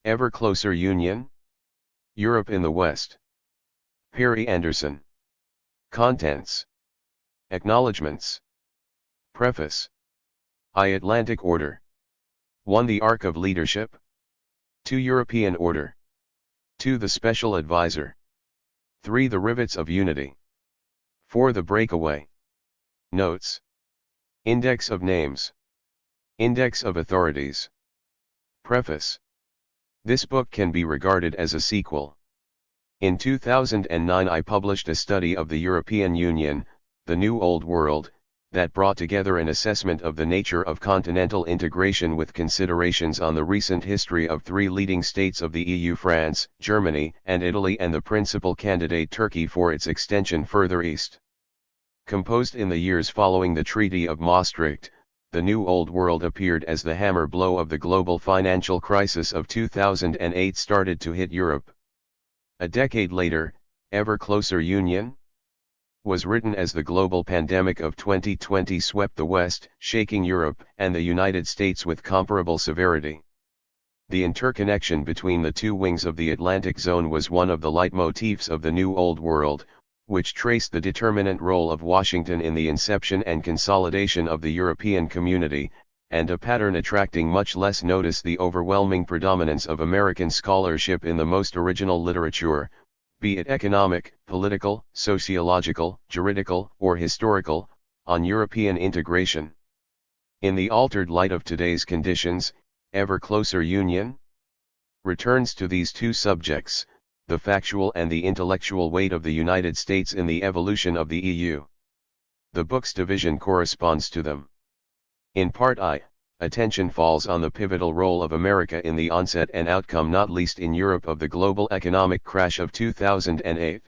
Ever Closer Union? Europe in the West. Perry Anderson. Contents. Acknowledgements. Preface. I. Atlantic Order. 1. The Arc of Leadership. 2. European Order. 2. The Special Advisor. 3. The Rivets of Unity. 4. The Breakaway. Notes. Index of Names. Index of Authorities. Preface. This book can be regarded as a sequel. In 2009 I published a study of the European Union, the New Old World, that brought together an assessment of the nature of continental integration with considerations on the recent history of three leading states of the EU: France, Germany, and Italy, and the principal candidate Turkey for its extension further east. Composed in the years following the Treaty of Maastricht, the New Old World appeared as the hammer blow of the global financial crisis of 2008 started to hit Europe. A decade later, Ever Closer Union was written as the global pandemic of 2020 swept the West, shaking Europe and the United States with comparable severity. The interconnection between the two wings of the Atlantic zone was one of the leitmotifs of the New Old World, which traced the determinant role of Washington in the inception and consolidation of the European community, and a pattern attracting much less notice: the overwhelming predominance of American scholarship in the most original literature, be it economic, political, sociological, juridical, or historical, on European integration. In the altered light of today's conditions, Ever Closer Union returns to these two subjects, the factual and the intellectual weight of the United States in the evolution of the EU. The book's division corresponds to them. In Part I, attention falls on the pivotal role of America in the onset and outcome, not least in Europe, of the global economic crash of 2008.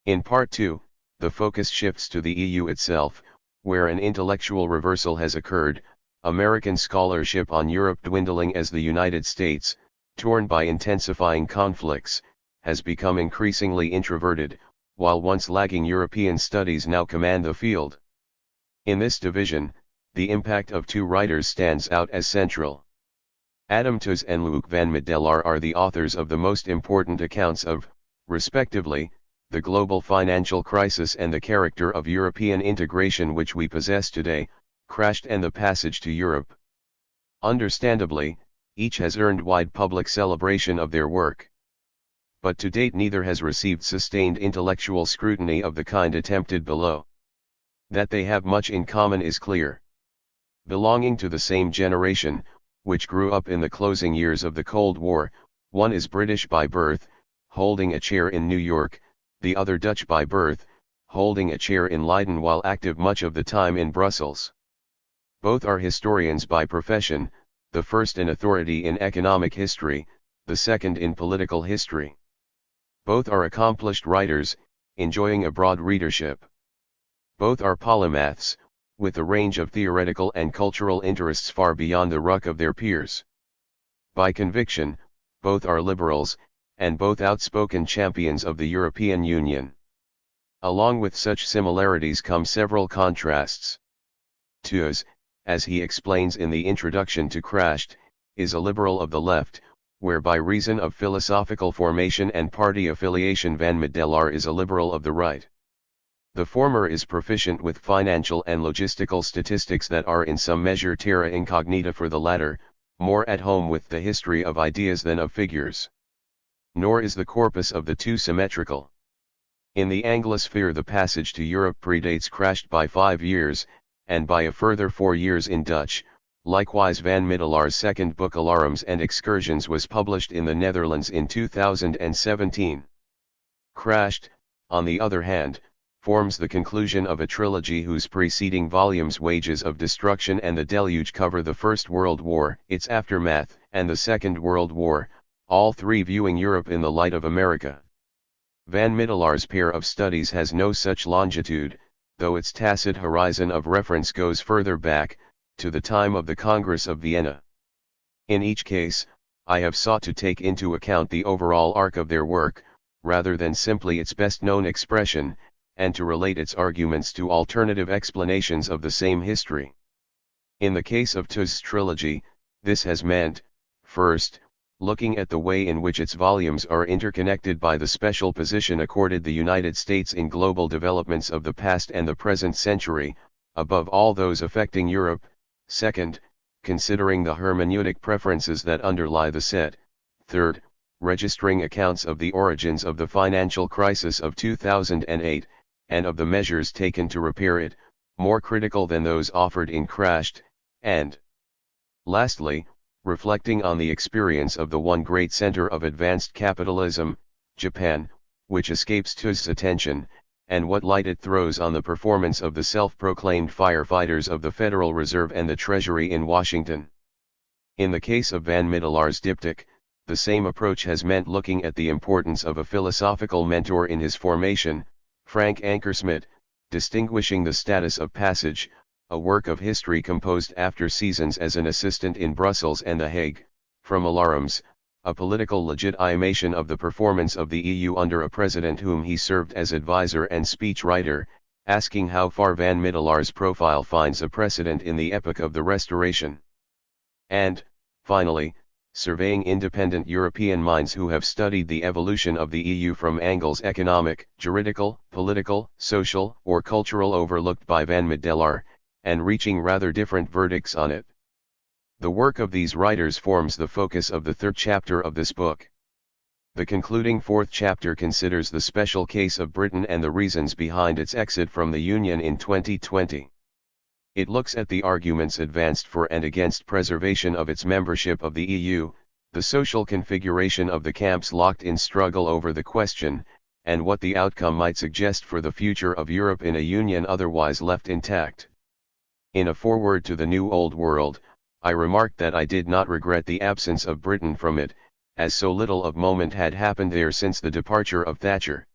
In Part II, the focus shifts to the EU itself, where an intellectual reversal has occurred, American scholarship on Europe dwindling as the United States, torn by intensifying conflicts, has become increasingly introverted, while once lagging European studies now command the field. In this division, the impact of two writers stands out as central. Adam Tooze and Luc van Middelaar are the authors of the most important accounts of, respectively, the global financial crisis and the character of European integration which we possess today, crashed, and the passage to Europe. Understandably, each has earned wide public celebration of their work. But to date neither has received sustained intellectual scrutiny of the kind attempted below. That they have much in common is clear. Belonging to the same generation, which grew up in the closing years of the Cold War, one is British by birth, holding a chair in New York, the other Dutch by birth, holding a chair in Leiden while active much of the time in Brussels. Both are historians by profession, the first an authority in economic history, the second in political history. Both are accomplished writers, enjoying a broad readership. Both are polymaths, with a range of theoretical and cultural interests far beyond the ruck of their peers. By conviction, both are liberals, and both outspoken champions of the European Union. Along with such similarities come several contrasts. Tooze, as he explains in the introduction to Crashed, is a liberal of the left, where by reason of philosophical formation and party affiliation Van Middelaar is a liberal of the right. The former is proficient with financial and logistical statistics that are in some measure terra incognita for the latter, more at home with the history of ideas than of figures. Nor is the corpus of the two symmetrical. In the Anglosphere the passage to Europe predates Crashed by 5 years, and by a further 4 years in Dutch. Likewise Van Middelaar's second book Alarms and Excursions was published in the Netherlands in 2017. Crashed, on the other hand, forms the conclusion of a trilogy whose preceding volumes Wages of Destruction and The Deluge cover the First World War, its aftermath, and the Second World War, all three viewing Europe in the light of America. Van Middelaar's pair of studies has no such longitude, though its tacit horizon of reference goes further back, to the time of the Congress of Vienna. In each case, I have sought to take into account the overall arc of their work, rather than simply its best-known expression, and to relate its arguments to alternative explanations of the same history. In the case of Tooze's trilogy, this has meant, first, looking at the way in which its volumes are interconnected by the special position accorded the United States in global developments of the past and the present century, above all those affecting Europe. Second, considering the hermeneutic preferences that underlie the set. Third, registering accounts of the origins of the financial crisis of 2008, and of the measures taken to repair it, more critical than those offered in Crashed, and lastly, reflecting on the experience of the one great center of advanced capitalism, Japan, which escapes TH's attention, and what light it throws on the performance of the self-proclaimed firefighters of the Federal Reserve and the Treasury in Washington. In the case of Van Middelar's diptych, the same approach has meant looking at the importance of a philosophical mentor in his formation, Frank Ankersmit, distinguishing the status of Passage, a work of history composed after seasons as an assistant in Brussels and The Hague, from Alarums, a political legitimation of the performance of the EU under a president whom he served as advisor and speechwriter, asking how far Van Middelar's profile finds a precedent in the epoch of the Restoration. And, finally, surveying independent European minds who have studied the evolution of the EU from angles economic, juridical, political, social, or cultural overlooked by Van Middelar, and reaching rather different verdicts on it. The work of these writers forms the focus of the third chapter of this book. The concluding fourth chapter considers the special case of Britain and the reasons behind its exit from the Union in 2020. It looks at the arguments advanced for and against preservation of its membership of the EU, the social configuration of the camps locked in struggle over the question, and what the outcome might suggest for the future of Europe in a union otherwise left intact. In a foreword to the New Old World, I remarked that I did not regret the absence of Britain from it, as so little of moment had happened there since the departure of Thatcher.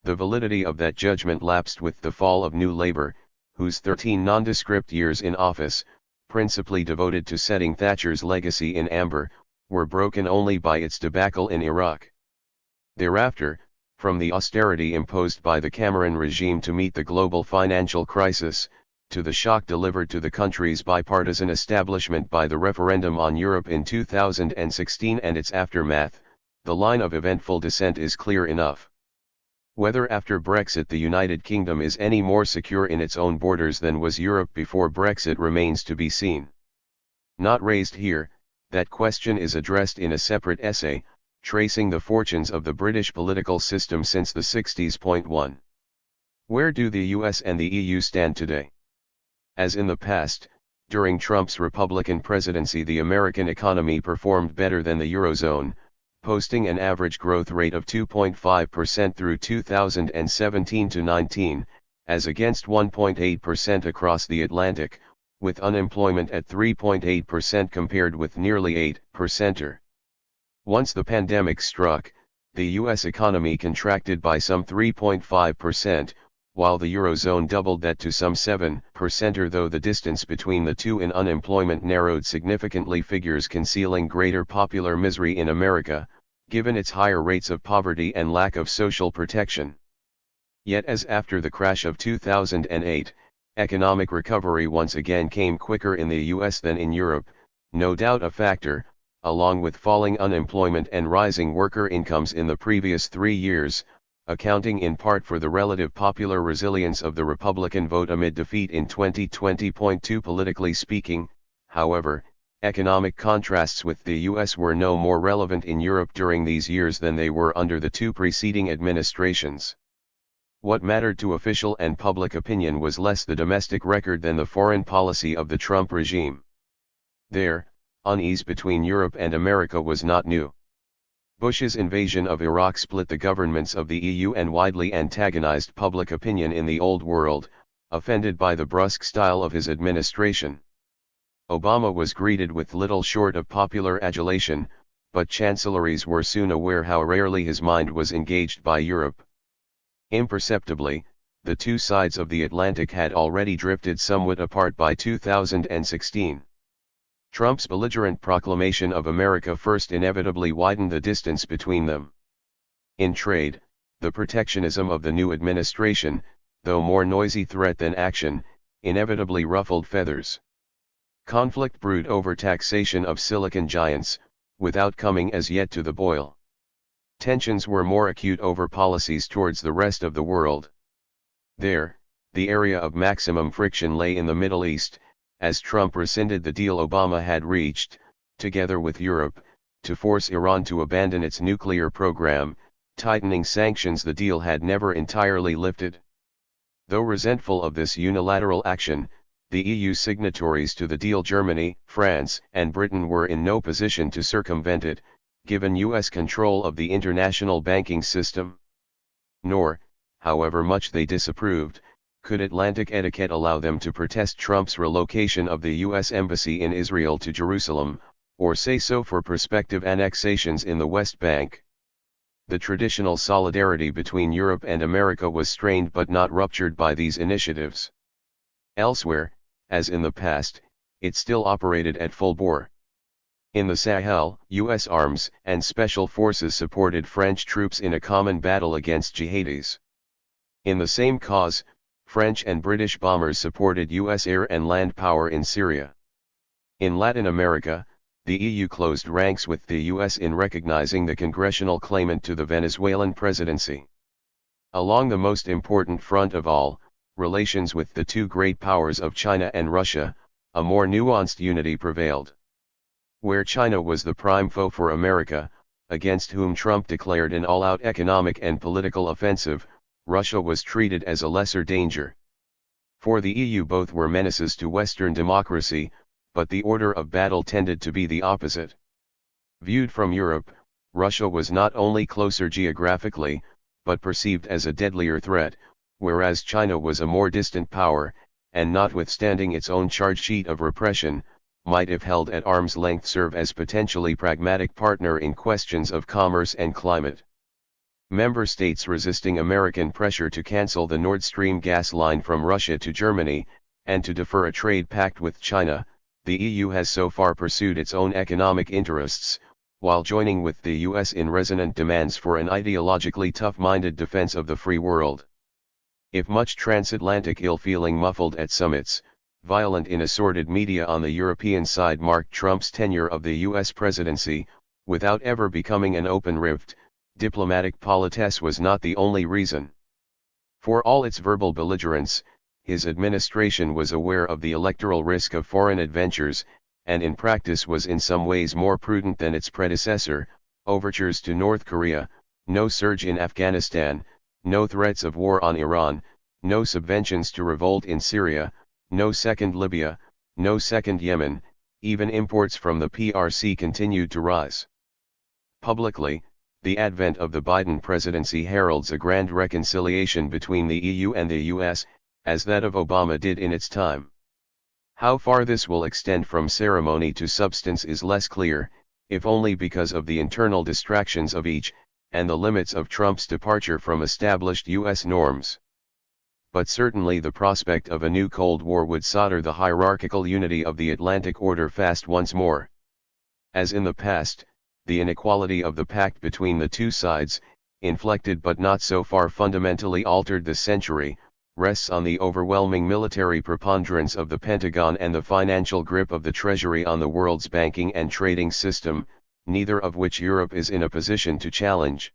The validity of that judgment lapsed with the fall of New Labour, whose 13 nondescript years in office, principally devoted to setting Thatcher's legacy in amber, were broken only by its debacle in Iraq. Thereafter, from the austerity imposed by the Cameron regime to meet the global financial crisis, to the shock delivered to the country's bipartisan establishment by the referendum on Europe in 2016 and its aftermath, the line of eventful descent is clear enough. Whether after Brexit the United Kingdom is any more secure in its own borders than was Europe before Brexit remains to be seen. Not raised here, that question is addressed in a separate essay, tracing the fortunes of the British political system since the 60s. 1. Where do the US and the EU stand today? As in the past, during Trump's Republican presidency the American economy performed better than the Eurozone, posting an average growth rate of 2.5% through 2017-19, as against 1.8% across the Atlantic, with unemployment at 3.8% compared with nearly 8%. Once the pandemic struck, the U.S. economy contracted by some 3.5%, while the Eurozone doubled that to some 7%, though the distance between the two in unemployment narrowed significantly, figures concealing greater popular misery in America, given its higher rates of poverty and lack of social protection. Yet as after the crash of 2008, economic recovery once again came quicker in the US than in Europe, no doubt a factor, along with falling unemployment and rising worker incomes in the previous 3 years, accounting in part for the relative popular resilience of the Republican vote amid defeat in 2020. 2 Politically speaking, however, economic contrasts with the US were no more relevant in Europe during these years than they were under the 2 preceding administrations. What mattered to official and public opinion was less the domestic record than the foreign policy of the Trump regime. There, unease between Europe and America was not new. Bush's invasion of Iraq split the governments of the EU and widely antagonized public opinion in the Old World, offended by the brusque style of his administration. Obama was greeted with little short of popular adulation, but chancelleries were soon aware how rarely his mind was engaged by Europe. Imperceptibly, the two sides of the Atlantic had already drifted somewhat apart by 2016. Trump's belligerent proclamation of America First inevitably widened the distance between them. In trade, the protectionism of the new administration, though more noisy threat than action, inevitably ruffled feathers. Conflict brewed over taxation of silicon giants, without coming as yet to the boil. Tensions were more acute over policies towards the rest of the world. There, the area of maximum friction lay in the Middle East, as Trump rescinded the deal Obama had reached, together with Europe, to force Iran to abandon its nuclear program, tightening sanctions the deal had never entirely lifted. Though resentful of this unilateral action, the EU signatories to the deal Germany, France, and Britain were in no position to circumvent it, given US control of the international banking system. Nor, however much they disapproved, could Atlantic etiquette allow them to protest Trump's relocation of the US Embassy in Israel to Jerusalem, or say so for prospective annexations in the West Bank. The traditional solidarity between Europe and America was strained but not ruptured by these initiatives. Elsewhere, as in the past, it still operated at full bore. In the Sahel, US arms and special forces supported French troops in a common battle against jihadis. In the same cause, French and British bombers supported US air and land power in Syria. In Latin America, the EU closed ranks with the US in recognizing the congressional claimant to the Venezuelan presidency. Along the most important front of all, relations with the two great powers of China and Russia, a more nuanced unity prevailed. Where China was the prime foe for America, against whom Trump declared an all-out economic and political offensive, Russia was treated as a lesser danger. For the EU both were menaces to Western democracy, but the order of battle tended to be the opposite. Viewed from Europe, Russia was not only closer geographically, but perceived as a deadlier threat, whereas China was a more distant power, and notwithstanding its own charge sheet of repression, might if held at arm's length serve as potentially pragmatic partner in questions of commerce and climate. Member states resisting American pressure to cancel the Nord Stream gas line from Russia to Germany, and to defer a trade pact with China, the EU has so far pursued its own economic interests, while joining with the US in resonant demands for an ideologically tough-minded defense of the free world. If much transatlantic ill-feeling muffled at summits, violent in assorted media on the European side marked Trump's tenure of the US presidency, without ever becoming an open rift, diplomatic politesse was not the only reason. For all its verbal belligerence, his administration was aware of the electoral risk of foreign adventures, and in practice was in some ways more prudent than its predecessor. Overtures to North Korea, no surge in Afghanistan, no threats of war on Iran, no subventions to revolt in Syria, no second Libya, no second Yemen, even imports from the PRC continued to rise. Publicly, the advent of the Biden presidency heralds a grand reconciliation between the EU and the US, as that of Obama did in its time. How far this will extend from ceremony to substance is less clear, if only because of the internal distractions of each, and the limits of Trump's departure from established US norms. But certainly the prospect of a new Cold War would solder the hierarchical unity of the Atlantic order fast once more. As in the past, the inequality of the pact between the two sides, inflected but not so far fundamentally altered this century, rests on the overwhelming military preponderance of the Pentagon and the financial grip of the Treasury on the world's banking and trading system, neither of which Europe is in a position to challenge.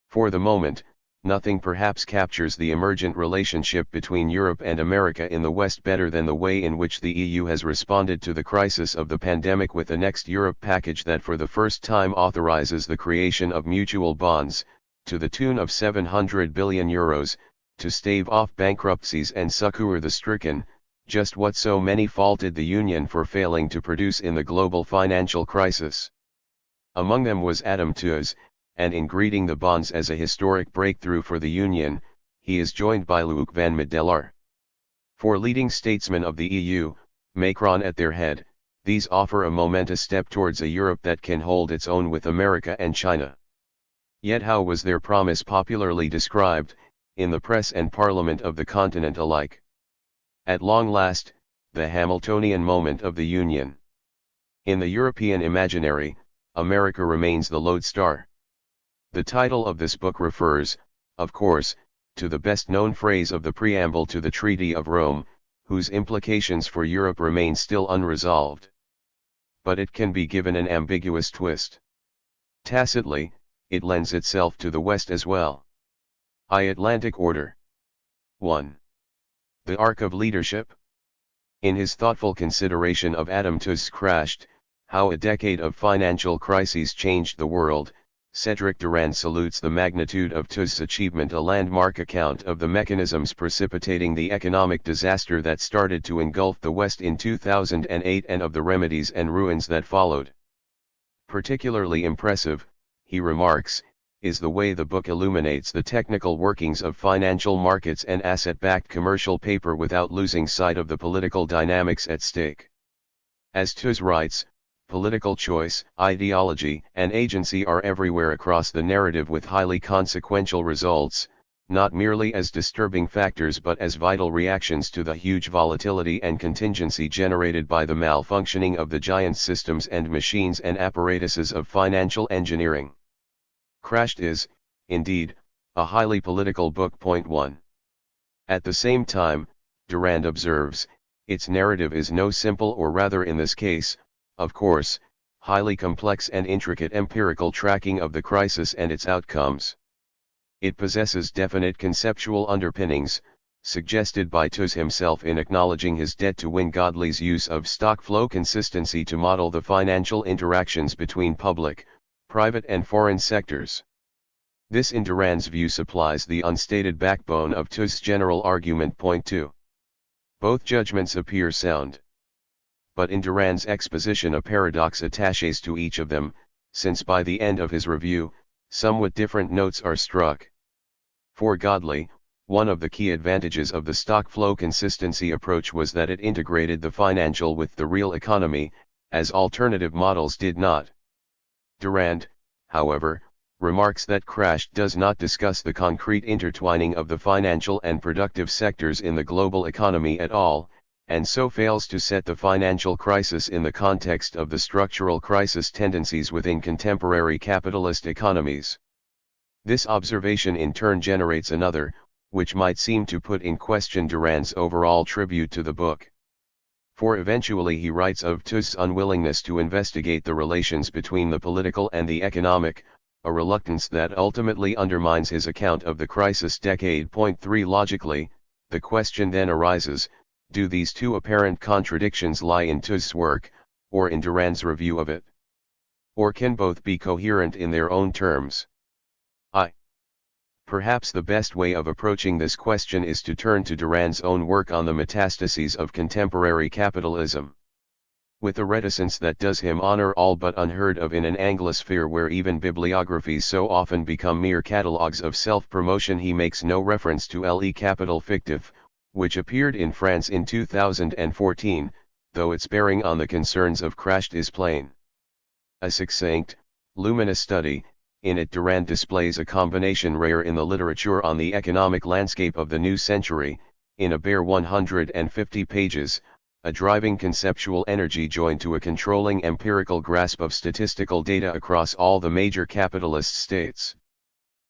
For the moment, nothing perhaps captures the emergent relationship between Europe and America in the West better than the way in which the EU has responded to the crisis of the pandemic with the Next Europe package that for the first time authorizes the creation of mutual bonds, to the tune of €700 billion, to stave off bankruptcies and succor the stricken, just what so many faulted the Union for failing to produce in the global financial crisis. Among them was Adam Tooze, and in greeting the bonds as a historic breakthrough for the Union, he is joined by Luc van Middelaar. For leading statesmen of the EU, Macron at their head, these offer a momentous step towards a Europe that can hold its own with America and China. Yet how was their promise popularly described, in the press and parliament of the continent alike? At long last, the Hamiltonian moment of the Union. In the European imaginary, America remains the lodestar. The title of this book refers, of course, to the best-known phrase of the preamble to the Treaty of Rome, whose implications for Europe remain still unresolved. but it can be given an ambiguous twist. Tacitly, it lends itself to the West as well. I-Atlantic Order. 1. The Arc of Leadership. In his thoughtful consideration of Adam Tooze's Crashed, How a Decade of Financial Crises Changed the World, Cedric Durand salutes the magnitude of Tooze's achievement, a landmark account of the mechanisms precipitating the economic disaster that started to engulf the West in 2008 and of the remedies and ruins that followed. Particularly impressive, he remarks, is the way the book illuminates the technical workings of financial markets and asset-backed commercial paper without losing sight of the political dynamics at stake. As Tooze writes, political choice, ideology, and agency are everywhere across the narrative with highly consequential results, not merely as disturbing factors but as vital reactions to the huge volatility and contingency generated by the malfunctioning of the giant systems and machines and apparatuses of financial engineering. Crashed is, indeed, a highly political book. 1. At the same time, Durand observes, its narrative is no simple, or rather in this case, of course, highly complex and intricate empirical tracking of the crisis and its outcomes. It possesses definite conceptual underpinnings, suggested by Tooze himself in acknowledging his debt to Wynne Godley's use of stock flow consistency to model the financial interactions between public, private and foreign sectors. This in Durand's view supplies the unstated backbone of Tooze's general argument. 2. Both judgments appear sound. But in Durand's exposition a paradox attaches to each of them, since by the end of his review, somewhat different notes are struck. For Godley, one of the key advantages of the stock flow consistency approach was that it integrated the financial with the real economy, as alternative models did not. Durand, however, remarks that Crashed does not discuss the concrete intertwining of the financial and productive sectors in the global economy at all, and so fails to set the financial crisis in the context of the structural crisis tendencies within contemporary capitalist economies. This observation in turn generates another, which might seem to put in question Durand's overall tribute to the book. For eventually he writes of Tooze's unwillingness to investigate the relations between the political and the economic, a reluctance that ultimately undermines his account of the crisis decade. 3 Logically, the question then arises, do these two apparent contradictions lie in Tooze's work, or in Durand's review of it? Or can both be coherent in their own terms? Perhaps the best way of approaching this question is to turn to Durand's own work on the metastases of contemporary capitalism. With a reticence that does him honor, all but unheard of in an Anglosphere where even bibliographies so often become mere catalogues of self-promotion, he makes no reference to Le Capital Fictif, which appeared in France in 2014, though its bearing on the concerns of Crashed is plain. A succinct, luminous study, in it Durand displays a combination rare in the literature on the economic landscape of the new century, in a bare 150 pages, a driving conceptual energy joined to a controlling empirical grasp of statistical data across all the major capitalist states.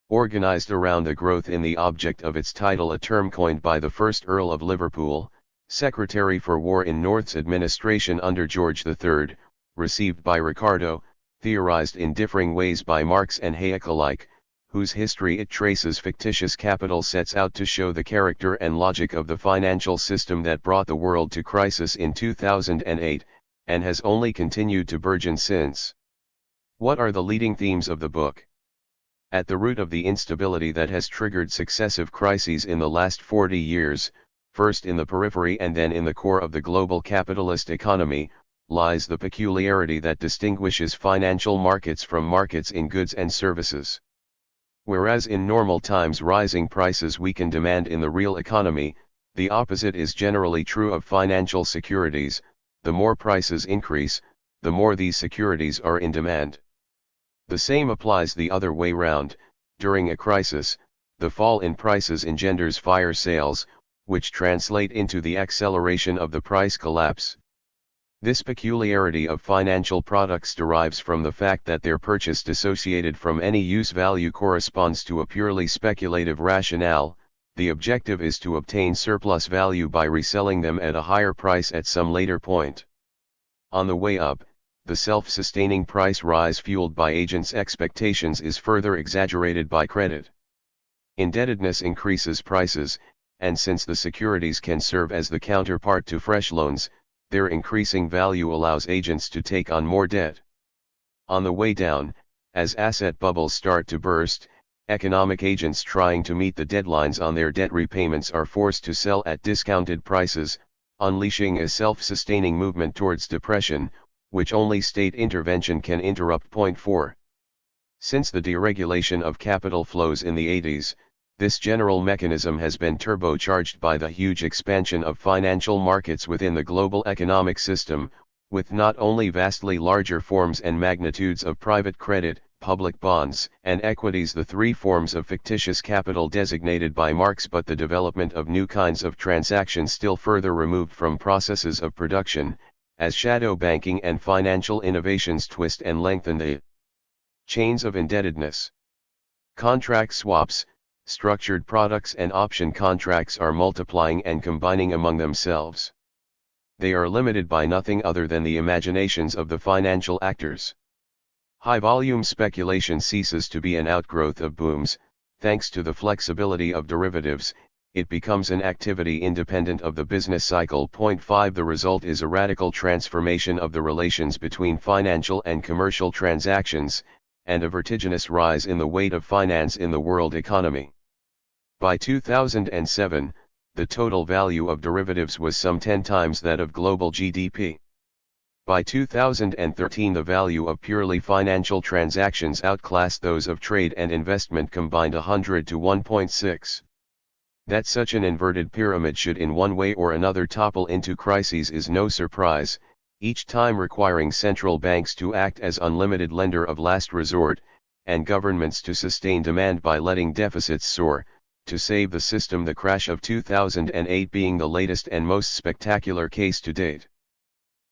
Organized around the growth in the object of its title, a term coined by the first Earl of Liverpool, Secretary for War in North's administration under George III, received by Ricardo, theorized in differing ways by Marx and Hayek alike, whose history it traces fictitious capital, sets out to show the character and logic of the financial system that brought the world to crisis in 2008, and has only continued to burgeon since. What are the leading themes of the book? At the root of the instability that has triggered successive crises in the last 40 years, first in the periphery and then in the core of the global capitalist economy, lies the peculiarity that distinguishes financial markets from markets in goods and services. Whereas in normal times rising prices weaken demand in the real economy, the opposite is generally true of financial securities. The more prices increase, the more these securities are in demand. The same applies the other way round. During a crisis, the fall in prices engenders fire sales, which translate into the acceleration of the price collapse. This peculiarity of financial products derives from the fact that their purchase dissociated from any use value corresponds to a purely speculative rationale. The objective is to obtain surplus value by reselling them at a higher price at some later point. On the way up, the self-sustaining price rise fueled by agents' expectations is further exaggerated by credit. Indebtedness increases prices, and since the securities can serve as the counterpart to fresh loans, their increasing value allows agents to take on more debt. On the way down, as asset bubbles start to burst, economic agents trying to meet the deadlines on their debt repayments are forced to sell at discounted prices, unleashing a self-sustaining movement towards depression, which only state intervention can interrupt. Point 4. Since the deregulation of capital flows in the 80s, this general mechanism has been turbocharged by the huge expansion of financial markets within the global economic system, with not only vastly larger forms and magnitudes of private credit, public bonds, and equities, the three forms of fictitious capital designated by Marx, but the development of new kinds of transactions still further removed from processes of production, as shadow banking and financial innovations twist and lengthen the chains of indebtedness. Contract swaps, structured products and option contracts are multiplying and combining among themselves. They are limited by nothing other than the imaginations of the financial actors. High-volume speculation ceases to be an outgrowth of booms. Thanks to the flexibility of derivatives, it becomes an activity independent of the business cycle. Point 5. The result is a radical transformation of the relations between financial and commercial transactions, and a vertiginous rise in the weight of finance in the world economy. By 2007, the total value of derivatives was some 10 times that of global GDP. By 2013, the value of purely financial transactions outclassed those of trade and investment combined 100 to 1.6. That such an inverted pyramid should in one way or another topple into crises is no surprise, each time requiring central banks to act as unlimited lender of last resort, and governments to sustain demand by letting deficits soar, to save the system, the crash of 2008 being the latest and most spectacular case to date.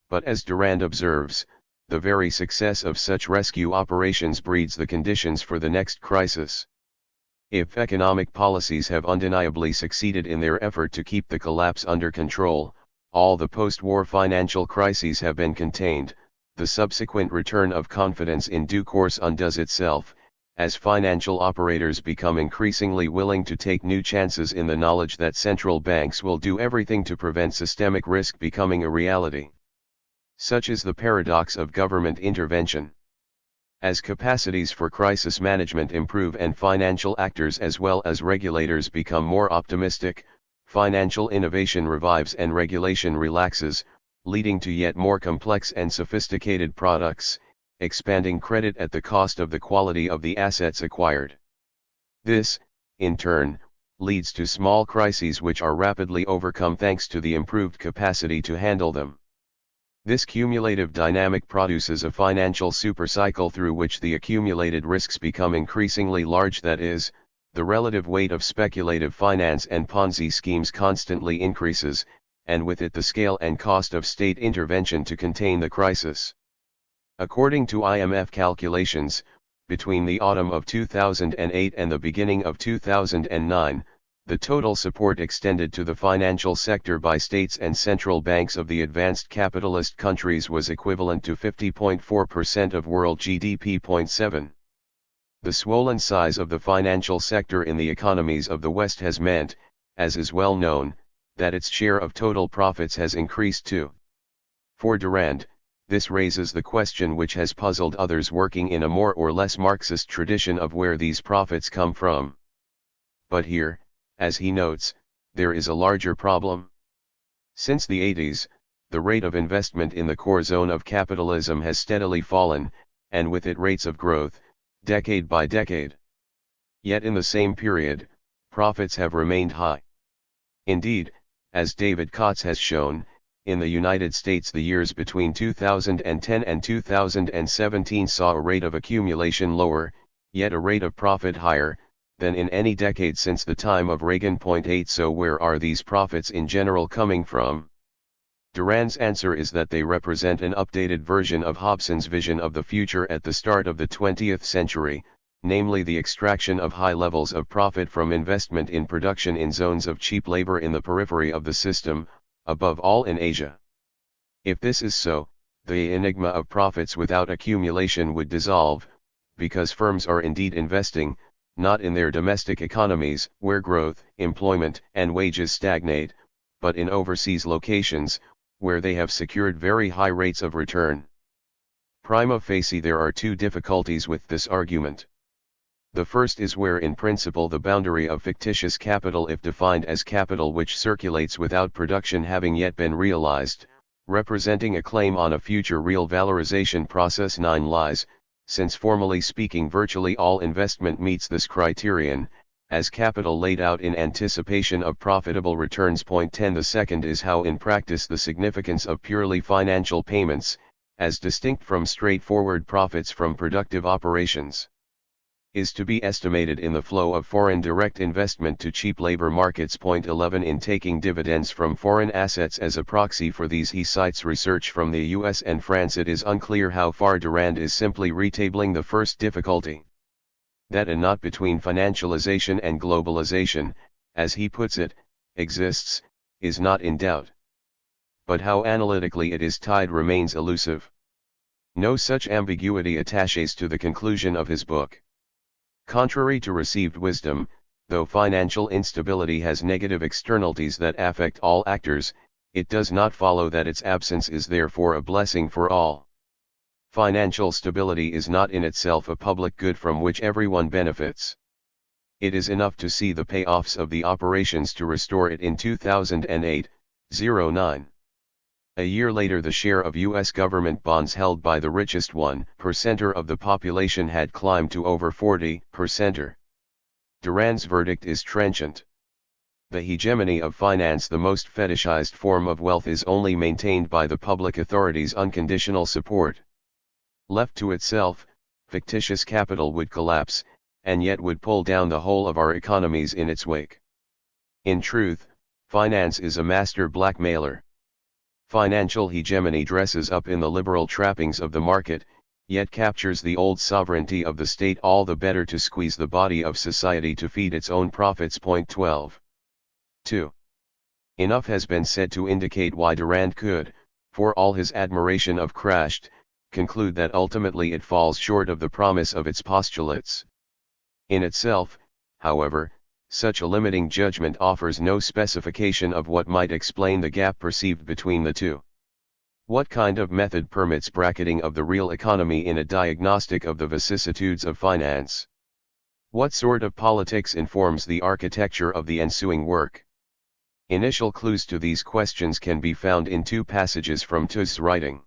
But as Durand observes, the very success of such rescue operations breeds the conditions for the next crisis. If economic policies have undeniably succeeded in their effort to keep the collapse under control, all the post-war financial crises have been contained, the subsequent return of confidence in due course undoes itself, as financial operators become increasingly willing to take new chances in the knowledge that central banks will do everything to prevent systemic risk becoming a reality. Such is the paradox of government intervention. As capacities for crisis management improve and financial actors as well as regulators become more optimistic, financial innovation revives and regulation relaxes, leading to yet more complex and sophisticated products, expanding credit at the cost of the quality of the assets acquired. This, in turn, leads to small crises which are rapidly overcome thanks to the improved capacity to handle them. This cumulative dynamic produces a financial supercycle through which the accumulated risks become increasingly large, that is, the relative weight of speculative finance and Ponzi schemes constantly increases, and with it the scale and cost of state intervention to contain the crisis. According to IMF calculations, between the autumn of 2008 and the beginning of 2009, the total support extended to the financial sector by states and central banks of the advanced capitalist countries was equivalent to 50.4% of world GDP. 7. The swollen size of the financial sector in the economies of the West has meant, as is well known, that its share of total profits has increased too. For Durand, this raises the question which has puzzled others working in a more or less Marxist tradition of where these profits come from. But here, as he notes, there is a larger problem. Since the 80s, the rate of investment in the core zone of capitalism has steadily fallen, and with it rates of growth, decade by decade. Yet in the same period, profits have remained high. Indeed, as David Kotz has shown, in the United States the years between 2010 and 2017 saw a rate of accumulation lower, yet a rate of profit higher, than in any decade since the time of Reagan. 8. So where are these profits in general coming from? Durand's answer is that they represent an updated version of Hobson's vision of the future at the start of the 20th century, namely the extraction of high levels of profit from investment in production in zones of cheap labor in the periphery of the system, above all in Asia. If this is so, the enigma of profits without accumulation would dissolve, because firms are indeed investing, not in their domestic economies, where growth, employment, and wages stagnate, but in overseas locations, where they have secured very high rates of return. Prima facie there are two difficulties with this argument. The first is where in principle the boundary of fictitious capital, if defined as capital which circulates without production having yet been realized, representing a claim on a future real valorization process 9 lies, since formally speaking virtually all investment meets this criterion, as capital laid out in anticipation of profitable returns. Point 10. The second is how in practice the significance of purely financial payments, as distinct from straightforward profits from productive operations, is to be estimated in the flow of foreign direct investment to cheap labor markets. Point 11. In taking dividends from foreign assets as a proxy for these, he cites research from the US and France. It is unclear how far Durand is simply retabling the first difficulty. That a knot between financialization and globalization, as he puts it, exists, is not in doubt. But how analytically it is tied remains elusive. No such ambiguity attaches to the conclusion of his book. Contrary to received wisdom, though financial instability has negative externalities that affect all actors, it does not follow that its absence is therefore a blessing for all. Financial stability is not in itself a public good from which everyone benefits. It is enough to see the payoffs of the operations to restore it in 2008-09. A year later, the share of U.S. government bonds held by the richest 1% of the population had climbed to over 40%. Durand's verdict is trenchant. The hegemony of finance, the most fetishized form of wealth, is only maintained by the public authorities' unconditional support. Left to itself, fictitious capital would collapse, and yet would pull down the whole of our economies in its wake. In truth, finance is a master blackmailer. Financial hegemony dresses up in the liberal trappings of the market, yet captures the old sovereignty of the state all the better to squeeze the body of society to feed its own profits. Point 12. 2. Enough has been said to indicate why Durand could, for all his admiration of Crashed, conclude that ultimately it falls short of the promise of its postulates. In itself, however, such a limiting judgment offers no specification of what might explain the gap perceived between the two. What kind of method permits bracketing of the real economy in a diagnostic of the vicissitudes of finance? What sort of politics informs the architecture of the ensuing work? Initial clues to these questions can be found in two passages from THIRD's writing.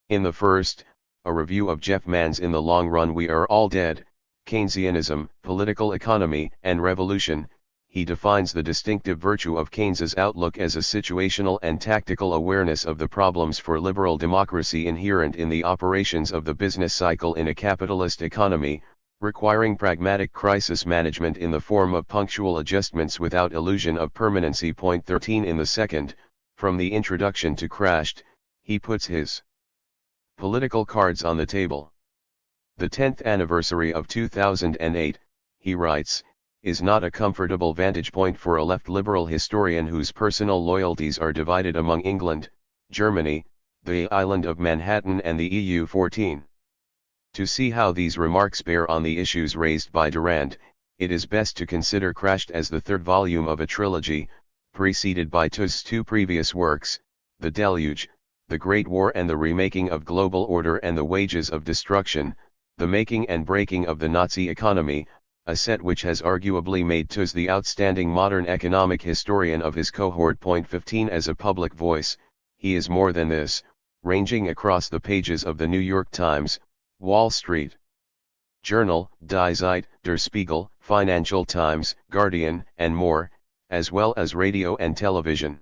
In the first, a review of Jeff Mann's In the Long Run We Are All Dead, Keynesianism, Political Economy, and Revolution, he defines the distinctive virtue of Keynes's outlook as a situational and tactical awareness of the problems for liberal democracy inherent in the operations of the business cycle in a capitalist economy, requiring pragmatic crisis management in the form of punctual adjustments without illusion of permanency. Point 13. In the second, from the introduction to Crashed, he puts his political cards on the table. The 10th anniversary of 2008, he writes, is not a comfortable vantage point for a left liberal historian whose personal loyalties are divided among England, Germany, the island of Manhattan and the EU-14. To see how these remarks bear on the issues raised by Durand, it is best to consider Crashed as the third volume of a trilogy, preceded by THIRD's two previous works, The Deluge, The Great War and the Remaking of Global Order and the Wages of Destruction, The Making and Breaking of the Nazi Economy, a set which has arguably made THIRD the outstanding modern economic historian of his cohort. Point 15. As a public voice, he is more than this, ranging across the pages of the New York Times, Wall Street Journal, Die Zeit, Der Spiegel, Financial Times, Guardian, and more, as well as radio and television.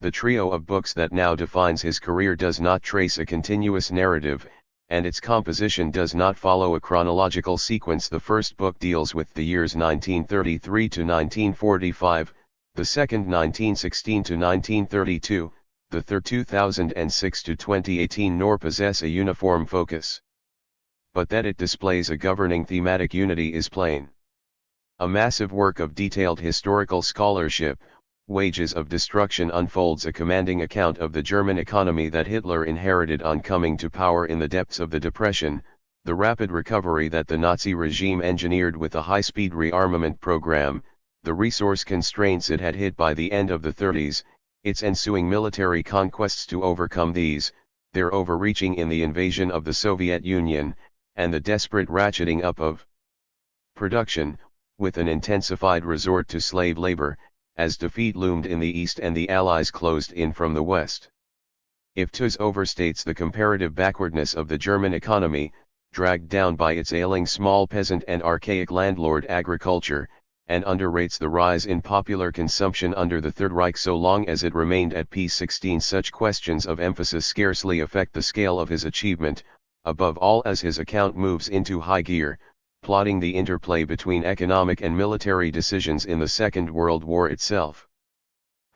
The trio of books that now defines his career does not trace a continuous narrative, and its composition does not follow a chronological sequence. The first book deals with the years 1933 to 1945, the second 1916 to 1932, the third 2006 to 2018, nor possess a uniform focus. But that it displays a governing thematic unity is plain. A massive work of detailed historical scholarship, Wages of Destruction unfolds a commanding account of the German economy that Hitler inherited on coming to power in the depths of the Depression, the rapid recovery that the Nazi regime engineered with a high-speed rearmament program, the resource constraints it had hit by the end of the 30s, its ensuing military conquests to overcome these, their overreaching in the invasion of the Soviet Union, and the desperate ratcheting up of production, with an intensified resort to slave labor, as defeat loomed in the East and the Allies closed in from the West. If THIRD overstates the comparative backwardness of the German economy, dragged down by its ailing small peasant and archaic landlord agriculture, and underrates the rise in popular consumption under the Third Reich so long as it remained at peace, such questions of emphasis scarcely affect the scale of his achievement, above all as his account moves into high gear, plotting the interplay between economic and military decisions in the Second World War itself.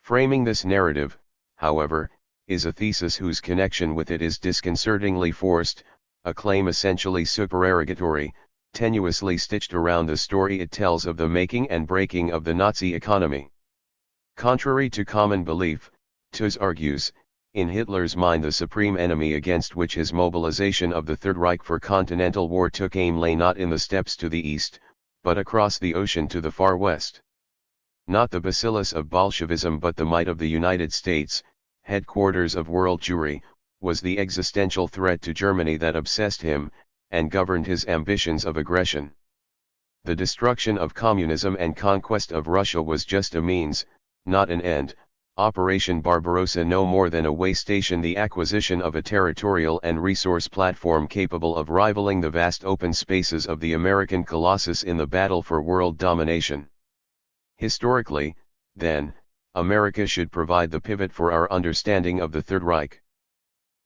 Framing this narrative, however, is a thesis whose connection with it is disconcertingly forced, a claim essentially supererogatory, tenuously stitched around the story it tells of the making and breaking of the Nazi economy. Contrary to common belief, THIRD argues, in Hitler's mind the supreme enemy against which his mobilization of the Third Reich for continental war took aim lay not in the steppes to the east, but across the ocean to the far west. Not the bacillus of Bolshevism but the might of the United States, headquarters of world Jewry, was the existential threat to Germany that obsessed him, and governed his ambitions of aggression. The destruction of communism and conquest of Russia was just a means, not an end. Operation Barbarossa no more than a way station, the acquisition of a territorial and resource platform capable of rivaling the vast open spaces of the American Colossus in the battle for world domination. Historically, then, America should provide the pivot for our understanding of the Third Reich.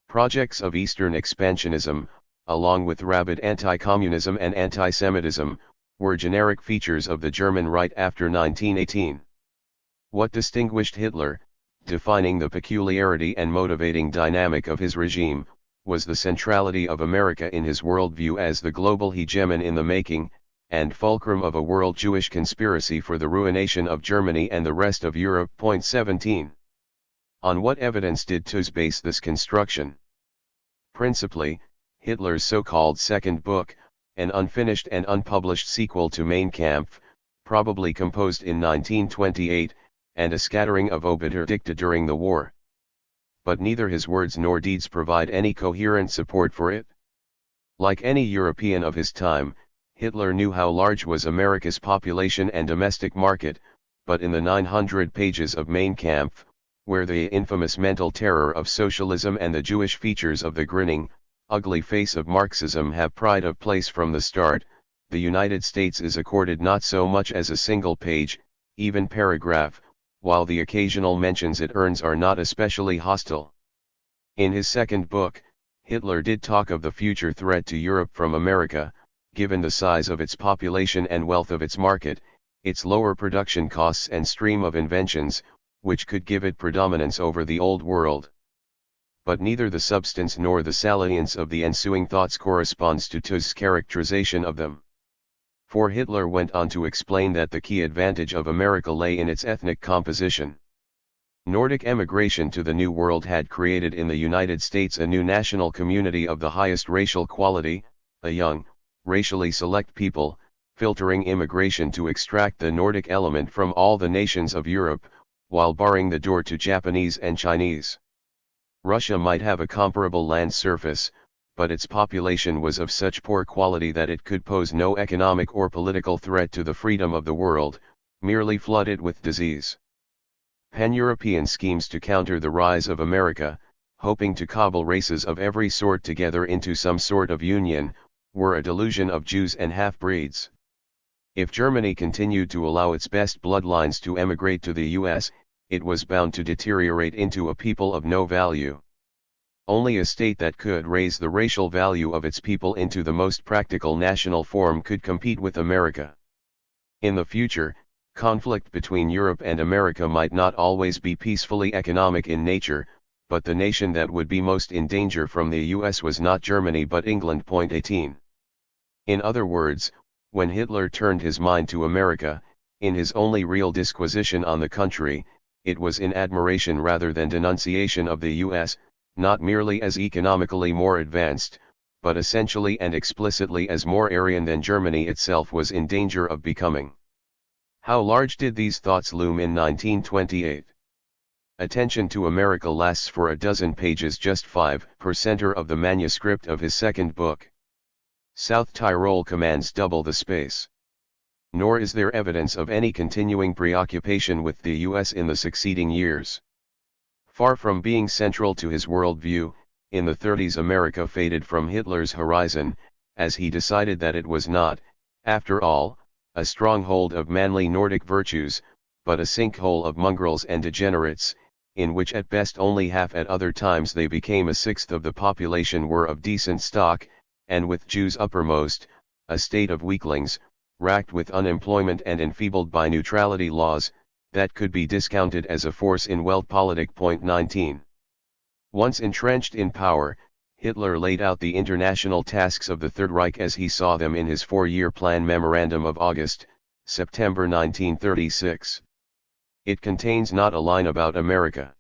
Projects of Eastern expansionism, along with rabid anti-communism and anti-Semitism, were generic features of the German right after 1918. What distinguished Hitler, defining the peculiarity and motivating dynamic of his regime, was the centrality of America in his worldview as the global hegemon in the making, and fulcrum of a world Jewish conspiracy for the ruination of Germany and the rest of Europe. 17. On what evidence did THIRD base this construction? Principally, Hitler's so-called second book, an unfinished and unpublished sequel to Mein Kampf, probably composed in 1928, and a scattering of obiter dicta during the war. But neither his words nor deeds provide any coherent support for it. Like any European of his time, Hitler knew how large was America's population and domestic market, but in the 900 pages of Mein Kampf, where the infamous mental terror of socialism and the Jewish features of the grinning, ugly face of Marxism have pride of place from the start, the United States is accorded not so much as a single page, even paragraph, while the occasional mentions it earns are not especially hostile. In his second book, Hitler did talk of the future threat to Europe from America, given the size of its population and wealth of its market, its lower production costs and stream of inventions, which could give it predominance over the Old World. But neither the substance nor the salience of the ensuing thoughts corresponds to THIRD's characterization of them. For Hitler went on to explain that the key advantage of America lay in its ethnic composition. Nordic emigration to the New World had created in the United States a new national community of the highest racial quality, a young, racially select people, filtering immigration to extract the Nordic element from all the nations of Europe, while barring the door to Japanese and Chinese. Russia might have a comparable land surface, but its population was of such poor quality that it could pose no economic or political threat to the freedom of the world, merely flood it with disease. Pan-European schemes to counter the rise of America, hoping to cobble races of every sort together into some sort of union, were a delusion of Jews and half-breeds. If Germany continued to allow its best bloodlines to emigrate to the US, it was bound to deteriorate into a people of no value. Only a state that could raise the racial value of its people into the most practical national form could compete with America. In the future, conflict between Europe and America might not always be peacefully economic in nature, but the nation that would be most in danger from the US was not Germany but England. 18. In other words, when Hitler turned his mind to America, in his only real disquisition on the country, it was in admiration rather than denunciation of the US, not merely as economically more advanced, but essentially and explicitly as more Aryan than Germany itself was in danger of becoming. How large did these thoughts loom in 1928? Attention to America lasts for a dozen pages, just 5% of the manuscript of his second book. South Tyrol commands double the space. Nor is there evidence of any continuing preoccupation with the US in the succeeding years. Far from being central to his worldview, in the 30s America faded from Hitler's horizon, as he decided that it was not, after all, a stronghold of manly Nordic virtues, but a sinkhole of mongrels and degenerates, in which at best only half, at other times they became a sixth of the population, were of decent stock, and with Jews uppermost, a state of weaklings, racked with unemployment and enfeebled by neutrality laws, that could be discounted as a force in Weltpolitik. 19. Once entrenched in power, Hitler laid out the international tasks of the Third Reich as he saw them in his four-year plan memorandum of August-September 1936. It contains not a line about America.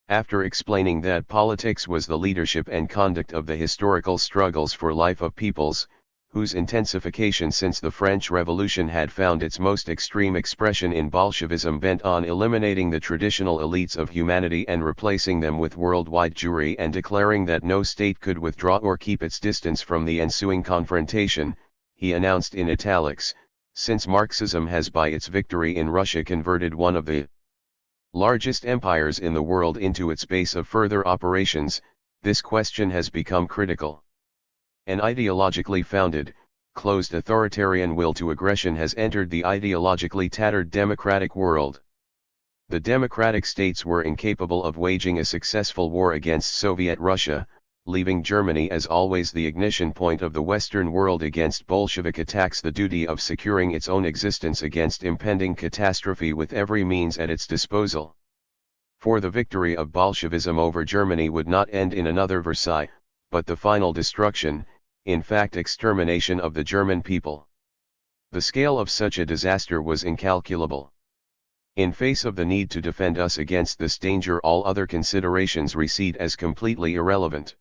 After explaining that politics was the leadership and conduct of the historical struggles for life of peoples, whose intensification since the French Revolution had found its most extreme expression in Bolshevism bent on eliminating the traditional elites of humanity and replacing them with worldwide Jewry, and declaring that no state could withdraw or keep its distance from the ensuing confrontation, he announced in italics, since Marxism has by its victory in Russia converted one of the largest empires in the world into its base of further operations, this question has become critical. An ideologically founded, closed authoritarian will to aggression has entered the ideologically tattered democratic world. The democratic states were incapable of waging a successful war against Soviet Russia, leaving Germany as always the ignition point of the Western world against Bolshevik attacks, the duty of securing its own existence against impending catastrophe with every means at its disposal. For the victory of Bolshevism over Germany would not end in another Versailles, but the final destruction, in fact extermination of the German people. The scale of such a disaster was incalculable. In face of the need to defend us against this danger, all other considerations recede as completely irrelevant.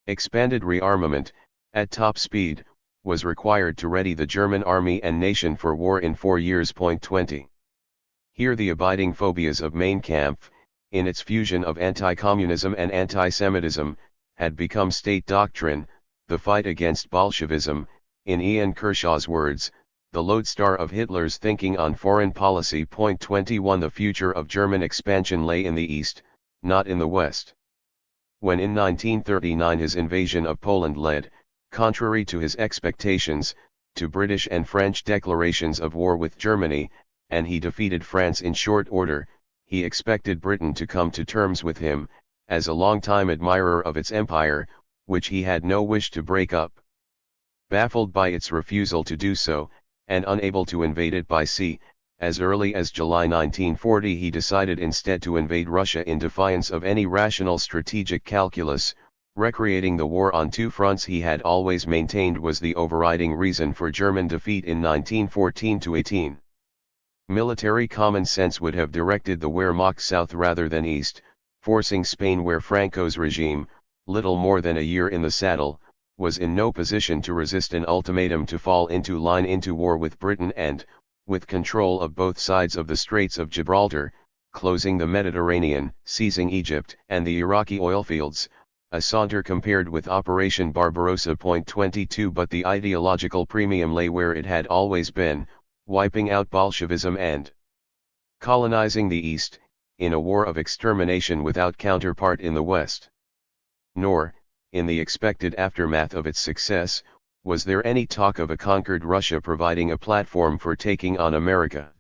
Expanded rearmament, at top speed, was required to ready the German army and nation for war in 4 years. 20. Here the abiding phobias of Mein Kampf, in its fusion of anti-communism and anti-Semitism, had become state doctrine, the fight against Bolshevism, in Ian Kershaw's words, the lodestar of Hitler's thinking on foreign policy. 21. The future of German expansion lay in the East, not in the West. When in 1939 his invasion of Poland led, contrary to his expectations, to British and French declarations of war with Germany, and he defeated France in short order, he expected Britain to come to terms with him, as a long-time admirer of its empire, which he had no wish to break up. Baffled by its refusal to do so, and unable to invade it by sea, as early as July 1940 he decided instead to invade Russia in defiance of any rational strategic calculus, recreating the war on two fronts he had always maintained was the overriding reason for German defeat in 1914-18. Military common sense would have directed the Wehrmacht south rather than east, forcing Spain, where Franco's regime, little more than a year in the saddle, was in no position to resist an ultimatum to fall into line into war with Britain and, with control of both sides of the Straits of Gibraltar, closing the Mediterranean, seizing Egypt and the Iraqi oilfields, a saunter compared with Operation Barbarossa. 22. But the ideological premium lay where it had always been, wiping out Bolshevism and colonizing the East, in a war of extermination without counterpart in the West. Nor, in the expected aftermath of its success, was there any talk of a conquered Russia providing a platform for taking on America.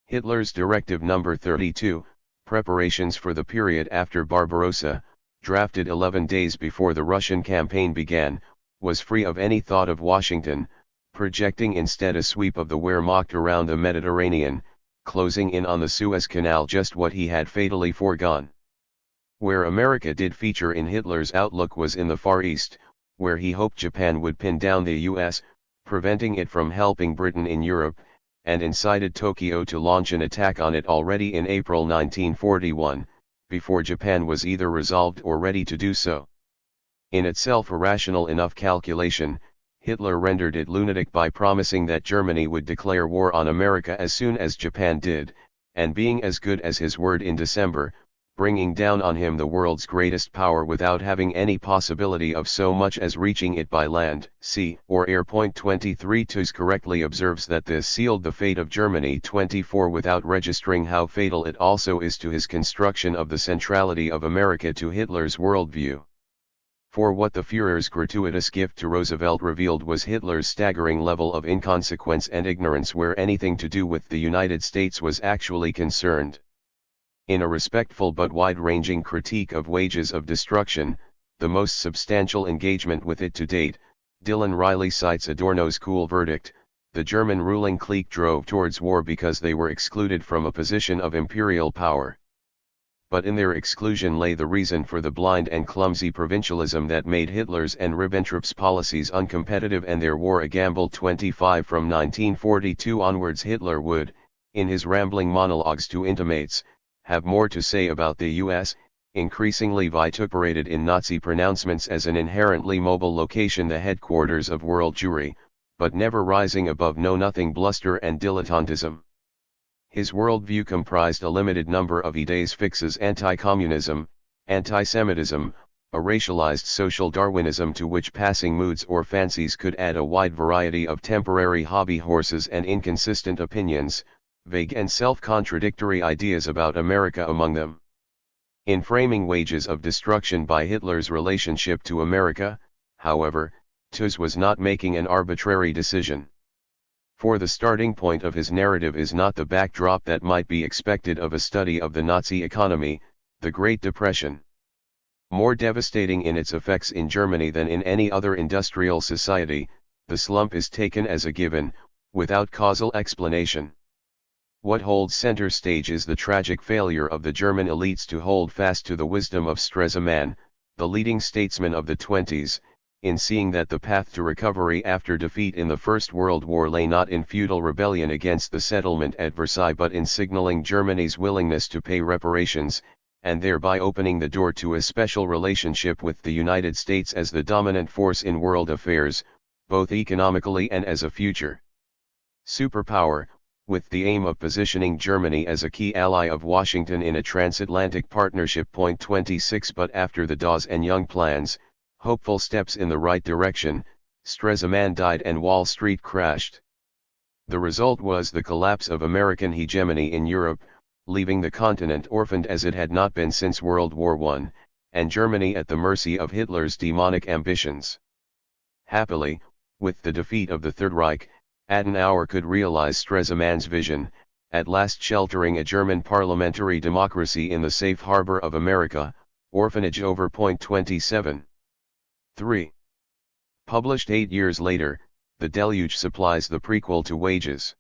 Hitler's Directive No. 32, preparations for the period after Barbarossa, drafted 11 days before the Russian campaign began, was free of any thought of Washington, projecting instead a sweep of the Wehrmacht around the Mediterranean, closing in on the Suez Canal, just what he had fatally foregone. Where America did feature in Hitler's outlook was in the Far East, where he hoped Japan would pin down the US, preventing it from helping Britain in Europe, and incited Tokyo to launch an attack on it already in April 1941, before Japan was either resolved or ready to do so. In itself a rational enough calculation, Hitler rendered it lunatic by promising that Germany would declare war on America as soon as Japan did, and being as good as his word in December, bringing down on him the world's greatest power without having any possibility of so much as reaching it by land, sea, or air. 23 TUS correctly observes that this sealed the fate of Germany. 24 without registering how fatal it also is to his construction of the centrality of America to Hitler's worldview. For what the Führer's gratuitous gift to Roosevelt revealed was Hitler's staggering level of inconsequence and ignorance where anything to do with the United States was actually concerned. In a respectful but wide-ranging critique of Wages of Destruction, the most substantial engagement with it to date, Dylan Riley cites Adorno's cool verdict: the German ruling clique drove towards war because they were excluded from a position of imperial power. But in their exclusion lay the reason for the blind and clumsy provincialism that made Hitler's and Ribbentrop's policies uncompetitive and their war a gamble. 25 From 1942 onwards Hitler would, in his rambling monologues to intimates, have more to say about the U.S., increasingly vituperated in Nazi pronouncements as an inherently mobile location, the headquarters of world Jewry, but never rising above know-nothing bluster and dilettantism. His worldview comprised a limited number of idées fixes: anti-communism, anti-Semitism, a racialized social Darwinism to which passing moods or fancies could add a wide variety of temporary hobby horses and inconsistent opinions, vague and self-contradictory ideas about America among them. In framing Wages of Destruction by Hitler's relationship to America, however, TUS was not making an arbitrary decision. For the starting point of his narrative is not the backdrop that might be expected of a study of the Nazi economy, the Great Depression. More devastating in its effects in Germany than in any other industrial society, the slump is taken as a given, without causal explanation. What holds center stage is the tragic failure of the German elites to hold fast to the wisdom of Stresemann, the leading statesman of the 20s, in seeing that the path to recovery after defeat in the First World War lay not in feudal rebellion against the settlement at Versailles but in signaling Germany's willingness to pay reparations, and thereby opening the door to a special relationship with the United States as the dominant force in world affairs, both economically and as a future superpower, with the aim of positioning Germany as a key ally of Washington in a transatlantic partnership. 26 But after the Dawes and Young plans, hopeful steps in the right direction, Stresemann died and Wall Street crashed. The result was the collapse of American hegemony in Europe, leaving the continent orphaned as it had not been since World War I, and Germany at the mercy of Hitler's demonic ambitions. Happily, with the defeat of the Third Reich, Adenauer could realize Stresemann's vision, at last sheltering a German parliamentary democracy in the safe harbor of America, orphanage over. 27. 3. Published 8 years later, The Deluge supplies the prequel to Wages.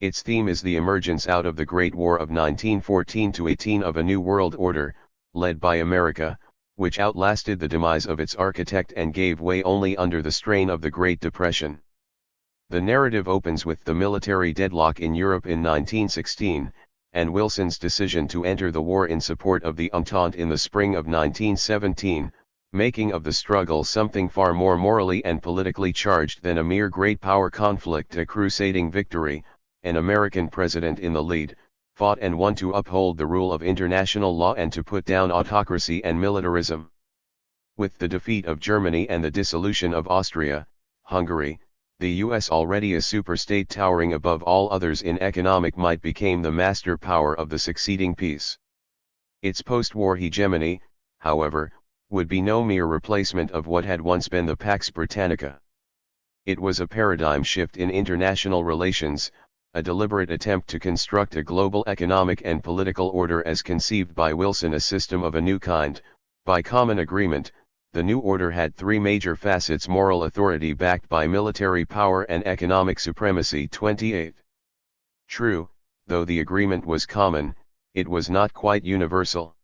Its theme is the emergence out of the Great War of 1914-18 of a new world order, led by America, which outlasted the demise of its architect and gave way only under the strain of the Great Depression. The narrative opens with the military deadlock in Europe in 1916, and Wilson's decision to enter the war in support of the Entente in the spring of 1917, making of the struggle something far more morally and politically charged than a mere great power conflict, a crusading victory, an American president in the lead, fought and won to uphold the rule of international law and to put down autocracy and militarism. With the defeat of Germany and the dissolution of Austria-Hungary, the U.S., already a superstate towering above all others in economic might, became the master power of the succeeding peace. Its post-war hegemony, however, would be no mere replacement of what had once been the Pax Britannica. It was a paradigm shift in international relations, a deliberate attempt to construct a global economic and political order as conceived by Wilson, a system of a new kind. By common agreement, the new order had three major facets: moral authority backed by military power and economic supremacy. 28. True, though the agreement was common, it was not quite universal.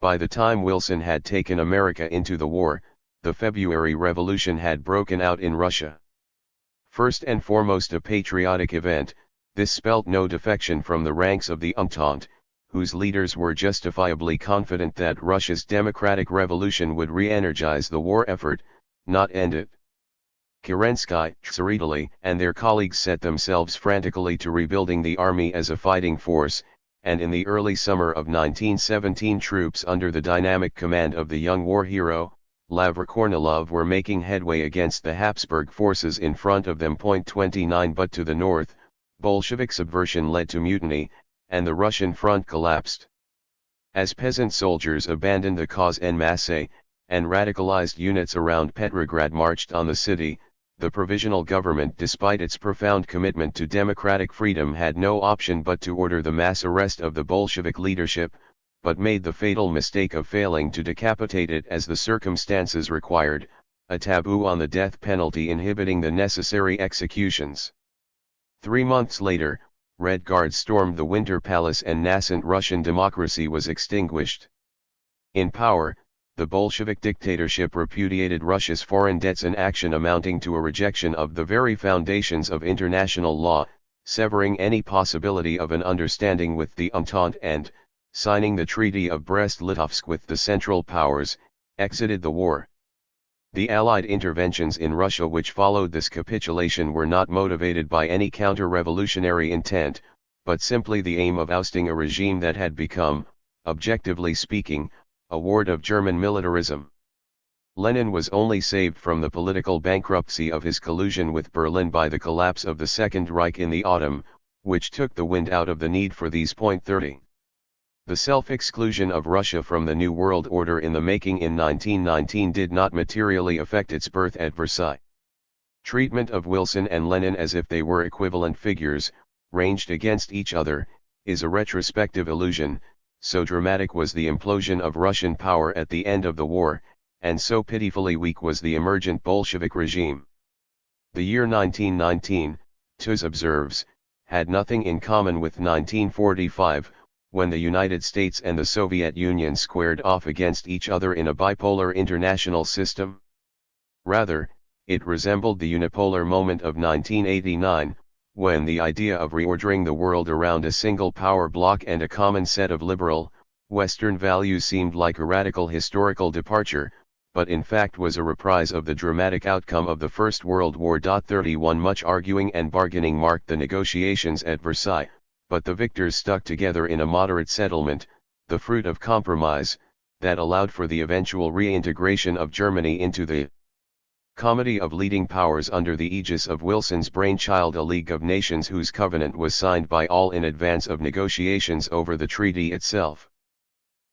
By the time Wilson had taken America into the war, the February Revolution had broken out in Russia. First and foremost a patriotic event, This spelt no defection from the ranks of the Entente, whose leaders were justifiably confident that Russia's democratic revolution would re-energize the war effort, not end it. Kerensky, Tsaritali, and their colleagues set themselves frantically to rebuilding the army as a fighting force, and in the early summer of 1917 troops under the dynamic command of the young war hero, Lavra Kornilov were making headway against the Habsburg forces in front of them. 29 But to the north, Bolshevik subversion led to mutiny, and the Russian front collapsed. As peasant soldiers abandoned the cause en masse, and radicalized units around Petrograd marched on the city, the provisional government, despite its profound commitment to democratic freedom, had no option but to order the mass arrest of the Bolshevik leadership, but made the fatal mistake of failing to decapitate it as the circumstances required, a taboo on the death penalty inhibiting the necessary executions. 3 months later, Red Guards stormed the Winter Palace and nascent Russian democracy was extinguished. In power, the Bolshevik dictatorship repudiated Russia's foreign debts, an action amounting to a rejection of the very foundations of international law, severing any possibility of an understanding with the Entente and, signing the Treaty of Brest-Litovsk with the Central Powers, exited the war. The Allied interventions in Russia which followed this capitulation were not motivated by any counter-revolutionary intent, but simply the aim of ousting a regime that had become, objectively speaking, a ward of German militarism. Lenin was only saved from the political bankruptcy of his collusion with Berlin by the collapse of the Second Reich in the autumn, which took the wind out of the need for these. 30. The self-exclusion of Russia from the New World Order in the making in 1919 did not materially affect its birth at Versailles. Treatment of Wilson and Lenin as if they were equivalent figures, ranged against each other, is a retrospective illusion. So dramatic was the implosion of Russian power at the end of the war, and so pitifully weak was the emergent Bolshevik regime. The year 1919, Tooze observes, had nothing in common with 1945, when the United States and the Soviet Union squared off against each other in a bipolar international system. Rather, it resembled the unipolar moment of 1989, when the idea of reordering the world around a single power bloc and a common set of liberal, Western values seemed like a radical historical departure, but in fact was a reprise of the dramatic outcome of the First World War. 31 Much arguing and bargaining marked the negotiations at Versailles, but the victors stuck together in a moderate settlement, the fruit of compromise, that allowed for the eventual reintegration of Germany into the comedy of leading powers under the aegis of Wilson's brainchild, a League of Nations whose covenant was signed by all in advance of negotiations over the treaty itself.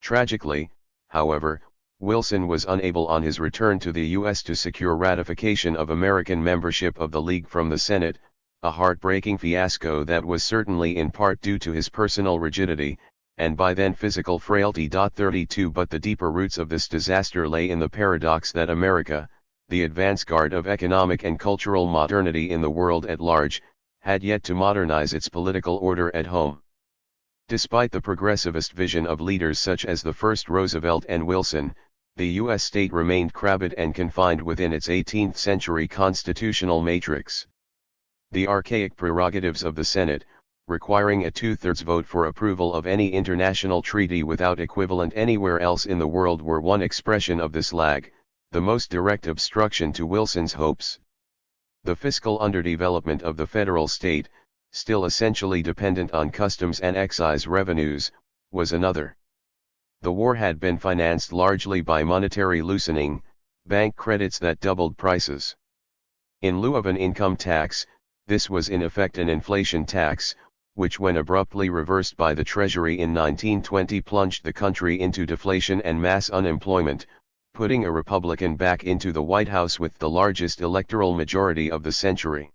Tragically, however, Wilson was unable on his return to the U.S. to secure ratification of American membership of the League from the Senate, a heartbreaking fiasco that was certainly in part due to his personal rigidity, and by then physical frailty. 32 But the deeper roots of this disaster lay in the paradox that America, the advance guard of economic and cultural modernity in the world at large, had yet to modernize its political order at home. Despite the progressivist vision of leaders such as the first Roosevelt and Wilson, the U.S. state remained crabbed and confined within its 18th-century constitutional matrix. The archaic prerogatives of the Senate, requiring a two-thirds vote for approval of any international treaty without equivalent anywhere else in the world, were one expression of this lag, the most direct obstruction to Wilson's hopes. The fiscal underdevelopment of the federal state, still essentially dependent on customs and excise revenues, was another. The war had been financed largely by monetary loosening, bank credits that doubled prices. In lieu of an income tax, this was in effect an inflation tax, which when abruptly reversed by the Treasury in 1920 plunged the country into deflation and mass unemployment, putting a Republican back into the White House with the largest electoral majority of the century.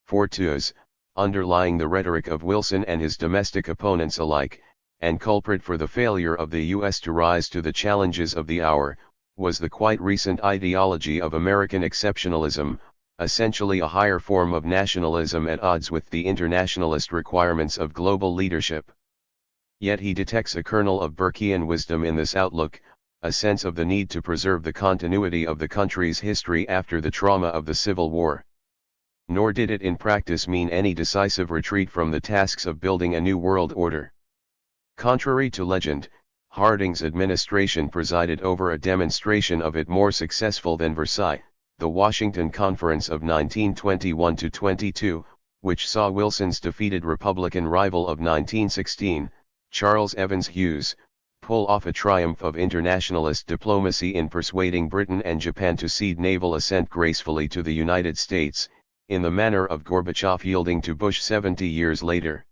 For Tooze, underlying the rhetoric of Wilson and his domestic opponents alike, and culprit for the failure of the U.S. to rise to the challenges of the hour, was the quite recent ideology of American exceptionalism, essentially a higher form of nationalism at odds with the internationalist requirements of global leadership. Yet he detects a kernel of Burkean wisdom in this outlook, a sense of the need to preserve the continuity of the country's history after the trauma of the Civil War. nor did it in practice mean any decisive retreat from the tasks of building a new world order. Contrary to legend, Harding's administration presided over a demonstration of it more successful than Versailles, the Washington Conference of 1921-22, which saw Wilson's defeated Republican rival of 1916, Charles Evans Hughes, pull off a triumph of internationalist diplomacy in persuading Britain and Japan to cede naval assent gracefully to the United States, in the manner of Gorbachev yielding to Bush 70 years later.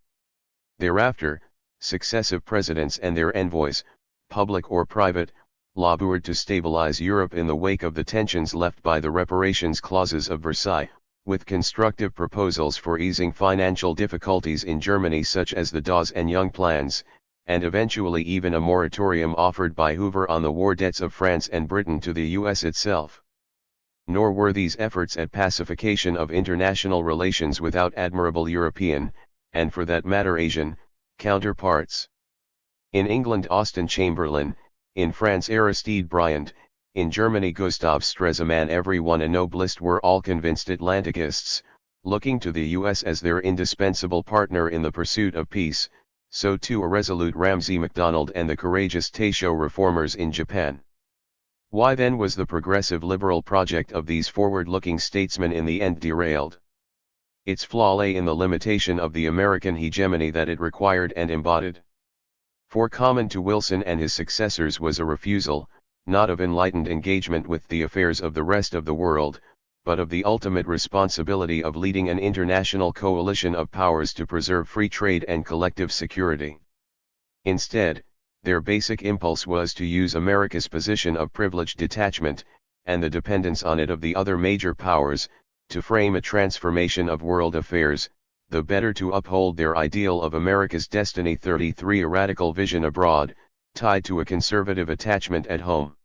Thereafter, successive presidents and their envoys, public or private, labored to stabilize Europe in the wake of the tensions left by the reparations clauses of Versailles, with constructive proposals for easing financial difficulties in Germany such as the Dawes and Young plans, and eventually even a moratorium offered by Hoover on the war debts of France and Britain to the US itself. Nor were these efforts at pacification of international relations without admirable European, and for that matter Asian, counterparts. In England Austen Chamberlain, in France Aristide Briand, in Germany Gustav Stresemann, everyone and noblest were all convinced Atlantikists, looking to the US as their indispensable partner in the pursuit of peace, so too a resolute Ramsay MacDonald and the courageous Taisho reformers in Japan. Why then was the progressive liberal project of these forward-looking statesmen in the end derailed? Its flaw lay in the limitation of the American hegemony that it required and embodied. For common to Wilson and his successors was a refusal, not of enlightened engagement with the affairs of the rest of the world, but of the ultimate responsibility of leading an international coalition of powers to preserve free trade and collective security. Instead, their basic impulse was to use America's position of privileged detachment, and the dependence on it of the other major powers, to frame a transformation of world affairs, the better to uphold their ideal of America's destiny. 33 A radical vision abroad, tied to a conservative attachment at home.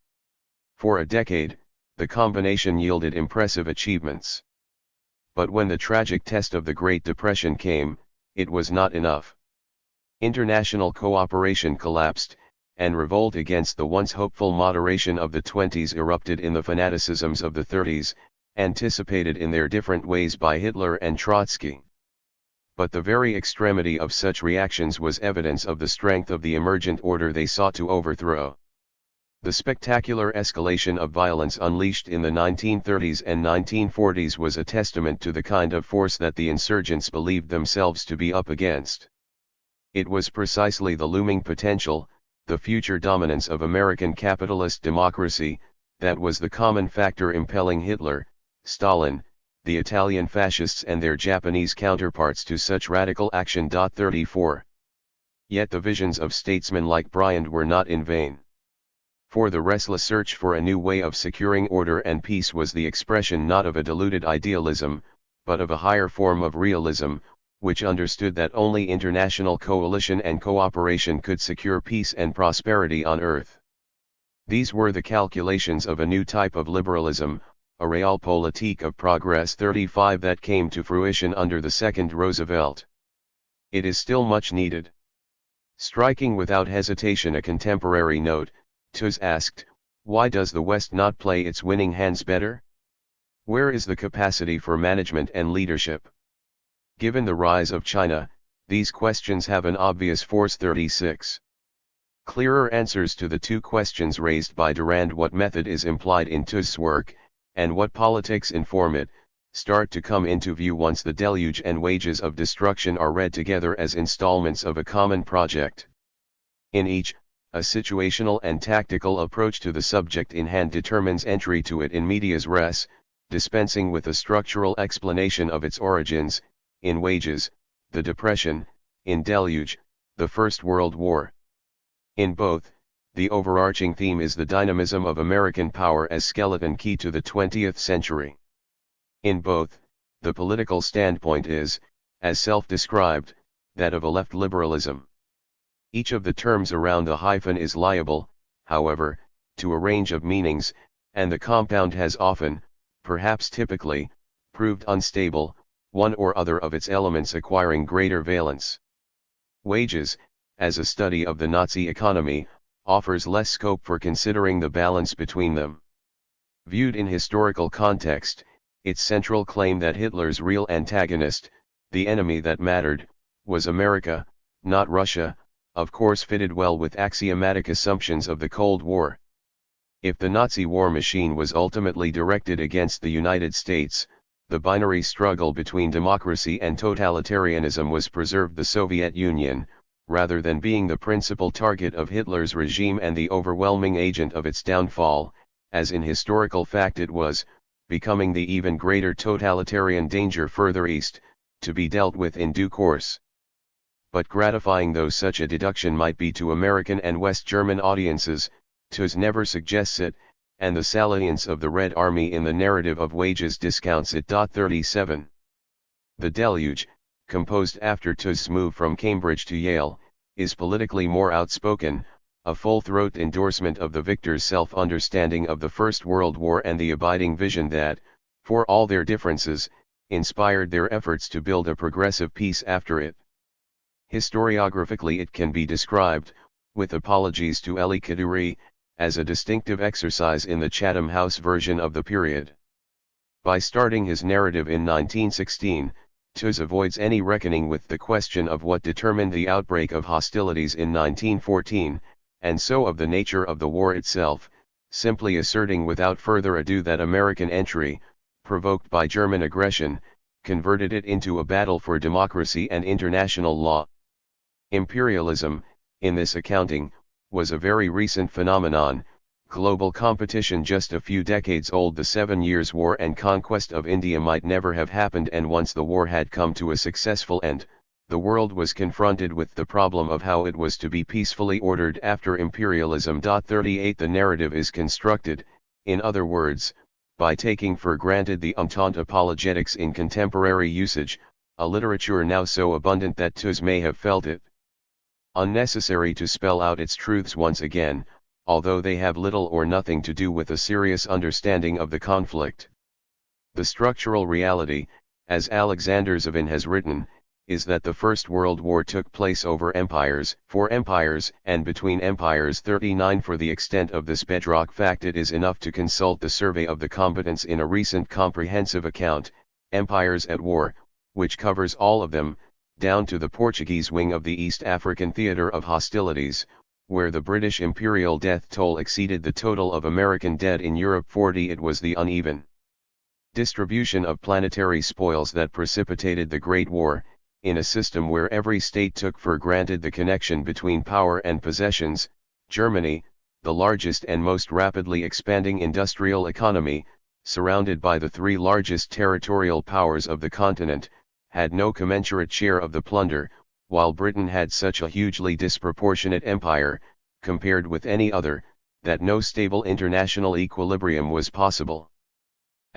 For a decade, the combination yielded impressive achievements. But when the tragic test of the Great Depression came, it was not enough. International cooperation collapsed, and revolt against the once hopeful moderation of the 20s erupted in the fanaticisms of the 30s, anticipated in their different ways by Hitler and Trotsky. But the very extremity of such reactions was evidence of the strength of the emergent order they sought to overthrow. The spectacular escalation of violence unleashed in the 1930s and 1940s was a testament to the kind of force that the insurgents believed themselves to be up against. It was precisely the looming potential, the future dominance of American capitalist democracy, that was the common factor impelling Hitler, Stalin, the Italian fascists and their Japanese counterparts to such radical action. 34. Yet the visions of statesmen like Briand were not in vain. For the restless search for a new way of securing order and peace was the expression not of a deluded idealism, but of a higher form of realism, which understood that only international coalition and cooperation could secure peace and prosperity on earth. These were the calculations of a new type of liberalism, a realpolitik of progress. 35 that came to fruition under the second Roosevelt. It is still much needed. Striking without hesitation a contemporary note, Tuz asked, why does the West not play its winning hands better? Where is the capacity for management and leadership? Given the rise of China, these questions have an obvious force. 36. Clearer answers to the two questions raised by Durand, what method is implied in Tuz's work, and what politics inform it, start to come into view once the deluge and wages of destruction are read together as installments of a common project. In each, a situational and tactical approach to the subject in hand determines entry to it in medias res, dispensing with a structural explanation of its origins, in wages, the Depression, in deluge, the First World War. In both, the overarching theme is the dynamism of American power as skeleton key to the 20th century. In both, the political standpoint is, as self-described, that of a left liberalism. Each of the terms around the hyphen is liable, however, to a range of meanings, and the compound has often, perhaps typically, proved unstable, one or other of its elements acquiring greater valence. Wages, as a study of the Nazi economy, offers less scope for considering the balance between them. Viewed in historical context, its central claim that Hitler's real antagonist, the enemy that mattered, was America, not Russia, of course fitted well with axiomatic assumptions of the Cold War. If the Nazi war machine was ultimately directed against the United States, the binary struggle between democracy and totalitarianism was preserved the Soviet Union, rather than being the principal target of Hitler's regime and the overwhelming agent of its downfall, as in historical fact it was, becoming the even greater totalitarian danger further east, to be dealt with in due course. But gratifying though such a deduction might be to American and West German audiences, THIRD never suggests it, and the salience of the Red Army in the narrative of wages discounts it. 37. The Deluge, composed after THIRD's move from Cambridge to Yale, is politically more outspoken, a full-throat endorsement of the victors' self-understanding of the First World War and the abiding vision that, for all their differences, inspired their efforts to build a progressive peace after it. Historiographically it can be described, with apologies to Elie Kaduri, as a distinctive exercise in the Chatham House version of the period. By starting his narrative in 1916, THIRD avoids any reckoning with the question of what determined the outbreak of hostilities in 1914, and so of the nature of the war itself, simply asserting without further ado that American entry, provoked by German aggression, converted it into a battle for democracy and international law. Imperialism, in this accounting, was a very recent phenomenon, global competition just a few decades old. The 7 Years' War and conquest of India might never have happened, and once the war had come to a successful end, the world was confronted with the problem of how it was to be peacefully ordered after imperialism. 38 The narrative is constructed, in other words, by taking for granted the Entente apologetics in contemporary usage, a literature now so abundant that THIRD may have felt it unnecessary to spell out its truths once again, although they have little or nothing to do with a serious understanding of the conflict. The structural reality, as Alexander Zevin has written, is that the First World War took place over empires, for empires, and between empires. 39 For the extent of this bedrock fact it is enough to consult the survey of the combatants in a recent comprehensive account, Empires at War, which covers all of them, down to the Portuguese wing of the East African theater of hostilities, where the British imperial death toll exceeded the total of American dead in Europe. 40 It was the uneven distribution of planetary spoils that precipitated the Great War, in a system where every state took for granted the connection between power and possessions. Germany, the largest and most rapidly expanding industrial economy, surrounded by the 3 largest territorial powers of the continent, had no commensurate share of the plunder, while Britain had such a hugely disproportionate empire, compared with any other, that no stable international equilibrium was possible.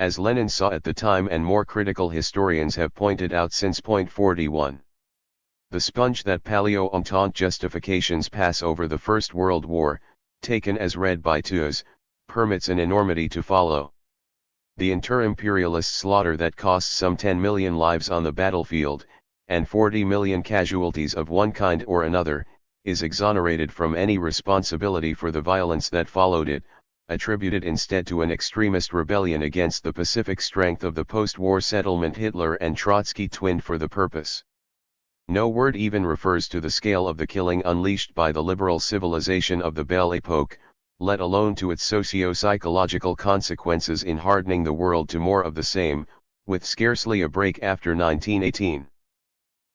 As Lenin saw at the time and more critical historians have pointed out since. 41. The sponge that Paleo-Entente justifications pass over the First World War, taken as read by THIRD, permits an enormity to follow. The inter-imperialist slaughter that costs some 10 million lives on the battlefield, and 40 million casualties of one kind or another, is exonerated from any responsibility for the violence that followed it, attributed instead to an extremist rebellion against the pacific strength of the post-war settlement Hitler and Trotsky twinned for the purpose. No word even refers to the scale of the killing unleashed by the liberal civilization of the Belle Époque, let alone to its socio-psychological consequences in hardening the world to more of the same, with scarcely a break after 1918.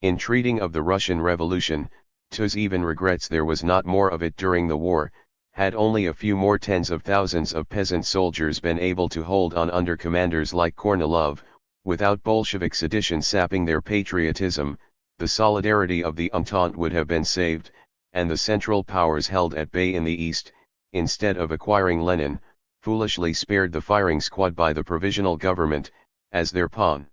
In treating of the Russian Revolution, THIRD even regrets there was not more of it during the war. Had only a few more tens of thousands of peasant soldiers been able to hold on under commanders like Kornilov, without Bolshevik sedition sapping their patriotism, the solidarity of the Entente would have been saved, and the Central Powers held at bay in the East, instead of acquiring Lenin, foolishly spared the firing squad by the Provisional Government, as their pawn.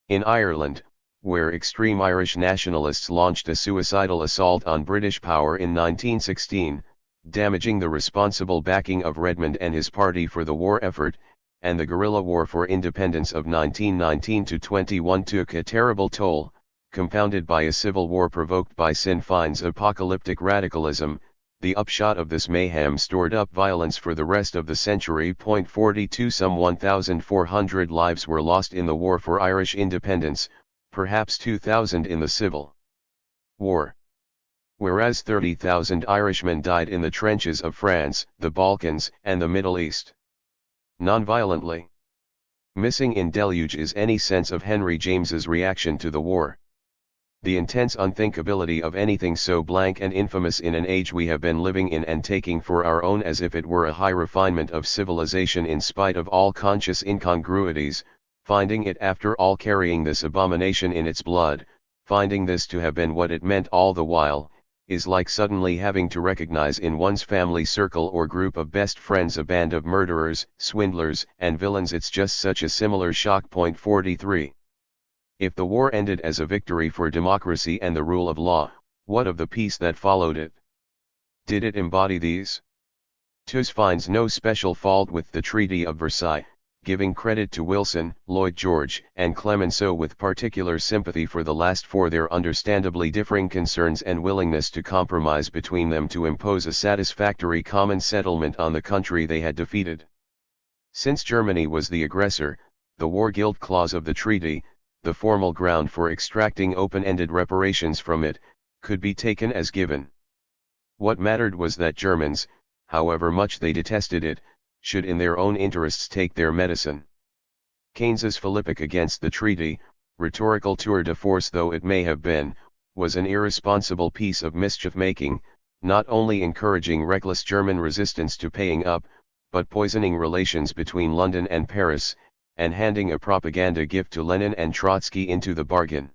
In Ireland, where extreme Irish nationalists launched a suicidal assault on British power in 1916, damaging the responsible backing of Redmond and his party for the war effort, and the guerrilla war for independence of 1919-21 took a terrible toll, compounded by a civil war provoked by Sinn Féin's apocalyptic radicalism. The upshot of this mayhem stored up violence for the rest of the century. 42 Some 1,400 lives were lost in the war for Irish independence, perhaps 2,000 in the Civil War. Whereas 30,000 Irishmen died in the trenches of France, the Balkans, and the Middle East. Non-violently. Missing in deluge is any sense of Henry James's reaction to the war. The intense unthinkability of anything so blank and infamous in an age we have been living in and taking for our own as if it were a high refinement of civilization in spite of all conscious incongruities, finding it after all carrying this abomination in its blood, finding this to have been what it meant all the while, is like suddenly having to recognize in one's family circle or group of best friends a band of murderers, swindlers, and villains. It's just such a similar shock. 43. If the war ended as a victory for democracy and the rule of law, what of the peace that followed it? Did it embody these? Tooze finds no special fault with the Treaty of Versailles, giving credit to Wilson, Lloyd George, and Clemenceau with particular sympathy for the last for their understandably differing concerns and willingness to compromise between them to impose a satisfactory common settlement on the country they had defeated. Since Germany was the aggressor, the war guilt clause of the treaty, the formal ground for extracting open-ended reparations from it, could be taken as given. What mattered was that Germans, however much they detested it, should in their own interests take their medicine. Keynes's philippic against the treaty, rhetorical tour de force though it may have been, was an irresponsible piece of mischief-making, not only encouraging reckless German resistance to paying up, but poisoning relations between London and Paris, and handing a propaganda gift to Lenin and Trotsky into the bargain.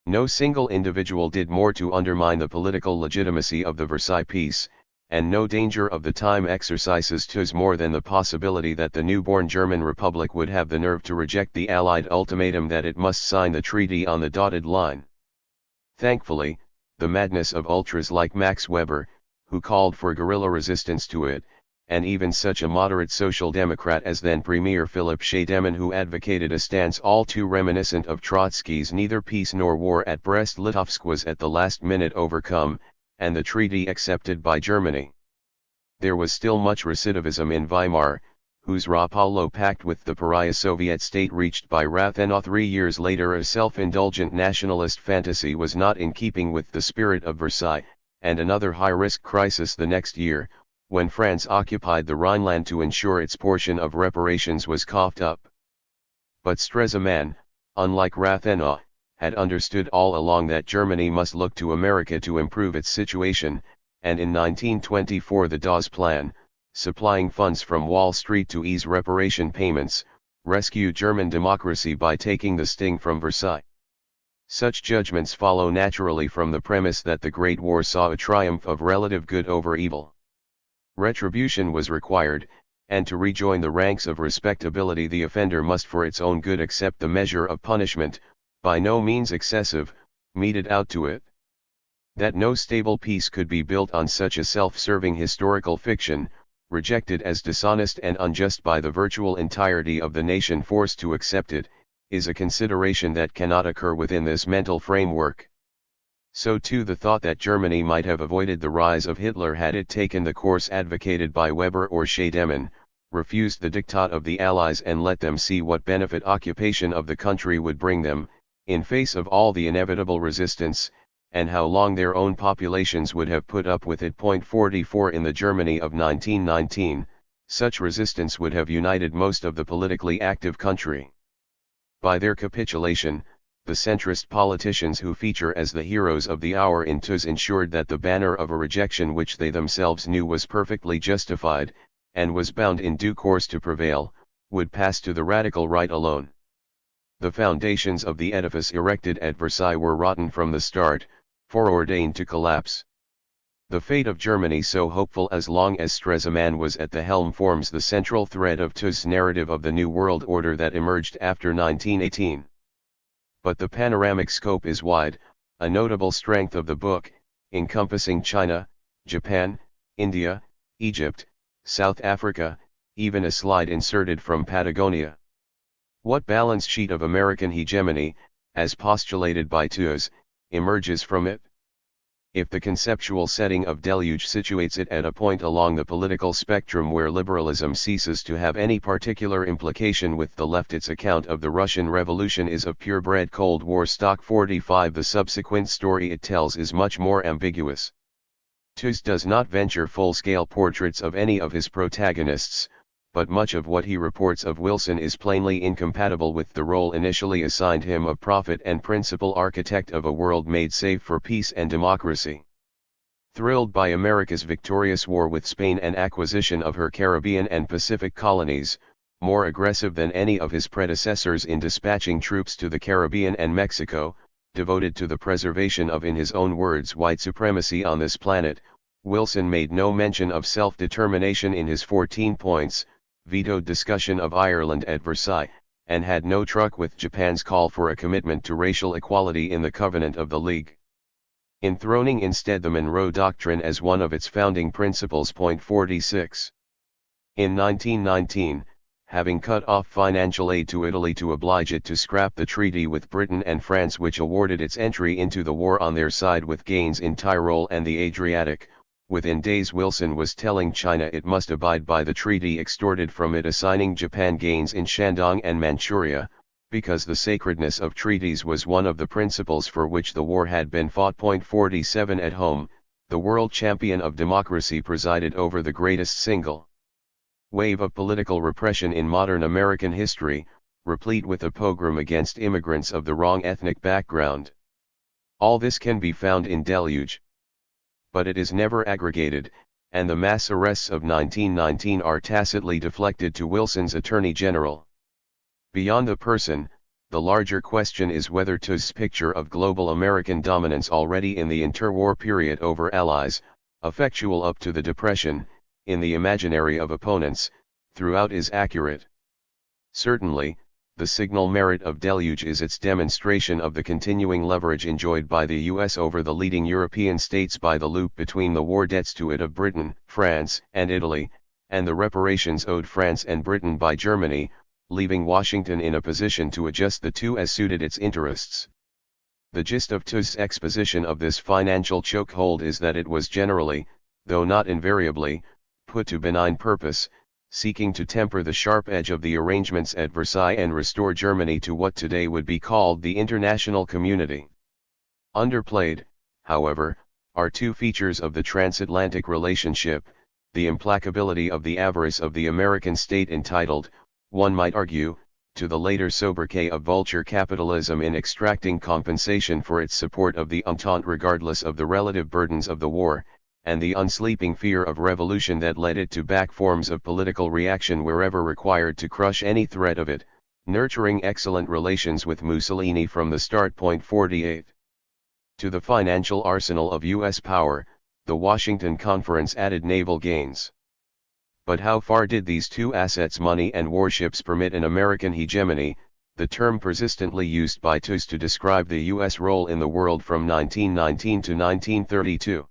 No single individual did more to undermine the political legitimacy of the Versailles Peace, and no danger of the time exercises Tooze more than the possibility that the newborn German Republic would have the nerve to reject the Allied ultimatum that it must sign the treaty on the dotted line. Thankfully, the madness of ultras like Max Weber, who called for guerrilla resistance to it, and even such a moderate social democrat as then Premier Philip Scheidemann who advocated a stance all too reminiscent of Trotsky's neither peace nor war at Brest-Litovsk was at the last minute overcome, and the treaty accepted by Germany. There was still much recidivism in Weimar, whose Rapallo pact with the pariah Soviet state reached by Rathenau 3 years later a self-indulgent nationalist fantasy was not in keeping with the spirit of Versailles, and another high-risk crisis the next year, when France occupied the Rhineland to ensure its portion of reparations was coughed up. But Stresemann, unlike Rathenau, had understood all along that Germany must look to America to improve its situation, and in 1924 the Dawes Plan, supplying funds from Wall Street to ease reparation payments, rescued German democracy by taking the sting from Versailles. Such judgments follow naturally from the premise that the Great War saw a triumph of relative good over evil. Retribution was required, and to rejoin the ranks of respectability the offender must for its own good accept the measure of punishment, by no means excessive, meted out to it. That no stable peace could be built on such a self-serving historical fiction, rejected as dishonest and unjust by the virtual entirety of the nation forced to accept it, is a consideration that cannot occur within this mental framework. So too the thought that Germany might have avoided the rise of Hitler had it taken the course advocated by Weber or Scheidemann, refused the diktat of the Allies and let them see what benefit occupation of the country would bring them, in face of all the inevitable resistance, and how long their own populations would have put up with it. 44 In the Germany of 1919, such resistance would have united most of the politically active country. By their capitulation, the centrist politicians who feature as the heroes of the hour in Tooze ensured that the banner of a rejection which they themselves knew was perfectly justified, and was bound in due course to prevail, would pass to the radical right alone. The foundations of the edifice erected at Versailles were rotten from the start, foreordained to collapse. The fate of Germany, so hopeful as long as Stresemann was at the helm, forms the central thread of Tooze's narrative of the New World Order that emerged after 1918. But the panoramic scope is wide, a notable strength of the book, encompassing China, Japan, India, Egypt, South Africa, even a slide inserted from Patagonia. What balance sheet of American hegemony, as postulated by Tooze, emerges from it? if the conceptual setting of deluge situates it at a point along the political spectrum where liberalism ceases to have any particular implication with the left, its account of the Russian Revolution is of purebred Cold War stock. 45. The subsequent story it tells is much more ambiguous. Tooze does not venture full-scale portraits of any of his protagonists, but much of what he reports of Wilson is plainly incompatible with the role initially assigned him of prophet and principal architect of a world made safe for peace and democracy. Thrilled by America's victorious war with Spain and acquisition of her Caribbean and Pacific colonies, more aggressive than any of his predecessors in dispatching troops to the Caribbean and Mexico, devoted to the preservation of, in his own words, white supremacy on this planet, Wilson made no mention of self-determination in his 14 points, vetoed discussion of Ireland at Versailles, and had no truck with Japan's call for a commitment to racial equality in the Covenant of the League. Enthroning instead the Monroe Doctrine as one of its founding principles. 46. In 1919, having cut off financial aid to Italy to oblige it to scrap the treaty with Britain and France which awarded its entry into the war on their side with gains in Tyrol and the Adriatic, within days Wilson was telling China it must abide by the treaty extorted from it, assigning Japan gains in Shandong and Manchuria, because the sacredness of treaties was one of the principles for which the war had been fought. 47. At home, the world champion of democracy presided over the greatest single wave of political repression in modern American history, replete with a pogrom against immigrants of the wrong ethnic background. All this can be found in Deluge. But it is never aggregated, and the mass arrests of 1919 are tacitly deflected to Wilson's Attorney General. Beyond the person, the larger question is whether Tooze's picture of global American dominance already in the interwar period over allies, effectual up to the Depression, in the imaginary of opponents, throughout is accurate. Certainly, the signal merit of Deluge is its demonstration of the continuing leverage enjoyed by the U.S. over the leading European states by the loop between the war debts to it of Britain, France, and Italy, and the reparations owed France and Britain by Germany, leaving Washington in a position to adjust the two as suited its interests. The gist of Tooze's exposition of this financial chokehold is that it was generally, though not invariably, put to benign purpose, seeking to temper the sharp edge of the arrangements at Versailles and restore Germany to what today would be called the international community. Underplayed, however, are two features of the transatlantic relationship: the implacability of the avarice of the American state, entitled, one might argue, to the later sobriquet of vulture capitalism in extracting compensation for its support of the Entente regardless of the relative burdens of the war, and the unsleeping fear of revolution that led it to back forms of political reaction wherever required to crush any threat of it, nurturing excellent relations with Mussolini from the start. 48. To the financial arsenal of U.S. power, the Washington Conference added naval gains. But how far did these two assets, money and warships, permit an American hegemony, the term persistently used by Tooze to describe the U.S. role in the world from 1919 to 1932?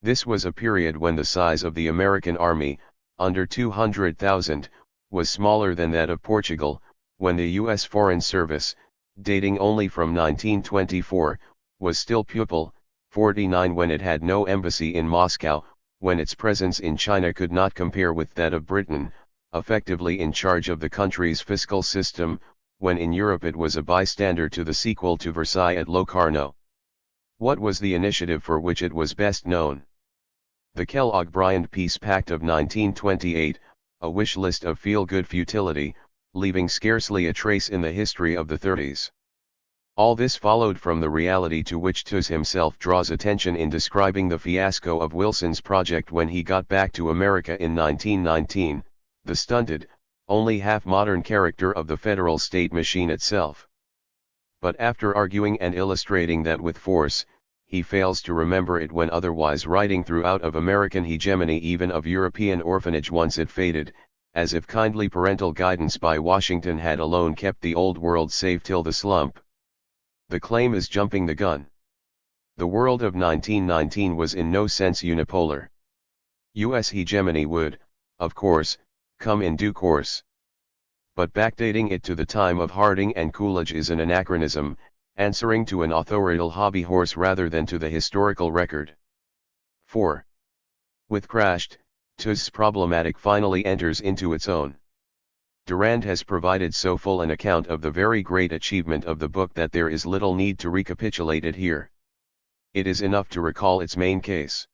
This was a period when the size of the American army, under 200,000, was smaller than that of Portugal, when the U.S. Foreign Service, dating only from 1924, was still pupil, 49, when it had no embassy in Moscow, when its presence in China could not compare with that of Britain, effectively in charge of the country's fiscal system, when in Europe it was a bystander to the sequel to Versailles at Locarno. What was the initiative for which it was best known? The Kellogg-Briand Peace Pact of 1928, a wish list of feel-good futility, leaving scarcely a trace in the history of the 30s. All this followed from the reality to which Tooze himself draws attention in describing the fiasco of Wilson's project when he got back to America in 1919, the stunted, only half-modern character of the federal state machine itself. But after arguing and illustrating that with force, he fails to remember it when otherwise writing throughout of American hegemony, even of European orphanage once it faded, as if kindly parental guidance by Washington had alone kept the old world safe till the slump. The claim is jumping the gun. The world of 1919 was in no sense unipolar. U.S. hegemony would, of course, come in due course. But backdating it to the time of Harding and Coolidge is an anachronism, answering to an authorial hobby horse rather than to the historical record. 4. With crashed, THIRD problematic finally enters into its own. Durand has provided so full an account of the very great achievement of the book that there is little need to recapitulate it here. It is enough to recall its main case.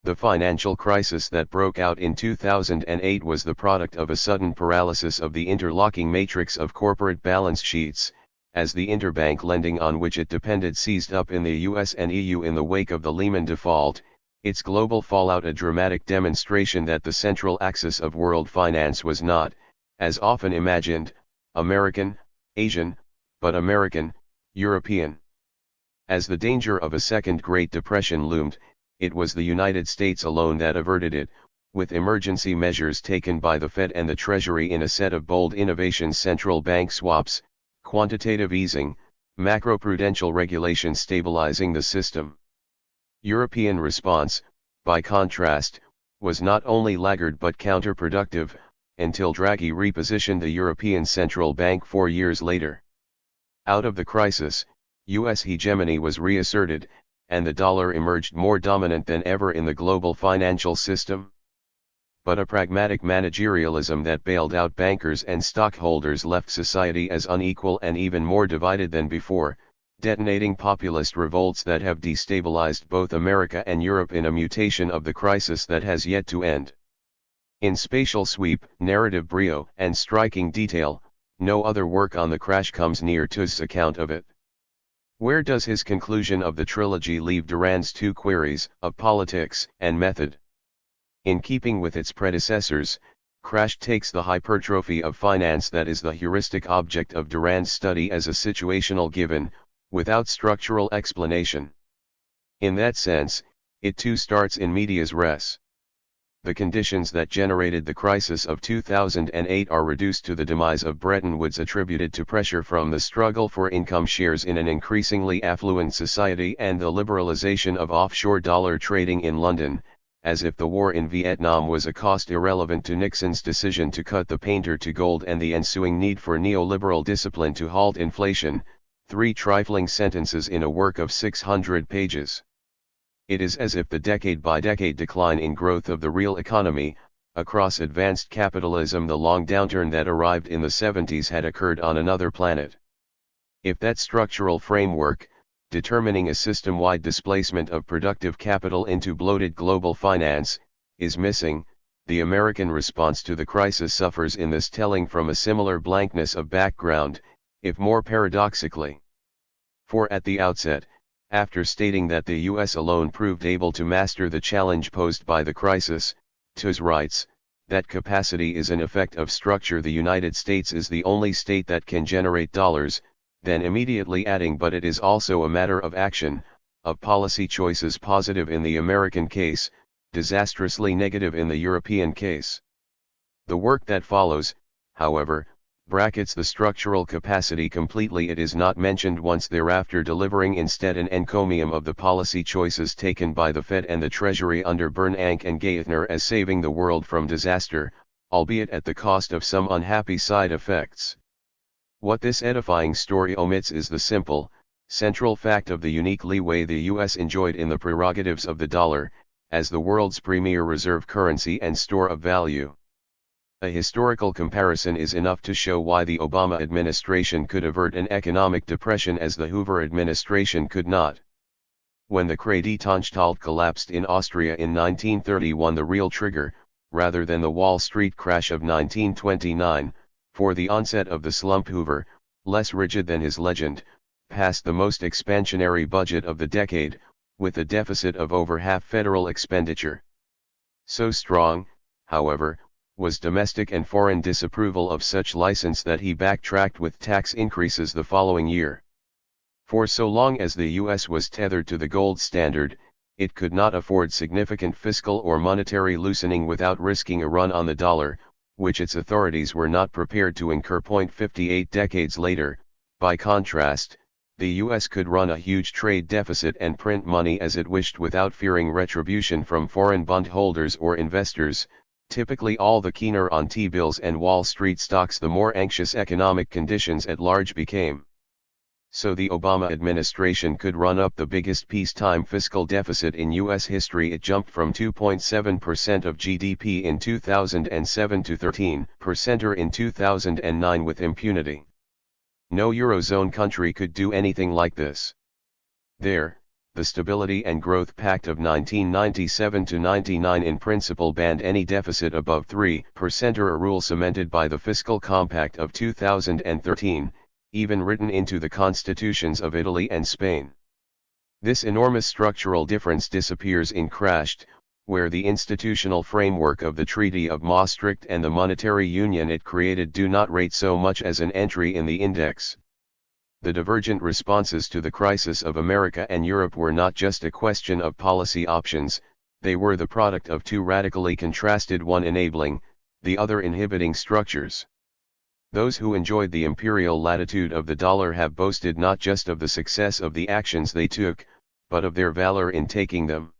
The financial crisis that broke out in 2008 was the product of a sudden paralysis of the interlocking matrix of corporate balance sheets, as the interbank lending on which it depended seized up in the US and EU in the wake of the Lehman default, its global fallout a dramatic demonstration that the central axis of world finance was not, as often imagined, American, Asian, but American, European. As the danger of a second Great Depression loomed, it was the United States alone that averted it, with emergency measures taken by the Fed and the Treasury in a set of bold innovations: central bank swaps, quantitative easing, macroprudential regulation stabilizing the system. European response, by contrast, was not only laggard but counterproductive, until Draghi repositioned the European Central Bank 4 years later. Out of the crisis, US hegemony was reasserted, and the dollar emerged more dominant than ever in the global financial system. But a pragmatic managerialism that bailed out bankers and stockholders left society as unequal and even more divided than before, detonating populist revolts that have destabilized both America and Europe in a mutation of the crisis that has yet to end. In spatial sweep, narrative brio, and striking detail, no other work on the crash comes near THIRD's account of it. Where does his conclusion of the trilogy leave Durand's two queries, of politics and method? In keeping with its predecessors, Crash takes the hypertrophy of finance that is the heuristic object of Durand's study as a situational given, without structural explanation. In that sense, it too starts in medias res. The conditions that generated the crisis of 2008 are reduced to the demise of Bretton Woods, attributed to pressure from the struggle for income shares in an increasingly affluent society and the liberalization of offshore dollar trading in London, as if the war in Vietnam was a cost irrelevant to Nixon's decision to cut the painter to gold and the ensuing need for neoliberal discipline to halt inflation, 3 trifling sentences in a work of 600 pages. It is as if the decade-by-decade decline in growth of the real economy, across advanced capitalism, the long downturn that arrived in the 70s, had occurred on another planet. If that structural framework, determining a system-wide displacement of productive capital into bloated global finance, is missing, the American response to the crisis suffers in this telling from a similar blankness of background, if more paradoxically. For at the outset, after stating that the US alone proved able to master the challenge posed by the crisis, THIRD writes, that capacity is an effect of structure. The United States is the only state that can generate dollars, then immediately adding, but it is also a matter of action, of policy choices, positive in the American case, disastrously negative in the European case. The work that follows, however, brackets the structural capacity completely. It is not mentioned once thereafter, delivering instead an encomium of the policy choices taken by the Fed and the Treasury under Bernanke and Geithner as saving the world from disaster, albeit at the cost of some unhappy side effects. What this edifying story omits is the simple, central fact of the unique leeway the US enjoyed in the prerogatives of the dollar, as the world's premier reserve currency and store of value. A historical comparison is enough to show why the Obama administration could avert an economic depression as the Hoover administration could not. When the Kreditanstalt collapsed in Austria in 1931, the real trigger, rather than the Wall Street crash of 1929, for the onset of the slump, Hoover, less rigid than his legend, passed the most expansionary budget of the decade, with a deficit of over half federal expenditure. So strong, however, was domestic and foreign disapproval of such license that he backtracked with tax increases the following year. For so long as the US was tethered to the gold standard, it could not afford significant fiscal or monetary loosening without risking a run on the dollar, which its authorities were not prepared to incur. 58 decades later, by contrast, the US could run a huge trade deficit and print money as it wished without fearing retribution from foreign bondholders or investors, typically all the keener on T-bills and Wall Street stocks the more anxious economic conditions at large became. So the Obama administration could run up the biggest peacetime fiscal deficit in U.S. history. It jumped from 2.7% of GDP in 2007 to 13% in 2009 with impunity. No Eurozone country could do anything like this. The Stability and Growth Pact of 1997 to 99 in principle banned any deficit above 3%, a rule cemented by the Fiscal Compact of 2013, even written into the constitutions of Italy and Spain. This enormous structural difference disappears in crashed, where the institutional framework of the Treaty of Maastricht and the monetary union it created do not rate so much as an entry in the index. The divergent responses to the crisis of America and Europe were not just a question of policy options, they were the product of two radically contrasted, one enabling, the other inhibiting structures. Those who enjoyed the imperial latitude of the dollar have boasted not just of the success of the actions they took, but of their valor in taking them.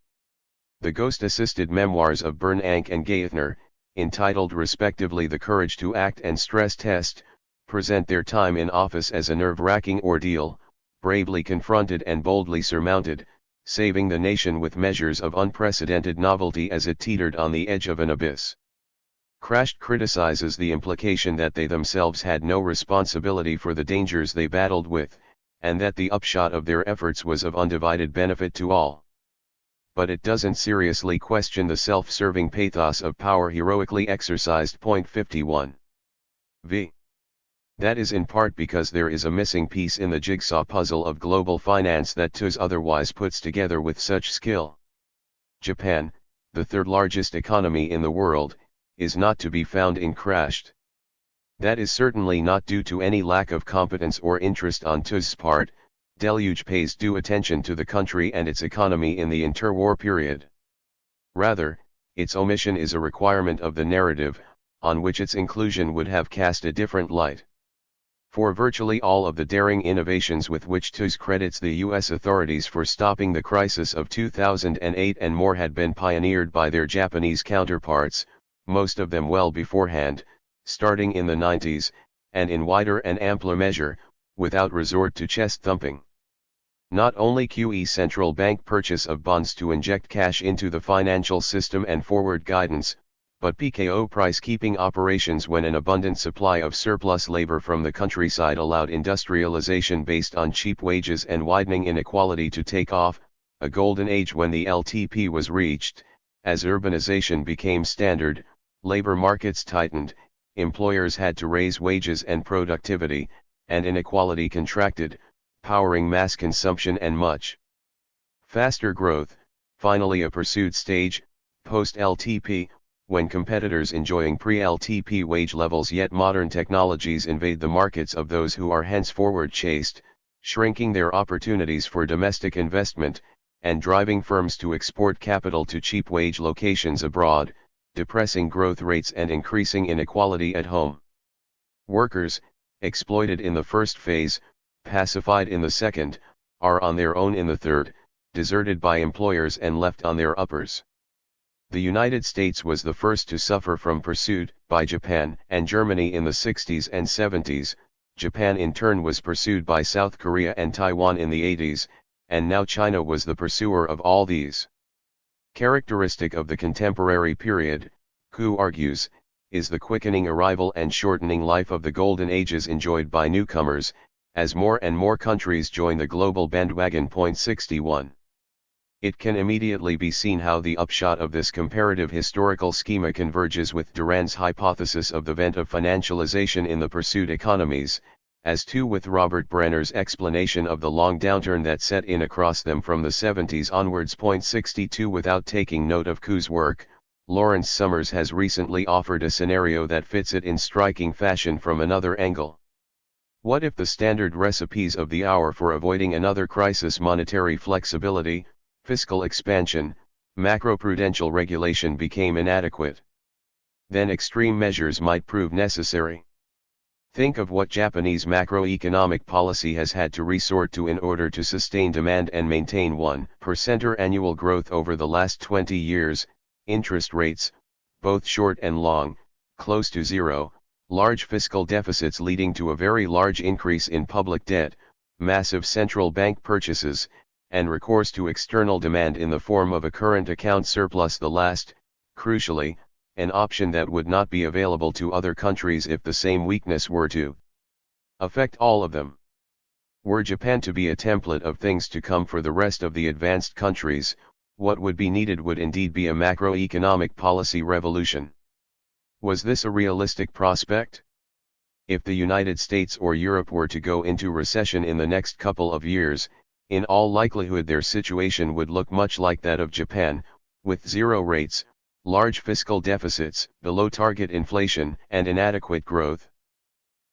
The ghost-assisted memoirs of Bernanke and Geithner, entitled respectively The Courage to Act and Stress Test, present their time in office as a nerve-wracking ordeal, bravely confronted and boldly surmounted, saving the nation with measures of unprecedented novelty as it teetered on the edge of an abyss. Crashed criticizes the implication that they themselves had no responsibility for the dangers they battled with, and that the upshot of their efforts was of undivided benefit to all. But it doesn't seriously question the self-serving pathos of power heroically exercised. 51. V. That is in part because there is a missing piece in the jigsaw puzzle of global finance that THIRD otherwise puts together with such skill. Japan, the third largest economy in the world, is not to be found in crashed. That is certainly not due to any lack of competence or interest on THIRD's part. Deluge pays due attention to the country and its economy in the interwar period. Rather, its omission is a requirement of the narrative, on which its inclusion would have cast a different light. For virtually all of the daring innovations with which THIRD credits the U.S. authorities for stopping the crisis of 2008 and more had been pioneered by their Japanese counterparts, most of them well beforehand, starting in the 90s, and in wider and ampler measure, without resort to chest-thumping. Not only QE central bank purchase of bonds to inject cash into the financial system and forward guidance, but PKO price-keeping operations when an abundant supply of surplus labor from the countryside allowed industrialization based on cheap wages and widening inequality to take off, a golden age when the LTP was reached. As urbanization became standard, labor markets tightened, employers had to raise wages and productivity, and inequality contracted, powering mass consumption and much faster growth. Finally, a pursued stage, post-LTP, when competitors enjoying pre-LTP wage levels yet modern technologies invade the markets of those who are henceforward chased, shrinking their opportunities for domestic investment, and driving firms to export capital to cheap wage locations abroad, depressing growth rates and increasing inequality at home. Workers, exploited in the first phase, pacified in the second, are on their own in the third, deserted by employers and left on their uppers. The United States was the first to suffer from pursuit by Japan and Germany in the 60s and 70s, Japan in turn was pursued by South Korea and Taiwan in the 80s, and now China was the pursuer of all these. Characteristic of the contemporary period, Ku argues, is the quickening arrival and shortening life of the golden ages enjoyed by newcomers, as more and more countries join the global bandwagon. 61. It can immediately be seen how the upshot of this comparative historical schema converges with Durand's hypothesis of the vent of financialization in the pursued economies, as too with Robert Brenner's explanation of the long downturn that set in across them from the 70s onwards. 62. Without taking note of Ku's work, Lawrence Summers has recently offered a scenario that fits it in striking fashion from another angle. What if the standard recipes of the hour for avoiding another crisis, monetary flexibility, fiscal expansion, macroprudential regulation, became inadequate? Then extreme measures might prove necessary. Think of what Japanese macroeconomic policy has had to resort to in order to sustain demand and maintain 1% annual growth over the last 20 years, interest rates, both short and long, close to zero, large fiscal deficits leading to a very large increase in public debt, massive central bank purchases, and recourse to external demand in the form of a current account surplus, the last, crucially, an option that would not be available to other countries if the same weakness were to affect all of them. Were Japan to be a template of things to come for the rest of the advanced countries, what would be needed would indeed be a macroeconomic policy revolution. Was this a realistic prospect? If the United States or Europe were to go into recession in the next couple of years, in all likelihood their situation would look much like that of Japan, with zero rates, large fiscal deficits, below target inflation, and inadequate growth.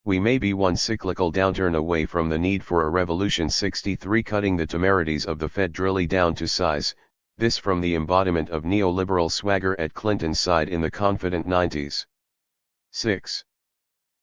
We may be one cyclical downturn away from the need for a revolution. 63 Cutting the temerities of the Fed drilly down to size, this from the embodiment of neoliberal swagger at Clinton's side in the confident 90s. 6.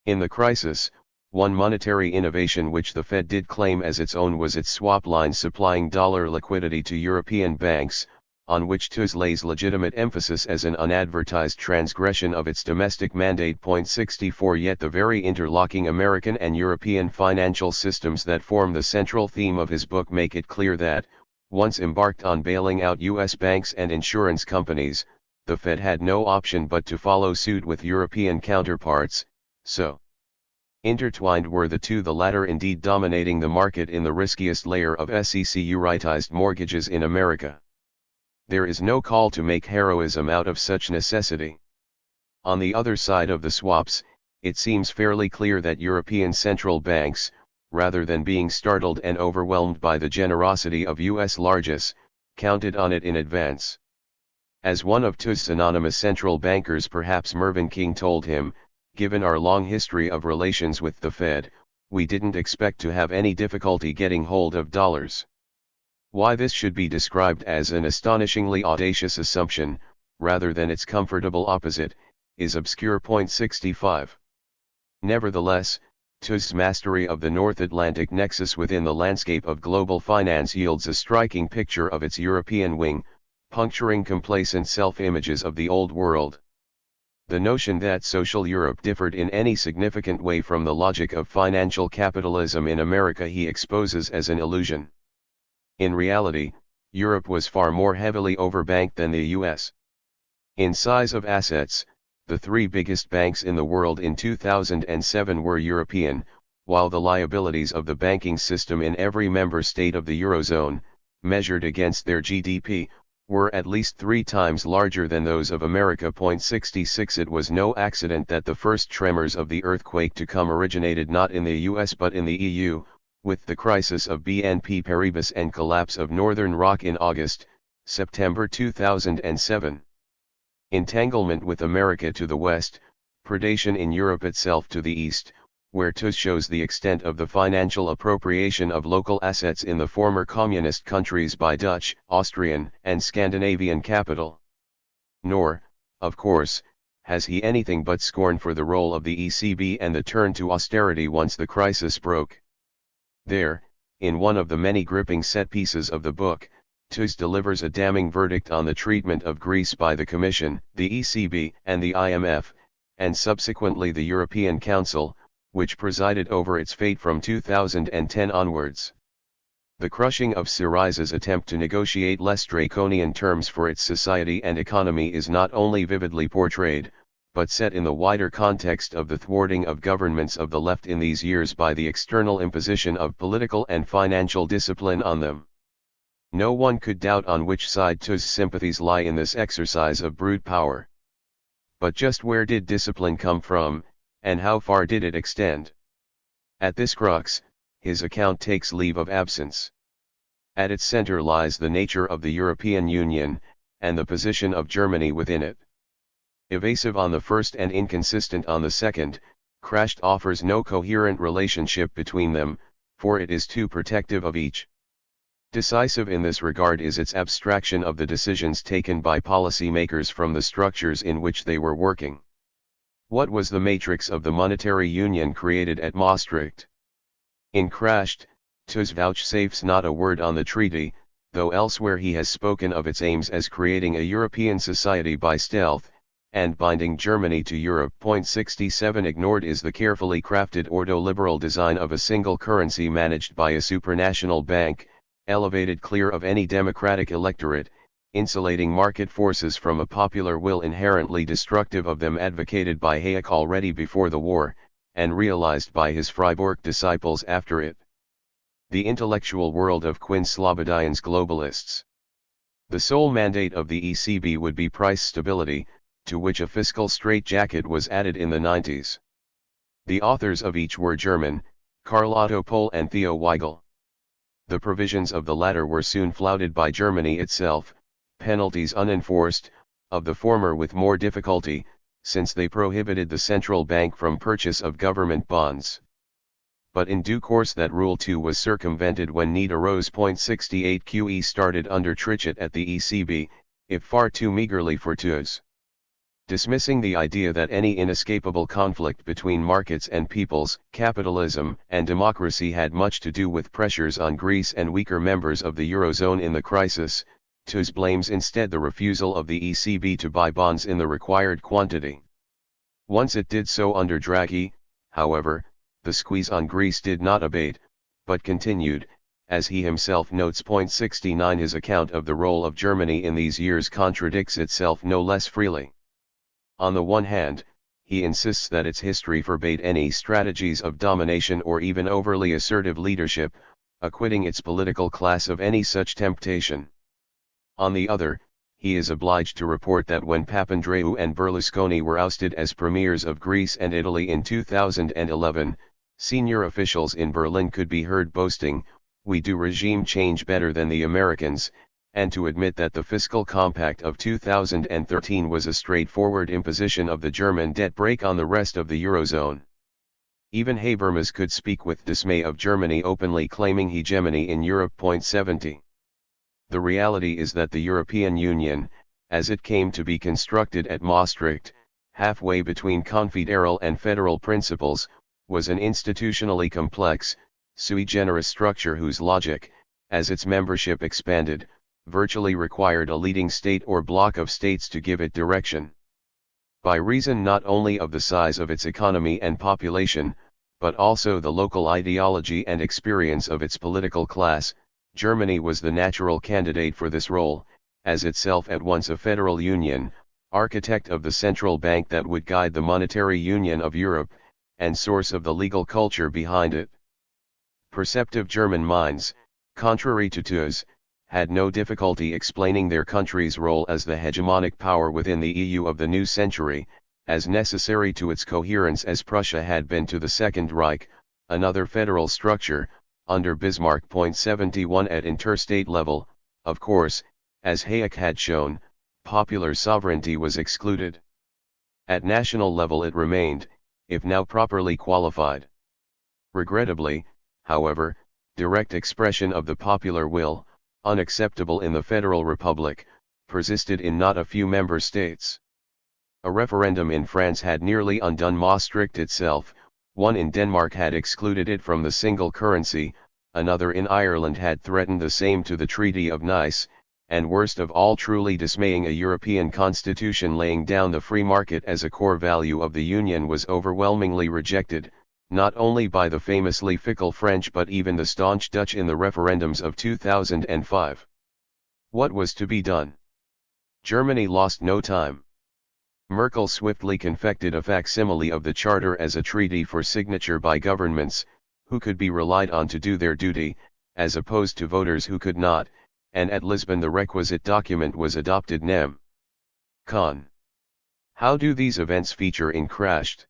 In the crisis, one monetary innovation which the Fed did claim as its own was its swap line supplying dollar liquidity to European banks, on which THIRD lays legitimate emphasis as an unadvertised transgression of its domestic mandate. 64 Yet the very interlocking American and European financial systems that form the central theme of his book make it clear that, once embarked on bailing out U.S. banks and insurance companies, the Fed had no option but to follow suit with European counterparts, so intertwined were the two, the latter indeed dominating the market in the riskiest layer of securitized mortgages in America. There is no call to make heroism out of such necessity. On the other side of the swaps, it seems fairly clear that European central banks, rather than being startled and overwhelmed by the generosity of U.S. largesse, counted on it in advance. As one of THIRD's anonymous central bankers, perhaps Mervyn King, told him, given our long history of relations with the Fed, we didn't expect to have any difficulty getting hold of dollars. Why this should be described as an astonishingly audacious assumption, rather than its comfortable opposite, is obscure. 65. Nevertheless, THIRD's mastery of the North Atlantic nexus within the landscape of global finance yields a striking picture of its European wing, puncturing complacent self-images of the old world. The notion that social Europe differed in any significant way from the logic of financial capitalism in America he exposes as an illusion. In reality, Europe was far more heavily overbanked than the US. In size of assets, the three biggest banks in the world in 2007 were European, while the liabilities of the banking system in every member state of the Eurozone, measured against their GDP, were at least 3 times larger than those of America. 66 It was no accident that the first tremors of the earthquake to come originated not in the US but in the EU, with the crisis of BNP Paribas and collapse of Northern Rock in August-September 2007. Entanglement with America to the west, predation in Europe itself to the east, where THIRD shows the extent of the financial appropriation of local assets in the former communist countries by Dutch, Austrian, and Scandinavian capital. Nor, of course, has he anything but scorn for the role of the ECB and the turn to austerity once the crisis broke. There, in one of the many gripping set pieces of the book, THIRD delivers a damning verdict on the treatment of Greece by the Commission, the ECB, and the IMF, and subsequently the European Council, which presided over its fate from 2010 onwards. The crushing of Syriza's attempt to negotiate less draconian terms for its society and economy is not only vividly portrayed, but set in the wider context of the thwarting of governments of the left in these years by the external imposition of political and financial discipline on them. No one could doubt on which side THIRD's sympathies lie in this exercise of brute power. But just where did discipline come from, and how far did it extend? At this crux, his account takes leave of absence. At its center lies the nature of the European Union, and the position of Germany within it. Evasive on the first and inconsistent on the second, Crashed offers no coherent relationship between them, for it is too protective of each. Decisive in this regard is its abstraction of the decisions taken by policymakers from the structures in which they were working. What was the matrix of the monetary union created at Maastricht? In Crashed, THIRD vouchsafes not a word on the treaty, though elsewhere he has spoken of its aims as creating a European society by stealth, and binding Germany to Europe. 67 Ignored is the carefully crafted ordo-liberal design of a single currency managed by a supranational bank, elevated clear of any democratic electorate, insulating market forces from a popular will inherently destructive of them, advocated by Hayek already before the war, and realized by his Freiburg disciples after it. The intellectual world of Quinn Slobodian's globalists. The sole mandate of the ECB would be price stability, to which a fiscal straitjacket was added in the 90s. The authors of each were German, Karl Otto Pohl and Theo Weigel. The provisions of the latter were soon flouted by Germany itself, penalties unenforced, of the former with more difficulty, since they prohibited the central bank from purchase of government bonds. But in due course that rule too was circumvented when need arose. 68 QE started under Trichet at the ECB, if far too meagerly for TUS. Dismissing the idea that any inescapable conflict between markets and peoples, capitalism and democracy had much to do with pressures on Greece and weaker members of the Eurozone in the crisis, TUS blames instead the refusal of the ECB to buy bonds in the required quantity. Once it did so under Draghi, however, the squeeze on Greece did not abate, but continued, as he himself notes. 69 His account of the role of Germany in these years contradicts itself no less freely. On the one hand, he insists that its history forbade any strategies of domination or even overly assertive leadership, acquitting its political class of any such temptation. On the other, he is obliged to report that when Papandreou and Berlusconi were ousted as premiers of Greece and Italy in 2011, senior officials in Berlin could be heard boasting, "We do regime change better than the Americans," and to admit that the fiscal compact of 2013 was a straightforward imposition of the German debt brake on the rest of the Eurozone. Even Habermas could speak with dismay of Germany openly claiming hegemony in Europe. 70. The reality is that the European Union, as it came to be constructed at Maastricht, halfway between confederal and federal principles, was an institutionally complex, sui generis structure whose logic, as its membership expanded, virtually required a leading state or bloc of states to give it direction. By reason not only of the size of its economy and population, but also the local ideology and experience of its political class, Germany was the natural candidate for this role, as itself at once a federal union, architect of the central bank that would guide the monetary union of Europe, and source of the legal culture behind it. Perceptive German minds, contrary to TUS, had no difficulty explaining their country's role as the hegemonic power within the EU of the new century, as necessary to its coherence as Prussia had been to the Second Reich, another federal structure, under Bismarck. 71 At interstate level, of course, as Hayek had shown, popular sovereignty was excluded. At national level it remained, if now properly qualified. Regrettably, however, direct expression of the popular will, unacceptable in the Federal Republic, persisted in not a few member states. A referendum in France had nearly undone Maastricht itself, one in Denmark had excluded it from the single currency, another in Ireland had threatened the same to the Treaty of Nice, and worst of all, truly dismaying, a European constitution laying down the free market as a core value of the Union was overwhelmingly rejected, not only by the famously fickle French but even the staunch Dutch in the referendums of 2005. What was to be done? Germany lost no time. Merkel swiftly confected a facsimile of the charter as a treaty for signature by governments, who could be relied on to do their duty, as opposed to voters who could not, and at Lisbon the requisite document was adopted nem. Con. How do these events feature in crashed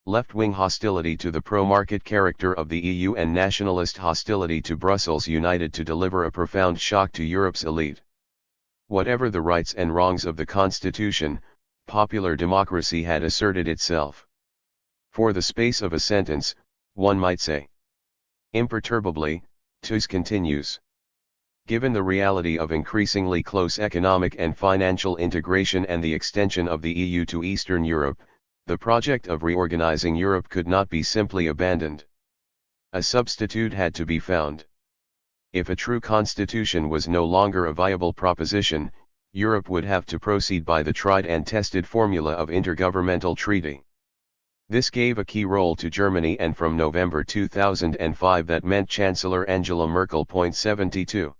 left-wing hostility to the pro-market character of the EU and nationalist hostility to Brussels united to deliver a profound shock to Europe's elite? Whatever the rights and wrongs of the Constitution, popular democracy had asserted itself. For the space of a sentence, one might say. Imperturbably, TUS continues. Given the reality of increasingly close economic and financial integration and the extension of the EU to Eastern Europe, the project of reorganizing Europe could not be simply abandoned. A substitute had to be found. If a true constitution was no longer a viable proposition, Europe would have to proceed by the tried and tested formula of intergovernmental treaty. This gave a key role to Germany, and from November 2005 that meant Chancellor Angela Merkel. 72.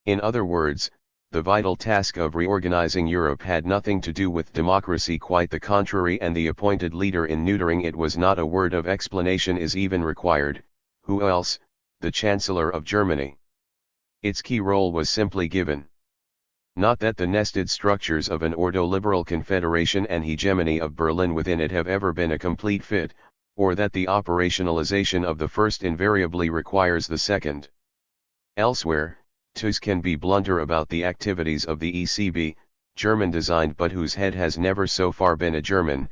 In other words, the vital task of reorganizing Europe had nothing to do with democracy, quite the contrary, and the appointed leader in neutering it was not a word of explanation is even required. Who else? The Chancellor of Germany. Its key role was simply given. Not that the nested structures of an ordo-liberal confederation and hegemony of Berlin within it have ever been a complete fit, or that the operationalization of the first invariably requires the second. Elsewhere, THIRD can be blunter about the activities of the ECB, German-designed but whose head has never so far been a German,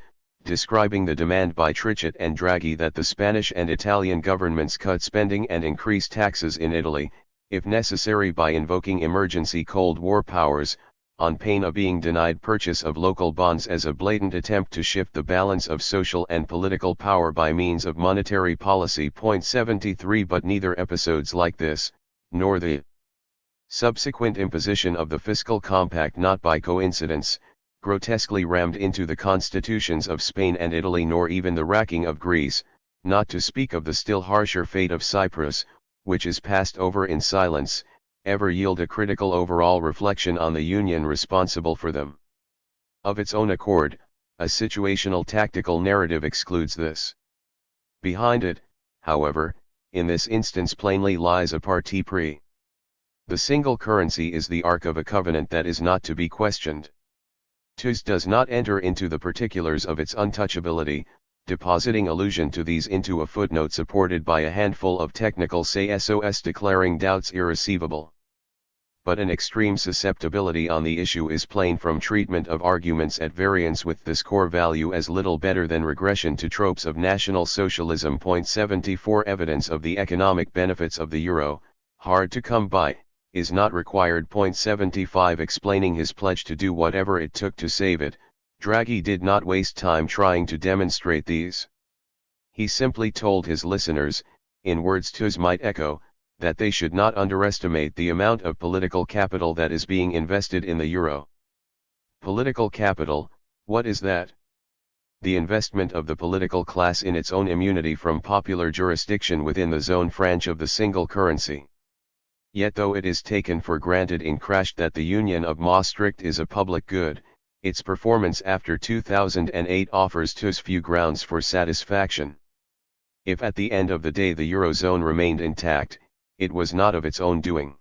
describing the demand by Trichet and Draghi that the Spanish and Italian governments cut spending and increase taxes in Italy, if necessary by invoking emergency Cold War powers, on pain of being denied purchase of local bonds, as a blatant attempt to shift the balance of social and political power by means of monetary policy. 73 But neither episodes like this, nor the subsequent imposition of the fiscal compact, not by coincidence, grotesquely rammed into the constitutions of Spain and Italy, nor even the racking of Greece, not to speak of the still harsher fate of Cyprus, which is passed over in silence, ever yield a critical overall reflection on the union responsible for them. Of its own accord, a situational tactical narrative excludes this. Behind it, however, in this instance plainly lies a parti pris. The single currency is the ark of a covenant that is not to be questioned. THIRD does not enter into the particulars of its untouchability, depositing allusion to these into a footnote supported by a handful of technical SOS declaring doubts irreceivable. But an extreme susceptibility on the issue is plain from treatment of arguments at variance with this core value as little better than regression to tropes of National Socialism. 74 Evidence of the economic benefits of the euro, hard to come by, is not required. 75 Explaining his pledge to do whatever it took to save it, Draghi did not waste time trying to demonstrate these. He simply told his listeners, in words THIRD might echo, that they should not underestimate the amount of political capital that is being invested in the euro. Political capital, what is that? The investment of the political class in its own immunity from popular jurisdiction within the zone franc of the single currency. Yet though it is taken for granted in crash that the Union of Maastricht is a public good, its performance after 2008 offers THIRD few grounds for satisfaction. If at the end of the day the Eurozone remained intact, it was not of its own doing.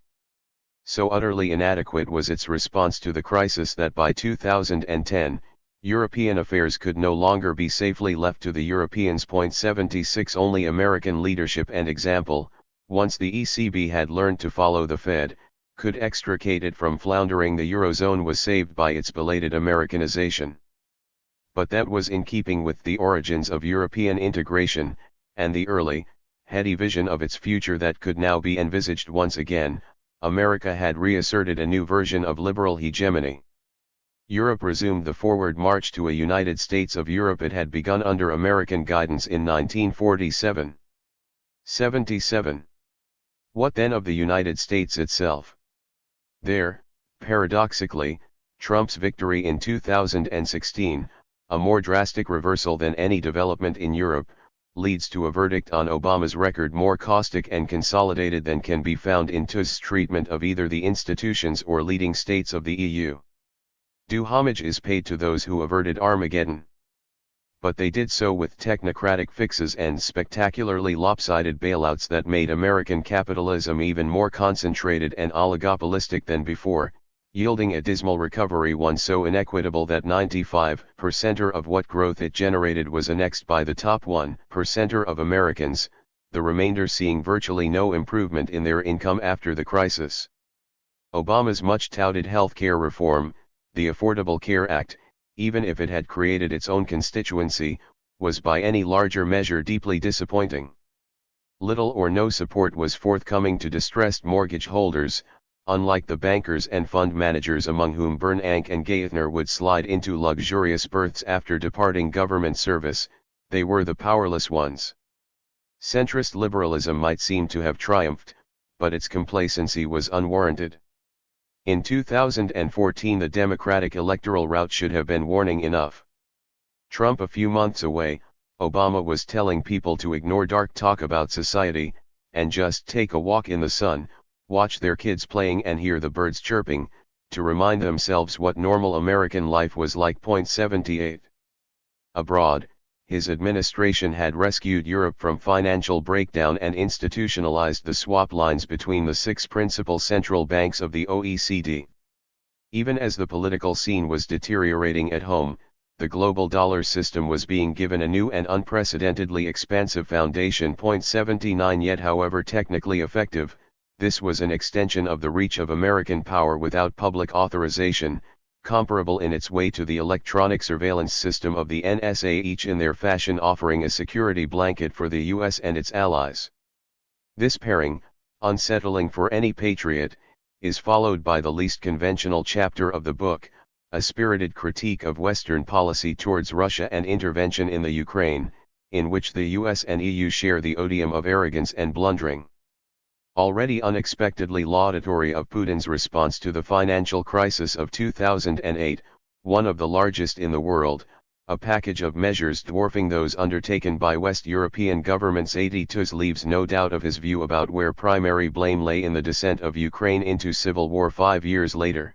So utterly inadequate was its response to the crisis that by 2010, European affairs could no longer be safely left to the Europeans. 76 Only American leadership and example, once the ECB had learned to follow the Fed, could extricate it from floundering. The Eurozone was saved by its belated Americanization. But that was in keeping with the origins of European integration, and the early, heady vision of its future that could now be envisaged once again. America had reasserted a new version of liberal hegemony. Europe resumed the forward march to a United States of Europe it had begun under American guidance in 1947. 77. What then of the United States itself? There, paradoxically, Trump's victory in 2016, a more drastic reversal than any development in Europe, leads to a verdict on Obama's record more caustic and consolidated than can be found in THIRD's treatment of either the institutions or leading states of the EU. Due homage is paid to those who averted Armageddon. But they did so with technocratic fixes and spectacularly lopsided bailouts that made American capitalism even more concentrated and oligopolistic than before, yielding a dismal recovery, one so inequitable that 95% of what growth it generated was annexed by the top 1% of Americans, the remainder seeing virtually no improvement in their income after the crisis. Obama's much-touted health care reform, the Affordable Care Act, even if it had created its own constituency, was by any larger measure deeply disappointing. Little or no support was forthcoming to distressed mortgage holders, unlike the bankers and fund managers among whom Bernanke and Geithner would slide into luxurious berths after departing government service. They were the powerless ones. Centrist liberalism might seem to have triumphed, but its complacency was unwarranted. In 2014 the Democratic electoral rout should have been warning enough. Trump a few months away, Obama was telling people to ignore dark talk about society, and just take a walk in the sun, watch their kids playing and hear the birds chirping, to remind themselves what normal American life was like. 78. Abroad, his administration had rescued Europe from financial breakdown and institutionalized the swap lines between the 6 principal central banks of the OECD. Even as the political scene was deteriorating at home, the global dollar system was being given a new and unprecedentedly expansive foundation. 79 Yet however technically effective, this was an extension of the reach of American power without public authorization, comparable in its way to the electronic surveillance system of the NSA, each in their fashion offering a security blanket for the US and its allies. This pairing, unsettling for any patriot, is followed by the least conventional chapter of the book, a spirited critique of Western policy towards Russia and intervention in the Ukraine, in which the US and EU share the odium of arrogance and blundering. Already unexpectedly laudatory of Putin's response to the financial crisis of 2008, one of the largest in the world, a package of measures dwarfing those undertaken by West European governments. 82 leaves no doubt of his view about where primary blame lay in the descent of Ukraine into civil war 5 years later.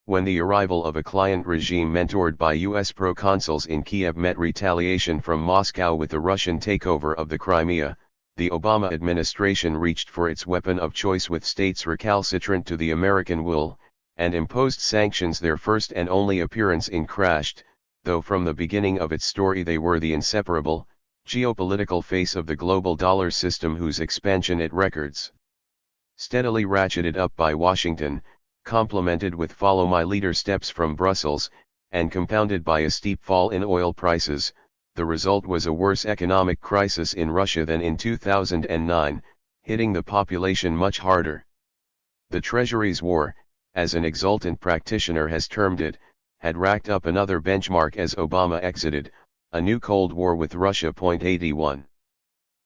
When the arrival of a client regime mentored by US proconsuls in Kiev met retaliation from Moscow with the Russian takeover of the Crimea, the Obama administration reached for its weapon of choice with states recalcitrant to the American will, and imposed sanctions. Their first and only appearance in crashed, though from the beginning of its story they were the inseparable, geopolitical face of the global dollar system, whose expansion it records. Steadily ratcheted up by Washington, complemented with follow-my-leader steps from Brussels, and compounded by a steep fall in oil prices, the result was a worse economic crisis in Russia than in 2009, hitting the population much harder. The Treasury's war, as an exultant practitioner has termed it, had racked up another benchmark as Obama exited, a new Cold War with Russia. 81.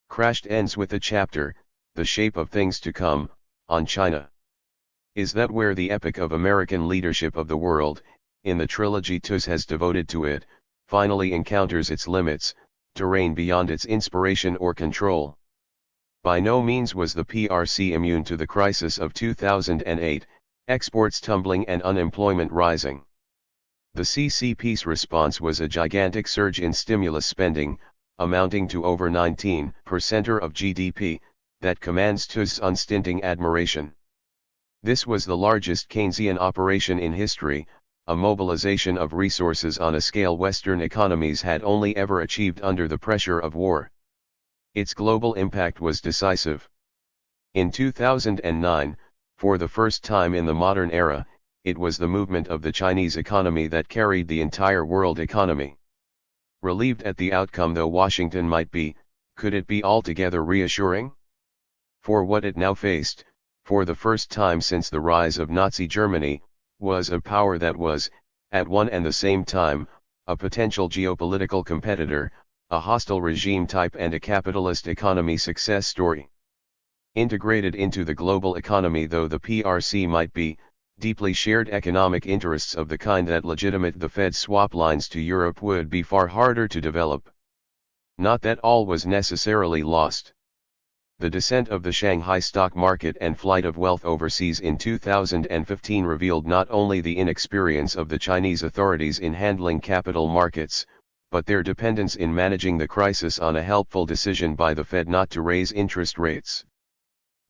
Crashed ends with a chapter, The Shape of Things to Come, on China. Is that where the epic of American leadership of the world, in the trilogy THIRD has devoted to it, finally encounters its limits, terrain beyond its inspiration or control? By no means was the PRC immune to the crisis of 2008, exports tumbling and unemployment rising. The CCP's response was a gigantic surge in stimulus spending, amounting to over 19% of GDP, that commands THIRD's unstinting admiration. This was the largest Keynesian operation in history, a mobilization of resources on a scale Western economies had only ever achieved under the pressure of war. Its global impact was decisive. In 2009, for the first time in the modern era, it was the movement of the Chinese economy that carried the entire world economy. Relieved at the outcome though Washington might be, could it be altogether reassuring? For what it now faced, for the first time since the rise of Nazi Germany, was a power that was, at one and the same time, a potential geopolitical competitor, a hostile regime type and a capitalist economy success story. Integrated into the global economy though the PRC might be, deeply shared economic interests of the kind that legitimate the Fed's swap lines to Europe would be far harder to develop. Not that all was necessarily lost. The descent of the Shanghai stock market and flight of wealth overseas in 2015 revealed not only the inexperience of the Chinese authorities in handling capital markets, but their dependence in managing the crisis on a helpful decision by the Fed not to raise interest rates.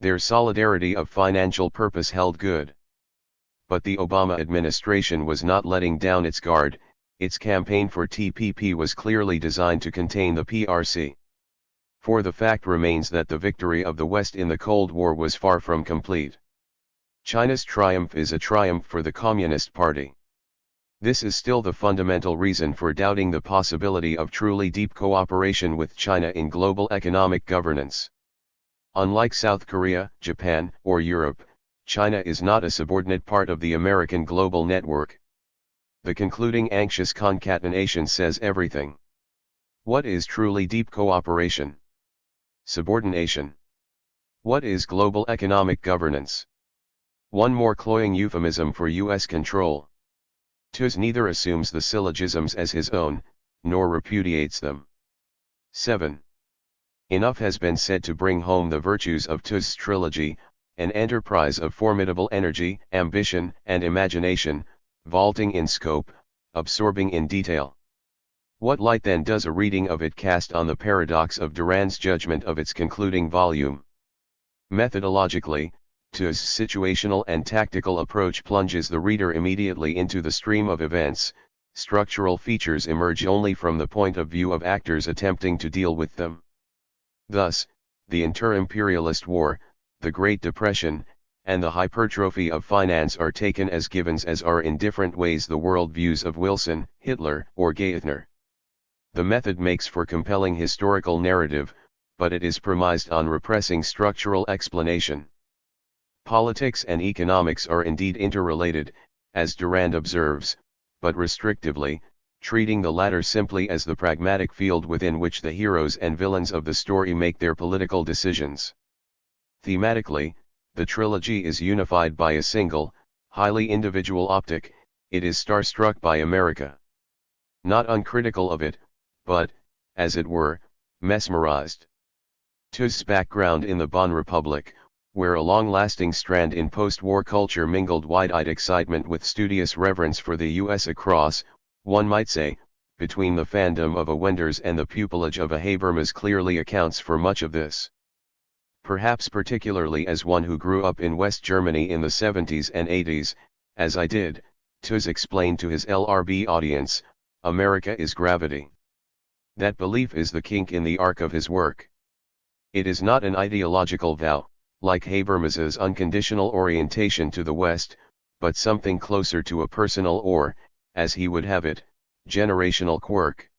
Their solidarity of financial purpose held good. But the Obama administration was not letting down its guard. Its campaign for TPP was clearly designed to contain the PRC. For the fact remains that the victory of the West in the Cold War was far from complete. China's triumph is a triumph for the Communist Party. This is still the fundamental reason for doubting the possibility of truly deep cooperation with China in global economic governance. Unlike South Korea, Japan, or Europe, China is not a subordinate part of the American global network. The concluding anxious concatenation says everything. What is truly deep cooperation? Subordination. What is global economic governance? One more cloying euphemism for U.S. control. THIRD neither assumes the syllogisms as his own, nor repudiates them. 7. Enough has been said to bring home the virtues of THIRD's trilogy, an enterprise of formidable energy, ambition, and imagination, vaulting in scope, absorbing in detail. What light then does a reading of it cast on the paradox of Durand's judgment of its concluding volume? Methodologically, THIRD's situational and tactical approach plunges the reader immediately into the stream of events. Structural features emerge only from the point of view of actors attempting to deal with them. Thus, the inter-imperialist war, the Great Depression, and the hypertrophy of finance are taken as givens, as are in different ways the worldviews of Wilson, Hitler, or Geithner. The method makes for compelling historical narrative, but it is premised on repressing structural explanation. Politics and economics are indeed interrelated, as Durand observes, but restrictively, treating the latter simply as the pragmatic field within which the heroes and villains of the story make their political decisions. Thematically, the trilogy is unified by a single, highly individual optic. It is starstruck by America. Not uncritical of it, but, as it were, mesmerized. THIRD's background in the Bonn Republic, where a long-lasting strand in post-war culture mingled wide-eyed excitement with studious reverence for the U.S. across, one might say, between the fandom of a Wenders and the pupillage of a Habermas, clearly accounts for much of this. Perhaps particularly as one who grew up in West Germany in the 70s and 80s, as I did, THIRD explained to his LRB audience, America is gravity. That belief is the kink in the arc of his work. It is not an ideological vow, like Habermas's unconditional orientation to the West, but something closer to a personal or, as he would have it, generational quirk.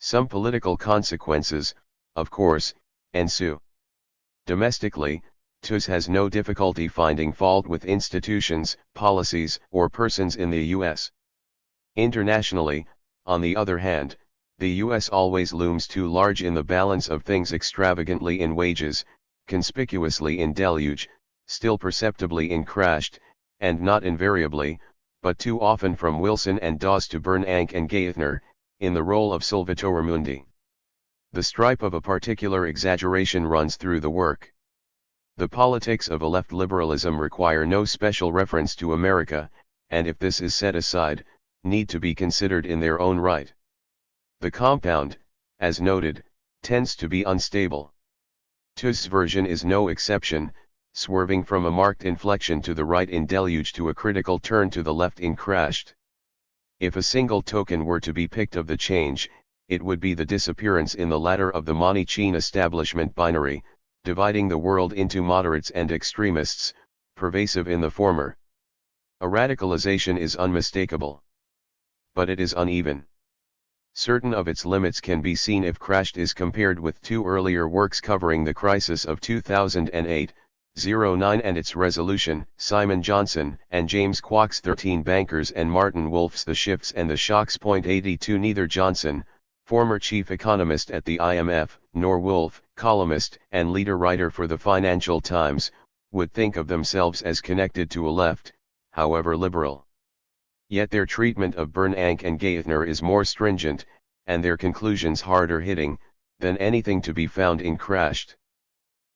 Some political consequences, of course, ensue. Domestically, THIRD has no difficulty finding fault with institutions, policies, or persons in the U.S. Internationally, on the other hand, the U.S. always looms too large in the balance of things, extravagantly in wages, conspicuously in deluge, still perceptibly in crashed, and not invariably, but too often from Wilson and Dawes to Bernanke and Geithner, in the role of Salvatore Mundi. The stripe of a particular exaggeration runs through the work. The politics of a left liberalism require no special reference to America, and if this is set aside, need to be considered in their own right. The compound, as noted, tends to be unstable. THIRD's version is no exception, swerving from a marked inflection to the right in deluge to a critical turn to the left in crashed. If a single token were to be picked of the change, it would be the disappearance in the latter of the Manichaean establishment binary, dividing the world into moderates and extremists, pervasive in the former. A radicalization is unmistakable. But it is uneven. Certain of its limits can be seen if Crashed is compared with two earlier works covering the crisis of 2008, 09 and its resolution, Simon Johnson and James Kwok's 13 Bankers and Martin Wolf's The Shifts and the Shocks. 82 Neither Johnson, former chief economist at the IMF, nor Wolf, columnist and leader writer for the Financial Times, would think of themselves as connected to a left, however liberal. Yet their treatment of Bernanke and Geithner is more stringent, and their conclusions harder hitting, than anything to be found in Crashed.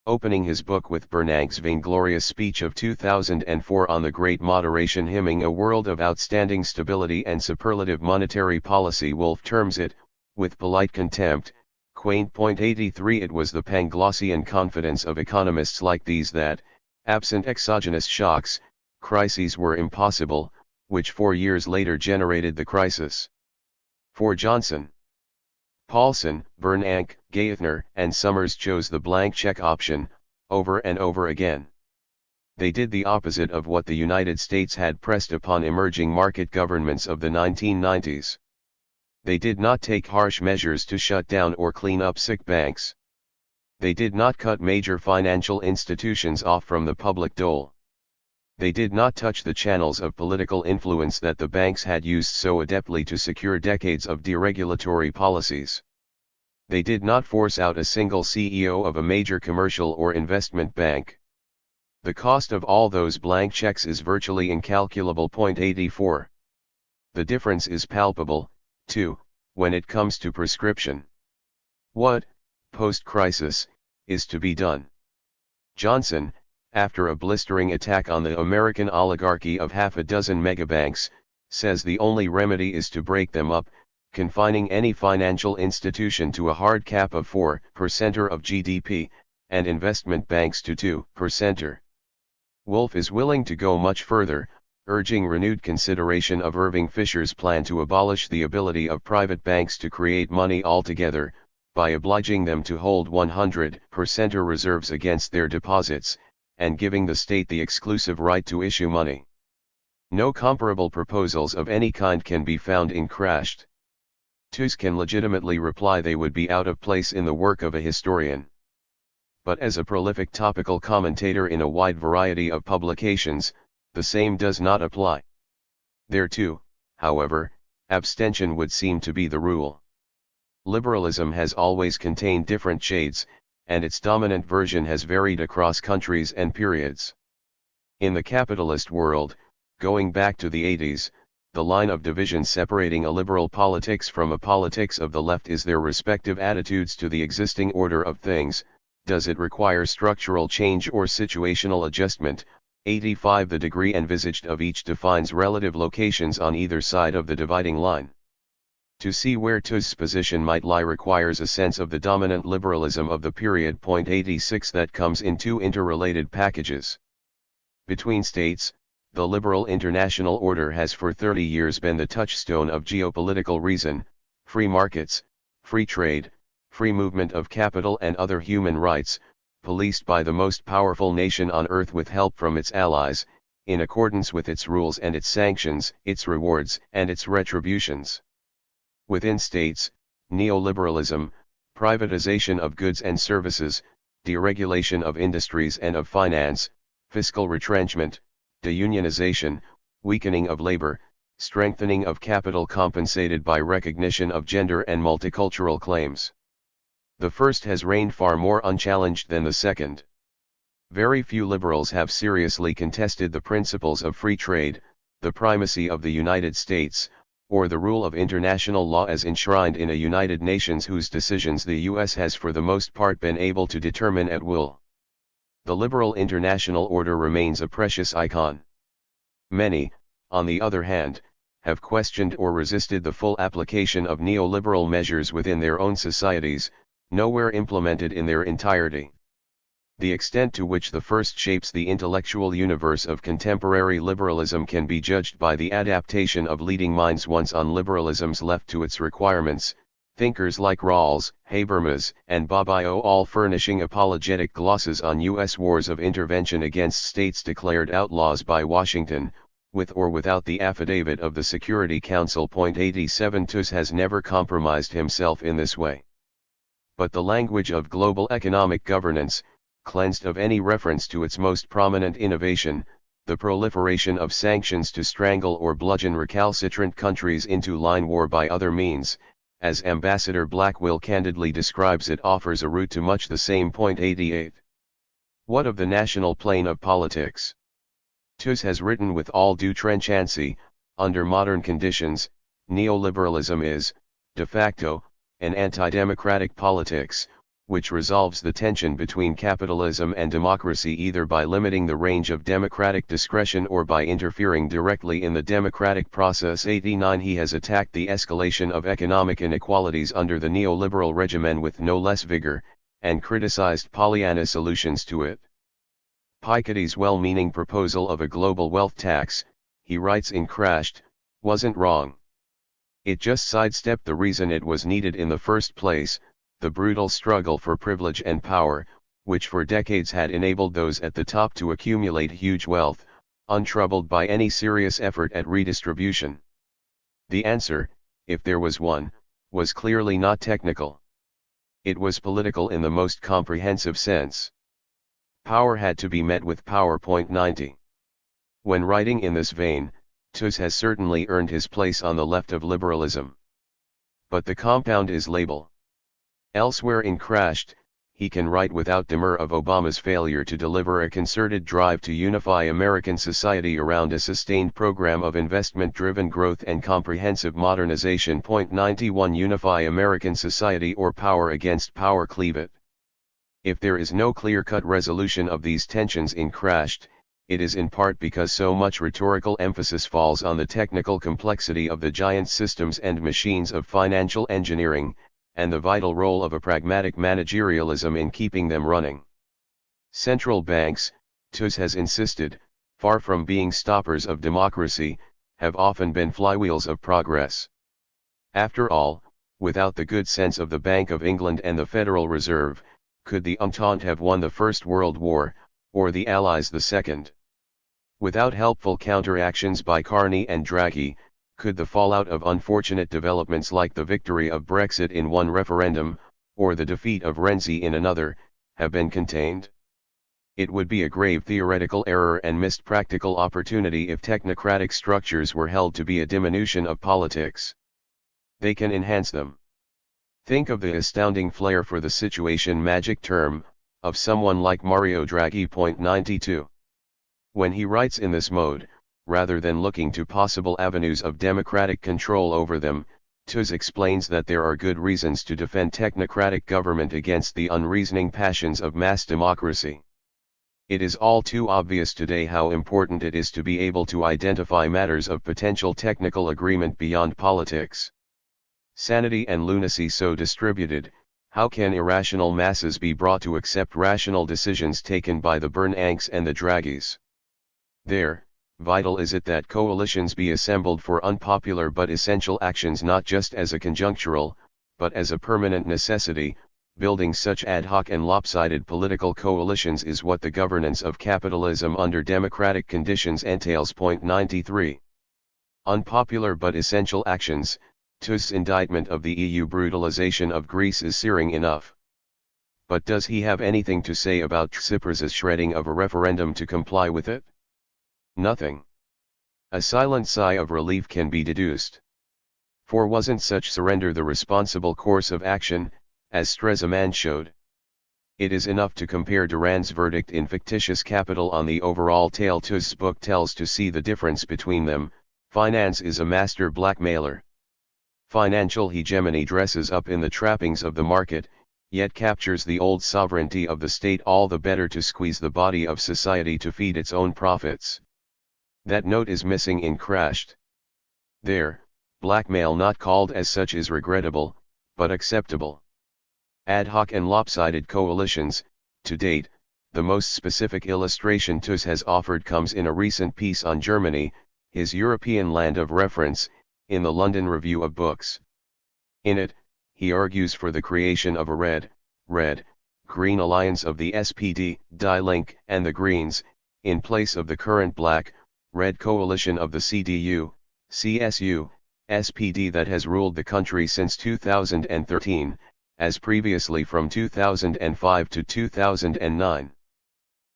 Opening his book with Bernanke's vainglorious speech of 2004 on the Great Moderation, hymning a world of outstanding stability and superlative monetary policy, Wolf terms it, with polite contempt, quaint. 83 It was the Panglossian confidence of economists like these that, absent exogenous shocks, crises were impossible, which 4 years later generated the crisis. For Johnson, Paulson, Bernanke, Geithner, and Summers chose the blank check option, over and over again. They did the opposite of what the United States had pressed upon emerging market governments of the 1990s. They did not take harsh measures to shut down or clean up sick banks. They did not cut major financial institutions off from the public dole. They did not touch the channels of political influence that the banks had used so adeptly to secure decades of deregulatory policies. They did not force out a single CEO of a major commercial or investment bank. The cost of all those blank checks is virtually incalculable. 84. The difference is palpable, too, when it comes to prescription. What, post-crisis, is to be done? Johnson, after a blistering attack on the American oligarchy of half a dozen megabanks, says the only remedy is to break them up, confining any financial institution to a hard cap of 4% of GDP, and investment banks to 2%. Wolf is willing to go much further, urging renewed consideration of Irving Fisher's plan to abolish the ability of private banks to create money altogether, by obliging them to hold 100% reserves against their deposits, and giving the state the exclusive right to issue money. No comparable proposals of any kind can be found in Crashed. Tooze can legitimately reply they would be out of place in the work of a historian. But as a prolific topical commentator in a wide variety of publications, the same does not apply. There too, however, abstention would seem to be the rule. Liberalism has always contained different shades, and its dominant version has varied across countries and periods. In the capitalist world, going back to the 80s, the line of division separating a liberal politics from a politics of the left is their respective attitudes to the existing order of things. Does it require structural change or situational adjustment? 85 The degree envisaged of each defines relative locations on either side of the dividing line. To see where Tooze's position might lie requires a sense of the dominant liberalism of the period. 86 That comes in two interrelated packages. Between states, the liberal international order has for 30 years been the touchstone of geopolitical reason, free markets, free trade, free movement of capital and other human rights, policed by the most powerful nation on earth with help from its allies, in accordance with its rules and its sanctions, its rewards and its retributions. Within states, neoliberalism, privatization of goods and services, deregulation of industries and of finance, fiscal retrenchment, deunionization, weakening of labor, strengthening of capital compensated by recognition of gender and multicultural claims. The first has reigned far more unchallenged than the second. Very few liberals have seriously contested the principles of free trade, the primacy of the United States, or the rule of international law as enshrined in a United Nations whose decisions the U.S. has for the most part been able to determine at will. The liberal international order remains a precious icon. Many, on the other hand, have questioned or resisted the full application of neoliberal measures within their own societies, nowhere implemented in their entirety. The extent to which the first shapes the intellectual universe of contemporary liberalism can be judged by the adaptation of leading minds once on liberalism's left to its requirements, thinkers like Rawls, Habermas, and Bobbio all furnishing apologetic glosses on U.S. wars of intervention against states declared outlaws by Washington, with or without the affidavit of the Security Council. 87 Tooze has never compromised himself in this way. But the language of global economic governance, cleansed of any reference to its most prominent innovation, the proliferation of sanctions to strangle or bludgeon recalcitrant countries into line war by other means, as Ambassador Blackwell candidly describes it, offers a route to much the same. 88. What of the national plane of politics? Tooze has written with all due trenchancy, under modern conditions, neoliberalism is, de facto, an anti-democratic politics, which resolves the tension between capitalism and democracy either by limiting the range of democratic discretion or by interfering directly in the democratic process. 89 He has attacked the escalation of economic inequalities under the neoliberal regimen with no less vigor, and criticized Pollyanna solutions to it. Piketty's well-meaning proposal of a global wealth tax, he writes in Crashed, wasn't wrong. It just sidestepped the reason it was needed in the first place, the brutal struggle for privilege and power, which for decades had enabled those at the top to accumulate huge wealth, untroubled by any serious effort at redistribution. The answer, if there was one, was clearly not technical. It was political in the most comprehensive sense. Power had to be met with power. 90. When writing in this vein, Tooze has certainly earned his place on the left of liberalism. But the compound is label. Elsewhere in Crashed, he can write without demur of Obama's failure to deliver a concerted drive to unify American society around a sustained program of investment-driven growth and comprehensive modernization. 91 Unify American society or power against power, cleave it. If there is no clear-cut resolution of these tensions in Crashed, it is in part because so much rhetorical emphasis falls on the technical complexity of the giant systems and machines of financial engineering, and the vital role of a pragmatic managerialism in keeping them running. Central banks, THIRD has insisted, far from being stoppers of democracy, have often been flywheels of progress. After all, without the good sense of the Bank of England and the Federal Reserve, could the Entente have won the First World War, or the Allies the Second? Without helpful counteractions by Carney and Draghi, could the fallout of unfortunate developments like the victory of Brexit in one referendum, or the defeat of Renzi in another, have been contained? It would be a grave theoretical error and missed practical opportunity if technocratic structures were held to be a diminution of politics. They can enhance them. Think of the astounding flair for the situation magic term, of someone like Mario Draghi. 92. When he writes in this mode, rather than looking to possible avenues of democratic control over them, THIRD explains that there are good reasons to defend technocratic government against the unreasoning passions of mass democracy. It is all too obvious today how important it is to be able to identify matters of potential technical agreement beyond politics. Sanity and lunacy so distributed, how can irrational masses be brought to accept rational decisions taken by the Bernanks and the Draghis? There, vital is it that coalitions be assembled for unpopular but essential actions, not just as a conjunctural, but as a permanent necessity. Building such ad hoc and lopsided political coalitions is what the governance of capitalism under democratic conditions entails. 93. Unpopular but essential actions. THIRD's indictment of the EU brutalization of Greece is searing enough. But does he have anything to say about Tsipras's shredding of a referendum to comply with it? Nothing. A silent sigh of relief can be deduced. For wasn't such surrender the responsible course of action, as Stresemann showed? It is enough to compare Duran's verdict in Fictitious Capital on the overall tale THIRD's book tells to see the difference between them. Finance is a master blackmailer. Financial hegemony dresses up in the trappings of the market, yet captures the old sovereignty of the state all the better to squeeze the body of society to feed its own profits. That note is missing in Crashed. There, blackmail not called as such is regrettable, but acceptable. Ad hoc and lopsided coalitions, to date, the most specific illustration THIRD has offered comes in a recent piece on Germany, his European land of reference, in the London Review of Books. In it, he argues for the creation of a red-green alliance of the SPD, Die Linke, and the Greens, in place of the current black-red coalition of the CDU, CSU, SPD that has ruled the country since 2013, as previously from 2005 to 2009.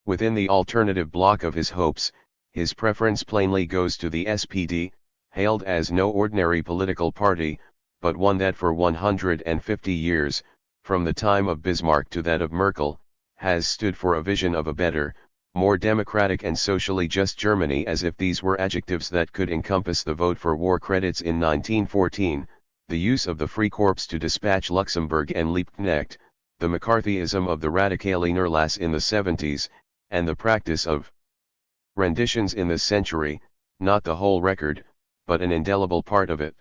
Within the alternative block of his hopes, his preference plainly goes to the SPD, hailed as no ordinary political party, but one that for 150 years, from the time of Bismarck to that of Merkel, has stood for a vision of a better, more democratic and socially just Germany, as if these were adjectives that could encompass the vote for war credits in 1914, the use of the Freikorps to dispatch Luxembourg and Liebknecht, the McCarthyism of the Radikaler in the 70s, and the practice of renditions in this century, not the whole record, but an indelible part of it.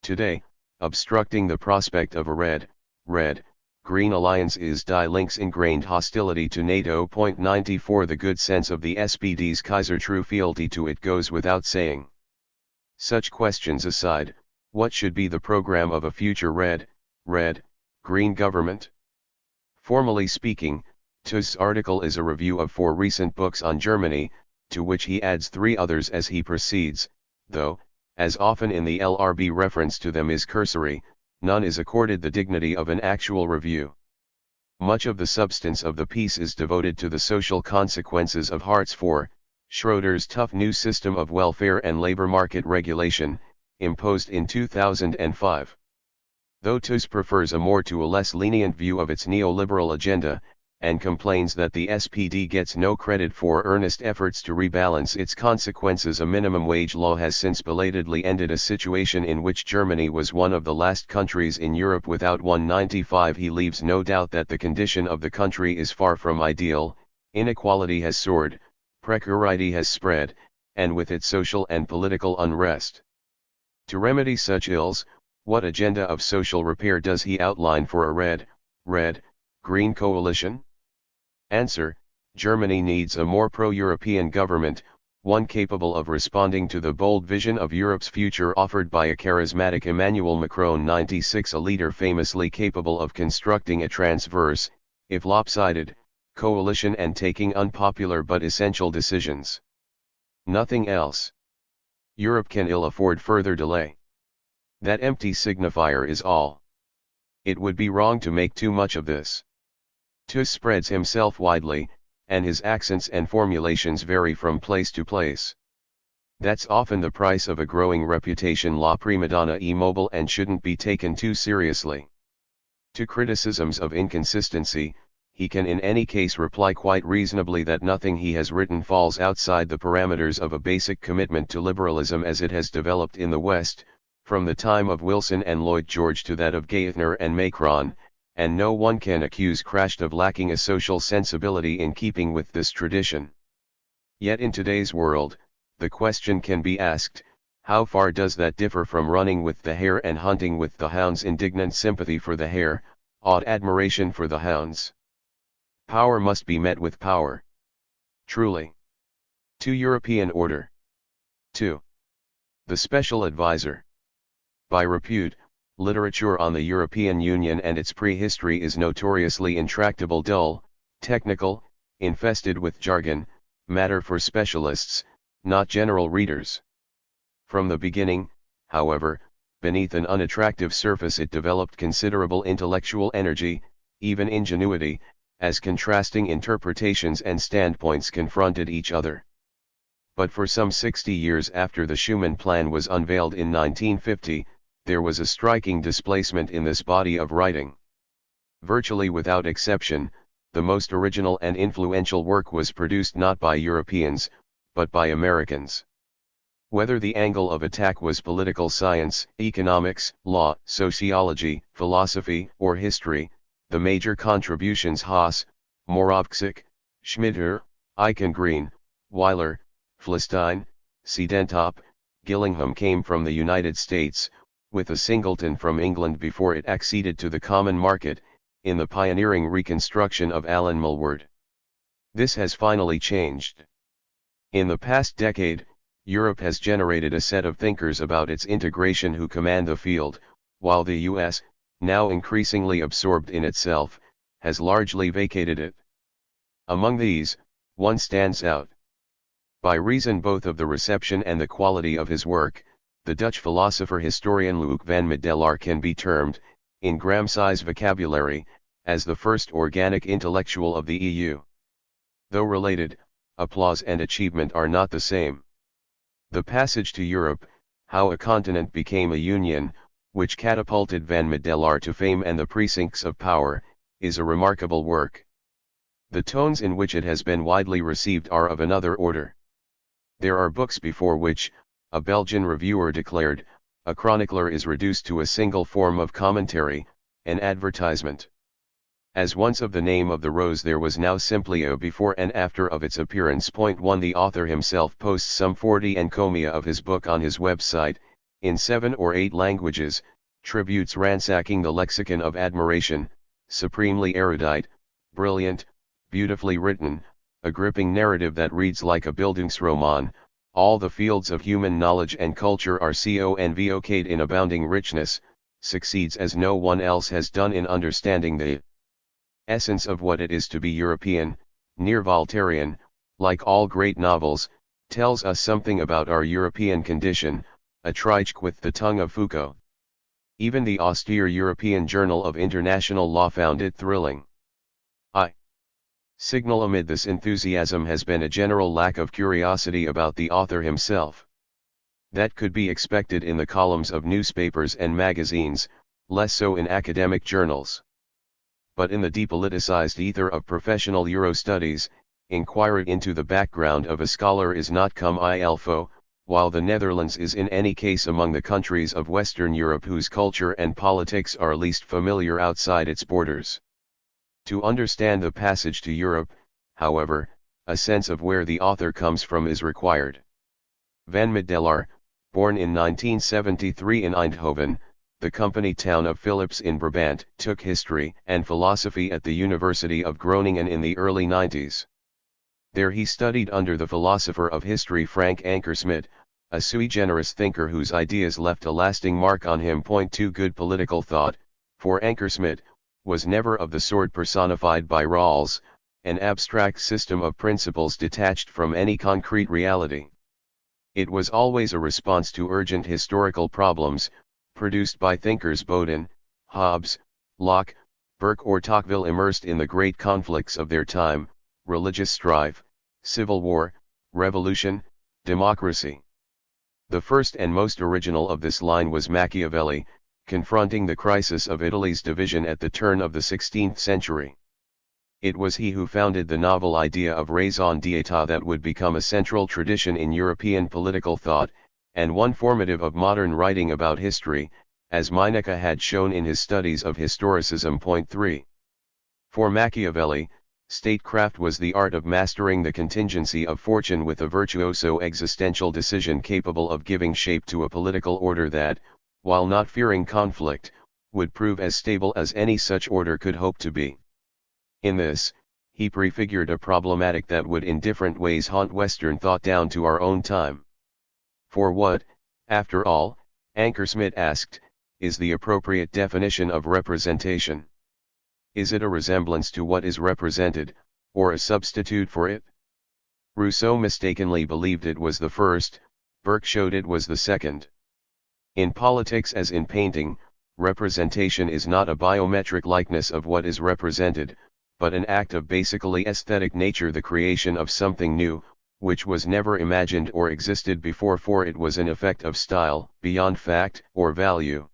Today, obstructing the prospect of a red-green alliance is Die Linke's ingrained hostility to NATO. 94 The good sense of the SPD's Kaiser-true fealty to it goes without saying. Such questions aside, what should be the program of a future red-green government? Formally speaking, THIRD's article is a review of 4 recent books on Germany, to which he adds 3 others as he proceeds, though, as often in the LRB reference to them is cursory, none is accorded the dignity of an actual review. Much of the substance of the piece is devoted to the social consequences of Hartz IV, Schroeder's tough new system of welfare and labor market regulation, imposed in 2005. Though TUS prefers a more to a less lenient view of its neoliberal agenda, and complains that the SPD gets no credit for earnest efforts to rebalance its consequences. A minimum wage law has since belatedly ended a situation in which Germany was one of the last countries in Europe without one. 95 He leaves no doubt that the condition of the country is far from ideal, inequality has soared, precarity has spread, and with it social and political unrest. To remedy such ills, what agenda of social repair does he outline for a red-green coalition? Answer: Germany needs a more pro-European government, one capable of responding to the bold vision of Europe's future offered by a charismatic Emmanuel Macron. 96 A leader famously capable of constructing a transverse, if lopsided, coalition and taking unpopular but essential decisions. Nothing else. Europe can ill afford further delay. That empty signifier is all. It would be wrong to make too much of this. TUS spreads himself widely, and his accents and formulations vary from place to place. That's often the price of a growing reputation. La prima donna immobile and shouldn't be taken too seriously. To criticisms of inconsistency, he can in any case reply quite reasonably that nothing he has written falls outside the parameters of a basic commitment to liberalism as it has developed in the West, from the time of Wilson and Lloyd George to that of Geithner and Macron, and no one can accuse Krasht of lacking a social sensibility in keeping with this tradition. Yet in today's world, the question can be asked, how far does that differ from running with the hare and hunting with the hounds? Indignant sympathy for the hare, awed admiration for the hounds. Power must be met with power. Truly. 2. European Order. 2. The Special Advisor. By repute, literature on the European Union and its prehistory is notoriously intractable, dull, technical, infested with jargon, matter for specialists, not general readers. From the beginning, however, beneath an unattractive surface it developed considerable intellectual energy, even ingenuity, as contrasting interpretations and standpoints confronted each other. But for some 60 years after the Schuman Plan was unveiled in 1950, there was a striking displacement in this body of writing. Virtually without exception, the most original and influential work was produced not by Europeans, but by Americans. Whether the angle of attack was political science, economics, law, sociology, philosophy, or history, the major contributions Haas, Moravcsik, Schmitter, Eichengreen, Weiler, Fleistein, Siedentop, Gillingham came from the United States, with a singleton from England before it acceded to the common market, in the pioneering reconstruction of Alan Mulward. This has finally changed. In the past decade, Europe has generated a set of thinkers about its integration who command the field, while the US, now increasingly absorbed in itself, has largely vacated it. Among these, one stands out. By reason both of the reception and the quality of his work, the Dutch philosopher-historian Luc van Middelaar can be termed, in Gramsci's vocabulary, as the first organic intellectual of the EU. Though related, applause and achievement are not the same. The Passage to Europe, How a Continent Became a Union, which catapulted van Middelaar to fame and the precincts of power, is a remarkable work. The tones in which it has been widely received are of another order. There are books before which, a Belgian reviewer declared, a chronicler is reduced to a single form of commentary, an advertisement. As once of the name of the rose there was now simply a before and after of its appearance. 1. The author himself posts some 40 encomia of his book on his website, in 7 or 8 languages, tributes ransacking the lexicon of admiration, supremely erudite, brilliant, beautifully written, a gripping narrative that reads like a Bildungsroman. All the fields of human knowledge and culture are convoced in abounding richness, succeeds as no one else has done in understanding the essence of what it is to be European. Near Voltairian, like all great novels, tells us something about our European condition, a triche with the tongue of Foucault. Even the austere European Journal of International Law found it thrilling. Signal amid this enthusiasm has been a general lack of curiosity about the author himself. That could be expected in the columns of newspapers and magazines, less so in academic journals. But in the depoliticized ether of professional Euro studies, inquiry into the background of a scholar is not comme il faut, while the Netherlands is in any case among the countries of Western Europe whose culture and politics are least familiar outside its borders. To understand the passage to Europe, however, a sense of where the author comes from is required. Van Middelaar, born in 1973 in Eindhoven, the company town of Philips in Brabant, took history and philosophy at the University of Groningen in the early 90s. There he studied under the philosopher of history Frank Ankersmit, a sui generis thinker whose ideas left a lasting mark on him. 2 Good political thought, for Ankersmit, was never of the sort personified by Rawls, an abstract system of principles detached from any concrete reality. It was always a response to urgent historical problems, produced by thinkers Bodin, Hobbes, Locke, Burke or Tocqueville immersed in the great conflicts of their time, religious strife, civil war, revolution, democracy. The first and most original of this line was Machiavelli, confronting the crisis of Italy's division at the turn of the 16th century. It was he who founded the novel idea of raison d'etat that would become a central tradition in European political thought, and one formative of modern writing about history, as Meinecke had shown in his studies of historicism. 3. For Machiavelli, statecraft was the art of mastering the contingency of fortune with a virtuoso existential decision capable of giving shape to a political order that, while not fearing conflict, would prove as stable as any such order could hope to be. In this, he prefigured a problematic that would in different ways haunt Western thought down to our own time. For what, after all, Ankersmit asked, is the appropriate definition of representation? Is it a resemblance to what is represented, or a substitute for it? Rousseau mistakenly believed it was the first, Burke showed it was the second. In politics as in painting, representation is not a biometric likeness of what is represented, but an act of basically aesthetic nature, the creation of something new, which was never imagined or existed before, for it was an effect of style, beyond fact or value.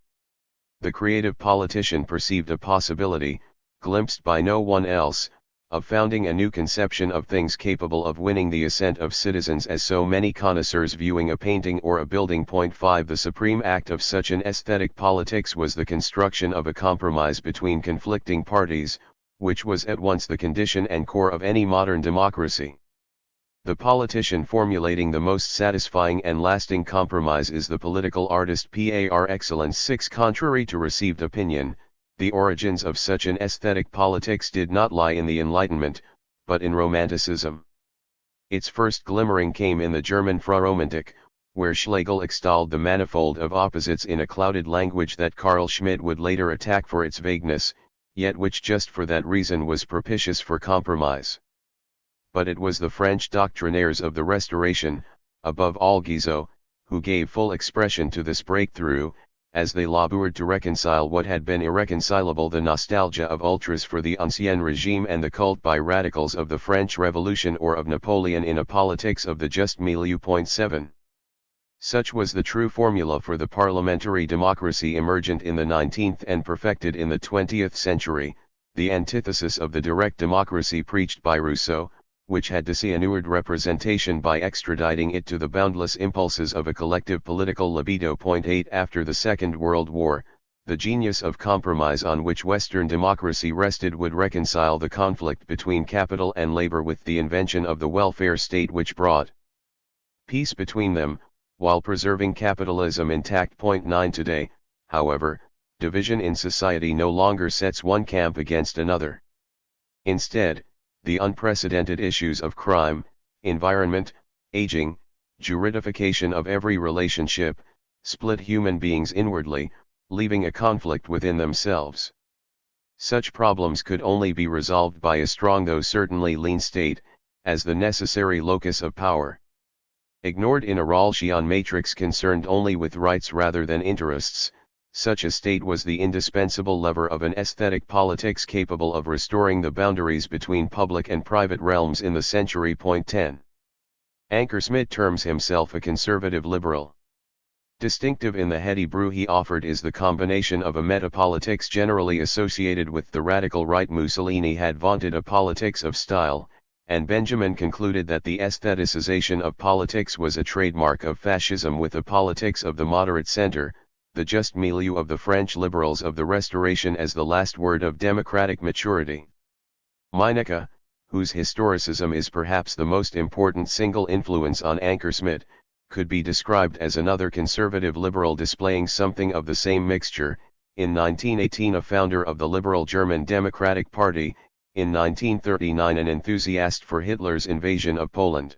The creative politician perceived a possibility, glimpsed by no one else, of founding a new conception of things capable of winning the assent of citizens, as so many connoisseurs viewing a painting or a building. 5 The supreme act of such an aesthetic politics was the construction of a compromise between conflicting parties, which was at once the condition and core of any modern democracy. The politician formulating the most satisfying and lasting compromise is the political artist par excellence. 6 Contrary to received opinion, the origins of such an aesthetic politics did not lie in the Enlightenment, but in Romanticism. Its first glimmering came in the German Frühromantik, where Schlegel extolled the manifold of opposites in a clouded language that Carl Schmitt would later attack for its vagueness, yet which just for that reason was propitious for compromise. But it was the French doctrinaires of the Restoration, above all Guizot, who gave full expression to this breakthrough, as they labored to reconcile what had been irreconcilable: the nostalgia of ultras for the Ancien Regime and the cult by radicals of the French Revolution or of Napoleon in a politics of the just milieu. 7. Such was the true formula for the parliamentary democracy emergent in the 19th and perfected in the 20th century, the antithesis of the direct democracy preached by Rousseau, which had disinnured representation by extraditing it to the boundless impulses of a collective political libido. 8 After the Second World War, the genius of compromise on which Western democracy rested would reconcile the conflict between capital and labor with the invention of the welfare state, which brought peace between them, while preserving capitalism intact. 9 Today, however, division in society no longer sets one camp against another. Instead, the unprecedented issues of crime, environment, aging, juridification of every relationship, split human beings inwardly, leaving a conflict within themselves. Such problems could only be resolved by a strong though certainly lean state, as the necessary locus of power. Ignored in a Rawlsian matrix concerned only with rights rather than interests, such a state was the indispensable lever of an aesthetic politics capable of restoring the boundaries between public and private realms in the century. 10. Ankersmit terms himself a conservative liberal. Distinctive in the heady brew he offered is the combination of a metapolitics generally associated with the radical right. Mussolini had vaunted a politics of style, and Benjamin concluded that the aestheticization of politics was a trademark of fascism, with a politics of the moderate center, the just milieu of the French liberals of the Restoration, as the last word of democratic maturity. Meinecke, whose historicism is perhaps the most important single influence on Ankersmit, could be described as another conservative liberal displaying something of the same mixture, in 1918 a founder of the liberal German Democratic Party, in 1939 an enthusiast for Hitler's invasion of Poland.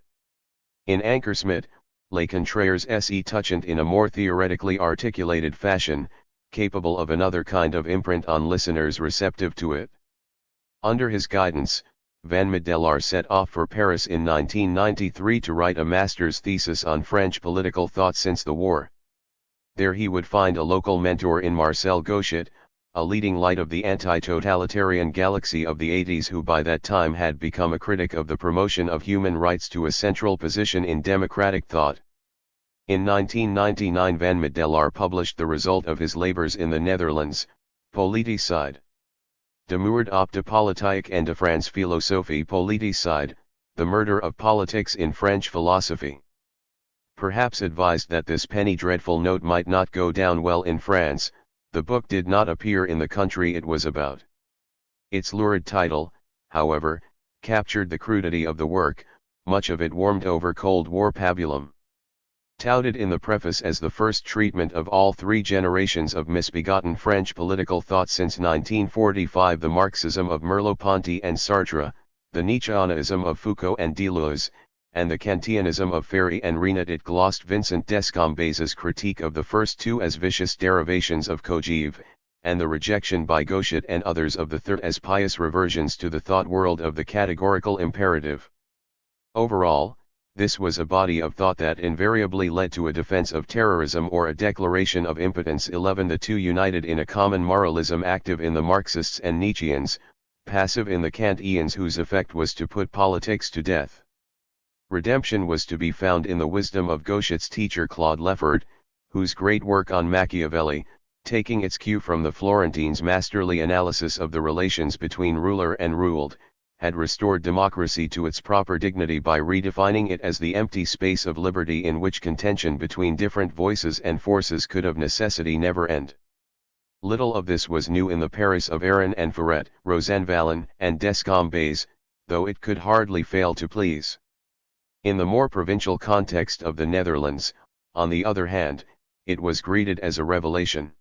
In Ankersmit, Les Contraires se touchant in a more theoretically articulated fashion, capable of another kind of imprint on listeners receptive to it. Under his guidance, Van Middelaar set off for Paris in 1993 to write a master's thesis on French political thought since the war. There he would find a local mentor in Marcel Gauchet, a leading light of the anti-totalitarian galaxy of the 80s, who by that time had become a critic of the promotion of human rights to a central position in democratic thought. In 1999 Van Middelaar published the result of his labors in the Netherlands, Politicide. De moord op de politiek en de Frans filosofie politicide, The Murder of Politics in French Philosophy. Perhaps advised that this penny dreadful note might not go down well in France, the book did not appear in the country it was about. Its lurid title, however, captured the crudity of the work, much of it warmed over Cold War pabulum. Touted in the preface as the first treatment of all three generations of misbegotten French political thought since 1945, the Marxism of Merleau-Ponty and Sartre, the Nietzscheanism of Foucault and Deleuze, and the Kantianism of Ferry and Renat, it glossed Vincent Descambais's critique of the first two as vicious derivations of Kojève, and the rejection by Gauchet and others of the third as pious reversions to the thought world of the categorical imperative. Overall, this was a body of thought that invariably led to a defense of terrorism or a declaration of impotence. 11 The two united in a common moralism, active in the Marxists and Nietzscheans, passive in the Kantians, whose effect was to put politics to death. Redemption was to be found in the wisdom of Gauchet's teacher Claude Lefort, whose great work on Machiavelli, taking its cue from the Florentines' masterly analysis of the relations between ruler and ruled, had restored democracy to its proper dignity by redefining it as the empty space of liberty in which contention between different voices and forces could of necessity never end. Little of this was new in the Paris of Aaron and Ferret, Rosanvallon and Descambaise, though it could hardly fail to please. In the more provincial context of the Netherlands, on the other hand, it was greeted as a revelation.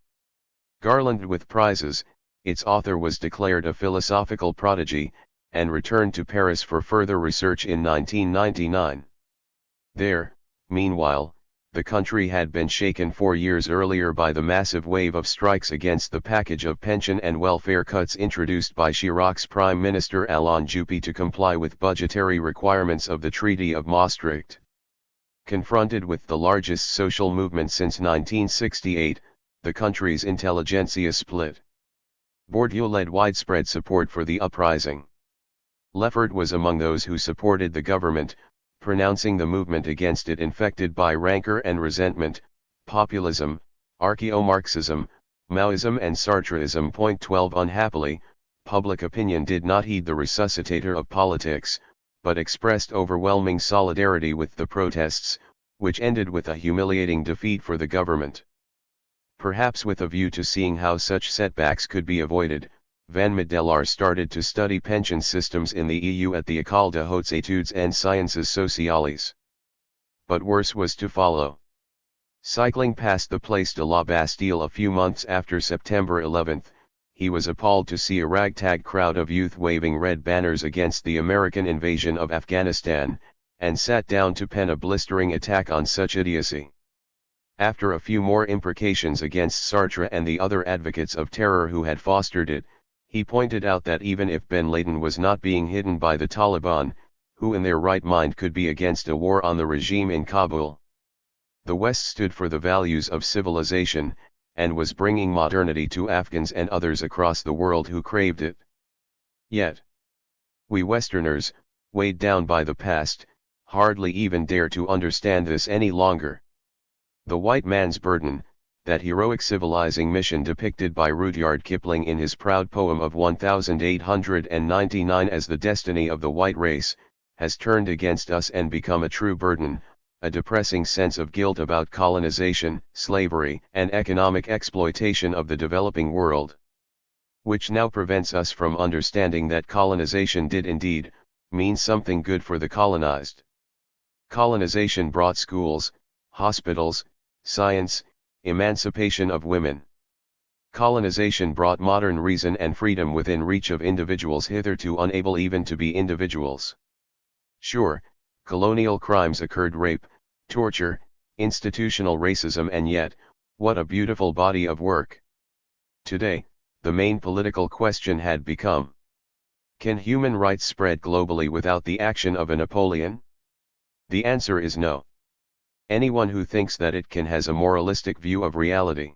Garlanded with prizes, its author was declared a philosophical prodigy, and returned to Paris for further research in 1999. There, meanwhile, the country had been shaken 4 years earlier by the massive wave of strikes against the package of pension and welfare cuts introduced by Chirac's Prime Minister Alain Juppé to comply with budgetary requirements of the Treaty of Maastricht. Confronted with the largest social movement since 1968, the country's intelligentsia split. Bourdieu led widespread support for the uprising. Lefort was among those who supported the government, pronouncing the movement against it infected by rancor and resentment, populism, archaeo-Marxism, Maoism and Sartreism. 12 Unhappily, public opinion did not heed the resuscitator of politics, but expressed overwhelming solidarity with the protests, which ended with a humiliating defeat for the government. Perhaps with a view to seeing how such setbacks could be avoided, Van Middelaar started to study pension systems in the EU at the École de Hautes Études and Sciences Sociales. But worse was to follow. Cycling past the Place de la Bastille a few months after September 11, he was appalled to see a ragtag crowd of youth waving red banners against the American invasion of Afghanistan, and sat down to pen a blistering attack on such idiocy. After a few more imprecations against Sartre and the other advocates of terror who had fostered it, he pointed out that even if bin Laden was not being hidden by the Taliban, who in their right mind could be against a war on the regime in Kabul? The West stood for the values of civilization, and was bringing modernity to Afghans and others across the world who craved it. Yet, we Westerners, weighed down by the past, hardly even dare to understand this any longer. The white man's burden, that heroic civilizing mission depicted by Rudyard Kipling in his proud poem of 1899 as the destiny of the white race, has turned against us and become a true burden, a depressing sense of guilt about colonization, slavery, and economic exploitation of the developing world, which now prevents us from understanding that colonization did indeed mean something good for the colonized. Colonization brought schools, hospitals, science, emancipation of women. Colonization brought modern reason and freedom within reach of individuals hitherto unable even to be individuals. Sure, colonial crimes occurred: rape, torture, institutional racism, and yet, what a beautiful body of work. Today, the main political question had become: can human rights spread globally without the action of a Napoleon? The answer is no. Anyone who thinks that it can has a moralistic view of reality.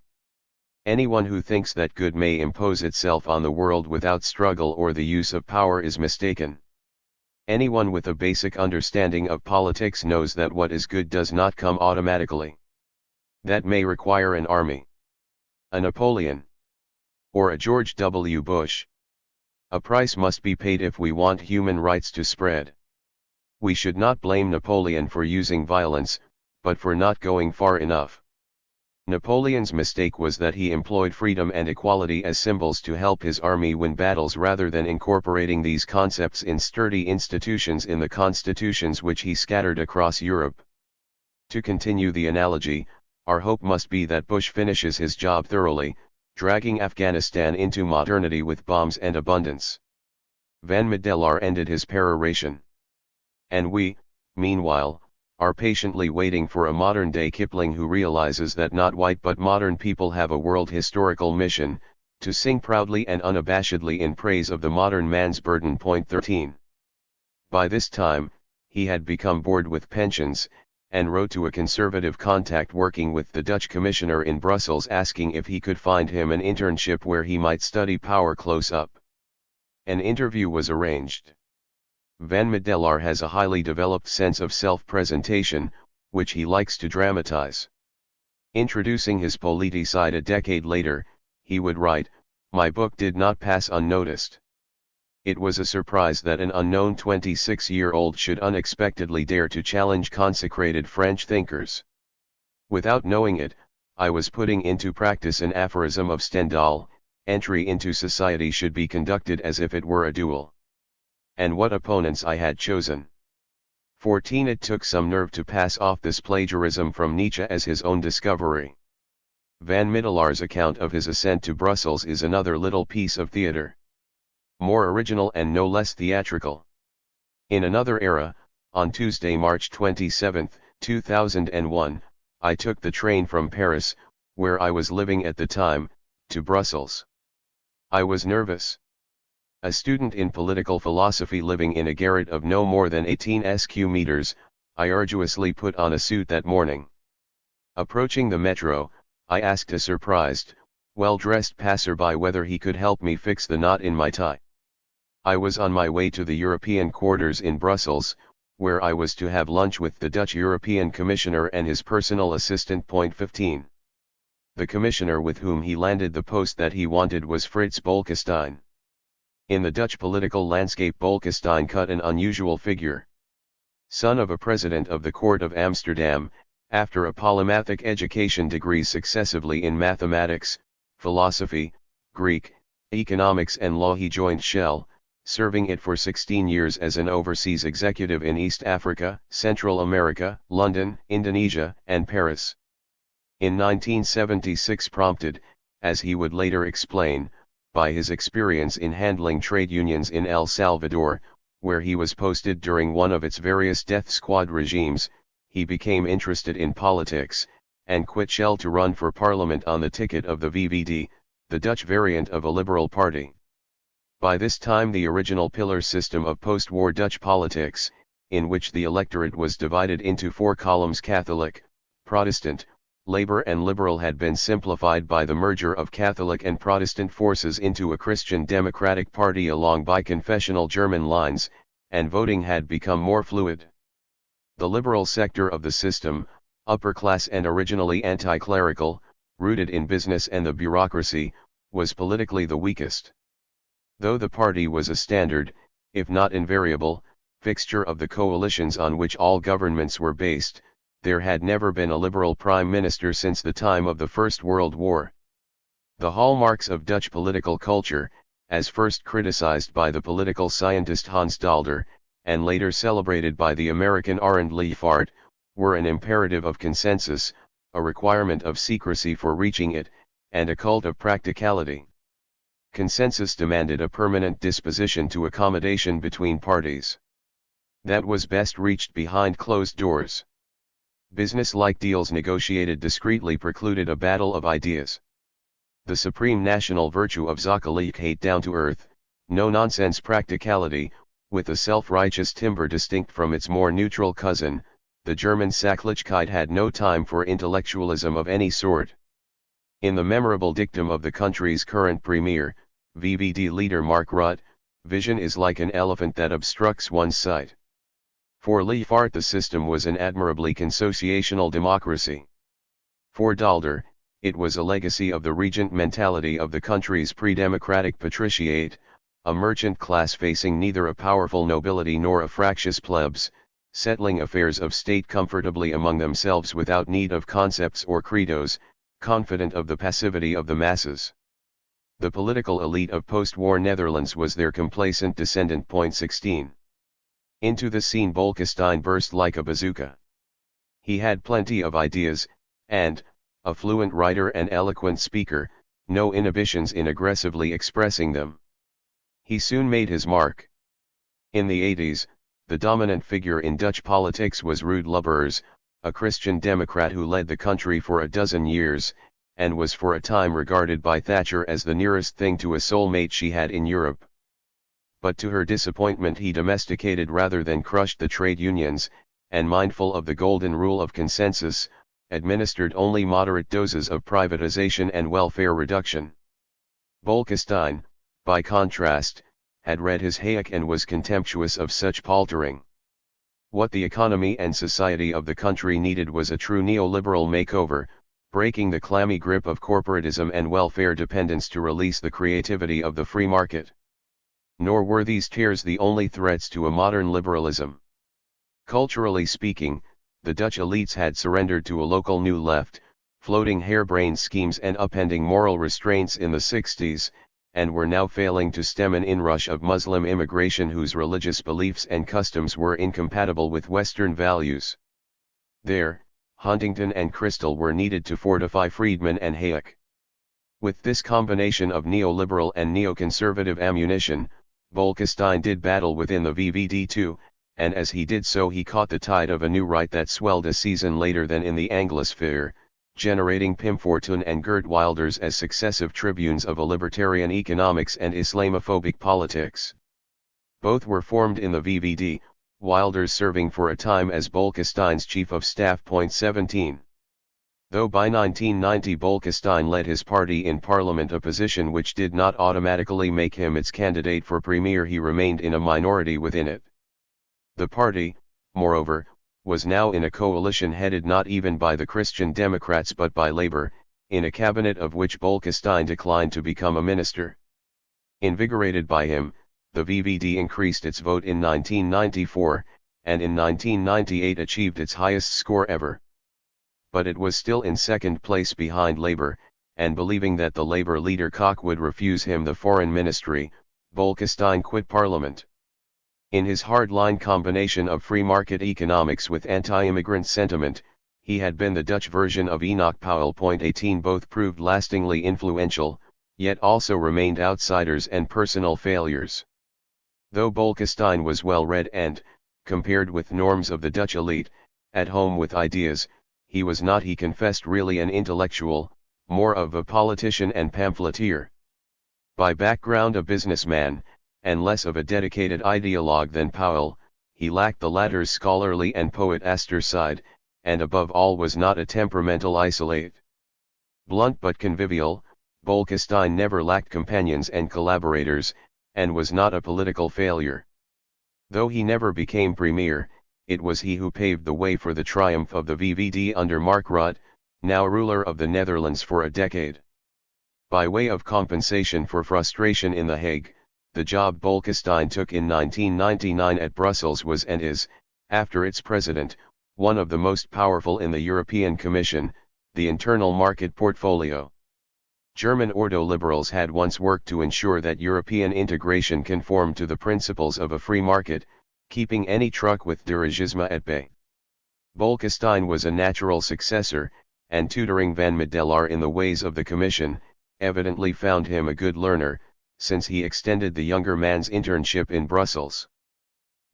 Anyone who thinks that good may impose itself on the world without struggle or the use of power is mistaken. Anyone with a basic understanding of politics knows that what is good does not come automatically. That may require an army, a Napoleon, or a George W. Bush. A price must be paid if we want human rights to spread. We should not blame Napoleon for using violence, but for not going far enough. Napoleon's mistake was that he employed freedom and equality as symbols to help his army win battles rather than incorporating these concepts in sturdy institutions in the constitutions which he scattered across Europe. To continue the analogy, our hope must be that Bush finishes his job thoroughly, dragging Afghanistan into modernity with bombs and abundance. Van Middelaar ended his peroration. And we, meanwhile, are patiently waiting for a modern-day Kipling who realizes that not white but modern people have a world historical mission, to sing proudly and unabashedly in praise of the modern man's burden. 13. By this time, he had become bored with pensions, and wrote to a conservative contact working with the Dutch commissioner in Brussels asking if he could find him an internship where he might study power close up. An interview was arranged. Van Middelaar has a highly developed sense of self-presentation, which he likes to dramatize. Introducing his politicide a decade later, he would write, "My book did not pass unnoticed. It was a surprise that an unknown 26-year-old should unexpectedly dare to challenge consecrated French thinkers. Without knowing it, I was putting into practice an aphorism of Stendhal: entry into society should be conducted as if it were a duel. And what opponents I had chosen." 14. It took some nerve to pass off this plagiarism from Nietzsche as his own discovery. Van Middelaar's account of his ascent to Brussels is another little piece of theatre. More original and no less theatrical. In another era, on Tuesday, March 27, 2001, I took the train from Paris, where I was living at the time, to Brussels. I was nervous. A student in political philosophy living in a garret of no more than 18 sq meters, I arduously put on a suit that morning. Approaching the metro, I asked a surprised, well-dressed passerby whether he could help me fix the knot in my tie. I was on my way to the European quarters in Brussels, where I was to have lunch with the Dutch European Commissioner and his personal assistant. 15. The commissioner with whom he landed the post that he wanted was Frits Bolkestein. In the Dutch political landscape, Bolkestein cut an unusual figure. Son of a president of the Court of Amsterdam, after a polymathic education degrees successively in mathematics, philosophy, Greek, economics and law, he joined Shell, serving it for 16 years as an overseas executive in East Africa, Central America, London, Indonesia, and Paris. In 1976, prompted, as he would later explain, by his experience in handling trade unions in El Salvador, where he was posted during one of its various death squad regimes, he became interested in politics, and quit Shell to run for parliament on the ticket of the VVD, the Dutch variant of a liberal party. By this time the original pillar system of post-war Dutch politics, in which the electorate was divided into 4 columns: Catholic, Protestant, Labour and Liberal, had been simplified by the merger of Catholic and Protestant forces into a Christian Democratic Party along biconfessional German lines, and voting had become more fluid. The liberal sector of the system, upper-class and originally anti-clerical, rooted in business and the bureaucracy, was politically the weakest. Though the party was a standard, if not invariable, fixture of the coalitions on which all governments were based, there had never been a liberal prime minister since the time of the First World War. The hallmarks of Dutch political culture, as first criticized by the political scientist Hans Daalder, and later celebrated by the American Arend Leefart, were an imperative of consensus, a requirement of secrecy for reaching it, and a cult of practicality. Consensus demanded a permanent disposition to accommodation between parties. That was best reached behind closed doors. Business-like deals negotiated discreetly precluded a battle of ideas. The supreme national virtue of Zakelijkheid, down-to-earth, no-nonsense practicality, with the self-righteous timber distinct from its more neutral cousin, the German Sachlichkeit, had no time for intellectualism of any sort. In the memorable dictum of the country's current premier, VVD leader Mark Rutte, vision is like an elephant that obstructs one's sight. For Leefart the system was an admirably consociational democracy. For Daalder, it was a legacy of the regent mentality of the country's pre-democratic patriciate, a merchant class facing neither a powerful nobility nor a fractious plebs, settling affairs of state comfortably among themselves without need of concepts or credos, confident of the passivity of the masses. The political elite of post-war Netherlands was their complacent descendant. 16. Into the scene Bolkestein burst like a bazooka. He had plenty of ideas, and, a fluent writer and eloquent speaker, no inhibitions in aggressively expressing them. He soon made his mark. In the 80s, the dominant figure in Dutch politics was Ruud Lubbers, a Christian Democrat who led the country for a dozen years, and was for a time regarded by Thatcher as the nearest thing to a soulmate she had in Europe. But to her disappointment he domesticated rather than crushed the trade unions, and mindful of the golden rule of consensus, administered only moderate doses of privatization and welfare reduction. Bolkestein, by contrast, had read his Hayek and was contemptuous of such paltering. What the economy and society of the country needed was a true neoliberal makeover, breaking the clammy grip of corporatism and welfare dependence to release the creativity of the free market. Nor were these tears the only threats to a modern liberalism. Culturally speaking, the Dutch elites had surrendered to a local New Left, floating harebrained schemes and upending moral restraints in the 60s, and were now failing to stem an inrush of Muslim immigration whose religious beliefs and customs were incompatible with Western values. There, Huntington and Crystal were needed to fortify Friedman and Hayek. With this combination of neoliberal and neoconservative ammunition, Bolkestein did battle within the VVD too, and as he did so he caught the tide of a new right that swelled a season later than in the Anglosphere, generating Pim Fortuyn and Geert Wilders as successive tribunes of a libertarian economics and Islamophobic politics. Both were formed in the VVD, Wilders serving for a time as Bolkestein's chief of staff. 17. Though by 1990 Bolkestein led his party in parliament, a position which did not automatically make him its candidate for premier, he remained in a minority within it. The party, moreover, was now in a coalition headed not even by the Christian Democrats but by Labour, in a cabinet of which Bolkestein declined to become a minister. Invigorated by him, the VVD increased its vote in 1994, and in 1998 achieved its highest score ever. But it was still in second place behind Labour, and believing that the Labour leader Koch would refuse him the foreign ministry, Bolkestein quit parliament. In his hard-line combination of free market economics with anti-immigrant sentiment, he had been the Dutch version of Enoch Powell. 18 Both proved lastingly influential, yet also remained outsiders and personal failures. Though Bolkestein was well-read and, compared with norms of the Dutch elite, at home with ideas, he was not, he confessed, really an intellectual, more of a politician and pamphleteer. By background a businessman, and less of a dedicated ideologue than Powell, he lacked the latter's scholarly and poetaster side, and above all was not a temperamental isolate. Blunt but convivial, Bolkestein never lacked companions and collaborators, and was not a political failure. Though he never became premier, it was he who paved the way for the triumph of the VVD under Mark Rutte, now ruler of the Netherlands for a decade. By way of compensation for frustration in The Hague, the job Bolkestein took in 1999 at Brussels was and is, after its president, one of the most powerful in the European Commission, the internal market portfolio. German ordo-liberals had once worked to ensure that European integration conformed to the principles of a free market, keeping any truck with dirigisme at bay. Bolkestein was a natural successor, and tutoring Van Middelaar in the ways of the Commission, evidently found him a good learner, since he extended the younger man's internship in Brussels.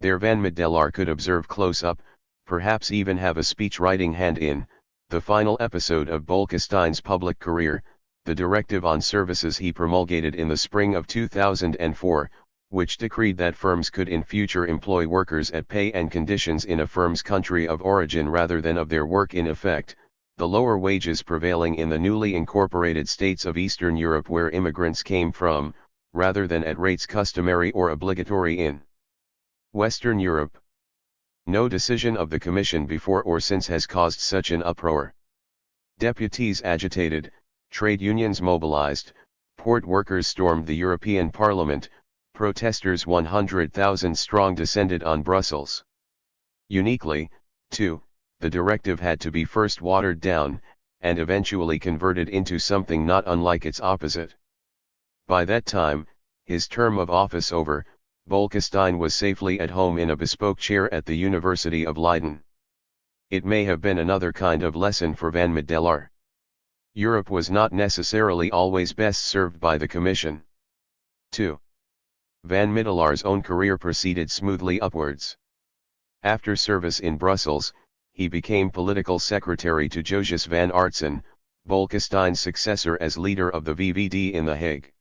There Van Middelaar could observe close up, perhaps even have a speech-writing hand in, the final episode of Bolkestein's public career, the directive on services he promulgated in the spring of 2004, which decreed that firms could in future employ workers at pay and conditions in a firm's country of origin rather than of their work in effect, the lower wages prevailing in the newly incorporated states of Eastern Europe where immigrants came from, rather than at rates customary or obligatory in Western Europe. No decision of the Commission before or since has caused such an uproar. Deputies agitated, trade unions mobilized, port workers stormed the European Parliament, protesters 100,000 strong descended on Brussels. Uniquely, too, the directive had to be first watered down, and eventually converted into something not unlike its opposite. By that time, his term of office over, Bolkestein was safely at home in a bespoke chair at the University of Leiden. It may have been another kind of lesson for Van Middelaar. Europe was not necessarily always best served by the Commission. 2. Van Middelaar's own career proceeded smoothly upwards. After service in Brussels, he became political secretary to Josias van Aartsen, Bolkestein's successor as leader of the VVD in The Hague.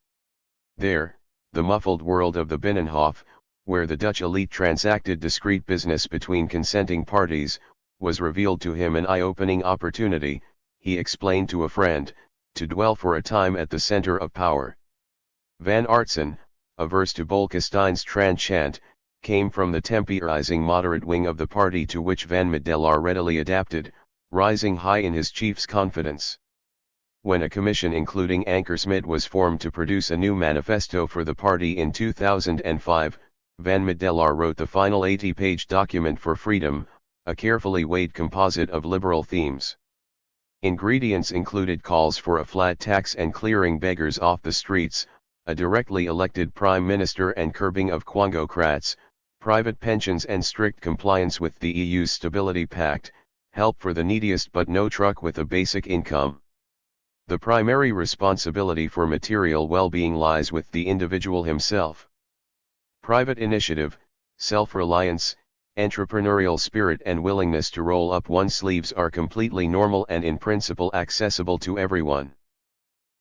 There, the muffled world of the Binnenhof, where the Dutch elite transacted discreet business between consenting parties, was revealed to him an eye-opening opportunity, he explained to a friend, to dwell for a time at the center of power. Van Aartsen, averse to Bolkestein's tranchant, came from the temporizing moderate wing of the party to which Van Middelaar readily adapted, rising high in his chief's confidence. When a commission including Ankersmit was formed to produce a new manifesto for the party in 2005, Van Middelaar wrote the final 80-page document for freedom, a carefully weighed composite of liberal themes. Ingredients included calls for a flat tax and clearing beggars off the streets, a directly elected prime minister and curbing of quangocrats, private pensions and strict compliance with the EU's Stability Pact, help for the neediest but no truck with a basic income. The primary responsibility for material well-being lies with the individual himself. Private initiative, self-reliance, entrepreneurial spirit and willingness to roll up one's sleeves are completely normal and in principle accessible to everyone.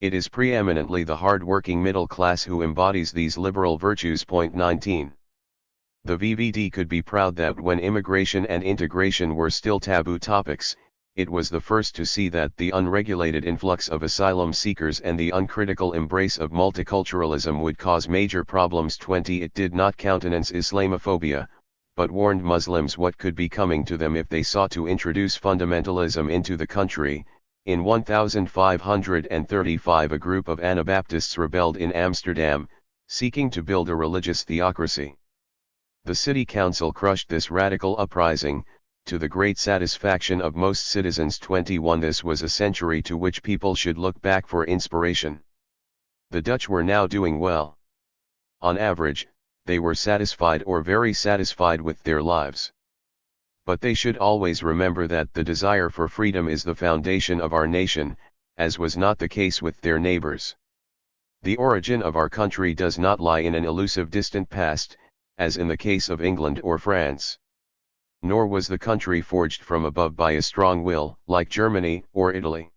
It is preeminently the hard-working middle class who embodies these liberal virtues. 19. The VVD could be proud that when immigration and integration were still taboo topics, it was the first to see that the unregulated influx of asylum seekers and the uncritical embrace of multiculturalism would cause major problems. 20. It did not countenance Islamophobia, but warned Muslims what could be coming to them if they sought to introduce fundamentalism into the country. In 1535 a group of Anabaptists rebelled in Amsterdam, seeking to build a religious theocracy. The city council crushed this radical uprising, to the great satisfaction of most citizens. 21. This was a century to which people should look back for inspiration. The Dutch were now doing well. On average, they were satisfied or very satisfied with their lives. But they should always remember that the desire for freedom is the foundation of our nation, as was not the case with their neighbors. The origin of our country does not lie in an elusive distant past, as in the case of England or France. Nor was the country forged from above by a strong will, like Germany or Italy.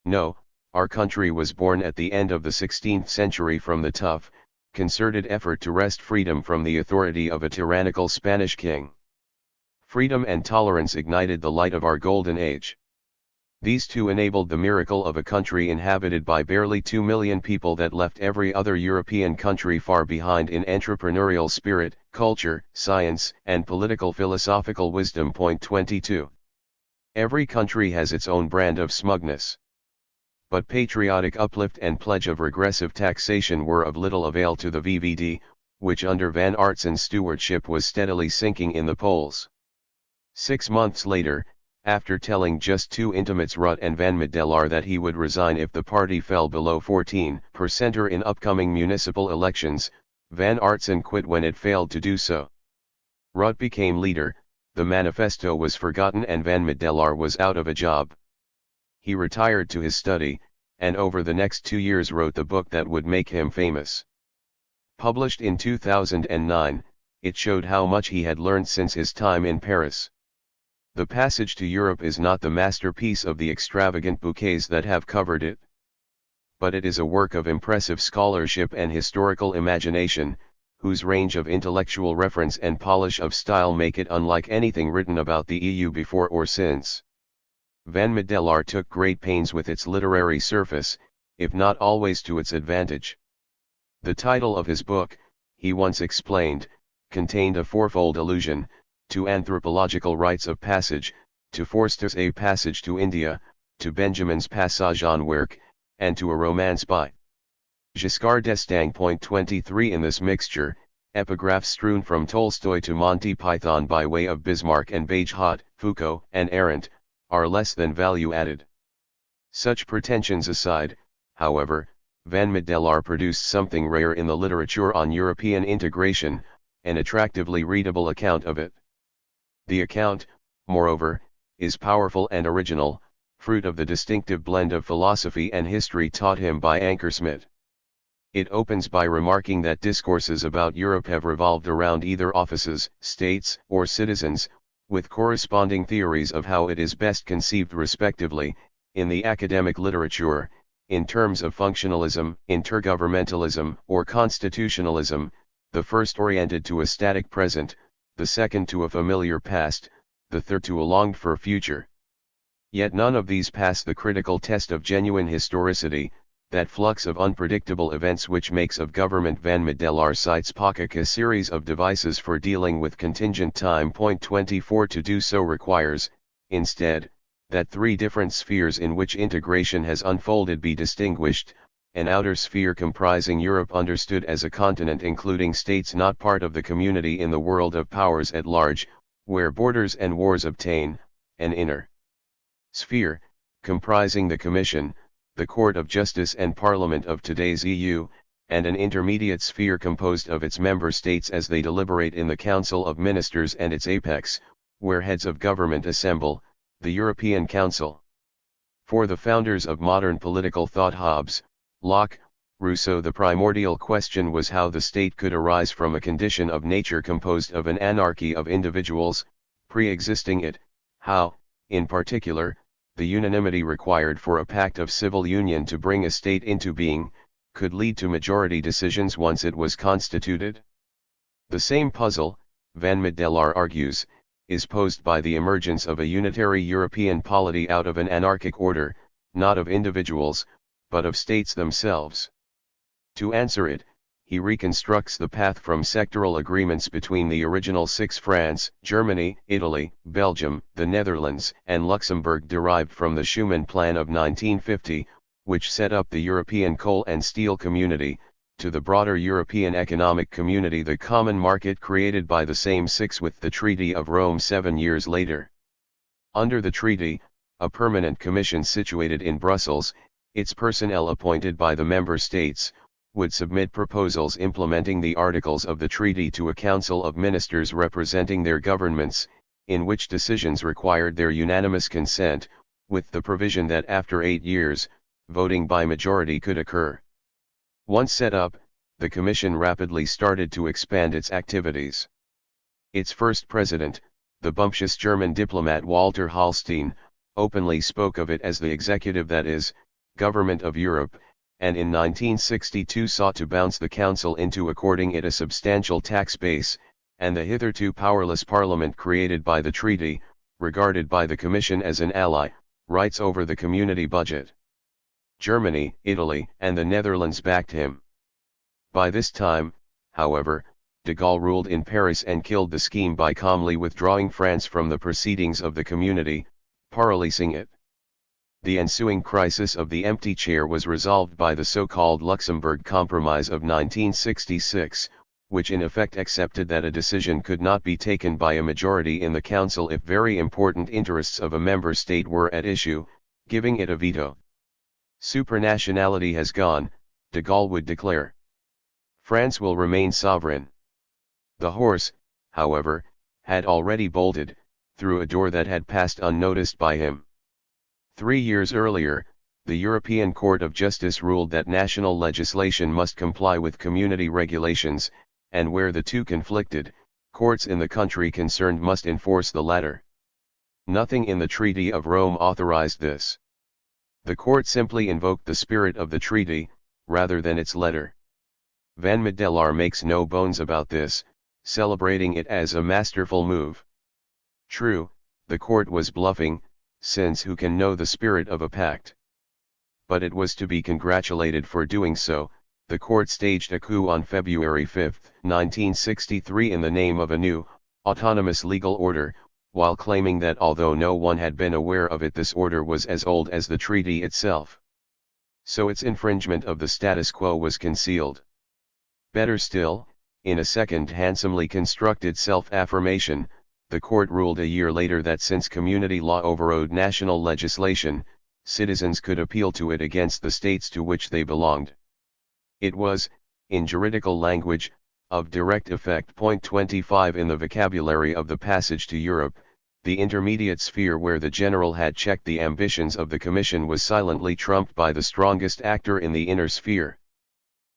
No, our country was born at the end of the 16th century from the tough, concerted effort to wrest freedom from the authority of a tyrannical Spanish king. Freedom and tolerance ignited the light of our golden age. These two enabled the miracle of a country inhabited by barely 2 million people that left every other European country far behind in entrepreneurial spirit, culture, science, and political philosophical wisdom. Point 22. Every country has its own brand of smugness. But patriotic uplift and pledge of regressive taxation were of little avail to the VVD, which under Van Aertsen's stewardship was steadily sinking in the polls. 6 months later, after telling just two intimates Rutte and Van Middelaar that he would resign if the party fell below 14% in upcoming municipal elections, Van Aertsen quit when it failed to do so. Rutte became leader, the manifesto was forgotten and Van Middelaar was out of a job. He retired to his study, and over the next 2 years wrote the book that would make him famous. Published in 2009, it showed how much he had learned since his time in Paris. The Passage to Europe is not the masterpiece of the extravagant bouquets that have covered it. But it is a work of impressive scholarship and historical imagination, whose range of intellectual reference and polish of style make it unlike anything written about the EU before or since. Van Middelaar took great pains with its literary surface, if not always to its advantage. The title of his book, he once explained, contained a fourfold allusion, to anthropological rites of passage, to Forster's A Passage to India, to Benjamin's Passage en Werk, and to a romance by Giscard d'Estaing. Point 23. In this mixture, epigraphs strewn from Tolstoy to Monty Python by way of Bismarck and Bagehot, Foucault and Arendt, are less than value added. Such pretensions aside, however, Van Middelaar produced something rare in the literature on European integration, an attractively readable account of it. The account, moreover, is powerful and original, fruit of the distinctive blend of philosophy and history taught him by Ankersmit. It opens by remarking that discourses about Europe have revolved around either offices, states, or citizens, with corresponding theories of how it is best conceived respectively, in the academic literature, in terms of functionalism, intergovernmentalism, or constitutionalism, the first oriented to a static present, the second to a familiar past, the third to a longed-for future. Yet none of these pass the critical test of genuine historicity, that flux of unpredictable events which makes of government. Van Middelaar cites Pakak, a series of devices for dealing with contingent time. Point 24. To do so requires, instead, that three different spheres in which integration has unfolded be distinguished: an outer sphere comprising Europe understood as a continent including states not part of the community in the world of powers at large, where borders and wars obtain; an inner sphere, comprising the Commission, the Court of Justice and Parliament of today's EU, and an intermediate sphere composed of its member states as they deliberate in the Council of Ministers and its apex, where heads of government assemble, the European Council. For the founders of modern political thought, Hobbes, Locke, Rousseau, the primordial question was how the state could arise from a condition of nature composed of an anarchy of individuals, pre-existing it, how, in particular, the unanimity required for a pact of civil union to bring a state into being, could lead to majority decisions once it was constituted. The same puzzle, Van Middelaar argues, is posed by the emergence of a unitary European polity out of an anarchic order, not of individuals, but of states themselves. To answer it, he reconstructs the path from sectoral agreements between the original six: France, Germany, Italy, Belgium, the Netherlands, and Luxembourg, derived from the Schuman Plan of 1950, which set up the European Coal and Steel Community, to the broader European Economic Community, the common market created by the same six with the Treaty of Rome 7 years later. Under the treaty, a permanent commission situated in Brussels, its personnel appointed by the member states, would submit proposals implementing the articles of the treaty to a council of ministers representing their governments, in which decisions required their unanimous consent, with the provision that after 8 years, voting by majority could occur. Once set up, the Commission rapidly started to expand its activities. Its first president, the bumptious German diplomat Walter Hallstein, openly spoke of it as the executive, that is, government of Europe, and in 1962 sought to bounce the Council into according it a substantial tax base, and the hitherto powerless Parliament created by the treaty, regarded by the Commission as an ally, rights over the community budget. Germany, Italy, and the Netherlands backed him. By this time, however, de Gaulle ruled in Paris and killed the scheme by calmly withdrawing France from the proceedings of the community, paralysing it. The ensuing crisis of the empty chair was resolved by the so-called Luxembourg Compromise of 1966, which in effect accepted that a decision could not be taken by a majority in the Council if very important interests of a member state were at issue, giving it a veto. Supranationality has gone, de Gaulle would declare. France will remain sovereign. The horse, however, had already bolted, through a door that had passed unnoticed by him. 3 years earlier, the European Court of Justice ruled that national legislation must comply with community regulations, and where the two conflicted, courts in the country concerned must enforce the latter. Nothing in the Treaty of Rome authorized this. The court simply invoked the spirit of the treaty, rather than its letter. Van Middelaar makes no bones about this, celebrating it as a masterful move. True, the court was bluffing, since who can know the spirit of a pact? But it was to be congratulated for doing so. The court staged a coup on February 5, 1963 in the name of a new, autonomous legal order, while claiming that although no one had been aware of it, this order was as old as the treaty itself. So its infringement of the status quo was concealed. Better still, in a second handsomely constructed self-affirmation, the court ruled a year later that since community law overrode national legislation, citizens could appeal to it against the states to which they belonged. It was, in juridical language, of direct effect. Point 25 in the vocabulary of the passage to Europe, the intermediate sphere where the general had checked the ambitions of the Commission was silently trumped by the strongest actor in the inner sphere.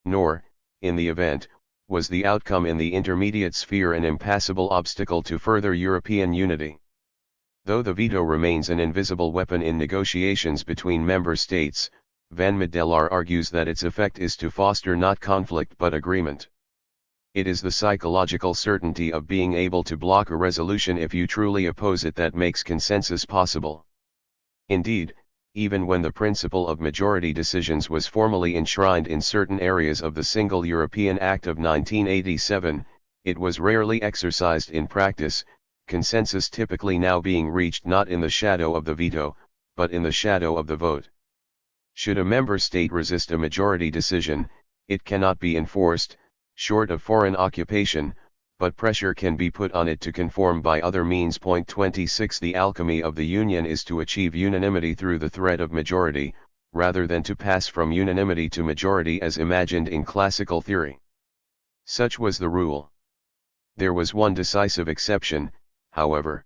Nor, in the event, was the outcome in the intermediate sphere an impassable obstacle to further European unity. Though the veto remains an invisible weapon in negotiations between member states, Van Middelaar argues that its effect is to foster not conflict but agreement. It is the psychological certainty of being able to block a resolution if you truly oppose it that makes consensus possible. Indeed, even when the principle of majority decisions was formally enshrined in certain areas of the Single European Act of 1987, it was rarely exercised in practice, consensus typically now being reached not in the shadow of the veto, but in the shadow of the vote. Should a member state resist a majority decision, it cannot be enforced, short of foreign occupation, but pressure can be put on it to conform by other means. Point 26 The alchemy of the Union is to achieve unanimity through the threat of majority, rather than to pass from unanimity to majority as imagined in classical theory. Such was the rule. There was one decisive exception, however.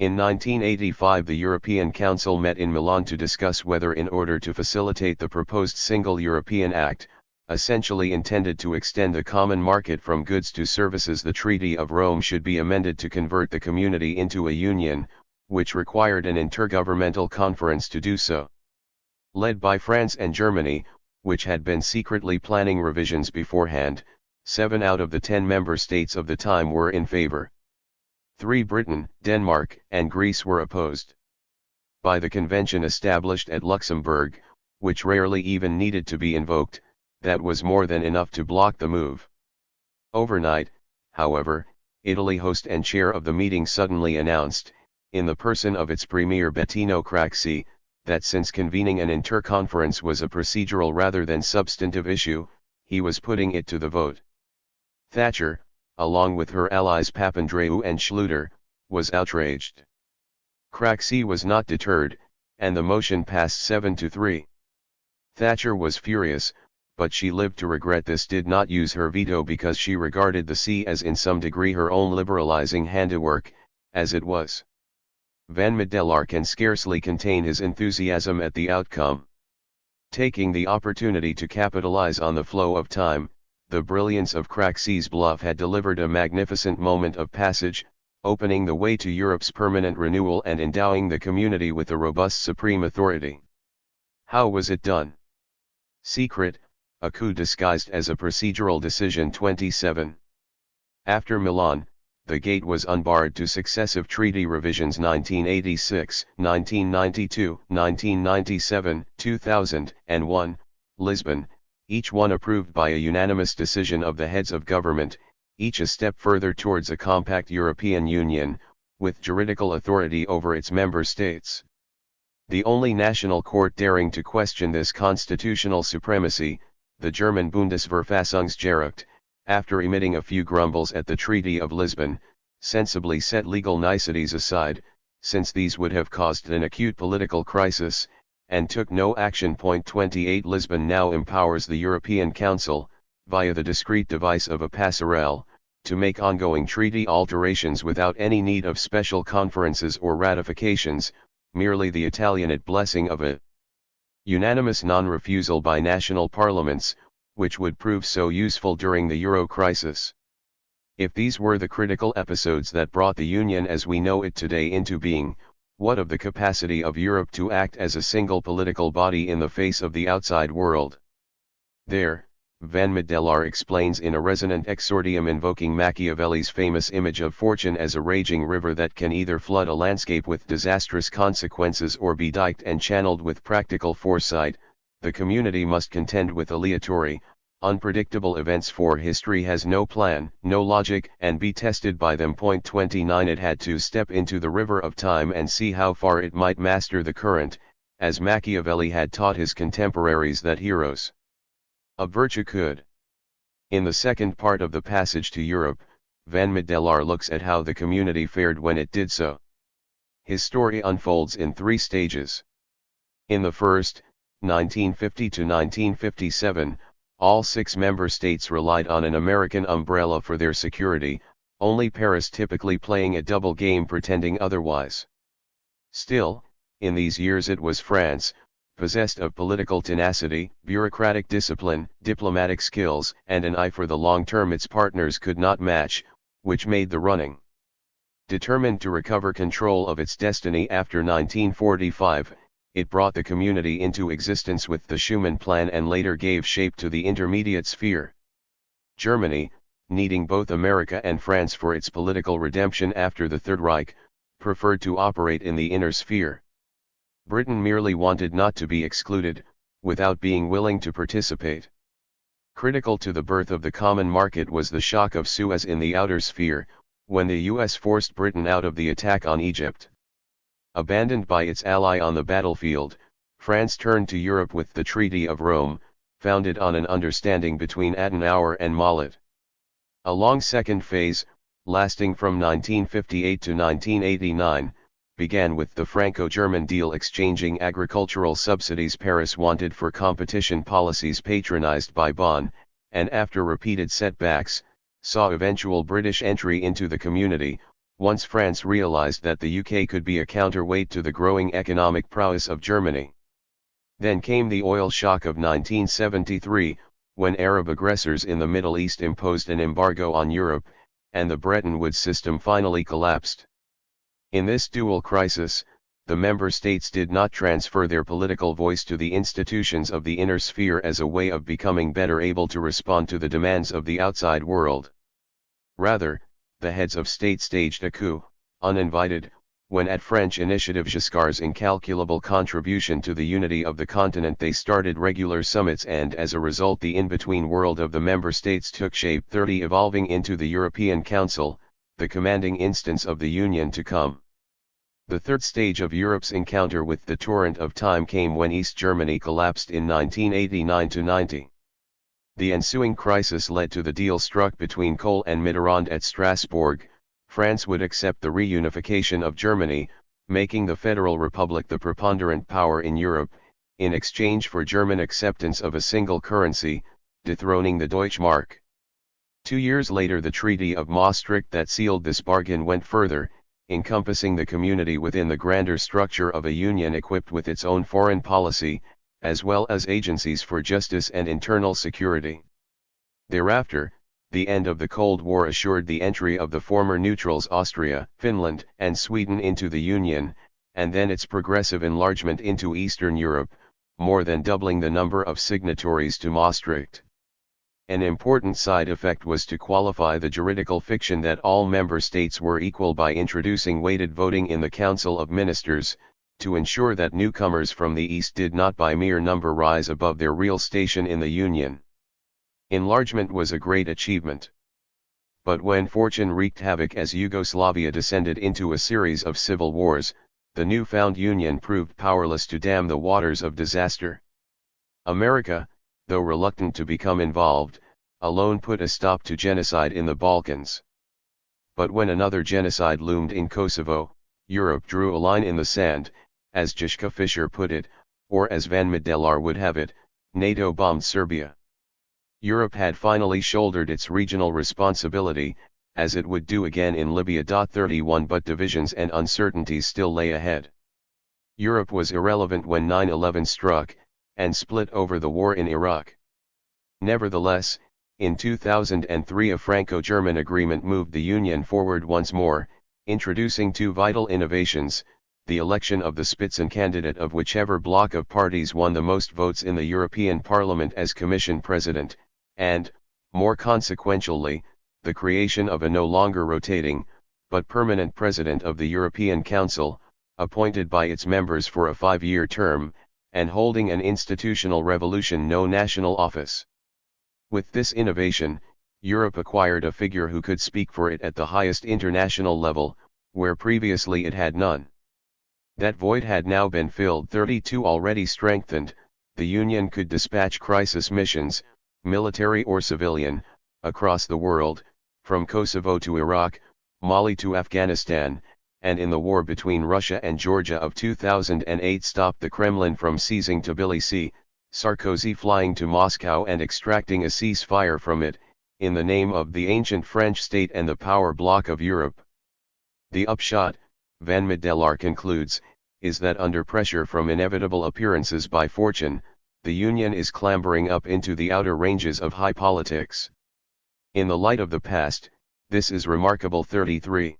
In 1985 the European Council met in Milan to discuss whether, in order to facilitate the proposed Single European Act, essentially intended to extend the common market from goods to services, the Treaty of Rome should be amended to convert the community into a union, which required an intergovernmental conference to do so. Led by France and Germany, which had been secretly planning revisions beforehand, 7 out of the 10 member states of the time were in favor. 3 Britain, Denmark, and Greece were opposed. By the convention established at Luxembourg, which rarely even needed to be invoked, that was more than enough to block the move. Overnight, however, Italy, host and chair of the meeting, suddenly announced, in the person of its premier Bettino Craxi, that since convening an interconference was a procedural rather than substantive issue, he was putting it to the vote. Thatcher, along with her allies Papandreou and Schluter, was outraged. Craxi was not deterred, and the motion passed 7-3. Thatcher was furious, but she lived to regret this, did not use her veto because she regarded the sea as in some degree her own liberalizing handiwork, as it was. Van Middelaar can scarcely contain his enthusiasm at the outcome. Taking the opportunity to capitalize on the flow of time, the brilliance of Craxi's bluff had delivered a magnificent moment of passage, opening the way to Europe's permanent renewal and endowing the community with a robust supreme authority. How was it done? Secret, a coup disguised as a procedural decision. 27. After Milan, the gate was unbarred to successive treaty revisions 1986, 1992, 1997, 2001, Lisbon, each one approved by a unanimous decision of the heads of government, each a step further towards a compact European Union, with juridical authority over its member states. The only national court daring to question this constitutional supremacy, the German Bundesverfassungsgericht, after emitting a few grumbles at the Treaty of Lisbon, sensibly set legal niceties aside, since these would have caused an acute political crisis, and took no action. 28 Lisbon now empowers the European Council, via the discreet device of a passerelle, to make ongoing treaty alterations without any need of special conferences or ratifications, merely the Italianate blessing of a unanimous non-refusal by national parliaments, which would prove so useful during the Euro crisis. If these were the critical episodes that brought the Union as we know it today into being, what of the capacity of Europe to act as a single political body in the face of the outside world? There, Van Middelaar explains in a resonant exordium invoking Machiavelli's famous image of fortune as a raging river that can either flood a landscape with disastrous consequences or be diked and channeled with practical foresight, the community must contend with aleatory, unpredictable events, for history has no plan, no logic, and be tested by them. 29 It had to step into the river of time and see how far it might master the current, as Machiavelli had taught his contemporaries that heroes of virtue could. In the second part of the passage to Europe, Van Middelaar looks at how the community fared when it did so. His story unfolds in three stages. In the first, 1950 to 1957, all 6 member states relied on an American umbrella for their security, only Paris typically playing a double game pretending otherwise. Still, in these years it was France, possessed of political tenacity, bureaucratic discipline, diplomatic skills, and an eye for the long term its partners could not match, which made the running. Determined to recover control of its destiny after 1945, it brought the community into existence with the Schuman Plan and later gave shape to the intermediate sphere. Germany, needing both America and France for its political redemption after the Third Reich, preferred to operate in the inner sphere. Britain merely wanted not to be excluded, without being willing to participate. Critical to the birth of the common market was the shock of Suez in the outer sphere, when the US forced Britain out of the attack on Egypt. Abandoned by its ally on the battlefield, France turned to Europe with the Treaty of Rome, founded on an understanding between Adenauer and Mollet. A long second phase, lasting from 1958 to 1989, began with the Franco-German deal exchanging agricultural subsidies Paris wanted for competition policies patronized by Bonn, and after repeated setbacks, saw eventual British entry into the community, once France realized that the UK could be a counterweight to the growing economic prowess of Germany. Then came the oil shock of 1973, when Arab aggressors in the Middle East imposed an embargo on Europe, and the Bretton Woods system finally collapsed. In this dual crisis, the member states did not transfer their political voice to the institutions of the inner sphere as a way of becoming better able to respond to the demands of the outside world. Rather, the heads of state staged a coup, uninvited, when at French initiative Giscard's incalculable contribution to the unity of the continent they started regular summits, and as a result the in-between world of the member states took shape, 30 evolving into the European Council, the commanding instance of the Union to come. The third stage of Europe's encounter with the torrent of time came when East Germany collapsed in 1989–90. The ensuing crisis led to the deal struck between Kohl and Mitterrand at Strasbourg. France would accept the reunification of Germany, making the Federal Republic the preponderant power in Europe, in exchange for German acceptance of a single currency, dethroning the Deutschmark. 2 years later the Treaty of Maastricht that sealed this bargain went further, encompassing the community within the grander structure of a union equipped with its own foreign policy, as well as agencies for justice and internal security. Thereafter, the end of the Cold War assured the entry of the former neutrals Austria, Finland, and Sweden into the Union, and then its progressive enlargement into Eastern Europe, more than doubling the number of signatories to Maastricht. An important side effect was to qualify the juridical fiction that all member states were equal by introducing weighted voting in the Council of Ministers, to ensure that newcomers from the East did not by mere number rise above their real station in the Union. Enlargement was a great achievement. But when fortune wreaked havoc as Yugoslavia descended into a series of civil wars, the newfound Union proved powerless to dam the waters of disaster. America, though reluctant to become involved, alone put a stop to genocide in the Balkans. But when another genocide loomed in Kosovo, Europe drew a line in the sand, as Joschka Fischer put it, or as Van Middelaar would have it, NATO bombed Serbia. Europe had finally shouldered its regional responsibility, as it would do again in Libya. 31 But divisions and uncertainties still lay ahead. Europe was irrelevant when 9/11 struck, and split over the war in Iraq. Nevertheless, in 2003 a Franco-German agreement moved the Union forward once more, introducing two vital innovations: the election of the Spitzencandidate of whichever bloc of parties won the most votes in the European Parliament as Commission President, and, more consequentially, the creation of a no longer rotating, but permanent President of the European Council, appointed by its members for a 5-year term, and holding an institutional revolution no national office. With this innovation, Europe acquired a figure who could speak for it at the highest international level, where previously it had none. That void had now been filled. 32 Already strengthened, the Union could dispatch crisis missions, military or civilian, across the world, from Kosovo to Iraq, Mali to Afghanistan, and in the war between Russia and Georgia of 2008 stopped the Kremlin from seizing Tbilisi, Sarkozy flying to Moscow and extracting a ceasefire from it, in the name of the ancient French state and the power bloc of Europe. The upshot, Van Middelaar concludes, is that under pressure from inevitable appearances by fortune, the Union is clambering up into the outer ranges of high politics. In the light of the past, this is remarkable. 33.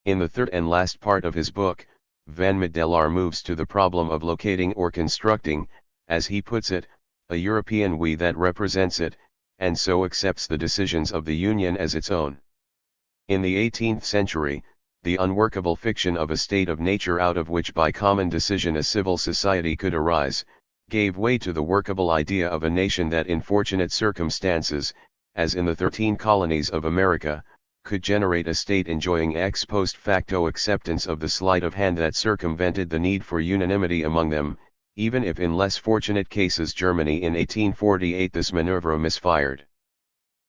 In the third and last part of his book, Van Middelaar moves to the problem of locating or constructing, as he puts it, a European we that represents it, and so accepts the decisions of the Union as its own. In the 18th century, the unworkable fiction of a state of nature out of which by common decision a civil society could arise, gave way to the workable idea of a nation that in fortunate circumstances, as in the 13 colonies of America, could generate a state enjoying ex post facto acceptance of the sleight of hand that circumvented the need for unanimity among them, even if in less fortunate cases Germany in 1848 this maneuver misfired.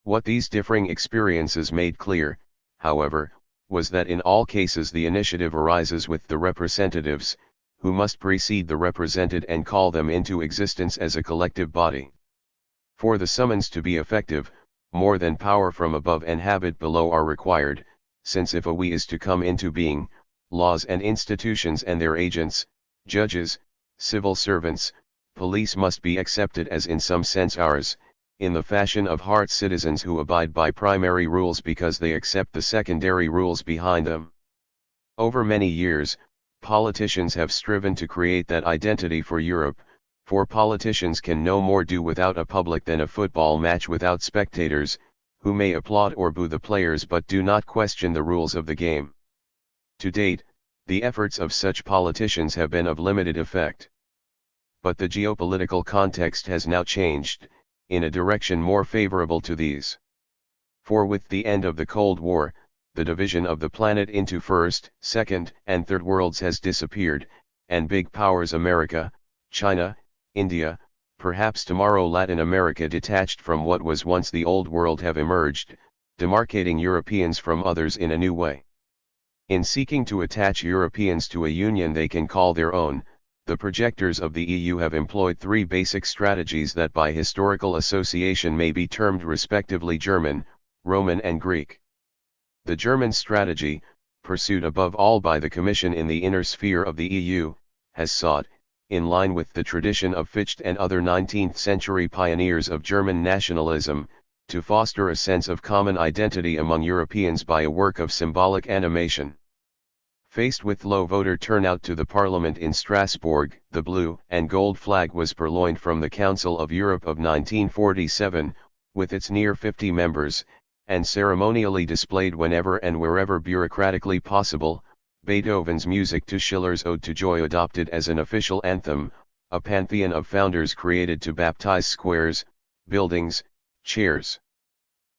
What these differing experiences made clear, however, was that in all cases the initiative arises with the representatives, who must precede the represented and call them into existence as a collective body. For the summons to be effective, more than power from above and habit below are required, since if a we is to come into being, laws and institutions and their agents, judges, civil servants, police must be accepted as in some sense ours, in the fashion of heart citizens who abide by primary rules because they accept the secondary rules behind them. Over many years, politicians have striven to create that identity for Europe, for politicians can no more do without a public than a football match without spectators, who may applaud or boo the players but do not question the rules of the game. To date, the efforts of such politicians have been of limited effect. But the geopolitical context has now changed, in a direction more favorable to these. For with the end of the Cold War, the division of the planet into first, second, and third worlds has disappeared, and big powers America, China, India, perhaps tomorrow Latin America detached from what was once the old world have emerged, demarcating Europeans from others in a new way. In seeking to attach Europeans to a union they can call their own, the projectors of the EU have employed three basic strategies that by historical association may be termed respectively German, Roman and Greek. The German strategy, pursued above all by the Commission in the inner sphere of the EU, has sought, in line with the tradition of Fichte and other 19th-century pioneers of German nationalism, to foster a sense of common identity among Europeans by a work of symbolic animation. Faced with low voter turnout to the Parliament in Strasbourg, the blue and gold flag was purloined from the Council of Europe of 1947, with its near 50 members, and ceremonially displayed whenever and wherever bureaucratically possible, Beethoven's music to Schiller's Ode to Joy adopted as an official anthem, a pantheon of founders created to baptize squares, buildings, chairs.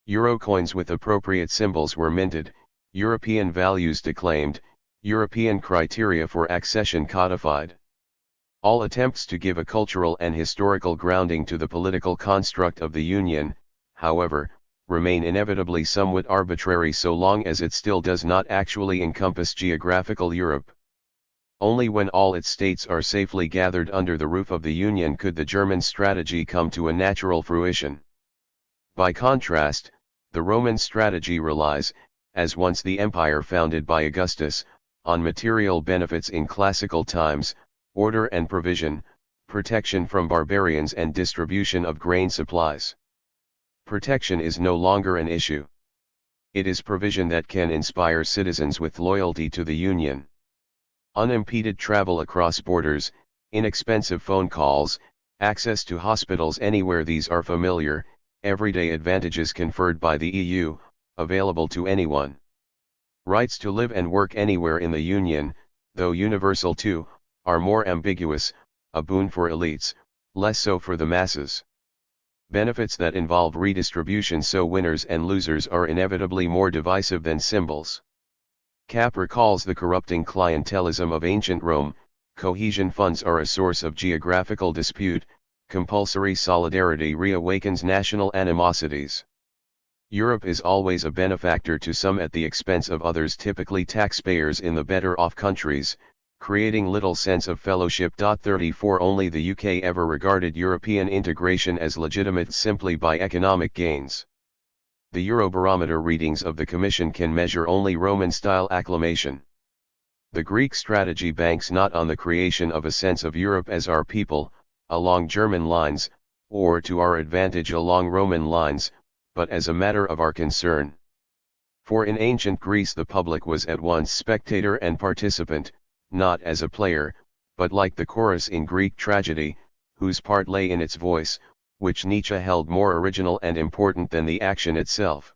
Euro coins with appropriate symbols were minted, European values declaimed, European criteria for accession codified. All attempts to give a cultural and historical grounding to the political construct of the Union, however, remain inevitably somewhat arbitrary so long as it still does not actually encompass geographical Europe. Only when all its states are safely gathered under the roof of the Union could the German strategy come to a natural fruition. By contrast, the Roman strategy relies, as once the empire founded by Augustus, on material benefits in classical times, order and provision, protection from barbarians and distribution of grain supplies. Protection is no longer an issue. It is provision that can inspire citizens with loyalty to the Union. Unimpeded travel across borders, inexpensive phone calls, access to hospitals anywhere these are familiar, everyday advantages conferred by the EU, available to anyone. Rights to live and work anywhere in the Union, though universal too, are more ambiguous, a boon for elites, less so for the masses. Benefits that involve redistribution so winners and losers are inevitably more divisive than symbols. Cap recalls the corrupting clientelism of ancient Rome, cohesion funds are a source of geographical dispute, compulsory solidarity reawakens national animosities. Europe is always a benefactor to some at the expense of others, typically taxpayers in the better-off countries, creating little sense of fellowship. 34 Only the UK ever regarded European integration as legitimate simply by economic gains. The Eurobarometer readings of the Commission can measure only Roman-style acclamation. The Greek strategy banks not on the creation of a sense of Europe as our people, along German lines, or to our advantage along Roman lines, but as a matter of our concern. For in ancient Greece the public was at once spectator and participant, not as a player, but like the chorus in Greek tragedy, whose part lay in its voice, which Nietzsche held more original and important than the action itself.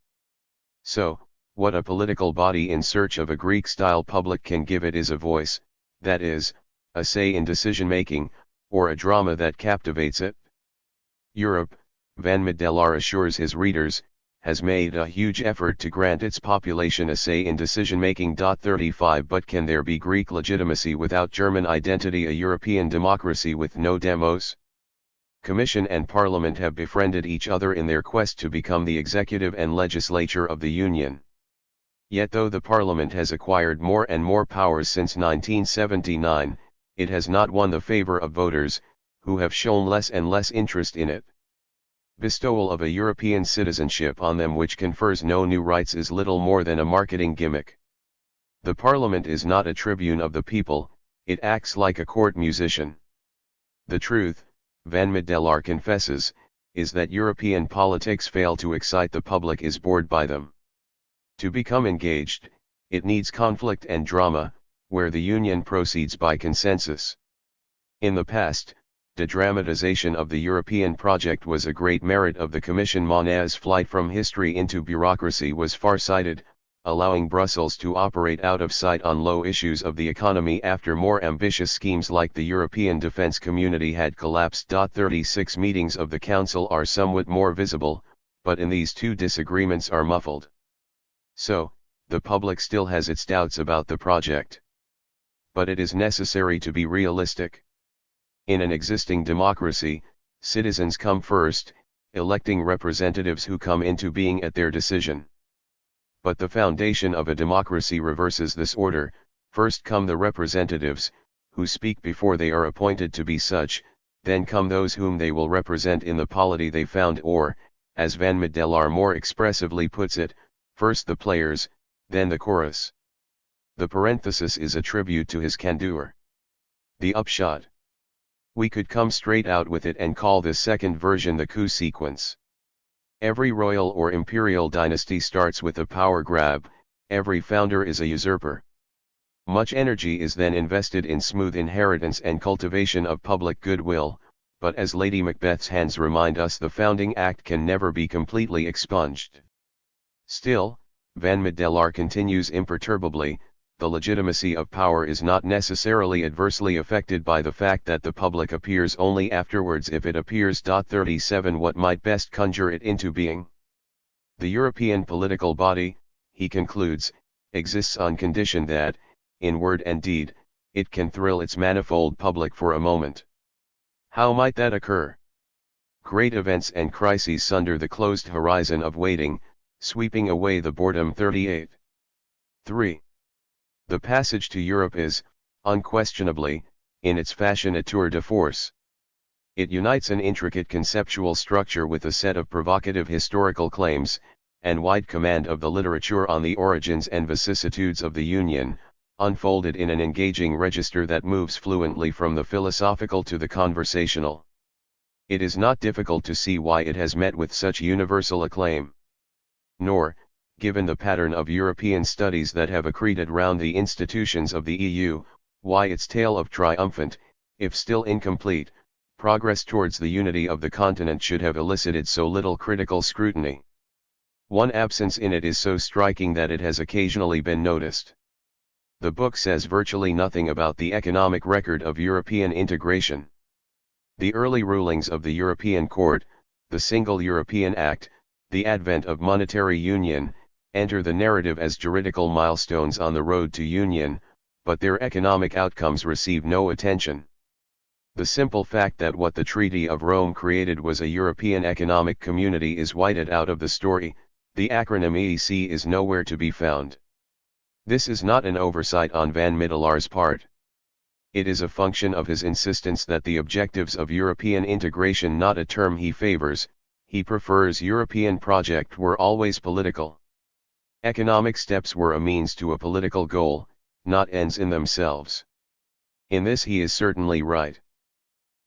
So, what a political body in search of a Greek-style public can give it is a voice, that is, a say in decision-making, or a drama that captivates it. Europe, Van Middelaar assures his readers, has made a huge effort to grant its population a say in decision-making. 35 But can there be Greek legitimacy without German identity, a European democracy with no demos? Commission and Parliament have befriended each other in their quest to become the executive and legislature of the Union. Yet though the Parliament has acquired more and more powers since 1979, it has not won the favor of voters, who have shown less and less interest in it. Bestowal of a European citizenship on them which confers no new rights is little more than a marketing gimmick. The Parliament is not a tribune of the people, it acts like a court musician. The truth, Van Middelaar confesses, is that European politics fail to excite the public, is bored by them. To become engaged, it needs conflict and drama, where the Union proceeds by consensus. In the past, de-dramatization of the European project was a great merit of the Commission. Monet's flight from history into bureaucracy was far-sighted, allowing Brussels to operate out of sight on low issues of the economy after more ambitious schemes like the European Defence Community had collapsed. 36 Meetings of the Council are somewhat more visible, but in these two disagreements are muffled. So, the public still has its doubts about the project. But it is necessary to be realistic. In an existing democracy, citizens come first, electing representatives who come into being at their decision. But the foundation of a democracy reverses this order: first come the representatives, who speak before they are appointed to be such, then come those whom they will represent in the polity they found, or, as Van Middelaar more expressively puts it, first the players, then the chorus. The parenthesis is a tribute to his candor. The upshot. We could come straight out with it and call this second version the coup sequence. Every royal or imperial dynasty starts with a power grab, every founder is a usurper. Much energy is then invested in smooth inheritance and cultivation of public goodwill, but as Lady Macbeth's hands remind us, the founding act can never be completely expunged. Still, Van Middelaar continues imperturbably, the legitimacy of power is not necessarily adversely affected by the fact that the public appears only afterwards if it appears. 37 What might best conjure it into being? The European political body, he concludes, exists on condition that, in word and deed, it can thrill its manifold public for a moment. How might that occur? Great events and crises sunder the closed horizon of waiting, sweeping away the boredom. 38. 3. The passage to Europe is, unquestionably, in its fashion a tour de force. It unites an intricate conceptual structure with a set of provocative historical claims, and wide command of the literature on the origins and vicissitudes of the Union, unfolded in an engaging register that moves fluently from the philosophical to the conversational. It is not difficult to see why it has met with such universal acclaim. Nor, given the pattern of European studies that have accreted round the institutions of the EU, why its tale of triumphant, if still incomplete, progress towards the unity of the continent should have elicited so little critical scrutiny. One absence in it is so striking that it has occasionally been noticed. The book says virtually nothing about the economic record of European integration. The early rulings of the European Court, the Single European Act, the advent of monetary union, enter the narrative as juridical milestones on the road to union, but their economic outcomes receive no attention. The simple fact that what the Treaty of Rome created was a European economic community is whited out of the story. The acronym EEC is nowhere to be found. This is not an oversight on Van Middelaar's part. It is a function of his insistence that the objectives of European integration, not a term he favors, he prefers, European project, were always political. Economic steps were a means to a political goal, not ends in themselves. In this he is certainly right.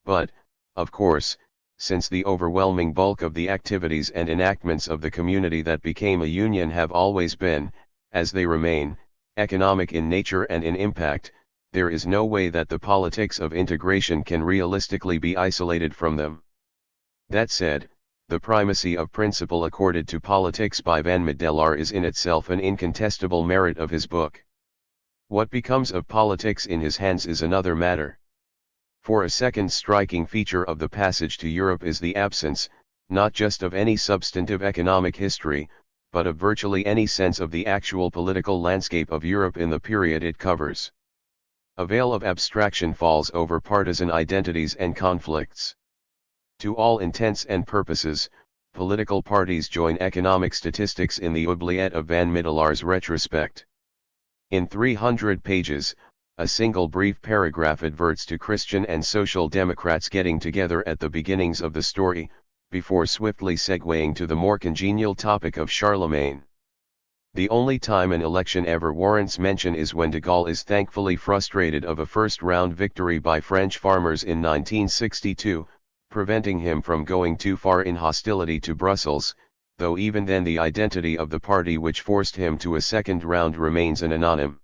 But, of course, since the overwhelming bulk of the activities and enactments of the community that became a union have always been, as they remain, economic in nature and in impact, there is no way that the politics of integration can realistically be isolated from them. That said, the primacy of principle accorded to politics by Van Middelaar is in itself an incontestable merit of his book. What becomes of politics in his hands is another matter. For a second striking feature of the passage to Europe is the absence, not just of any substantive economic history, but of virtually any sense of the actual political landscape of Europe in the period it covers. A veil of abstraction falls over partisan identities and conflicts. To all intents and purposes, political parties join economic statistics in the oubliette of Van Middelaar's retrospect. In 300 pages, a single brief paragraph adverts to Christian and Social Democrats getting together at the beginnings of the story, before swiftly segueing to the more congenial topic of Charlemagne. The only time an election ever warrants mention is when de Gaulle is thankfully frustrated of a first-round victory by French farmers in 1962, preventing him from going too far in hostility to Brussels, though even then the identity of the party which forced him to a second round remains an anonym.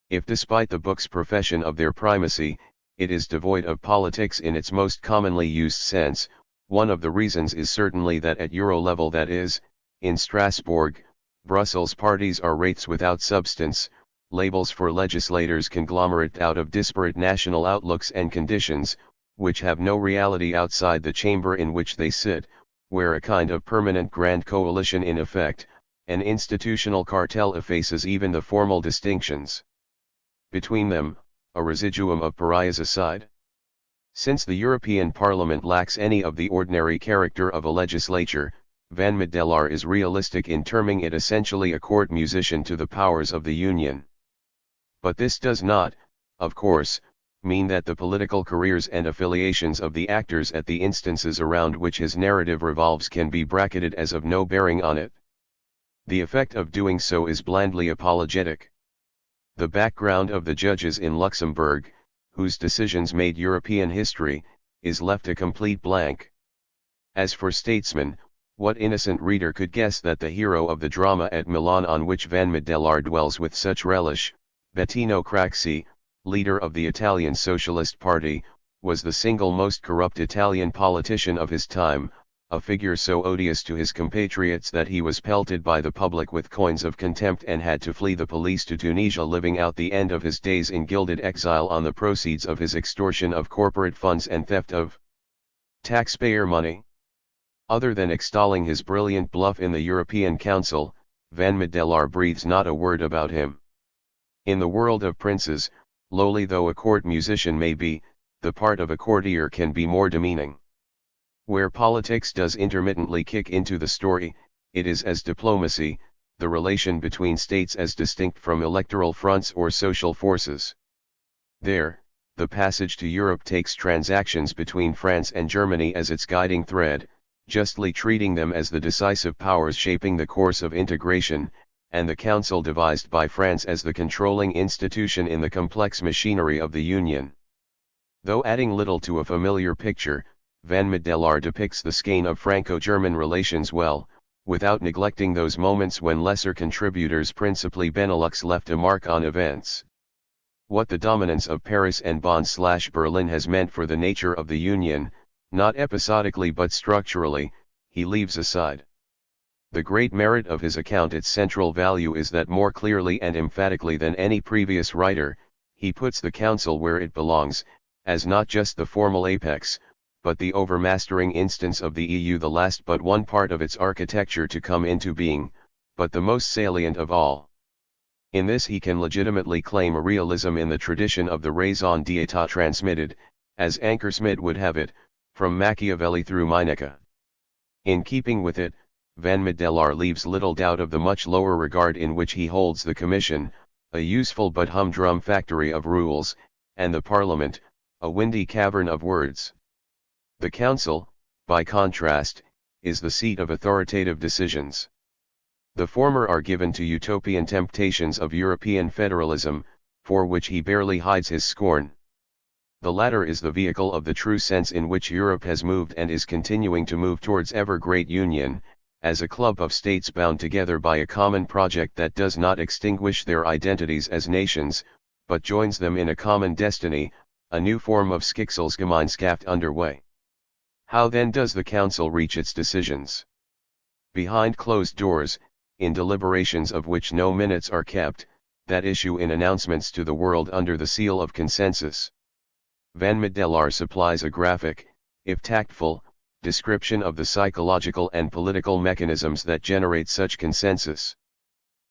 If despite the book's profession of their primacy, it is devoid of politics in its most commonly used sense, one of the reasons is certainly that at Euro level, that is, in Strasbourg, Brussels parties are wraiths without substance, labels for legislators conglomerate out of disparate national outlooks and conditions, which have no reality outside the chamber in which they sit, where a kind of permanent grand coalition in effect, an institutional cartel effaces even the formal distinctions between them, a residuum of pariahs aside. Since the European Parliament lacks any of the ordinary character of a legislature, Van Middelaar is realistic in terming it essentially a court musician to the powers of the Union. But this does not, of course, mean that the political careers and affiliations of the actors at the instances around which his narrative revolves can be bracketed as of no bearing on it. The effect of doing so is blandly apologetic. The background of the judges in Luxembourg, whose decisions made European history, is left a complete blank. As for statesmen, what innocent reader could guess that the hero of the drama at Milan, on which Van Middelaar dwells with such relish, Bettino Craxi, leader of the Italian Socialist Party, was the single most corrupt Italian politician of his time, a figure so odious to his compatriots that he was pelted by the public with coins of contempt and had to flee the police to Tunisia, living out the end of his days in gilded exile on the proceeds of his extortion of corporate funds and theft of taxpayer money. Other than extolling his brilliant bluff in the European Council, Van Middelaar breathes not a word about him. In the world of princes, lowly though a court musician may be, the part of a courtier can be more demeaning. Where politics does intermittently kick into the story, it is as diplomacy, the relation between states as distinct from electoral fronts or social forces. There, the passage to Europe takes transactions between France and Germany as its guiding thread, justly treating them as the decisive powers shaping the course of integration, and the Council devised by France as the controlling institution in the complex machinery of the Union. Though adding little to a familiar picture, Van Middelaar depicts the skein of Franco-German relations well, without neglecting those moments when lesser contributors, principally Benelux, left a mark on events. What the dominance of Paris and Bonn/Berlin has meant for the nature of the Union, not episodically but structurally, he leaves aside. The great merit of his account, its central value, is that more clearly and emphatically than any previous writer, he puts the Council where it belongs, as not just the formal apex, but the overmastering instance of the EU, the last but one part of its architecture to come into being, but the most salient of all. In this he can legitimately claim a realism in the tradition of the raison d'etat transmitted, as Ankersmit would have it, from Machiavelli through Meinecke. In keeping with it, Van Middelaar leaves little doubt of the much lower regard in which he holds the Commission, a useful but humdrum factory of rules, and the Parliament, a windy cavern of words. The Council, by contrast, is the seat of authoritative decisions. The former are given to utopian temptations of European federalism, for which he barely hides his scorn. The latter is the vehicle of the true sense in which Europe has moved and is continuing to move towards ever great union, as a club of states bound together by a common project that does not extinguish their identities as nations, but joins them in a common destiny, a new form of Schicksalsgemeinschaft underway. How then does the Council reach its decisions? Behind closed doors, in deliberations of which no minutes are kept, that issue in announcements to the world under the seal of consensus. Van Middelaar supplies a graphic, if tactful, description of the psychological and political mechanisms that generate such consensus.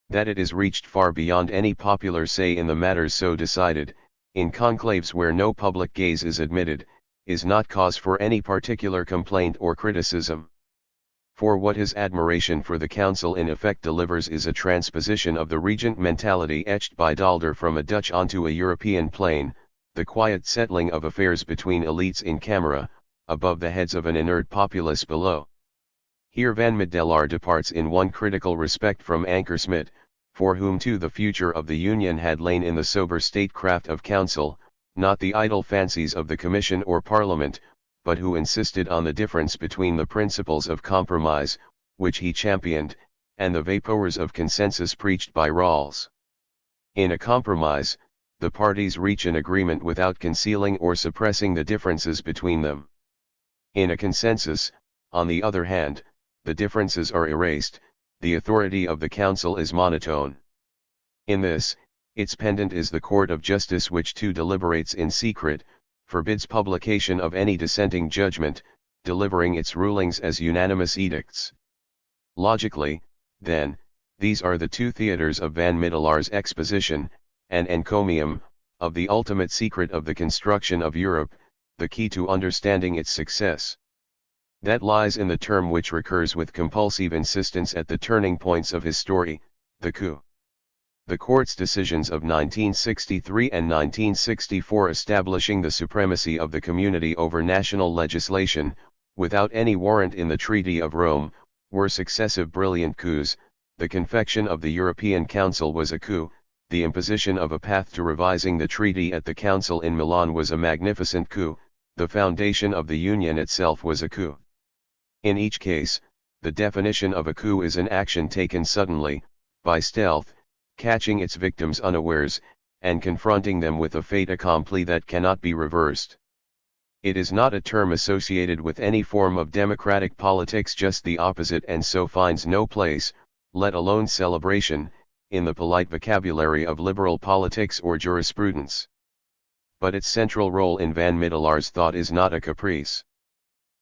That it is reached far beyond any popular say in the matters so decided, in conclaves where no public gaze is admitted, is not cause for any particular complaint or criticism. For what his admiration for the Council in effect delivers is a transposition of the regent mentality etched by Daalder from a Dutch onto a European plane, the quiet settling of affairs between elites in camera, above the heads of an inert populace below. Here Van Middelaar departs in one critical respect from Ankersmit, for whom too the future of the Union had lain in the sober statecraft of Council, not the idle fancies of the Commission or Parliament, but who insisted on the difference between the principles of compromise, which he championed, and the vapors of consensus preached by Rawls. In a compromise, the parties reach an agreement without concealing or suppressing the differences between them. In a consensus, on the other hand, the differences are erased, the authority of the Council is monotone. In this, its pendant is the Court of Justice, which too deliberates in secret, forbids publication of any dissenting judgment, delivering its rulings as unanimous edicts. Logically, then, these are the two theaters of Van Middelaar's exposition, an encomium, of the ultimate secret of the construction of Europe, the key to understanding its success. That lies in the term which recurs with compulsive insistence at the turning points of his story, the coup. The court's decisions of 1963 and 1964 establishing the supremacy of the community over national legislation, without any warrant in the Treaty of Rome, were successive brilliant coups. The confection of the European Council was a coup, the imposition of a path to revising the treaty at the Council in Milan was a magnificent coup, the foundation of the Union itself was a coup. In each case, the definition of a coup is an action taken suddenly, by stealth, catching its victims unawares, and confronting them with a fait accompli that cannot be reversed. It is not a term associated with any form of democratic politics, just the opposite, and so finds no place, let alone celebration, in the polite vocabulary of liberal politics or jurisprudence. But its central role in Van Middelar's thought is not a caprice.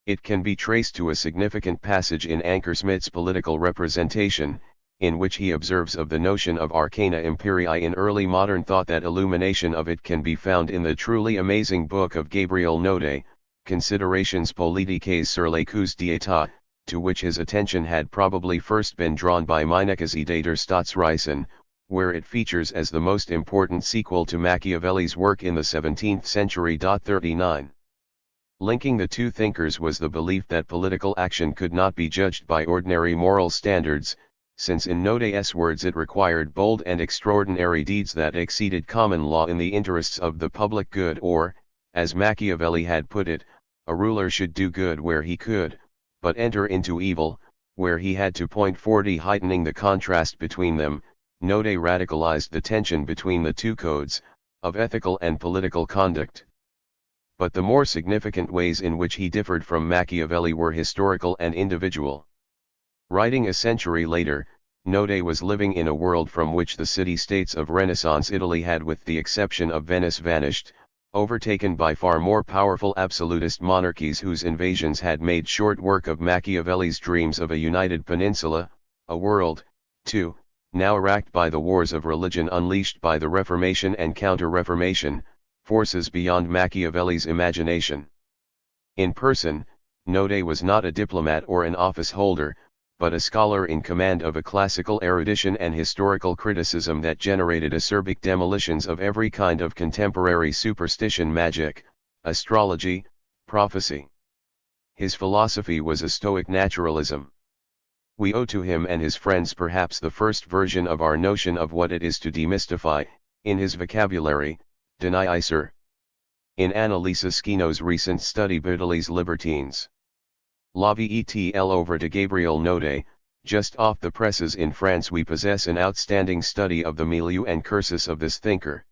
It can be traced to a significant passage in Ankersmit's Political Representation, in which he observes of the notion of arcana imperii in early modern thought that illumination of it can be found in the truly amazing book of Gabriel Naudé, Considerations politiques sur l'écoute d'état, to which his attention had probably first been drawn by Meinecke's Idee der Staatsreisen, where it features as the most important sequel to Machiavelli's work in the 17th century. 39. Linking the two thinkers was the belief that political action could not be judged by ordinary moral standards, since in Naudé's words it required bold and extraordinary deeds that exceeded common law in the interests of the public good, or, as Machiavelli had put it, a ruler should do good where he could, but enter into evil, where he had to. 40 Heightening the contrast between them, Naudé radicalized the tension between the two codes, of ethical and political conduct. But the more significant ways in which he differed from Machiavelli were historical and individual. Writing a century later, Naudé was living in a world from which the city-states of Renaissance Italy had, with the exception of Venice, vanished, overtaken by far more powerful absolutist monarchies whose invasions had made short work of Machiavelli's dreams of a united peninsula, a world, too, now racked by the wars of religion unleashed by the Reformation and Counter-Reformation, forces beyond Machiavelli's imagination. In person, Naudé was not a diplomat or an office holder, but a scholar in command of a classical erudition and historical criticism that generated acerbic demolitions of every kind of contemporary superstition, magic, astrology, prophecy. His philosophy was a Stoic naturalism. We owe to him and his friends perhaps the first version of our notion of what it is to demystify, in his vocabulary, denisir. In Annalisa Schino's recent study Bouteilles Libertines. La Vetl over to Gabriel Naudé, just off the presses in France, we possess an outstanding study of the milieu and cursus of this thinker.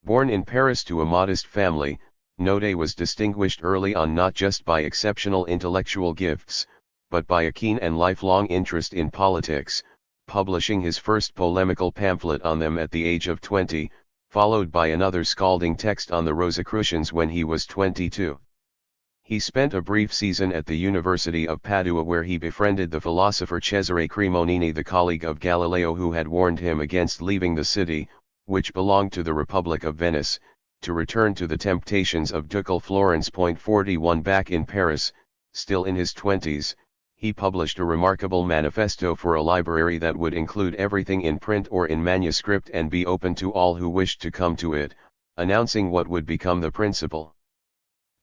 Born in Paris to a modest family, Naudé was distinguished early on not just by exceptional intellectual gifts, but by a keen and lifelong interest in politics, publishing his first polemical pamphlet on them at the age of 20, followed by another scalding text on the Rosicrucians when he was 22. He spent a brief season at the University of Padua, where he befriended the philosopher Cesare Cremonini, the colleague of Galileo who had warned him against leaving the city, which belonged to the Republic of Venice, to return to the temptations of ducal Florence. 41 Back in Paris, still in his 20s, he published a remarkable manifesto for a library that would include everything in print or in manuscript and be open to all who wished to come to it, announcing what would become the principal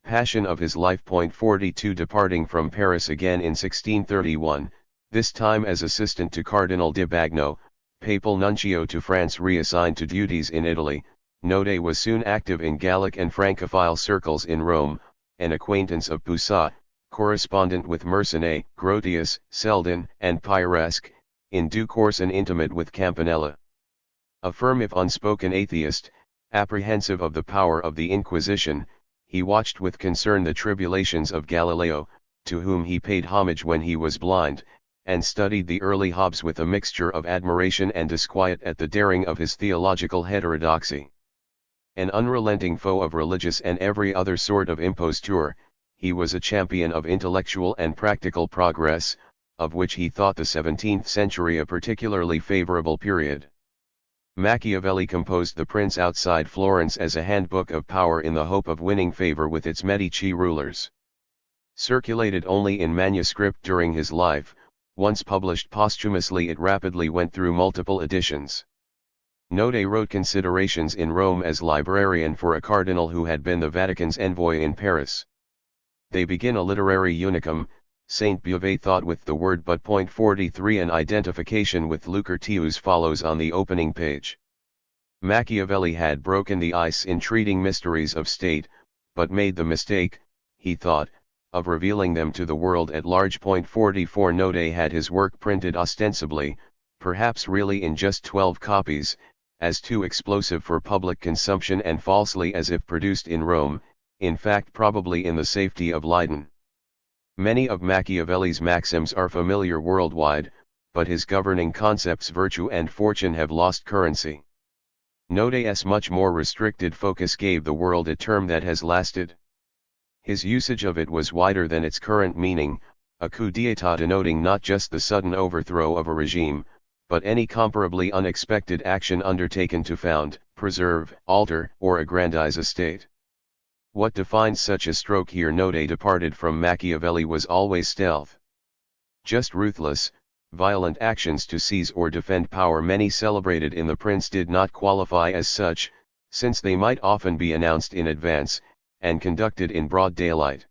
passion of his life. 42 Departing from Paris again in 1631, this time as assistant to Cardinal de Bagno, papal nuncio to France reassigned to duties in Italy, Naudé was soon active in Gallic and Francophile circles in Rome, an acquaintance of Poussin, correspondent with Mersenne, Grotius, Selden, and Peiresque, in due course an intimate with Campanella. A firm if unspoken atheist, apprehensive of the power of the Inquisition, he watched with concern the tribulations of Galileo, to whom he paid homage when he was blind, and studied the early Hobbes with a mixture of admiration and disquiet at the daring of his theological heterodoxy. An unrelenting foe of religious and every other sort of imposture, he was a champion of intellectual and practical progress, of which he thought the 17th century a particularly favorable period. Machiavelli composed The Prince Outside Florence as a handbook of power in the hope of winning favor with its Medici rulers. Circulated only in manuscript during his life, once published posthumously it rapidly went through multiple editions. Naudé wrote Considerations in Rome as librarian for a cardinal who had been the Vatican's envoy in Paris. They begin a literary unicum, Saint Beauvais thought with the word but. 43 An identification with Lucretius follows on the opening page. Machiavelli had broken the ice in treating mysteries of state, but made the mistake, he thought, of revealing them to the world at large. 44 Naudé had his work printed ostensibly, perhaps really in just 12 copies, as too explosive for public consumption and falsely as if produced in Rome, in fact probably in the safety of Leiden. Many of Machiavelli's maxims are familiar worldwide, but his governing concepts virtue and fortune have lost currency. Node's much more restricted focus gave the world a term that has lasted. His usage of it was wider than its current meaning, a coup d'état denoting not just the sudden overthrow of a regime, but any comparably unexpected action undertaken to found, preserve, alter, or aggrandize a state. What defines such a stroke here? Node departed from Machiavelli was always stealth. Just ruthless, violent actions to seize or defend power many celebrated in the prince did not qualify as such, since they might often be announced in advance, and conducted in broad daylight.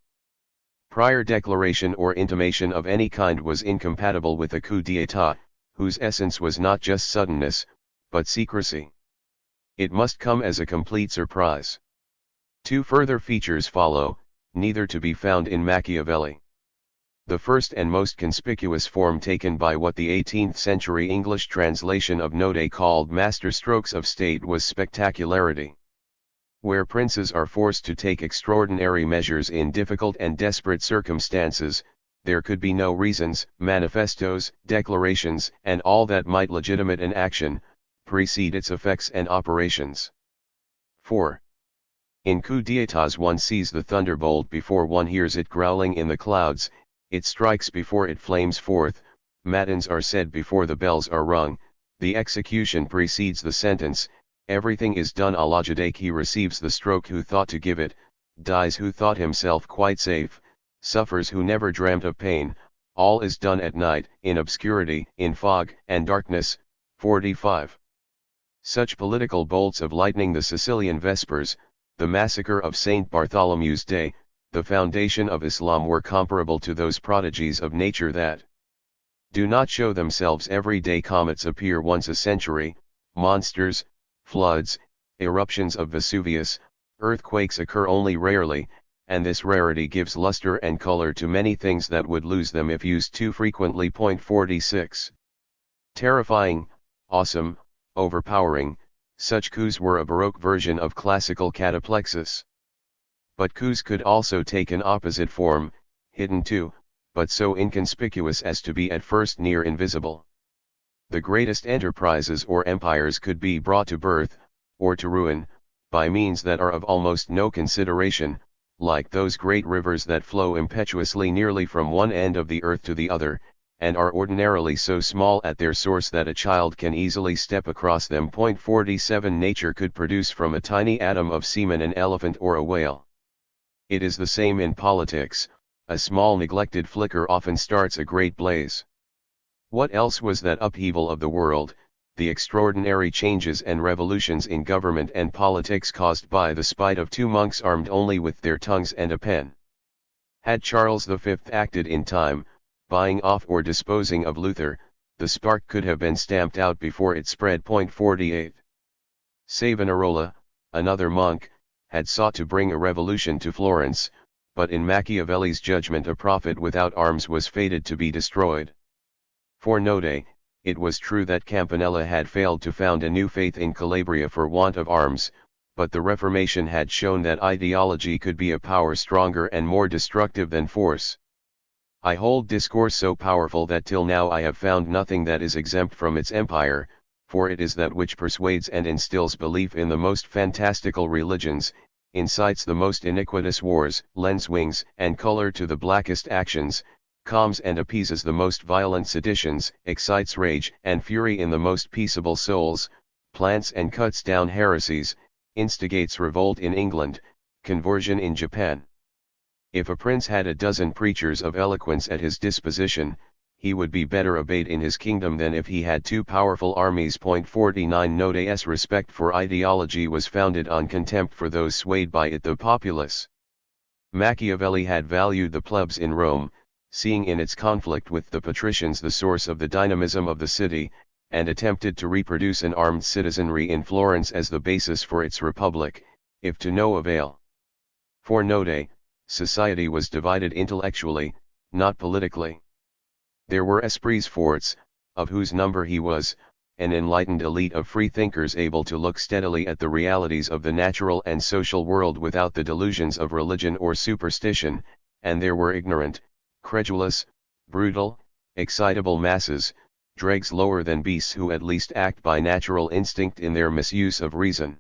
Prior declaration or intimation of any kind was incompatible with a coup d'état, whose essence was not just suddenness, but secrecy. It must come as a complete surprise. Two further features follow, neither to be found in Machiavelli. The first and most conspicuous form taken by what the 18th century English translation of Node called masterstrokes of state was spectacularity. Where princes are forced to take extraordinary measures in difficult and desperate circumstances, there could be no reasons, manifestos, declarations, and all that might legitimate an action, precede its effects and operations. 4. In coup d'états one sees the thunderbolt before one hears it growling in the clouds, it strikes before it flames forth, matins are said before the bells are rung, the execution precedes the sentence, everything is done à la Judaique. He receives the stroke who thought to give it, dies who thought himself quite safe, suffers who never dreamt of pain, all is done at night, in obscurity, in fog and darkness. 45. Such political bolts of lightning, the Sicilian Vespers, the massacre of St. Bartholomew's Day, the foundation of Islam, were comparable to those prodigies of nature that do not show themselves every day. Comets appear once a century, monsters, floods, eruptions of Vesuvius, earthquakes occur only rarely, and this rarity gives luster and color to many things that would lose them if used too frequently. 46. Terrifying, awesome, overpowering, such coups were a Baroque version of classical cataplexis. But coups could also take an opposite form, hidden too, but so inconspicuous as to be at first near invisible. The greatest enterprises or empires could be brought to birth, or to ruin, by means that are of almost no consideration, like those great rivers that flow impetuously nearly from one end of the earth to the other, and are ordinarily so small at their source that a child can easily step across them. 47. Nature could produce from a tiny atom of semen an elephant or a whale. It is the same in politics, a small neglected flicker often starts a great blaze. What else was that upheaval of the world, the extraordinary changes and revolutions in government and politics caused by the spite of two monks armed only with their tongues and a pen? Had Charles V acted in time, buying off or disposing of Luther, the spark could have been stamped out before it spread. 48. Savonarola, another monk, had sought to bring a revolution to Florence, but in Machiavelli's judgment a prophet without arms was fated to be destroyed. For Node, it was true that Campanella had failed to found a new faith in Calabria for want of arms, but the Reformation had shown that ideology could be a power stronger and more destructive than force. I hold discourse so powerful that till now I have found nothing that is exempt from its empire, for it is that which persuades and instills belief in the most fantastical religions, incites the most iniquitous wars, lends wings and color to the blackest actions, calms and appeases the most violent seditions, excites rage and fury in the most peaceable souls, plants and cuts down heresies, instigates revolt in England, conversion in Japan. If a prince had a dozen preachers of eloquence at his disposition, he would be better obeyed in his kingdom than if he had two powerful armies. 49. Node's respect for ideology was founded on contempt for those swayed by it, the populace. Machiavelli had valued the plebs in Rome, seeing in its conflict with the patricians the source of the dynamism of the city, and attempted to reproduce an armed citizenry in Florence as the basis for its republic, if to no avail. For Node, society was divided intellectually, not politically. There were esprits forts, of whose number he was, an enlightened elite of freethinkers able to look steadily at the realities of the natural and social world without the delusions of religion or superstition, and there were ignorant, credulous, brutal, excitable masses, dregs lower than beasts who at least act by natural instinct in their misuse of reason.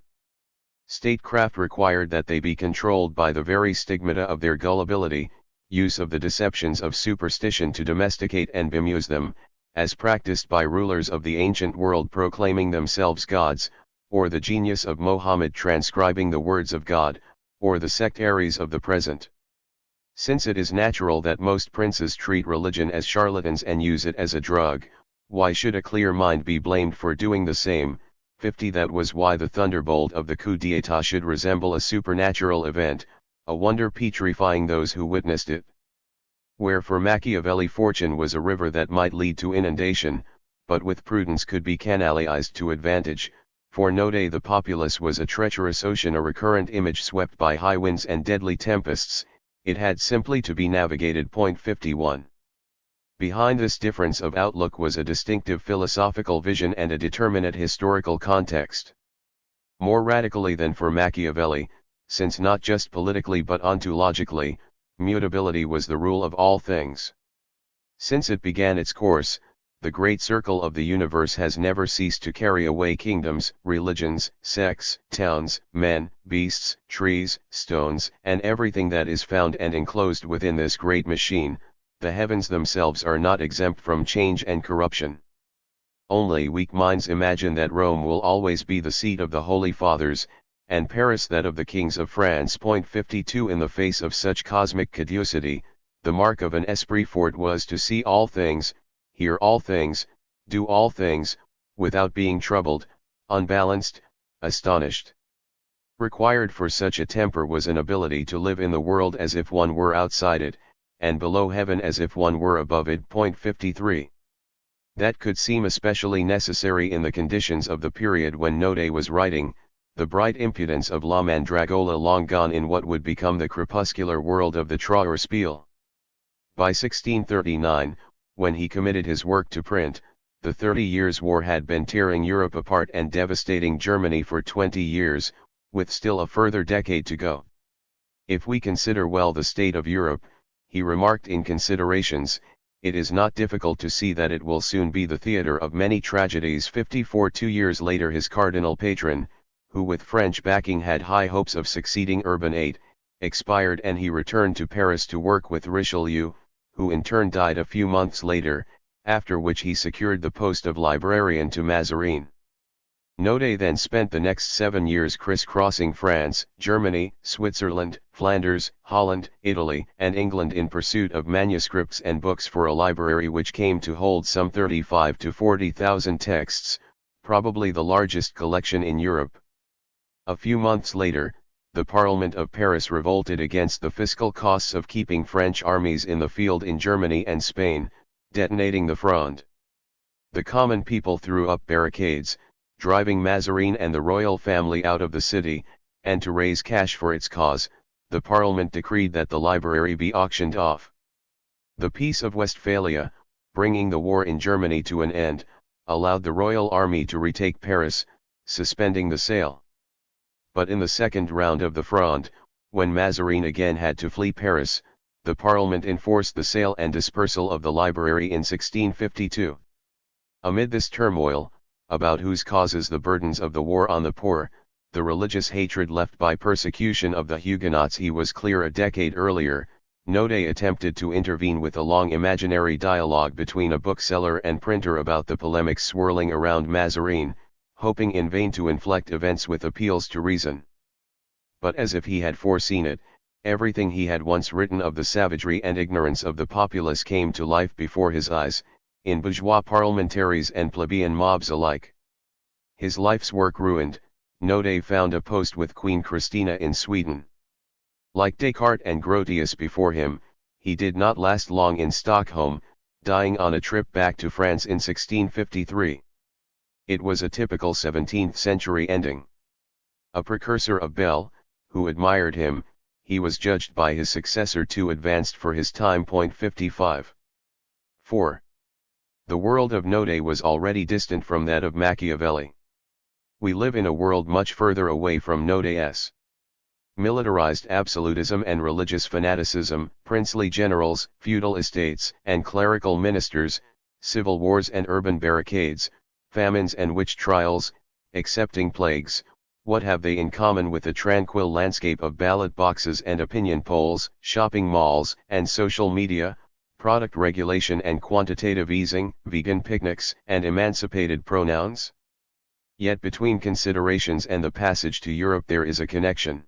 Statecraft required that they be controlled by the very stigmata of their gullibility, use of the deceptions of superstition to domesticate and bemuse them, as practiced by rulers of the ancient world proclaiming themselves gods, or the genius of Mohammed transcribing the words of God, or the sectaries of the present. Since it is natural that most princes treat religion as charlatans and use it as a drug, why should a clear mind be blamed for doing the same? 50 That was why the thunderbolt of the coup d'état should resemble a supernatural event, a wonder petrifying those who witnessed it. Where for Machiavelli fortune was a river that might lead to inundation, but with prudence could be canalized to advantage, for Node the populace was a treacherous ocean, a recurrent image swept by high winds and deadly tempests, it had simply to be navigated. 51. Behind this difference of outlook was a distinctive philosophical vision and a determinate historical context. More radically than for Machiavelli, since not just politically but ontologically, mutability was the rule of all things. Since it began its course, the great circle of the universe has never ceased to carry away kingdoms, religions, sects, towns, men, beasts, trees, stones, and everything that is found and enclosed within this great machine. The heavens themselves are not exempt from change and corruption. Only weak minds imagine that Rome will always be the seat of the Holy Fathers, and Paris that of the kings of France. 52 In the face of such cosmic caducity, the mark of an esprit fort was to see all things, hear all things, do all things, without being troubled, unbalanced, astonished. Required for such a temper was an ability to live in the world as if one were outside it, and below heaven as if one were above it. 53. That could seem especially necessary in the conditions of the period when Node was writing, the bright impudence of La Mandragola long gone in what would become the crepuscular world of the Trauerspiel. By 1639, when he committed his work to print, the 30 Years' War had been tearing Europe apart and devastating Germany for 20 years, with still a further decade to go. If we consider well the state of Europe, he remarked in Considerations, it is not difficult to see that it will soon be the theatre of many tragedies. 54 2 years later his cardinal patron, who with French backing had high hopes of succeeding Urban VIII, expired and he returned to Paris to work with Richelieu, who in turn died a few months later, after which he secured the post of librarian to Mazarin. Node then spent the next 7 years crisscrossing France, Germany, Switzerland, Flanders, Holland, Italy, and England in pursuit of manuscripts and books for a library which came to hold some 35,000 to 40,000 texts, probably the largest collection in Europe. A few months later, the Parliament of Paris revolted against the fiscal costs of keeping French armies in the field in Germany and Spain, detonating the Fronde. The common people threw up barricades, driving Mazarin and the royal family out of the city, and to raise cash for its cause, the Parliament decreed that the library be auctioned off. The Peace of Westphalia, bringing the war in Germany to an end, allowed the royal army to retake Paris, suspending the sale. But in the second round of the Fronde, when Mazarin again had to flee Paris, the Parliament enforced the sale and dispersal of the library in 1652. Amid this turmoil, about whose causes the burdens of the war on the poor, the religious hatred left by persecution of the Huguenots he was clear a decade earlier, Node attempted to intervene with a long imaginary dialogue between a bookseller and printer about the polemics swirling around Mazarin, hoping in vain to inflect events with appeals to reason. But as if he had foreseen it, everything he had once written of the savagery and ignorance of the populace came to life before his eyes, in bourgeois parliamentaries and plebeian mobs alike. His life's work ruined, Node found a post with Queen Christina in Sweden. Like Descartes and Grotius before him, he did not last long in Stockholm, dying on a trip back to France in 1653. It was a typical 17th century ending. A precursor of Bell, who admired him, he was judged by his successor too advanced for his time. 55. 4. The world of Node was already distant from that of Machiavelli. We live in a world much further away from Node's. Militarized absolutism and religious fanaticism, princely generals, feudal estates and clerical ministers, civil wars and urban barricades, famines and witch trials, excepting plagues, what have they in common with the tranquil landscape of ballot boxes and opinion polls, shopping malls and social media, product regulation and quantitative easing, vegan picnics and emancipated pronouns? Yet between considerations and the passage to Europe there is a connection.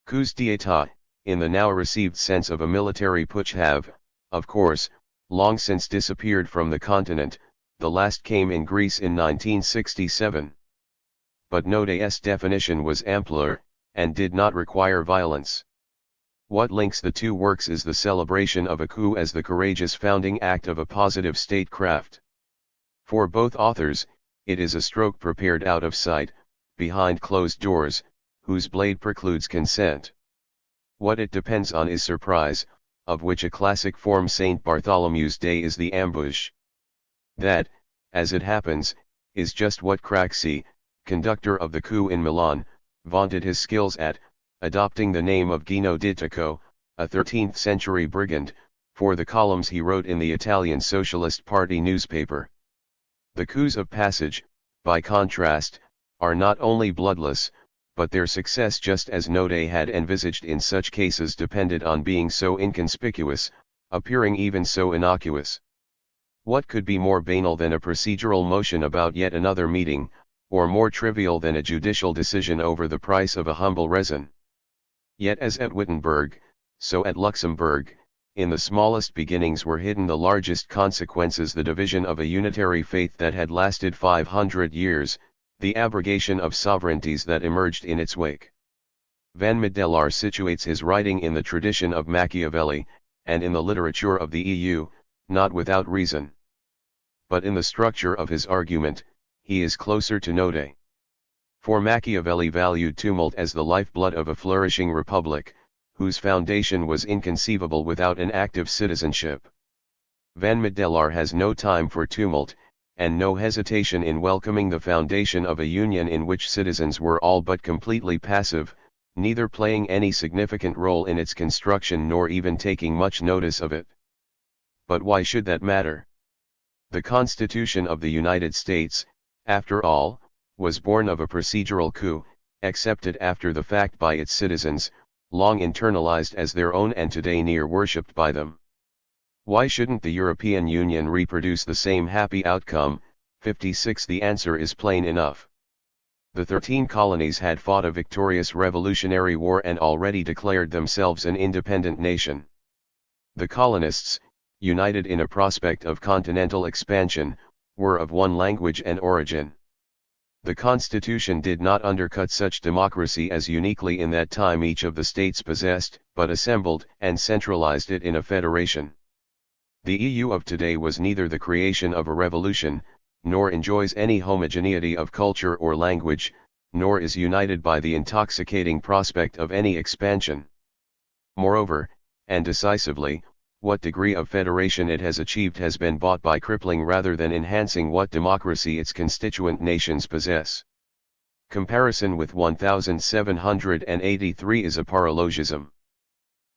Coups d'état, in the now received sense of a military putsch have, of course, long since disappeared from the continent. The last came in Greece in 1967. But Node's definition was ampler, and did not require violence. What links the two works is the celebration of a coup as the courageous founding act of a positive statecraft. For both authors, it is a stroke prepared out of sight, behind closed doors, whose blade precludes consent. What it depends on is surprise, of which a classic form St. Bartholomew's Day is the ambush. That, as it happens, is just what Craxi, conductor of the coup in Milan, vaunted his skills at, adopting the name of Gino d'Itaco, a 13th-century brigand, for the columns he wrote in the Italian Socialist Party newspaper. The coups of passage, by contrast, are not only bloodless, but their success, just as Node had envisaged in such cases, depended on being so inconspicuous, appearing even so innocuous. What could be more banal than a procedural motion about yet another meeting, or more trivial than a judicial decision over the price of a humble resin? Yet as at Wittenberg, so at Luxembourg, in the smallest beginnings were hidden the largest consequences: the division of a unitary faith that had lasted 500 years, the abrogation of sovereignties that emerged in its wake. Van Middelaar situates his writing in the tradition of Machiavelli, and in the literature of the EU, not without reason. But in the structure of his argument, he is closer to Node. For Machiavelli valued tumult as the lifeblood of a flourishing republic, whose foundation was inconceivable without an active citizenship. Van Middelaar has no time for tumult, and no hesitation in welcoming the foundation of a union in which citizens were all but completely passive, neither playing any significant role in its construction nor even taking much notice of it. But why should that matter? The Constitution of the United States, after all, was born of a procedural coup, accepted after the fact by its citizens, long internalized as their own and today near worshipped by them. Why shouldn't the European Union reproduce the same happy outcome? 56. The answer is plain enough. The 13 colonies had fought a victorious revolutionary war and already declared themselves an independent nation. The colonists, united in a prospect of continental expansion, were of one language and origin. The Constitution did not undercut such democracy as uniquely in that time each of the states possessed, but assembled and centralized it in a federation. The EU of today was neither the creation of a revolution, nor enjoys any homogeneity of culture or language, nor is united by the intoxicating prospect of any expansion. Moreover, and decisively, what degree of federation it has achieved has been bought by crippling rather than enhancing what democracy its constituent nations possess. Comparison with 1783 is a paralogism.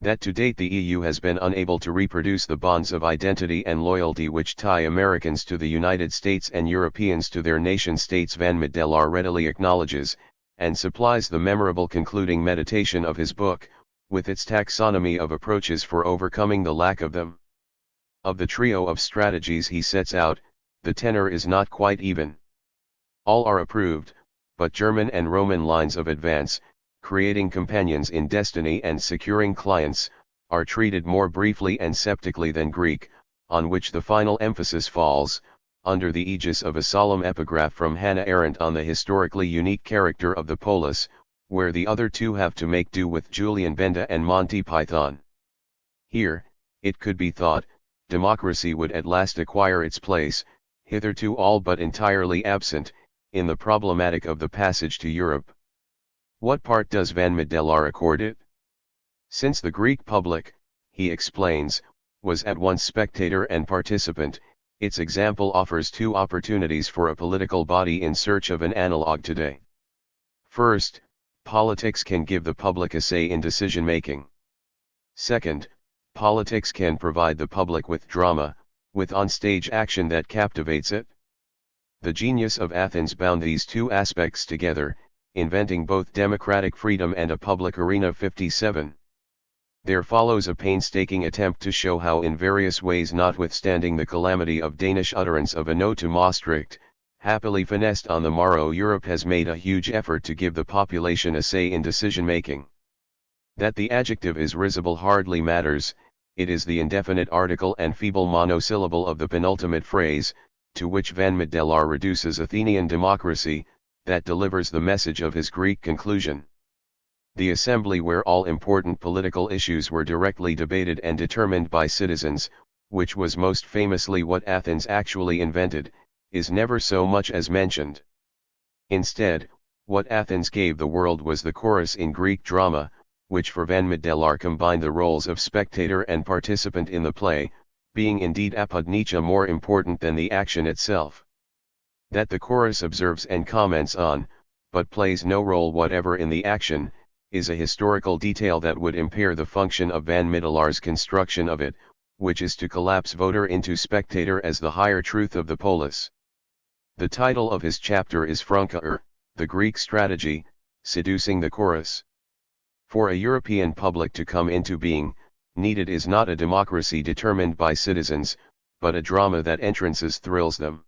That to date the EU has been unable to reproduce the bonds of identity and loyalty which tie Americans to the United States and Europeans to their nation-states, Van Middelaar readily acknowledges, and supplies the memorable concluding meditation of his book, with its taxonomy of approaches for overcoming the lack of them. Of the trio of strategies he sets out, the tenor is not quite even. All are approved, but German and Roman lines of advance, creating companions in destiny and securing clients, are treated more briefly and sceptically than Greek, on which the final emphasis falls, under the aegis of a solemn epigraph from Hannah Arendt on the historically unique character of the polis, where the other two have to make do with Julian Benda and Monty Python. Here, it could be thought, democracy would at last acquire its place, hitherto all but entirely absent, in the problematic of the passage to Europe. What part does Van Middelaar accord it? Since the Greek public, he explains, was at once spectator and participant, Its example offers two opportunities for a political body in search of an analog today. First, politics can give the public a say in decision-making. Second, politics can provide the public with drama, with on-stage action that captivates it. The genius of Athens bound these two aspects together, inventing both democratic freedom and a public arena. 57. There follows a painstaking attempt to show how in various ways, notwithstanding the calamity of Danish utterance of a no to Maastricht, happily finessed on the morrow, Europe has made a huge effort to give the population a say in decision-making. That the adjective is risible hardly matters, it is the indefinite article and feeble monosyllable of the penultimate phrase, to which Van Middelaar reduces Athenian democracy, that delivers the message of his Greek conclusion. The assembly where all important political issues were directly debated and determined by citizens, which was most famously what Athens actually invented, is never so much as mentioned. Instead, what Athens gave the world was the chorus in Greek drama, which for Van Middelaar combined the roles of spectator and participant in the play, being indeed apodneia more important than the action itself. That the chorus observes and comments on, but plays no role whatever in the action, is a historical detail that would impair the function of Van Middelaar's construction of it, which is to collapse voter into spectator as the higher truth of the polis. The title of his chapter is Frunca, the Greek strategy, seducing the chorus. For a European public to come into being, needed is not a democracy determined by citizens, but a drama that entrances thrills them.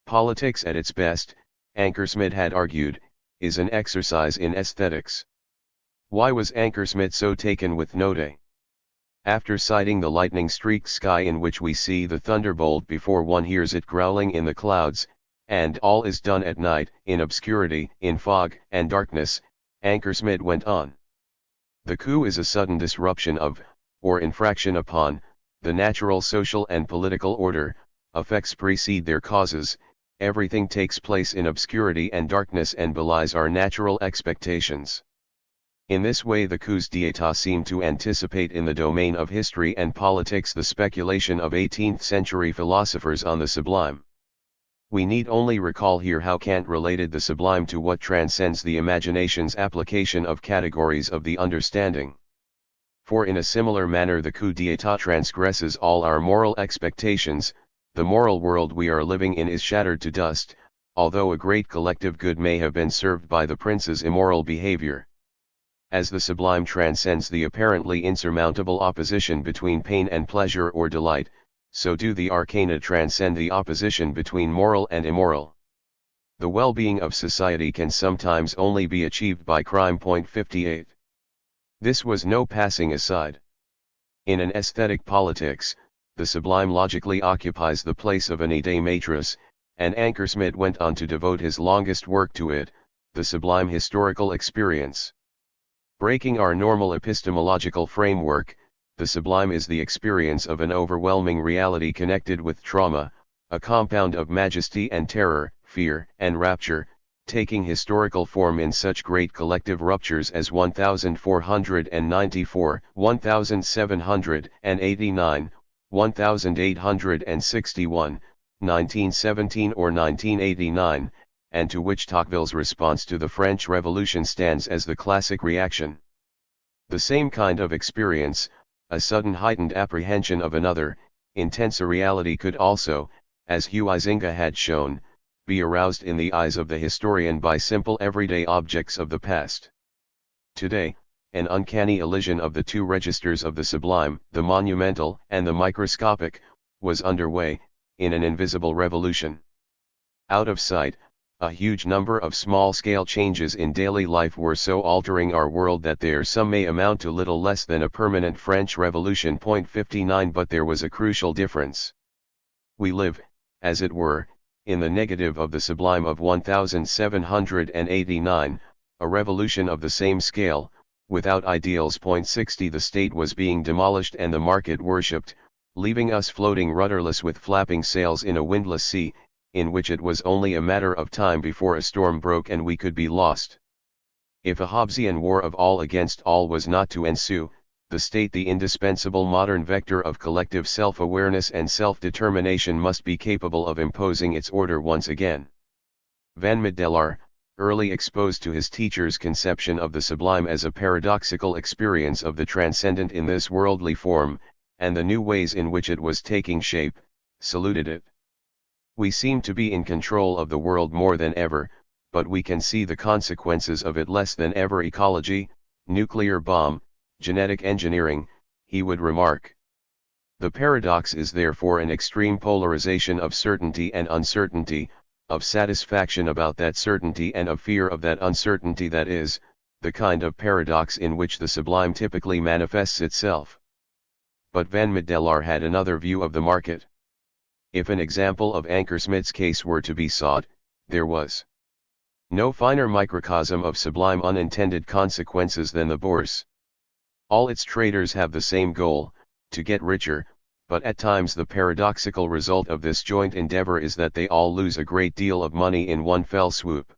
Politics at its best, Ankersmit had argued, is an exercise in aesthetics. Why was Ankersmit so taken with Node? After citing the lightning-streaked sky in which we see the thunderbolt before one hears it growling in the clouds, and all is done at night, in obscurity, in fog and darkness, Ankersmit went on. The coup is a sudden disruption of, or infraction upon, the natural social and political order, effects precede their causes, everything takes place in obscurity and darkness and belies our natural expectations. In this way the coups d'état seem to anticipate in the domain of history and politics the speculation of 18th-century philosophers on the sublime. We need only recall here how Kant related the sublime to what transcends the imagination's application of categories of the understanding. For in a similar manner the coup d'état transgresses all our moral expectations, the moral world we are living in is shattered to dust, although a great collective good may have been served by the prince's immoral behavior. As the sublime transcends the apparently insurmountable opposition between pain and pleasure or delight, so do the arcana transcend the opposition between moral and immoral. The well-being of society can sometimes only be achieved by crime. 58. This was no passing aside. In an aesthetic politics, the sublime logically occupies the place of an idée maîtresse, and Ankersmit went on to devote his longest work to it, the sublime historical experience. Breaking our normal epistemological framework, the sublime is the experience of an overwhelming reality connected with trauma, a compound of majesty and terror, fear and rapture, taking historical form in such great collective ruptures as 1494, 1789, 1861, 1917 or 1989, and to which Tocqueville's response to the French Revolution stands as the classic reaction. The same kind of experience, a sudden heightened apprehension of another, intenser reality could also, as Huizinga had shown, be aroused in the eyes of the historian by simple everyday objects of the past. Today, an uncanny elision of the two registers of the sublime, the monumental and the microscopic, was underway, in an invisible revolution. Out of sight, a huge number of small-scale changes in daily life were so altering our world that some may amount to little less than a permanent French Revolution. 59 But there was a crucial difference. We live, as it were, in the negative of the sublime of 1789, a revolution of the same scale, without ideals. 60 The state was being demolished and the market worshipped, leaving us floating rudderless with flapping sails in a windless sea, in which it was only a matter of time before a storm broke and we could be lost. If a Hobbesian war of all against all was not to ensue, the state, the indispensable modern vector of collective self-awareness and self-determination, must be capable of imposing its order once again. Van Middelaar, early exposed to his teacher's conception of the sublime as a paradoxical experience of the transcendent in this worldly form, and the new ways in which it was taking shape, saluted it. We seem to be in control of the world more than ever, but we can see the consequences of it less than ever. Ecology, nuclear bomb, genetic engineering, he would remark. The paradox is therefore an extreme polarization of certainty and uncertainty, of satisfaction about that certainty and of fear of that uncertainty. That is, the kind of paradox in which the sublime typically manifests itself. But Van Middelaar had another view of the market. If an example of Ankersmit's case were to be sought, there was no finer microcosm of sublime unintended consequences than the bourse. All its traders have the same goal, to get richer, but at times the paradoxical result of this joint endeavor is that they all lose a great deal of money in one fell swoop.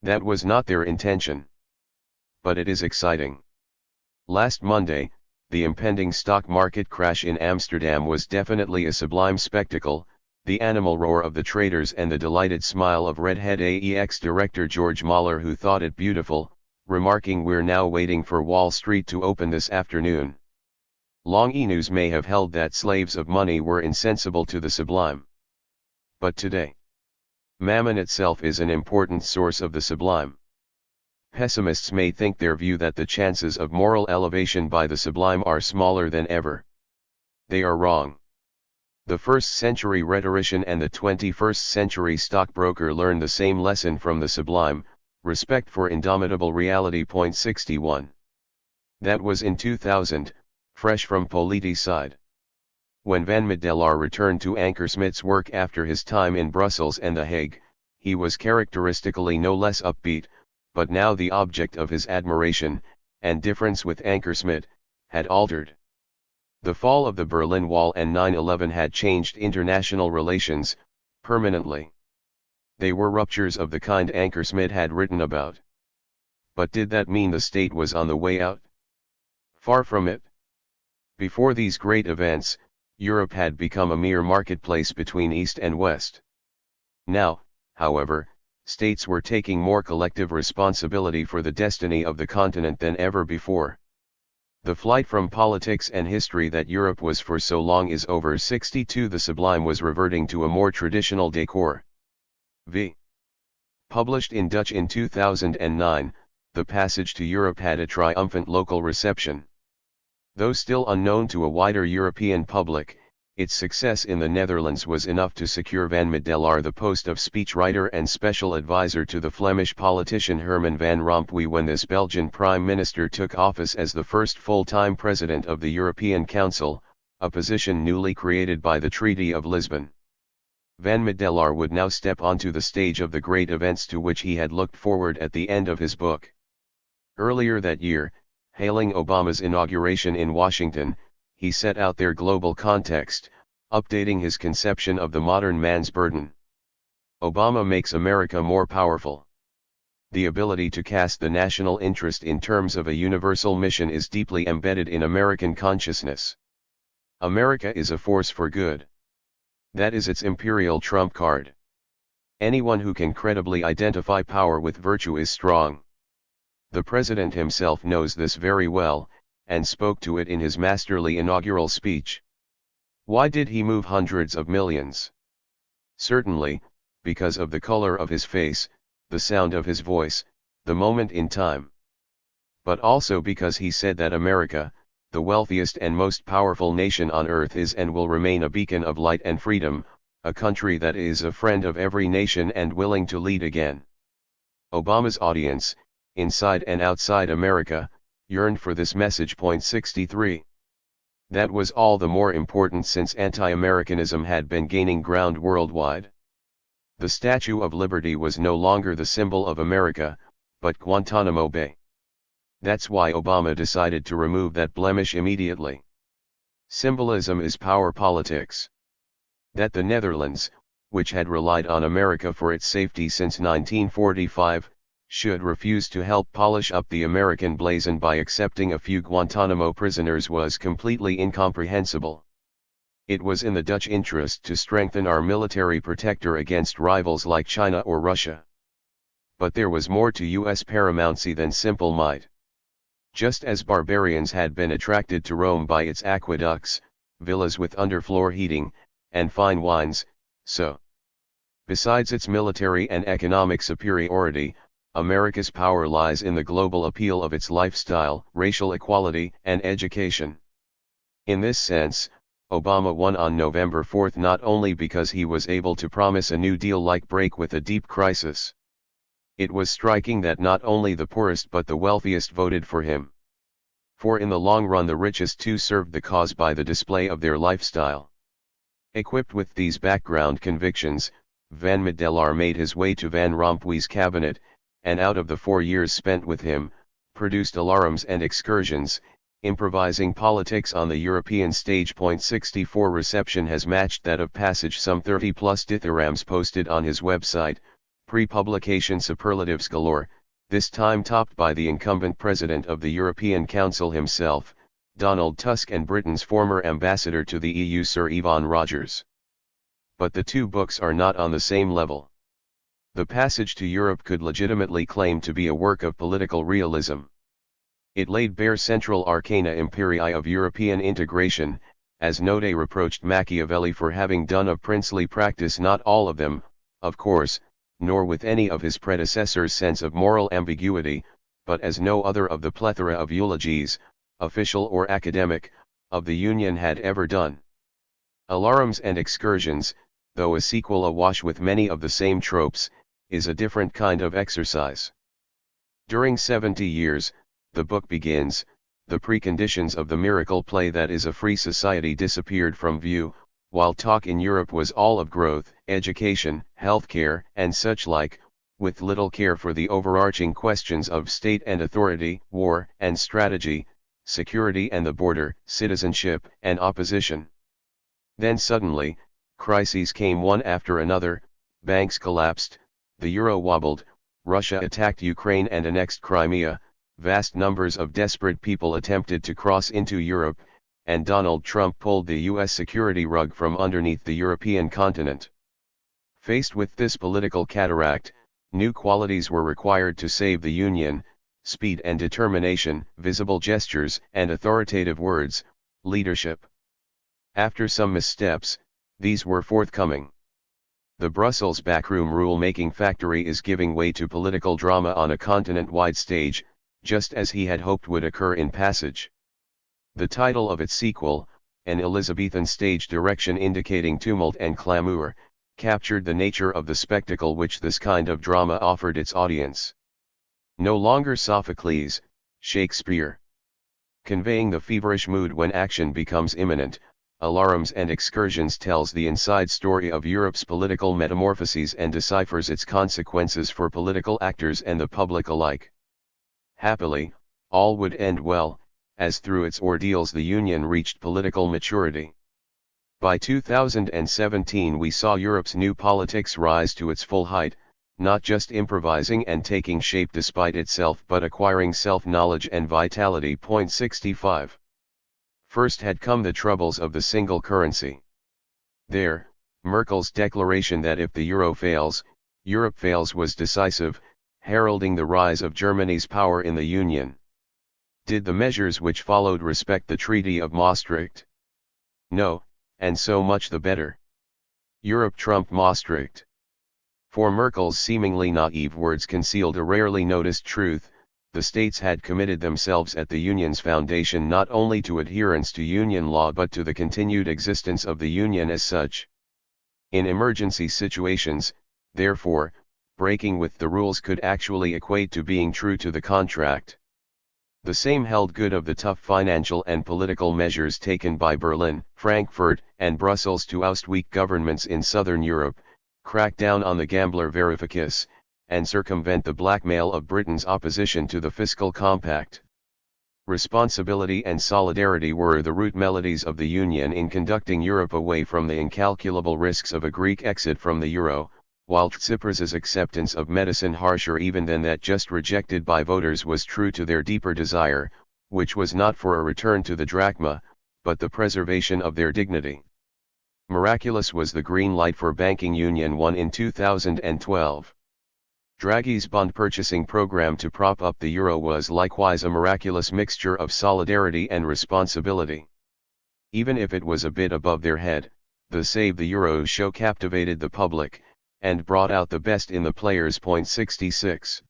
That was not their intention. But it is exciting. Last Monday, the impending stock market crash in Amsterdam was definitely a sublime spectacle, the animal roar of the traders and the delighted smile of redhead AEX director George Mahler, who thought it beautiful, remarking, "We're now waiting for Wall Street to open this afternoon." Long News may have held that slaves of money were insensible to the sublime. But today, mammon itself is an important source of the sublime. Pessimists may think their view that the chances of moral elevation by the sublime are smaller than ever. They are wrong. The 1st-century rhetorician and the 21st-century stockbroker learn the same lesson from the sublime, respect for indomitable reality. 61. That was in 2000, fresh from Politi's side. When Van Middelaar returned to Ankersmit's work after his time in Brussels and The Hague, he was characteristically no less upbeat, but now the object of his admiration, and difference with Ankersmit, had altered. The fall of the Berlin Wall and 9/11 had changed international relations, permanently. They were ruptures of the kind Ankersmit had written about. But did that mean the state was on the way out? Far from it. Before these great events, Europe had become a mere marketplace between East and West. Now, however, states were taking more collective responsibility for the destiny of the continent than ever before. The flight from politics and history that Europe was for so long is over. 62. The sublime was reverting to a more traditional decor. V. Published in Dutch in 2009, The Passage to Europe had a triumphant local reception. Though still unknown to a wider European public, its success in the Netherlands was enough to secure Van Middelaar the post of speechwriter and special advisor to the Flemish politician Herman van Rompuy when this Belgian Prime Minister took office as the first full-time President of the European Council, a position newly created by the Treaty of Lisbon. Van Middelaar would now step onto the stage of the great events to which he had looked forward at the end of his book. Earlier that year, hailing Obama's inauguration in Washington, he set out their global context, updating his conception of the modern man's burden. Obama makes America more powerful. The ability to cast the national interest in terms of a universal mission is deeply embedded in American consciousness. America is a force for good. That is its imperial trump card. Anyone who can credibly identify power with virtue is strong. The president himself knows this very well, and spoke to it in his masterly inaugural speech. Why did he move hundreds of millions? Certainly, because of the color of his face, the sound of his voice, the moment in time. But also because he said that America, the wealthiest and most powerful nation on earth, is and will remain a beacon of light and freedom, a country that is a friend of every nation and willing to lead again. Obama's audience, inside and outside America, yearned for this message. 63. That was all the more important since anti-Americanism had been gaining ground worldwide. The Statue of Liberty was no longer the symbol of America, but Guantanamo Bay. That's why Obama decided to remove that blemish immediately. Symbolism is power politics. That the Netherlands, which had relied on America for its safety since 1945, should refuse to help polish up the American blazon by accepting a few Guantanamo prisoners was completely incomprehensible. It was in the Dutch interest to strengthen our military protector against rivals like China or Russia. But there was more to U.S. paramountcy than simple might. Just as barbarians had been attracted to Rome by its aqueducts, villas with underfloor heating, and fine wines, so, besides its military and economic superiority, America's power lies in the global appeal of its lifestyle, racial equality, and education. In this sense, Obama won on November 4 not only because he was able to promise a New Deal-like break with a deep crisis. It was striking that not only the poorest but the wealthiest voted for him. For in the long run the richest too served the cause by the display of their lifestyle. Equipped with these background convictions, Van Middelaar made his way to Van Rompuy's cabinet, and out of the 4 years spent with him, produced Alarums and Excursions, improvising politics on the European stage. 64 Reception has matched that of Passage, some 30 plus dithyrambs posted on his website, pre-publication superlatives galore, this time topped by the incumbent president of the European Council himself, Donald Tusk, and Britain's former ambassador to the EU Sir Yvonne Rogers. But the two books are not on the same level. The Passage to Europe could legitimately claim to be a work of political realism. It laid bare central arcana imperii of European integration, as Node reproached Machiavelli for having done of princely practice not all of them, of course, nor with any of his predecessors' sense of moral ambiguity, but as no other of the plethora of eulogies, official or academic, of the Union had ever done. Alarums and Excursions, though a sequel awash with many of the same tropes, is a different kind of exercise. During 70 years, the book begins, the preconditions of the miracle play that is a free society disappeared from view, while talk in Europe was all of growth, education, healthcare, and such like, with little care for the overarching questions of state and authority, war and strategy, security and the border, citizenship and opposition. Then suddenly, crises came one after another, banks collapsed, the euro wobbled, Russia attacked Ukraine and annexed Crimea, vast numbers of desperate people attempted to cross into Europe, and Donald Trump pulled the U.S. security rug from underneath the European continent. Faced with this political cataract, new qualities were required to save the Union: speed and determination, visible gestures and authoritative words, leadership. After some missteps, these were forthcoming. The Brussels backroom rule-making factory is giving way to political drama on a continent-wide stage, just as he had hoped would occur in Passage. The title of its sequel, an Elizabethan stage direction indicating tumult and clamour, captured the nature of the spectacle which this kind of drama offered its audience. No longer Sophocles, Shakespeare. Conveying the feverish mood when action becomes imminent, Alarums and Excursions tells the inside story of Europe's political metamorphoses and deciphers its consequences for political actors and the public alike. Happily, all would end well, as through its ordeals the Union reached political maturity. By 2017 we saw Europe's new politics rise to its full height, not just improvising and taking shape despite itself but acquiring self-knowledge and vitality. 65. First had come the troubles of the single currency. There, Merkel's declaration that if the euro fails, Europe fails was decisive, heralding the rise of Germany's power in the Union. Did the measures which followed respect the Treaty of Maastricht? No, and so much the better. Europe trumped Maastricht. For Merkel's seemingly naive words concealed a rarely noticed truth: the states had committed themselves at the Union's foundation not only to adherence to Union law but to the continued existence of the Union as such. In emergency situations, therefore, breaking with the rules could actually equate to being true to the contract. The same held good of the tough financial and political measures taken by Berlin, Frankfurt, and Brussels to oust weak governments in southern Europe, crack down on the gambler verificus, and circumvent the blackmail of Britain's opposition to the fiscal compact. Responsibility and solidarity were the root melodies of the Union in conducting Europe away from the incalculable risks of a Greek exit from the euro, while Tsipras's acceptance of medicine harsher even than that just rejected by voters was true to their deeper desire, which was not for a return to the drachma, but the preservation of their dignity. Miraculous was the green light for banking union won in 2012. Draghi's bond purchasing program to prop up the euro was likewise a miraculous mixture of solidarity and responsibility. Even if it was a bit above their head, the Save the Euro show captivated the public, and brought out the best in the players. 66.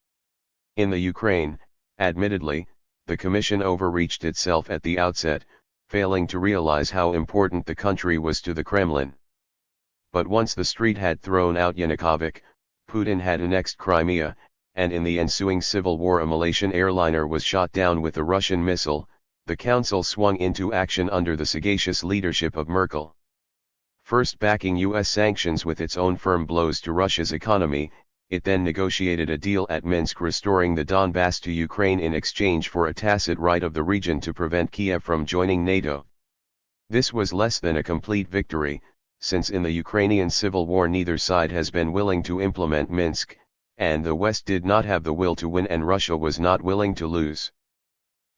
In the Ukraine, admittedly, the Commission overreached itself at the outset, failing to realize how important the country was to the Kremlin. But once the street had thrown out Yanukovych, Putin had annexed Crimea, and in the ensuing civil war a Malaysian airliner was shot down with a Russian missile, the council swung into action under the sagacious leadership of Merkel. First backing US sanctions with its own firm blows to Russia's economy, it then negotiated a deal at Minsk restoring the Donbass to Ukraine in exchange for a tacit right of the region to prevent Kiev from joining NATO. This was less than a complete victory, since in the Ukrainian civil war neither side has been willing to implement Minsk, and the West did not have the will to win and Russia was not willing to lose.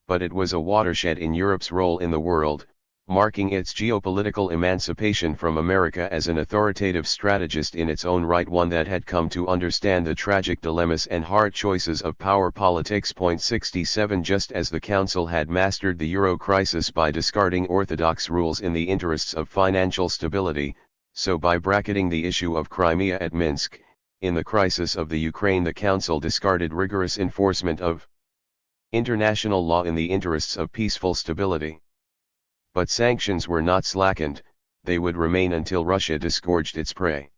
But it was a watershed in Europe's role in the world, marking its geopolitical emancipation from America as an authoritative strategist in its own right, one that had come to understand the tragic dilemmas and hard choices of power politics. 67 Just as the Council had mastered the euro crisis by discarding orthodox rules in the interests of financial stability, so by bracketing the issue of Crimea at Minsk, in the crisis of the Ukraine the Council discarded rigorous enforcement of international law in the interests of peaceful stability. But sanctions were not slackened, they would remain until Russia disgorged its prey.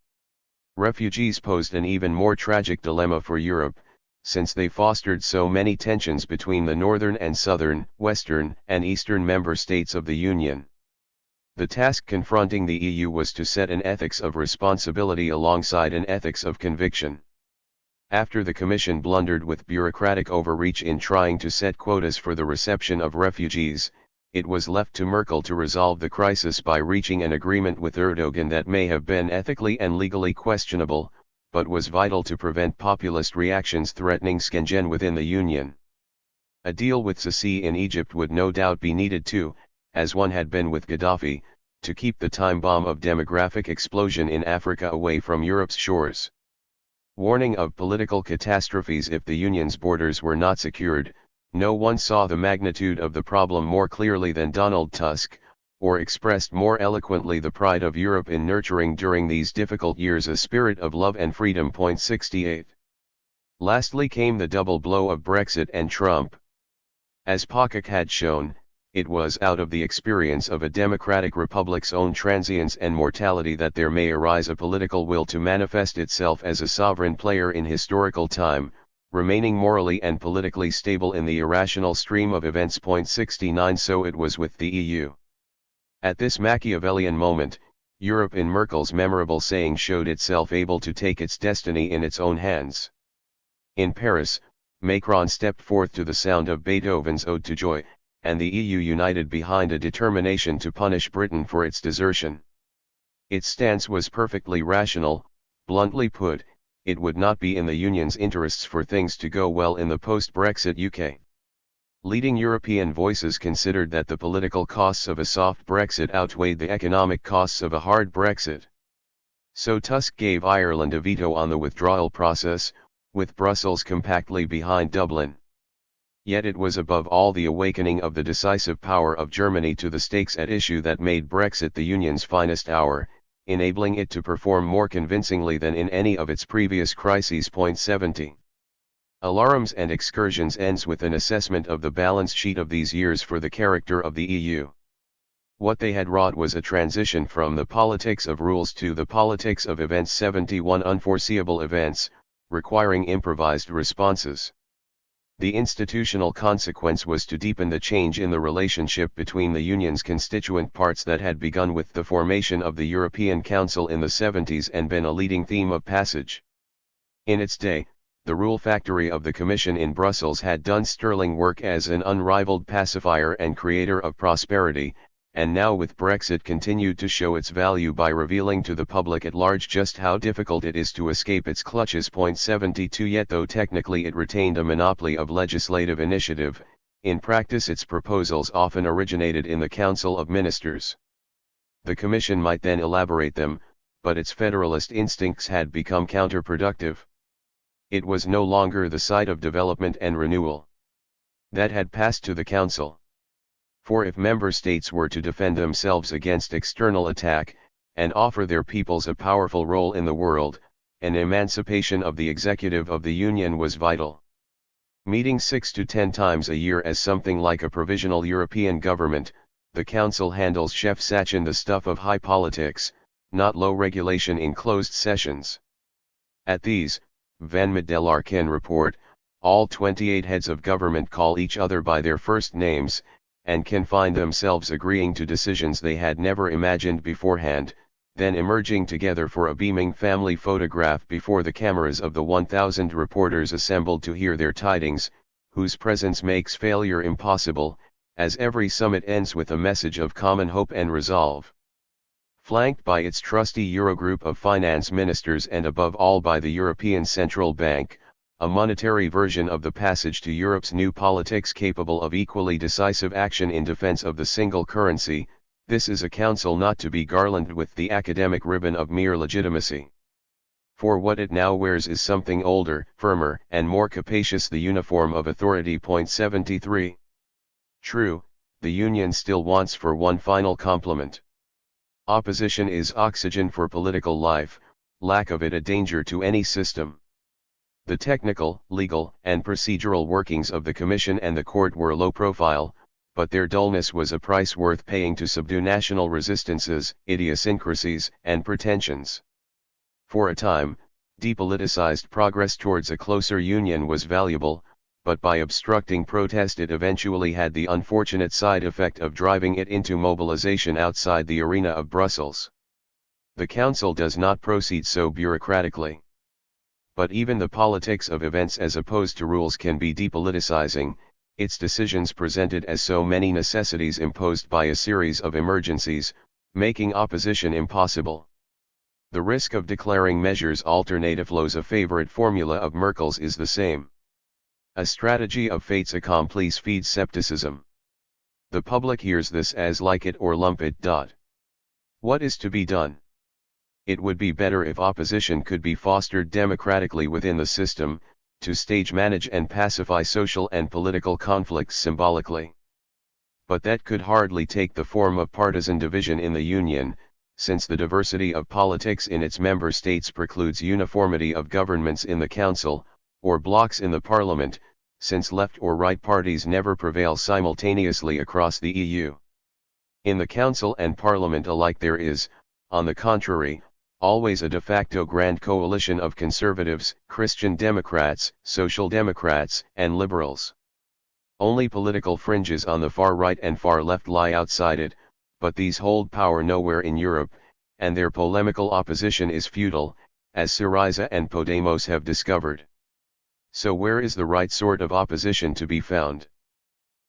Refugees posed an even more tragic dilemma for Europe, since they fostered so many tensions between the northern and southern, western and eastern member states of the Union. The task confronting the EU was to set an ethics of responsibility alongside an ethics of conviction. After the Commission blundered with bureaucratic overreach in trying to set quotas for the reception of refugees, it was left to Merkel to resolve the crisis by reaching an agreement with Erdogan that may have been ethically and legally questionable, but was vital to prevent populist reactions threatening Schengen within the Union. A deal with Sisi in Egypt would no doubt be needed too, as one had been with Gaddafi, to keep the time bomb of demographic explosion in Africa away from Europe's shores. Warning of political catastrophes if the Union's borders were not secured, no one saw the magnitude of the problem more clearly than Donald Tusk, or expressed more eloquently the pride of Europe in nurturing during these difficult years a spirit of love and freedom. 68. Lastly came the double blow of Brexit and Trump. As Pocock had shown, it was out of the experience of a democratic republic's own transience and mortality that there may arise a political will to manifest itself as a sovereign player in historical time, remaining morally and politically stable in the irrational stream of events. 69 So it was with the EU. At this Machiavellian moment, Europe in Merkel's memorable saying showed itself able to take its destiny in its own hands. In Paris, Macron stepped forth to the sound of Beethoven's Ode to Joy, and the EU united behind a determination to punish Britain for its desertion. Its stance was perfectly rational, bluntly put. It would not be in the Union's interests for things to go well in the post-Brexit UK. Leading European voices considered that the political costs of a soft Brexit outweighed the economic costs of a hard Brexit. So Tusk gave Ireland a veto on the withdrawal process, with Brussels compactly behind Dublin. Yet it was above all the awakening of the decisive power of Germany to the stakes at issue that made Brexit the Union's finest hour, enabling it to perform more convincingly than in any of its previous crises. 70. Alarums and Excursions ends with an assessment of the balance sheet of these years for the character of the EU. What they had wrought was a transition from the politics of rules to the politics of events. 71 Unforeseeable events, requiring improvised responses. The institutional consequence was to deepen the change in the relationship between the Union's constituent parts that had begun with the formation of the European Council in the 70s and been a leading theme of passage. In its day, the rule factory of the Commission in Brussels had done sterling work as an unrivaled pacifier and creator of prosperity, and now with Brexit continued to show its value by revealing to the public at large just how difficult it is to escape its clutches. 72 Yet though technically it retained a monopoly of legislative initiative, in practice its proposals often originated in the Council of Ministers. The Commission might then elaborate them, but its federalist instincts had become counterproductive. It was no longer the site of development and renewal. That had passed to the Council. For if member states were to defend themselves against external attack, and offer their peoples a powerful role in the world, an emancipation of the executive of the Union was vital. Meeting 6 to 10 times a year as something like a provisional European government, the Council handles chef sachin the stuff of high politics, not low regulation in closed sessions. At these, Van Middelaar can report, all 28 heads of government call each other by their first names, and can find themselves agreeing to decisions they had never imagined beforehand, then emerging together for a beaming family photograph before the cameras of the 1,000 reporters assembled to hear their tidings, whose presence makes failure impossible, as every summit ends with a message of common hope and resolve. Flanked by its trusty Eurogroup of finance ministers and above all by the European Central Bank, a monetary version of the passage to Europe's new politics capable of equally decisive action in defense of the single currency, this is a council not to be garlanded with the academic ribbon of mere legitimacy. For what it now wears is something older, firmer, and more capacious, the uniform of authority. 73. True, the Union still wants for one final compliment. Opposition is oxygen for political life, lack of it a danger to any system. The technical, legal, and procedural workings of the Commission and the Court were low profile, but their dullness was a price worth paying to subdue national resistances, idiosyncrasies, and pretensions. For a time, depoliticized progress towards a closer union was valuable, but by obstructing protest it eventually had the unfortunate side effect of driving it into mobilization outside the arena of Brussels. The Council does not proceed so bureaucratically. But even the politics of events as opposed to rules can be depoliticizing, its decisions presented as so many necessities imposed by a series of emergencies, making opposition impossible. The risk of declaring measures alternativos, a favorite formula of Merkel's, is the same. A strategy of fates accomplis feeds scepticism. The public hears this as like it or lump it. What is to be done? It would be better if opposition could be fostered democratically within the system, to stage manage and pacify social and political conflicts symbolically. But that could hardly take the form of partisan division in the Union, since the diversity of politics in its member states precludes uniformity of governments in the Council, or blocs in the Parliament, since left or right parties never prevail simultaneously across the EU. In the Council and Parliament alike there is, on the contrary, always a de facto grand coalition of conservatives, Christian Democrats, Social Democrats, and liberals. Only political fringes on the far right and far left lie outside it, but these hold power nowhere in Europe, and their polemical opposition is futile, as Syriza and Podemos have discovered. So where is the right sort of opposition to be found?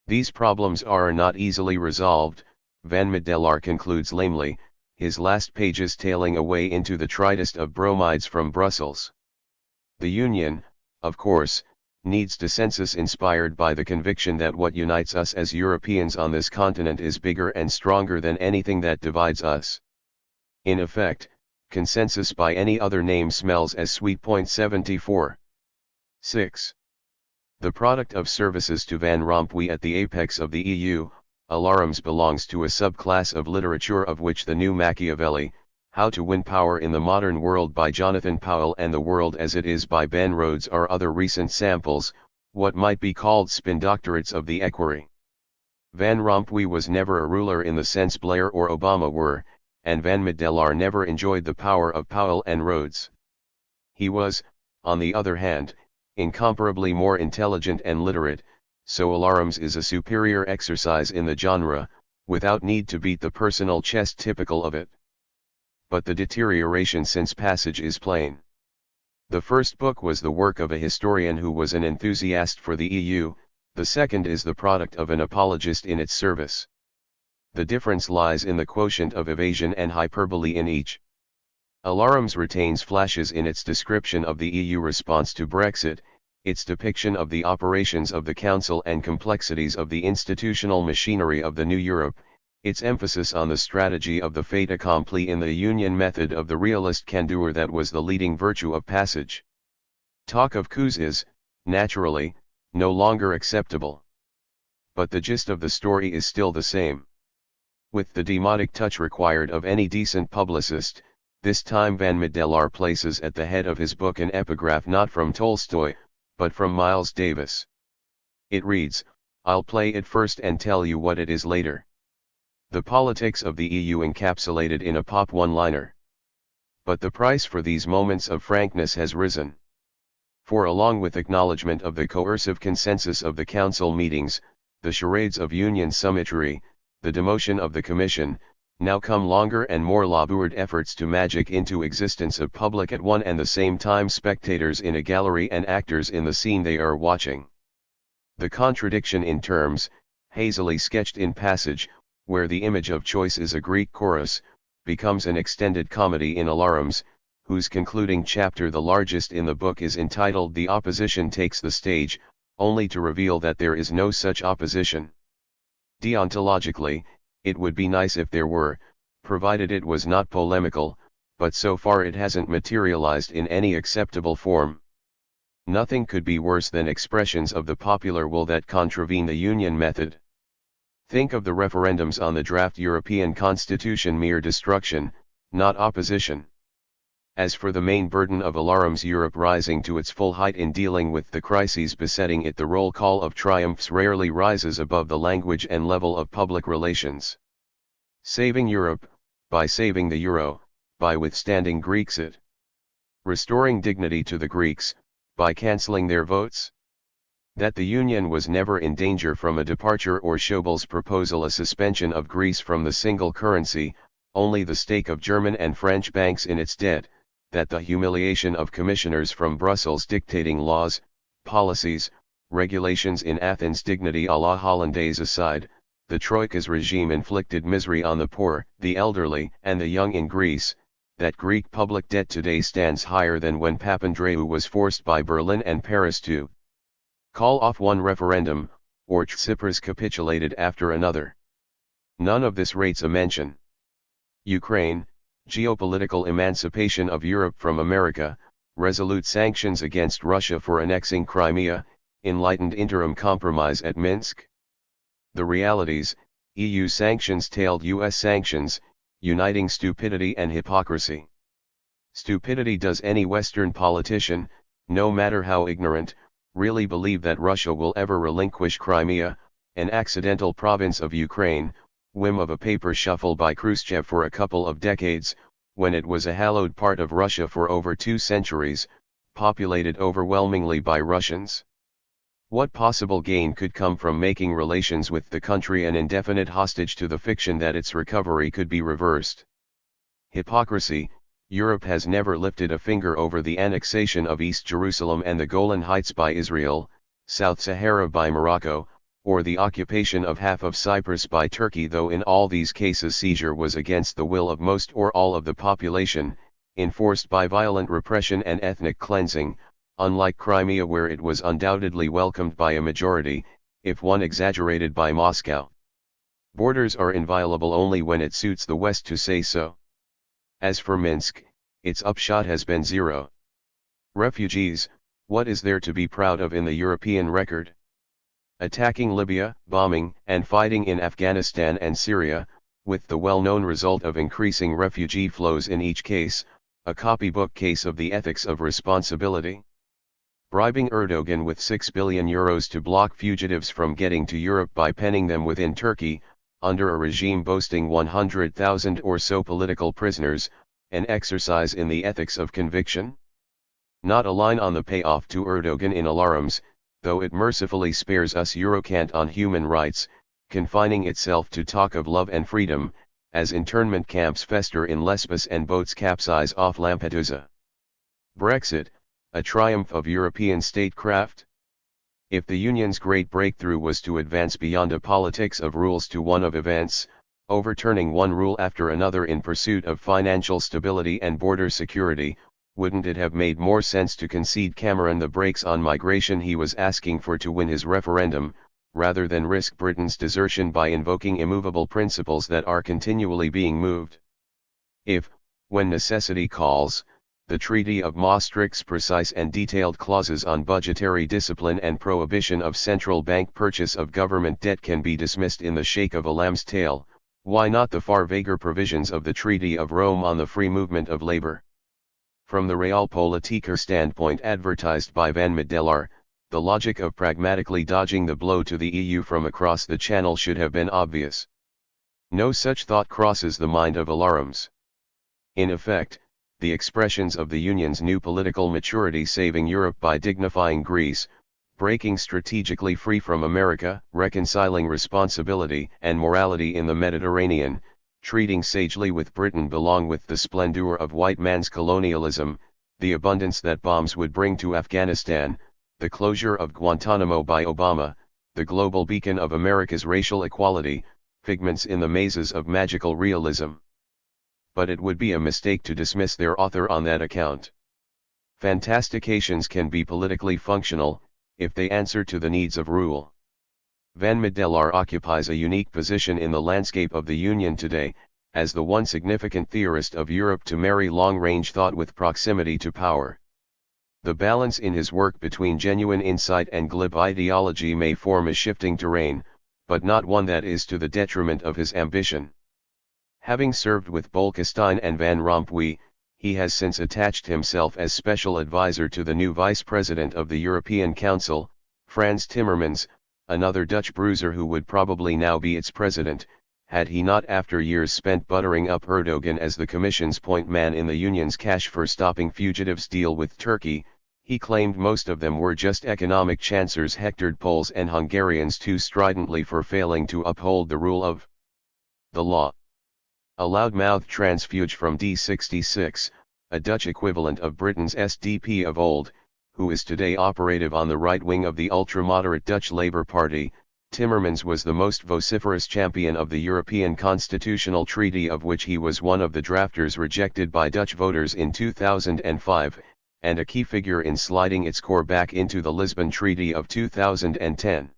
These problems are not easily resolved, Van Middelaar concludes lamely, his last pages tailing away into the tritest of bromides from Brussels. The Union, of course, needs dissensus inspired by the conviction that what unites us as Europeans on this continent is bigger and stronger than anything that divides us. In effect, consensus by any other name smells as sweet. 74. 6. The product of services to Van Rompuy at the apex of the EU, Alarms, belongs to a subclass of literature of which the new Machiavelli, How to Win Power in the Modern World by Jonathan Powell and The World as It Is by Ben Rhodes are other recent samples, what might be called spin doctorates of the equerry. Van Rompuy was never a ruler in the sense Blair or Obama were, and Van Middelaar never enjoyed the power of Powell and Rhodes. He was, on the other hand, incomparably more intelligent and literate, so Alarms is a superior exercise in the genre, without need to beat the personal chest typical of it. But the deterioration since passage is plain. The first book was the work of a historian who was an enthusiast for the EU, the second is the product of an apologist in its service. the difference lies in the quotient of evasion and hyperbole in each. Alarums retains flashes in its description of the EU response to Brexit, its depiction of the operations of the Council and complexities of the institutional machinery of the New Europe, its emphasis on the strategy of the fait accompli in the Union method of the realist candeur that was the leading virtue of passage. Talk of coups is, naturally, no longer acceptable. But the gist of the story is still the same. With the demotic touch required of any decent publicist, this time Van Middelaar places at the head of his book an epigraph not from Tolstoy, but from Miles Davis. It reads, "I'll play it first and tell you what it is later." The politics of the EU encapsulated in a pop one-liner. But the price for these moments of frankness has risen. For along with acknowledgement of the coercive consensus of the Council meetings, the charades of Union summitry, the demotion of the Commission, now come longer and more labored efforts to magic into existence of public at one and the same time spectators in a gallery and actors in the scene they are watching. The contradiction in terms, hazily sketched in passage, where the image of choice is a Greek chorus, becomes an extended comedy in Alarums, whose concluding chapter, the largest in the book, is entitled "The Opposition Takes the Stage," only to reveal that there is no such opposition. Deontologically, it would be nice if there were, provided it was not polemical, but so far it hasn't materialized in any acceptable form. Nothing could be worse than expressions of the popular will that contravene the Union method. Think of the referendums on the draft European Constitution, mere destruction, not opposition. As for the main burden of Alarums, Europe rising to its full height in dealing with the crises besetting it, the roll call of triumphs rarely rises above the language and level of public relations. Saving Europe, by saving the euro, by withstanding Grexit. Restoring dignity to the Greeks, by cancelling their votes. That the Union was never in danger from a departure, or Schaubil's proposal a suspension of Greece from the single currency, only the stake of German and French banks in its debt. That the humiliation of commissioners from Brussels dictating laws, policies, regulations in Athens, dignity à la Hollandaise aside, the Troika's regime inflicted misery on the poor, the elderly, and the young in Greece. That Greek public debt today stands higher than when Papandreou was forced by Berlin and Paris to call off one referendum, or Tsipras capitulated after another. None of this rates a mention. Ukraine, geopolitical emancipation of Europe from America, resolute sanctions against Russia for annexing Crimea, enlightened interim compromise at Minsk. The realities: EU sanctions tailed US sanctions, uniting stupidity and hypocrisy. Stupidity. Does any Western politician, no matter how ignorant, really believe that Russia will ever relinquish Crimea, an accidental province of Ukraine, whim of a paper shuffle by Khrushchev for a couple of decades, when it was a hallowed part of Russia for over 2 centuries, populated overwhelmingly by Russians? What possible gain could come from making relations with the country an indefinite hostage to the fiction that its recovery could be reversed? Hypocrisy. Europe has never lifted a finger over the annexation of East Jerusalem and the Golan Heights by Israel, South Sahara by Morocco, or the occupation of half of Cyprus by Turkey, though in all these cases seizure was against the will of most or all of the population, enforced by violent repression and ethnic cleansing, unlike Crimea where it was undoubtedly welcomed by a majority, if one exaggerated by Moscow. Borders are inviolable only when it suits the West to say so. As for Minsk, its upshot has been zero. Refugees, what is there to be proud of in the European record? Attacking Libya, bombing and fighting in Afghanistan and Syria, with the well-known result of increasing refugee flows in each case, a copybook case of the ethics of responsibility. Bribing Erdogan with €6 billion to block fugitives from getting to Europe by penning them within Turkey, under a regime boasting 100,000 or so political prisoners, an exercise in the ethics of conviction? Not a line on the payoff to Erdogan in Alarums, though it mercifully spares us Eurocant on human rights, confining itself to talk of love and freedom, as internment camps fester in Lesbos and boats capsize off Lampedusa. Brexit, a triumph of European statecraft? If the Union's great breakthrough was to advance beyond a politics of rules to one of events, overturning one rule after another in pursuit of financial stability and border security. Wouldn't it have made more sense to concede Cameron the brakes on migration he was asking for to win his referendum, rather than risk Britain's desertion by invoking immovable principles that are continually being moved? If, when necessity calls, the Treaty of Maastricht's precise and detailed clauses on budgetary discipline and prohibition of central bank purchase of government debt can be dismissed in the shake of a lamb's tail, why not the far vaguer provisions of the Treaty of Rome on the free movement of labor? From the realpolitiker standpoint advertised by Van Middelaar, the logic of pragmatically dodging the blow to the EU from across the Channel should have been obvious. No such thought crosses the mind of alarums. In effect, the expressions of the Union's new political maturity saving Europe by dignifying Greece, breaking strategically free from America, reconciling responsibility and morality in the Mediterranean, treating sagely with Britain belong with the splendor of white man's colonialism, the abundance that bombs would bring to Afghanistan, the closure of Guantanamo by Obama, the global beacon of America's racial equality, figments in the mazes of magical realism. But it would be a mistake to dismiss their author on that account. Fantastications can be politically functional, if they answer to the needs of rule. Van Middelaar occupies a unique position in the landscape of the Union today, as the one significant theorist of Europe to marry long-range thought with proximity to power. The balance in his work between genuine insight and glib ideology may form a shifting terrain, but not one that is to the detriment of his ambition. Having served with Bolkestein and Van Rompuy, he has since attached himself as special advisor to the new Vice President of the European Council, Frans Timmermans, another Dutch bruiser who would probably now be its president, had he not after years spent buttering up Erdogan as the Commission's point man in the Union's cash for stopping fugitives deal with Turkey. He claimed most of them were just economic chancers hectored Poles and Hungarians too stridently for failing to uphold the rule of the law. A loudmouth transfuge from D66, a Dutch equivalent of Britain's SDP of old, who is today operative on the right wing of the ultra-moderate Dutch Labour Party, Timmermans was the most vociferous champion of the European Constitutional Treaty, of which he was one of the drafters rejected by Dutch voters in 2005, and a key figure in sliding its core back into the Lisbon Treaty of 2010.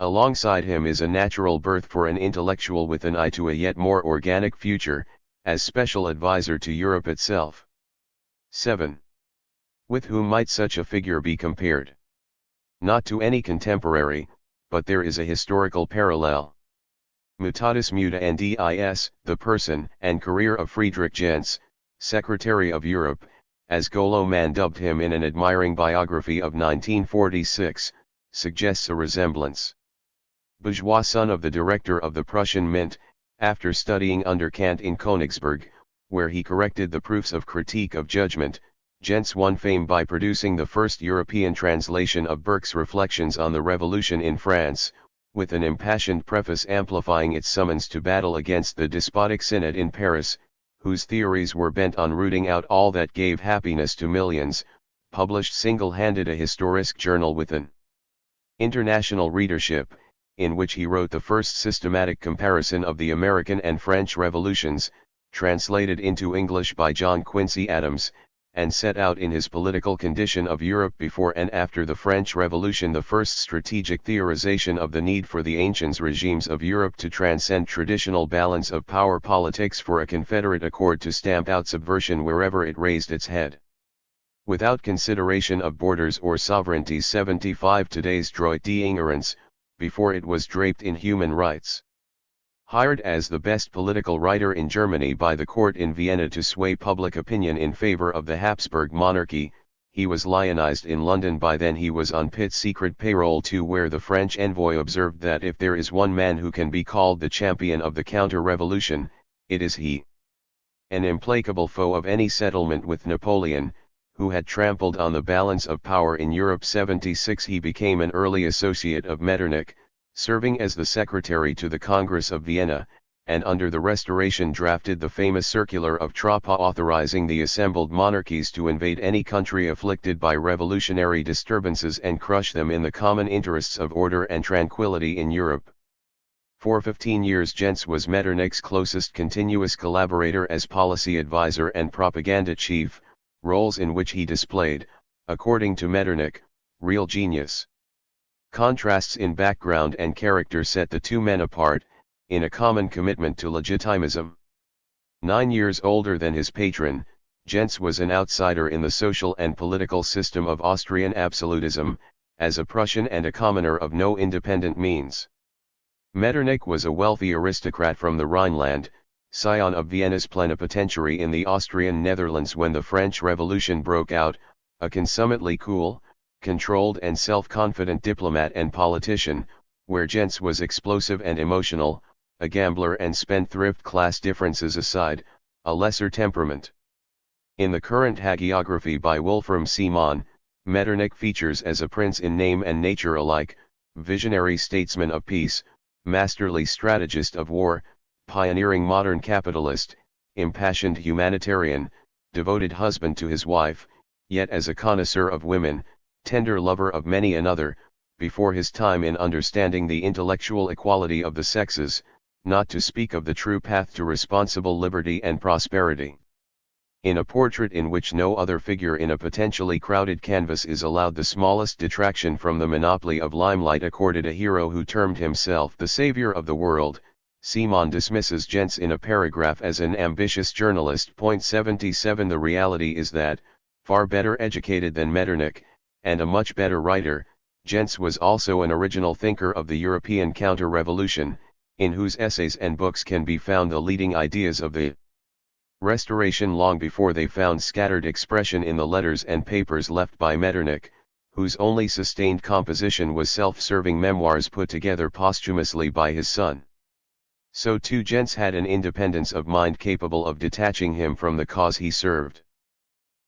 Alongside him is a natural birth for an intellectual with an eye to a yet more organic future, as special advisor to Europe itself. 7. With whom might such a figure be compared? Not to any contemporary, but there is a historical parallel. Mutatis mutandis, the person and career of Friedrich Gentz, Secretary of Europe, as Golo Mann dubbed him in an admiring biography of 1946, suggests a resemblance. Bourgeois son of the director of the Prussian Mint, after studying under Kant in Königsberg, where he corrected the proofs of critique of judgment, Gentz won fame by producing the first European translation of Burke's Reflections on the Revolution in France, with an impassioned preface amplifying its summons to battle against the despotic Synod in Paris, whose theories were bent on rooting out all that gave happiness to millions, published single-handed a historic journal with an international readership, in which he wrote the first systematic comparison of the American and French revolutions, translated into English by John Quincy Adams, and set out in his Political Condition of Europe before and after the French Revolution the first strategic theorization of the need for the ancient regimes of Europe to transcend traditional balance of power politics for a confederate accord to stamp out subversion wherever it raised its head. Without consideration of borders or sovereignty, 75 today's droit d'ignorance, before it was draped in human rights. Hired as the best political writer in Germany by the court in Vienna to sway public opinion in favor of the Habsburg monarchy, he was lionized in London. By then he was on Pitt's secret payroll too, where the French envoy observed that if there is one man who can be called the champion of the counter-revolution, it is he. An implacable foe of any settlement with Napoleon, who had trampled on the balance of power in Europe. 76 He became an early associate of Metternich, serving as the secretary to the Congress of Vienna, and under the Restoration drafted the famous circular of Troppau authorizing the assembled monarchies to invade any country afflicted by revolutionary disturbances and crush them in the common interests of order and tranquility in Europe. For 15 years Jens was Metternich's closest continuous collaborator as policy advisor and propaganda chief, roles in which he displayed, according to Metternich, real genius. Contrasts in background and character set the two men apart, in a common commitment to legitimism. 9 years older than his patron, Jens was an outsider in the social and political system of Austrian absolutism, as a Prussian and a commoner of no independent means. Metternich was a wealthy aristocrat from the Rhineland, scion of Vienna's plenipotentiary in the Austrian Netherlands when the French Revolution broke out, a consummately cool, controlled and self-confident diplomat and politician, where Jens was explosive and emotional, a gambler and spendthrift, class differences aside, a lesser temperament. In the current hagiography by Wolfram Simon, Metternich features as a prince in name and nature alike, visionary statesman of peace, masterly strategist of war, pioneering modern capitalist, impassioned humanitarian, devoted husband to his wife, yet as a connoisseur of women, tender lover of many another, before his time in understanding the intellectual equality of the sexes, not to speak of the true path to responsible liberty and prosperity. In a portrait in which no other figure in a potentially crowded canvas is allowed the smallest detraction from the monopoly of limelight accorded a hero who termed himself the savior of the world, Simon dismisses Jens in a paragraph as an ambitious journalist. 77 The reality is that, far better educated than Metternich, and a much better writer, Jens was also an original thinker of the European counter-revolution, in whose essays and books can be found the leading ideas of the Restoration long before they found scattered expression in the letters and papers left by Metternich, whose only sustained composition was self-serving memoirs put together posthumously by his son. So too Jens had an independence of mind capable of detaching him from the cause he served.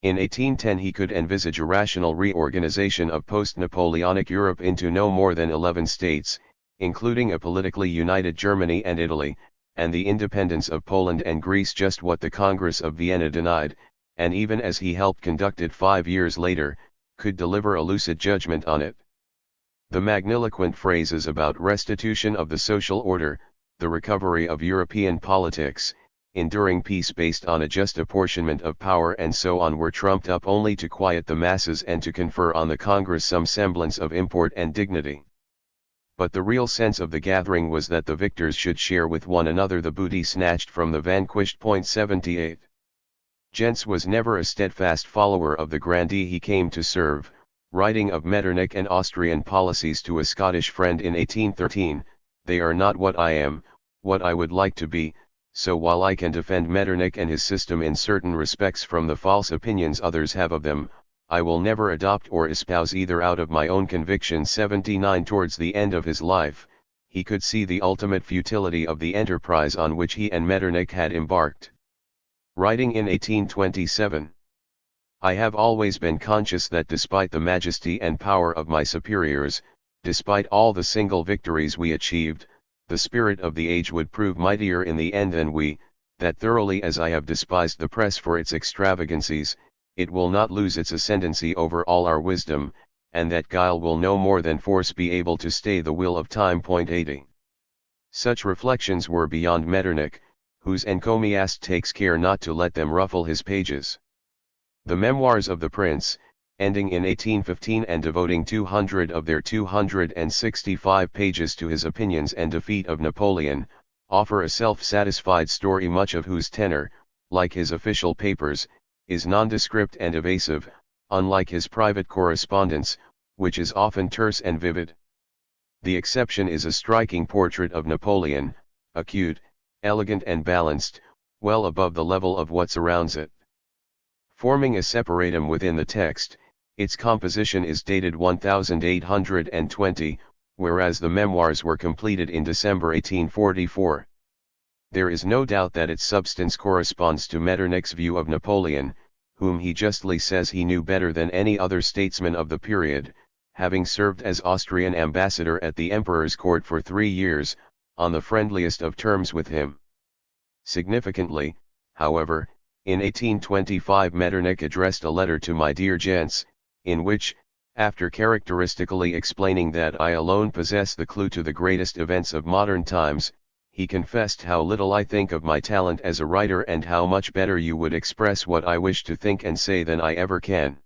In 1810 he could envisage a rational reorganization of post-Napoleonic Europe into no more than 11 states, including a politically united Germany and Italy, and the independence of Poland and Greece, just what the Congress of Vienna denied, and even as he helped conduct it 5 years later, could deliver a lucid judgment on it. The magniloquent phrases about restitution of the social order, the recovery of European politics, enduring peace based on a just apportionment of power and so on were trumped up only to quiet the masses and to confer on the Congress some semblance of import and dignity. But the real sense of the gathering was that the victors should share with one another the booty snatched from the vanquished. 78. Jens was never a steadfast follower of the grandee he came to serve, writing of Metternich and Austrian policies to a Scottish friend in 1813, "They are not what I am, what I would like to be, so while I can defend Metternich and his system in certain respects from the false opinions others have of them, I will never adopt or espouse either out of my own conviction." 79. Towards the end of his life, he could see the ultimate futility of the enterprise on which he and Metternich had embarked. Writing in 1827, "I have always been conscious that despite the majesty and power of my superiors, despite all the single victories we achieved, the spirit of the age would prove mightier in the end than we, that thoroughly as I have despised the press for its extravagancies, it will not lose its ascendancy over all our wisdom, and that guile will no more than force be able to stay the will of time." 80. Such reflections were beyond Metternich, whose encomiast takes care not to let them ruffle his pages. The Memoirs of the Prince, ending in 1815 and devoting 200 of their 265 pages to his opinions and defeat of Napoleon, offer a self-satisfied story much of whose tenor, like his official papers, is nondescript and evasive, unlike his private correspondence, which is often terse and vivid. The exception is a striking portrait of Napoleon, acute, elegant and balanced, well above the level of what surrounds it. Forming a separatum within the text, its composition is dated 1820, whereas the memoirs were completed in December 1844. There is no doubt that its substance corresponds to Metternich's view of Napoleon, whom he justly says he knew better than any other statesman of the period, having served as Austrian ambassador at the emperor's court for 3 years, on the friendliest of terms with him. Significantly, however, in 1825 Metternich addressed a letter to "My dear Jens," in which, After characteristically explaining that I alone possess the clue to the greatest events of modern times, he confessed how little I think of my talent as a writer and how much better you would express what I wish to think and say than I ever can.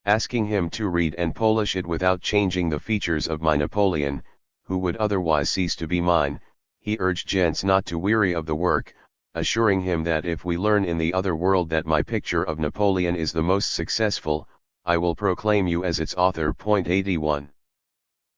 Asking him to read and polish it without changing the features of my Napoleon, who would otherwise cease to be mine, he urged gents not to weary of the work, assuring him that if we learn in the other world that my picture of Napoleon is the most successful, I will proclaim you as its author. 81.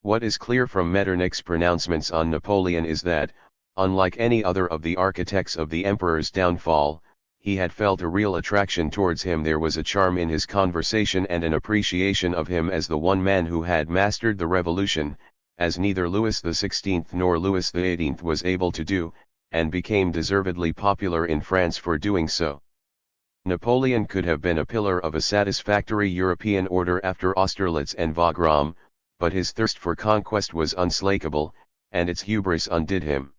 What is clear from Metternich's pronouncements on Napoleon is that, unlike any other of the architects of the emperor's downfall, he had felt a real attraction towards him. There was a charm in his conversation and an appreciation of him as the one man who had mastered the revolution, as neither Louis XVI nor Louis XVIII was able to do, and became deservedly popular in France for doing so. Napoleon could have been a pillar of a satisfactory European order after Austerlitz and Wagram, but his thirst for conquest was unslakable, and its hubris undid him.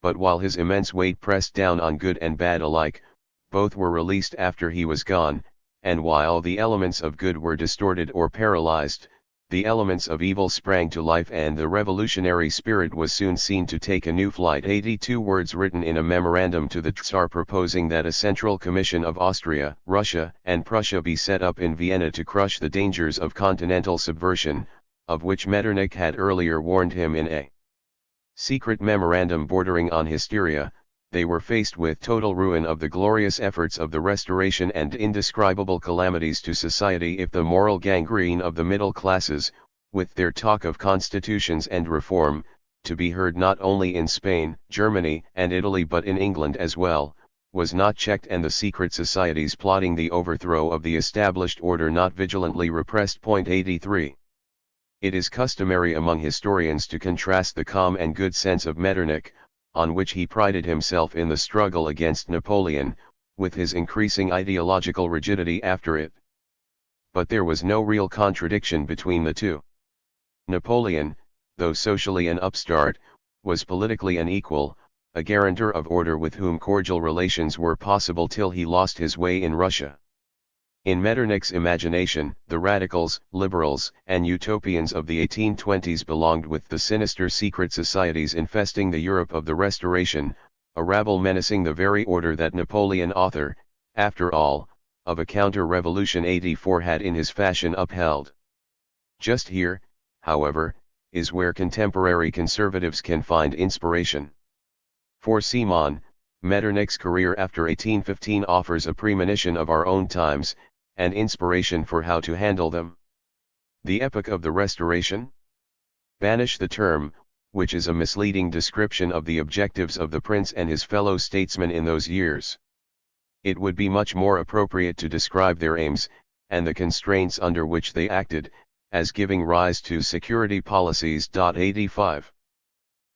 But while his immense weight pressed down on good and bad alike, both were released after he was gone, and while the elements of good were distorted or paralyzed, the elements of evil sprang to life and the revolutionary spirit was soon seen to take a new flight. 82 words written in a memorandum to the Tsar proposing that a central commission of Austria, Russia, and Prussia be set up in Vienna to crush the dangers of continental subversion, of which Metternich had earlier warned him in a secret memorandum bordering on hysteria. They were faced with total ruin of the glorious efforts of the Restoration and indescribable calamities to society if the moral gangrene of the middle classes, with their talk of constitutions and reform, to be heard not only in Spain, Germany, and Italy but in England as well, was not checked and the secret societies plotting the overthrow of the established order not vigilantly repressed. 83. It is customary among historians to contrast the calm and good sense of Metternich, on which he prided himself in the struggle against Napoleon, with his increasing ideological rigidity after it. But there was no real contradiction between the two. Napoleon, though socially an upstart, was politically an equal, a guarantor of order with whom cordial relations were possible till he lost his way in Russia. In Metternich's imagination, the radicals, liberals, and utopians of the 1820s belonged with the sinister secret societies infesting the Europe of the Restoration, a rabble menacing the very order that Napoleon, author, after all, of a counter-revolution 84 had in his fashion upheld. Just here, however, is where contemporary conservatives can find inspiration. For Simon, Metternich's career after 1815 offers a premonition of our own times, and inspiration for how to handle them. The epoch of the Restoration? Banish the term, which is a misleading description of the objectives of the prince and his fellow statesmen in those years. It would be much more appropriate to describe their aims, and the constraints under which they acted, as giving rise to security policies. 85.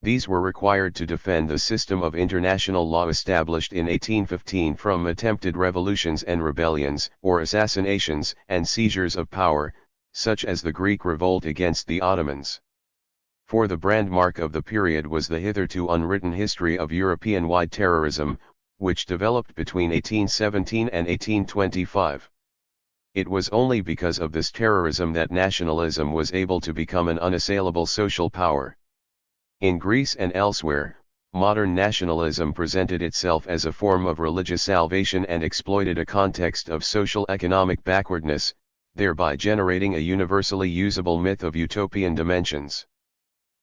These were required to defend the system of international law established in 1815 from attempted revolutions and rebellions, or assassinations and seizures of power, such as the Greek revolt against the Ottomans. For the brandmark of the period was the hitherto unwritten history of European-wide terrorism, which developed between 1817 and 1825. It was only because of this terrorism that nationalism was able to become an unassailable social power. In Greece and elsewhere, modern nationalism presented itself as a form of religious salvation and exploited a context of social economic backwardness, thereby generating a universally usable myth of utopian dimensions.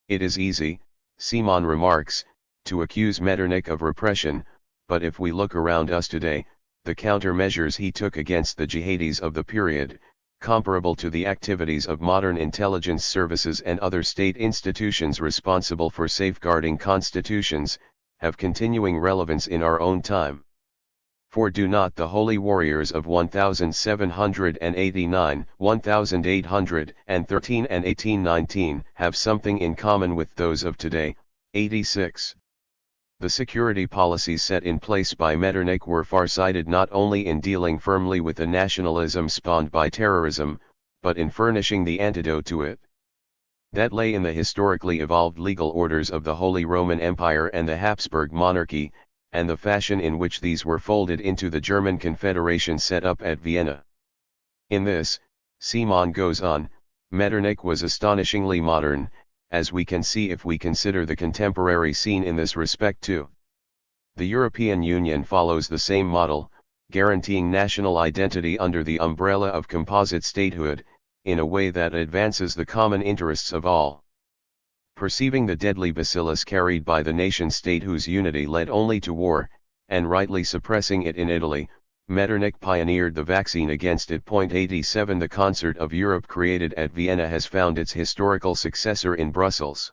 It is easy, Simon remarks, to accuse Metternich of repression, but if we look around us today, the countermeasures he took against the jihadis of the period, comparable to the activities of modern intelligence services and other state institutions responsible for safeguarding constitutions, have continuing relevance in our own time. For do not the holy warriors of 1789, 1813 and 1819 have something in common with those of today, 86? The security policies set in place by Metternich were far-sighted not only in dealing firmly with the nationalism spawned by terrorism, but in furnishing the antidote to it. That lay in the historically evolved legal orders of the Holy Roman Empire and the Habsburg monarchy, and the fashion in which these were folded into the German Confederation set up at Vienna. In this, Simon goes on, Metternich was astonishingly modern, as we can see if we consider the contemporary scene in this respect too. The European Union follows the same model, guaranteeing national identity under the umbrella of composite statehood, in a way that advances the common interests of all. Perceiving the deadly bacillus carried by the nation-state whose unity led only to war, and rightly suppressing it in Italy, Metternich pioneered the vaccine against it. 87 The concert of Europe created at Vienna has found its historical successor in Brussels.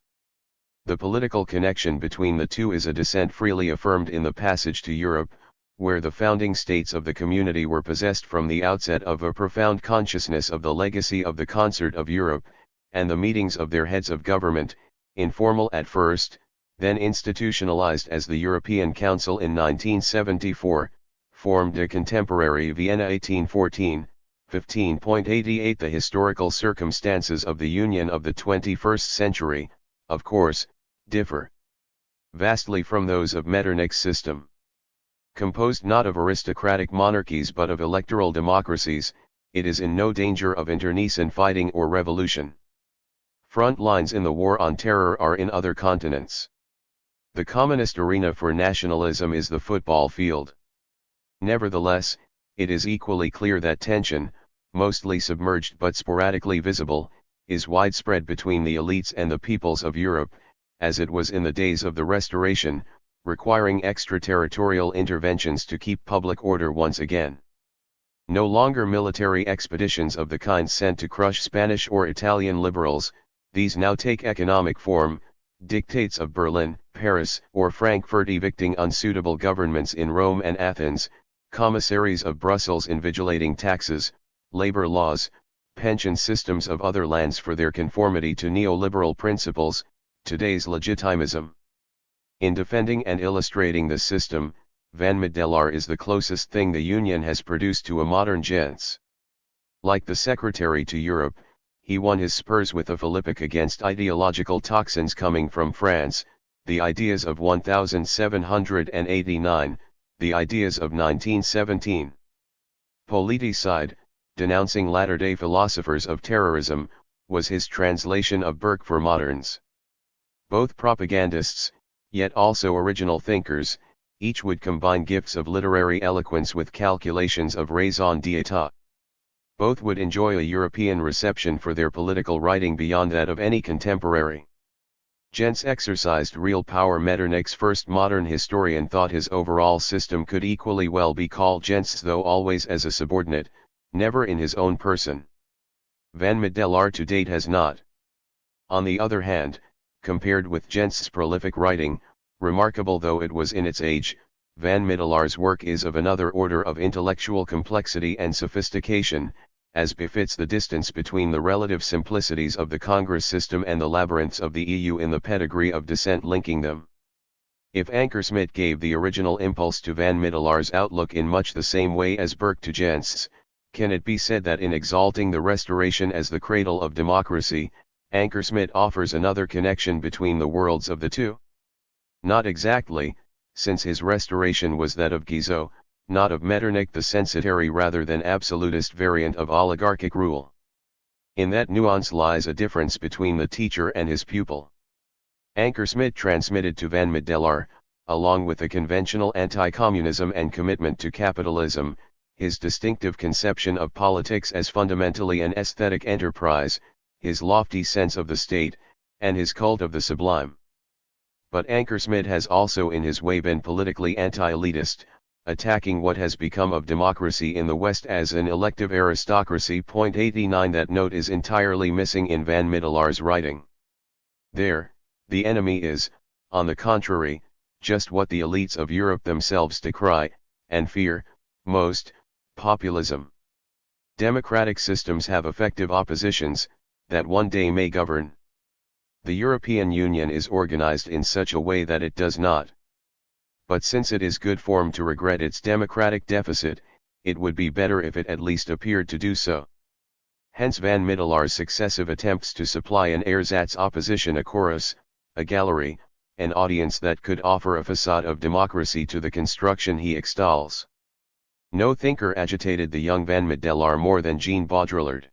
The political connection between the two is a descent freely affirmed in the passage to Europe, where the founding states of the community were possessed from the outset of a profound consciousness of the legacy of the concert of Europe, and the meetings of their heads of government, informal at first, then institutionalized as the European Council in 1974, formed a contemporary Vienna 1814, 15.88 The historical circumstances of the Union of the 21st century, of course, differ vastly from those of Metternich's system. Composed not of aristocratic monarchies but of electoral democracies, it is in no danger of internecine fighting or revolution. Front lines in the war on terror are in other continents. The communist arena for nationalism is the football field. Nevertheless, it is equally clear that tension, mostly submerged but sporadically visible, is widespread between the elites and the peoples of Europe, as it was in the days of the Restoration, requiring extraterritorial interventions to keep public order once again. No longer military expeditions of the kind sent to crush Spanish or Italian liberals, these now take economic form, dictates of Berlin, Paris, or Frankfurt evicting unsuitable governments in Rome and Athens, commissaries of Brussels invigilating taxes, labor laws, pension systems of other lands for their conformity to neoliberal principles, today's legitimism. In defending and illustrating this system, Van Middelaar is the closest thing the Union has produced to a modern gens. Like the Secretary to Europe, he won his spurs with a philippic against ideological toxins coming from France, the ideas of 1789, the ideas of 1917. Politicide, denouncing latter-day philosophers of terrorism, was his translation of Burke for moderns. Both propagandists, yet also original thinkers, each would combine gifts of literary eloquence with calculations of raison d'etat. Both would enjoy a European reception for their political writing beyond that of any contemporary. Gents exercised real power. Metternich's first modern historian thought his overall system could equally well be called Gent's, though always as a subordinate, never in his own person. Van Middelaar to date has not. On the other hand, compared with Gent's prolific writing, remarkable though it was in its age, Van Middelaar's work is of another order of intellectual complexity and sophistication, as befits the distance between the relative simplicities of the Congress system and the labyrinths of the EU in the pedigree of descent linking them. If Ankersmit gave the original impulse to Van Middelaar's outlook in much the same way as Burke to Gent's, can it be said that in exalting the Restoration as the cradle of democracy, Ankersmit offers another connection between the worlds of the two? Not exactly, since his restoration was that of Guizot, not of Metternich, the censitary rather than absolutist variant of oligarchic rule. In that nuance lies a difference between the teacher and his pupil. Ankersmit transmitted to Van Middelaar, along with a conventional anti-communism and commitment to capitalism, his distinctive conception of politics as fundamentally an aesthetic enterprise, his lofty sense of the state, and his cult of the sublime. But Ankersmit has also in his way been politically anti-elitist, attacking what has become of democracy in the West as an elective aristocracy. 89 That note is entirely missing in Van Middelaar's writing. There, the enemy is, on the contrary, just what the elites of Europe themselves decry, and fear, most, populism. Democratic systems have effective oppositions, that one day may govern. The European Union is organized in such a way that it does not. But since it is good form to regret its democratic deficit, it would be better if it at least appeared to do so. Hence Van Middelaar's successive attempts to supply an ersatz opposition, a chorus, a gallery, an audience that could offer a facade of democracy to the construction he extols. No thinker agitated the young Van Middelaar more than Jean Baudrillard.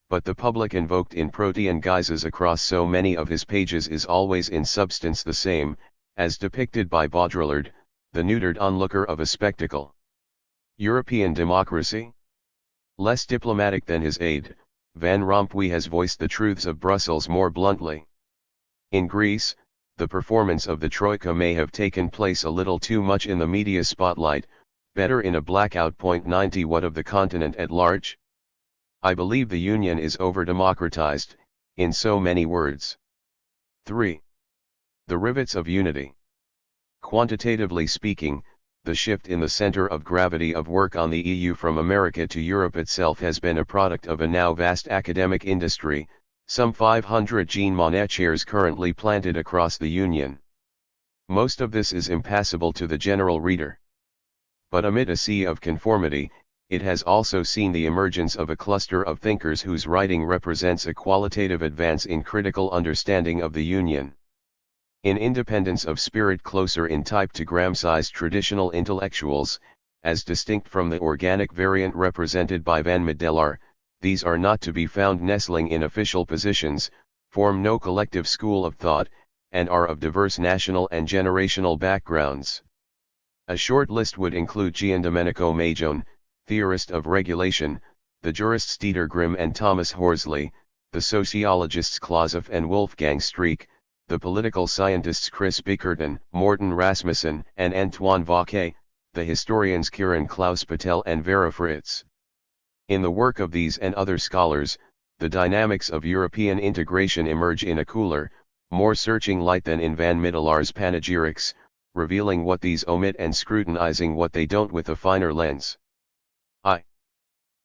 but the public invoked in protean guises across so many of his pages is always in substance the same, as depicted by Baudrillard, the neutered onlooker of a spectacle. European democracy? Less diplomatic than his aide, Van Rompuy has voiced the truths of Brussels more bluntly. In Greece, the performance of the Troika may have taken place a little too much in the media spotlight, better in a blackout. 90 What of the continent at large? I believe the Union is over-democratized, in so many words. 3. The rivets of unity. Quantitatively speaking, the shift in the center of gravity of work on the EU from America to Europe itself has been a product of a now vast academic industry, some 500 Jean Monnet chairs currently planted across the Union. Most of this is impassable to the general reader. But amid a sea of conformity, it has also seen the emergence of a cluster of thinkers whose writing represents a qualitative advance in critical understanding of the Union. In independence of spirit closer in type to Gramsci's traditional intellectuals, as distinct from the organic variant represented by Van Middelaar, these are not to be found nestling in official positions, form no collective school of thought, and are of diverse national and generational backgrounds. A short list would include Giandomenico Magione, theorist of regulation, the jurists Dieter Grimm and Thomas Horsley, the sociologists Klausoff and Wolfgang Streeck, the political scientists Chris Bickerton, Morten Rasmussen and Antoine Vauquet, the historians Kiran Klaus Patel and Vera Fritz. In the work of these and other scholars, the dynamics of European integration emerge in a cooler, more searching light than in Van Middelaar's panegyrics, revealing what these omit and scrutinizing what they don't with a finer lens.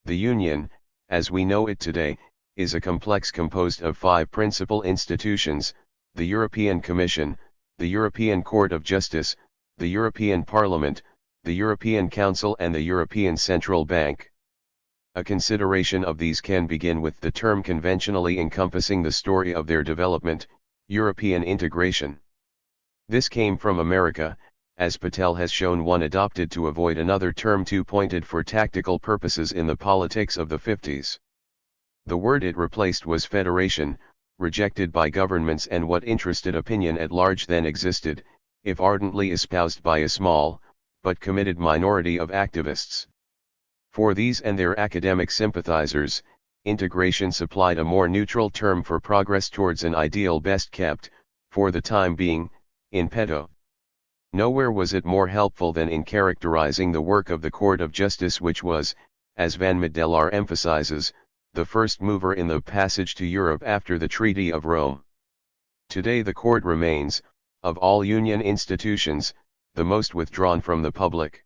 The Union, as we know it today, is a complex composed of 5 principal institutions: the European Commission, the European Court of Justice, the European Parliament, the European Council and the European Central Bank. A consideration of these can begin with the term conventionally encompassing the story of their development, European integration. This came from America, as Patel has shown, one adopted to avoid another term too pointed for tactical purposes in the politics of the 50s. The word it replaced was federation, rejected by governments and what interested opinion at large then existed, if ardently espoused by a small, but committed minority of activists. For these and their academic sympathizers, integration supplied a more neutral term for progress towards an ideal best kept, for the time being, in petto. Nowhere was it more helpful than in characterizing the work of the Court of Justice, which was, as Van Middelaar emphasizes, the first mover in the passage to Europe after the Treaty of Rome. Today the court remains, of all Union institutions, the most withdrawn from the public.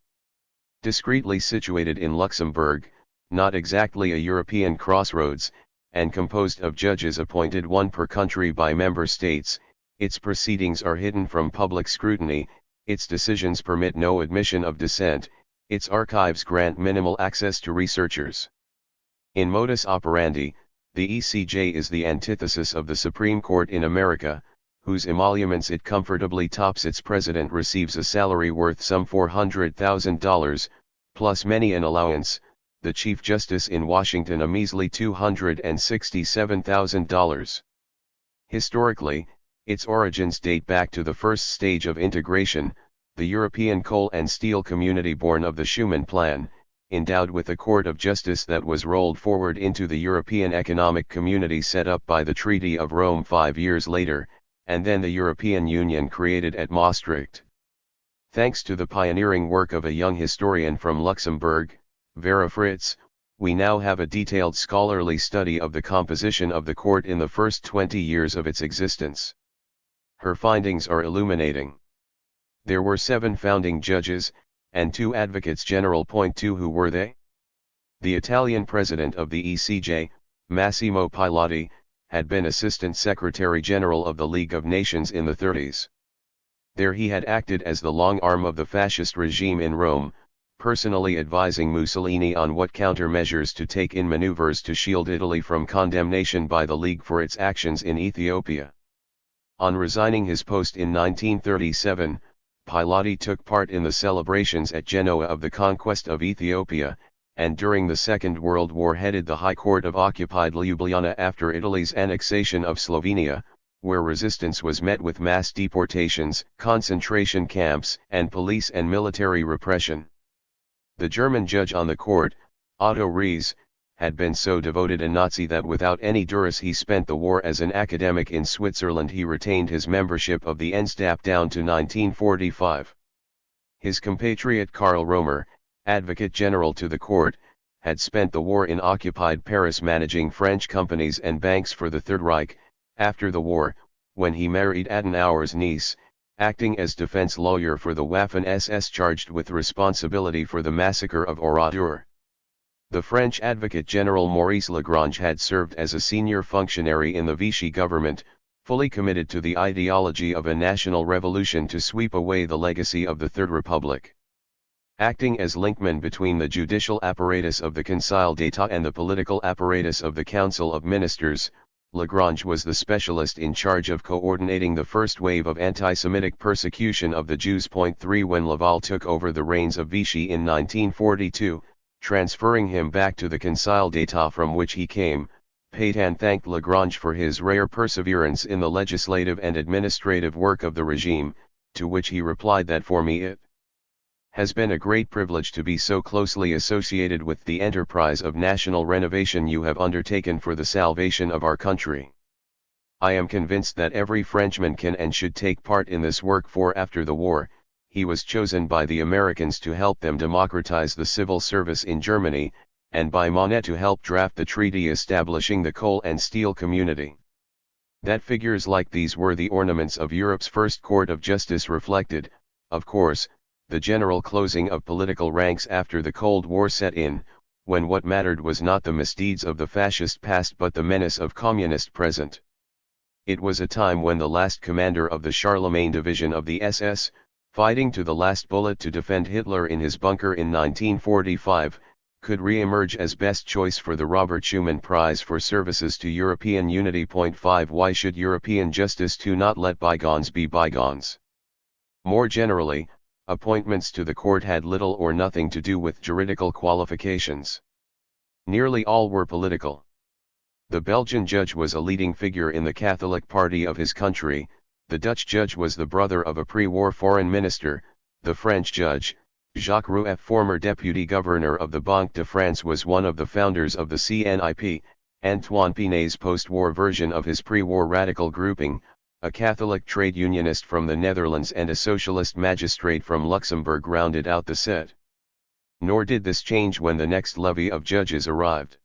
Discreetly situated in Luxembourg, not exactly a European crossroads, and composed of judges appointed one per country by member states, its proceedings are hidden from public scrutiny, its decisions permit no admission of dissent, its archives grant minimal access to researchers. In modus operandi, the ECJ is the antithesis of the Supreme Court in America, whose emoluments it comfortably tops. Its president receives a salary worth some $400,000, plus many an allowance, the Chief Justice in Washington a measly $267,000. Historically, its origins date back to the first stage of integration, the European Coal and Steel Community born of the Schuman Plan, endowed with a Court of Justice that was rolled forward into the European Economic Community set up by the Treaty of Rome 5 years later, and then the European Union created at Maastricht. Thanks to the pioneering work of a young historian from Luxembourg, Vera Fritz, we now have a detailed scholarly study of the composition of the court in the first 20 years of its existence. Her findings are illuminating. There were 7 founding judges, and 2 advocates general. 2 Who were they? The Italian president of the ECJ, Massimo Pilotti, had been Assistant Secretary General of the League of Nations in the 30s. There he had acted as the long arm of the fascist regime in Rome, personally advising Mussolini on what countermeasures to take in maneuvers to shield Italy from condemnation by the League for its actions in Ethiopia. On resigning his post in 1937, Pilotti took part in the celebrations at Genoa of the conquest of Ethiopia, and during the Second World War headed the High Court of occupied Ljubljana after Italy's annexation of Slovenia, where resistance was met with mass deportations, concentration camps, and police and military repression. The German judge on the court, Otto Rees, had been so devoted a Nazi that without any duress he spent the war as an academic in Switzerland. He retained his membership of the NSDAP down to 1945. His compatriot Karl Romer, advocate general to the court, had spent the war in occupied Paris managing French companies and banks for the Third Reich. After the war, when he married Adenauer's niece, acting as defense lawyer for the Waffen-SS charged with responsibility for the massacre of Oradour. The French advocate general Maurice Lagrange had served as a senior functionary in the Vichy government, fully committed to the ideology of a national revolution to sweep away the legacy of the Third Republic. Acting as linkman between the judicial apparatus of the Conseil d'État and the political apparatus of the Council of Ministers, Lagrange was the specialist in charge of coordinating the first wave of anti-Semitic persecution of the Jews. 3 When Laval took over the reins of Vichy in 1942, transferring him back to the Conseil d'État from which he came, Pétain thanked Lagrange for his rare perseverance in the legislative and administrative work of the regime, to which he replied that for me it has been a great privilege to be so closely associated with the enterprise of national renovation you have undertaken for the salvation of our country. I am convinced that every Frenchman can and should take part in this work, for after the war, he was chosen by the Americans to help them democratize the civil service in Germany, and by Monnet to help draft the treaty establishing the coal and steel community. That figures like these were the ornaments of Europe's first court of justice reflected, of course, the general closing of political ranks after the Cold War set in, when what mattered was not the misdeeds of the fascist past but the menace of communist present. It was a time when the last commander of the Charlemagne division of the SS, fighting to the last bullet to defend Hitler in his bunker in 1945, could re-emerge as best choice for the Robert Schuman Prize for services to European unity. 5 Why should European justice too not let bygones be bygones? More generally, appointments to the court had little or nothing to do with juridical qualifications. Nearly all were political. The Belgian judge was a leading figure in the Catholic party of his country, the Dutch judge was the brother of a pre-war foreign minister, the French judge, Jacques Rueff, former deputy governor of the Banque de France, was one of the founders of the CNIP, Antoine Pinet's post-war version of his pre-war radical grouping, a Catholic trade unionist from the Netherlands and a socialist magistrate from Luxembourg rounded out the set. Nor did this change when the next levy of judges arrived.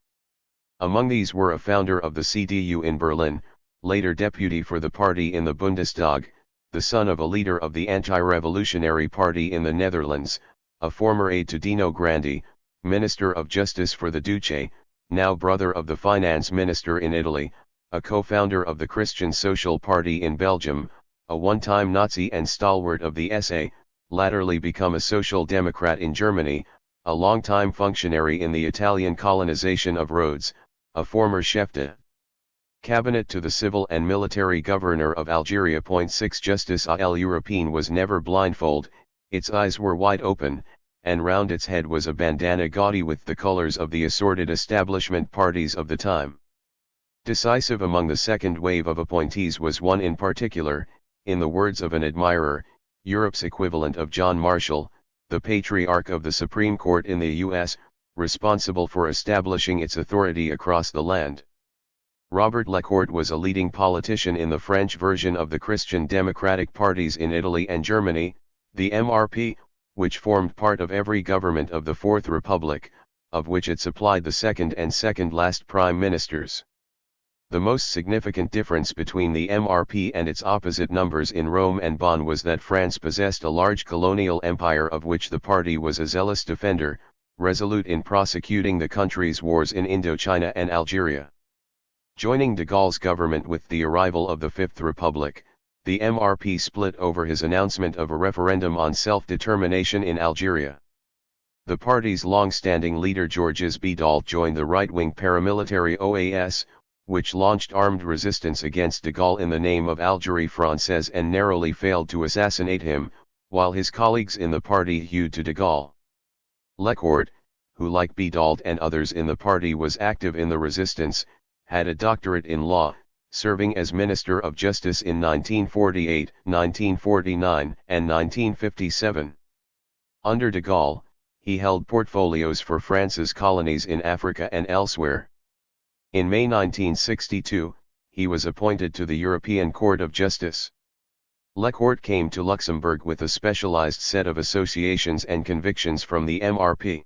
Among these were a founder of the CDU in Berlin, later deputy for the party in the Bundestag, the son of a leader of the anti-revolutionary party in the Netherlands, a former aide to Dino Grandi, Minister of Justice for the Duce, now brother of the finance minister in Italy, a co-founder of the Christian Social Party in Belgium, a one-time Nazi and stalwart of the SA, latterly become a social democrat in Germany, a long-time functionary in the Italian colonization of Rhodes, a former chef de cabinet to the civil and military governor of Algeria. 6 Justice al European was never blindfold, its eyes were wide open, and round its head was a bandana gaudy with the colors of the assorted establishment parties of the time. Decisive among the second wave of appointees was one in particular, in the words of an admirer, Europe's equivalent of John Marshall, the patriarch of the Supreme Court in the U.S., responsible for establishing its authority across the land. Robert Lecourt was a leading politician in the French version of the Christian Democratic parties in Italy and Germany, the MRP, which formed part of every government of the Fourth Republic, of which it supplied the second and second-last prime ministers. The most significant difference between the MRP and its opposite numbers in Rome and Bonn was that France possessed a large colonial empire of which the party was a zealous defender, resolute in prosecuting the country's wars in Indochina and Algeria. Joining de Gaulle's government with the arrival of the Fifth Republic, the MRP split over his announcement of a referendum on self-determination in Algeria. The party's long-standing leader Georges Bidault joined the right-wing paramilitary OAS, which launched armed resistance against de Gaulle in the name of Algérie Française and narrowly failed to assassinate him, while his colleagues in the party hewed to de Gaulle. Lecourt, who like Bedault and others in the party was active in the resistance, had a doctorate in law, serving as Minister of Justice in 1948, 1949, and 1957. Under de Gaulle, he held portfolios for France's colonies in Africa and elsewhere. In May 1962, he was appointed to the European Court of Justice. Lecourt came to Luxembourg with a specialized set of associations and convictions from the MRP.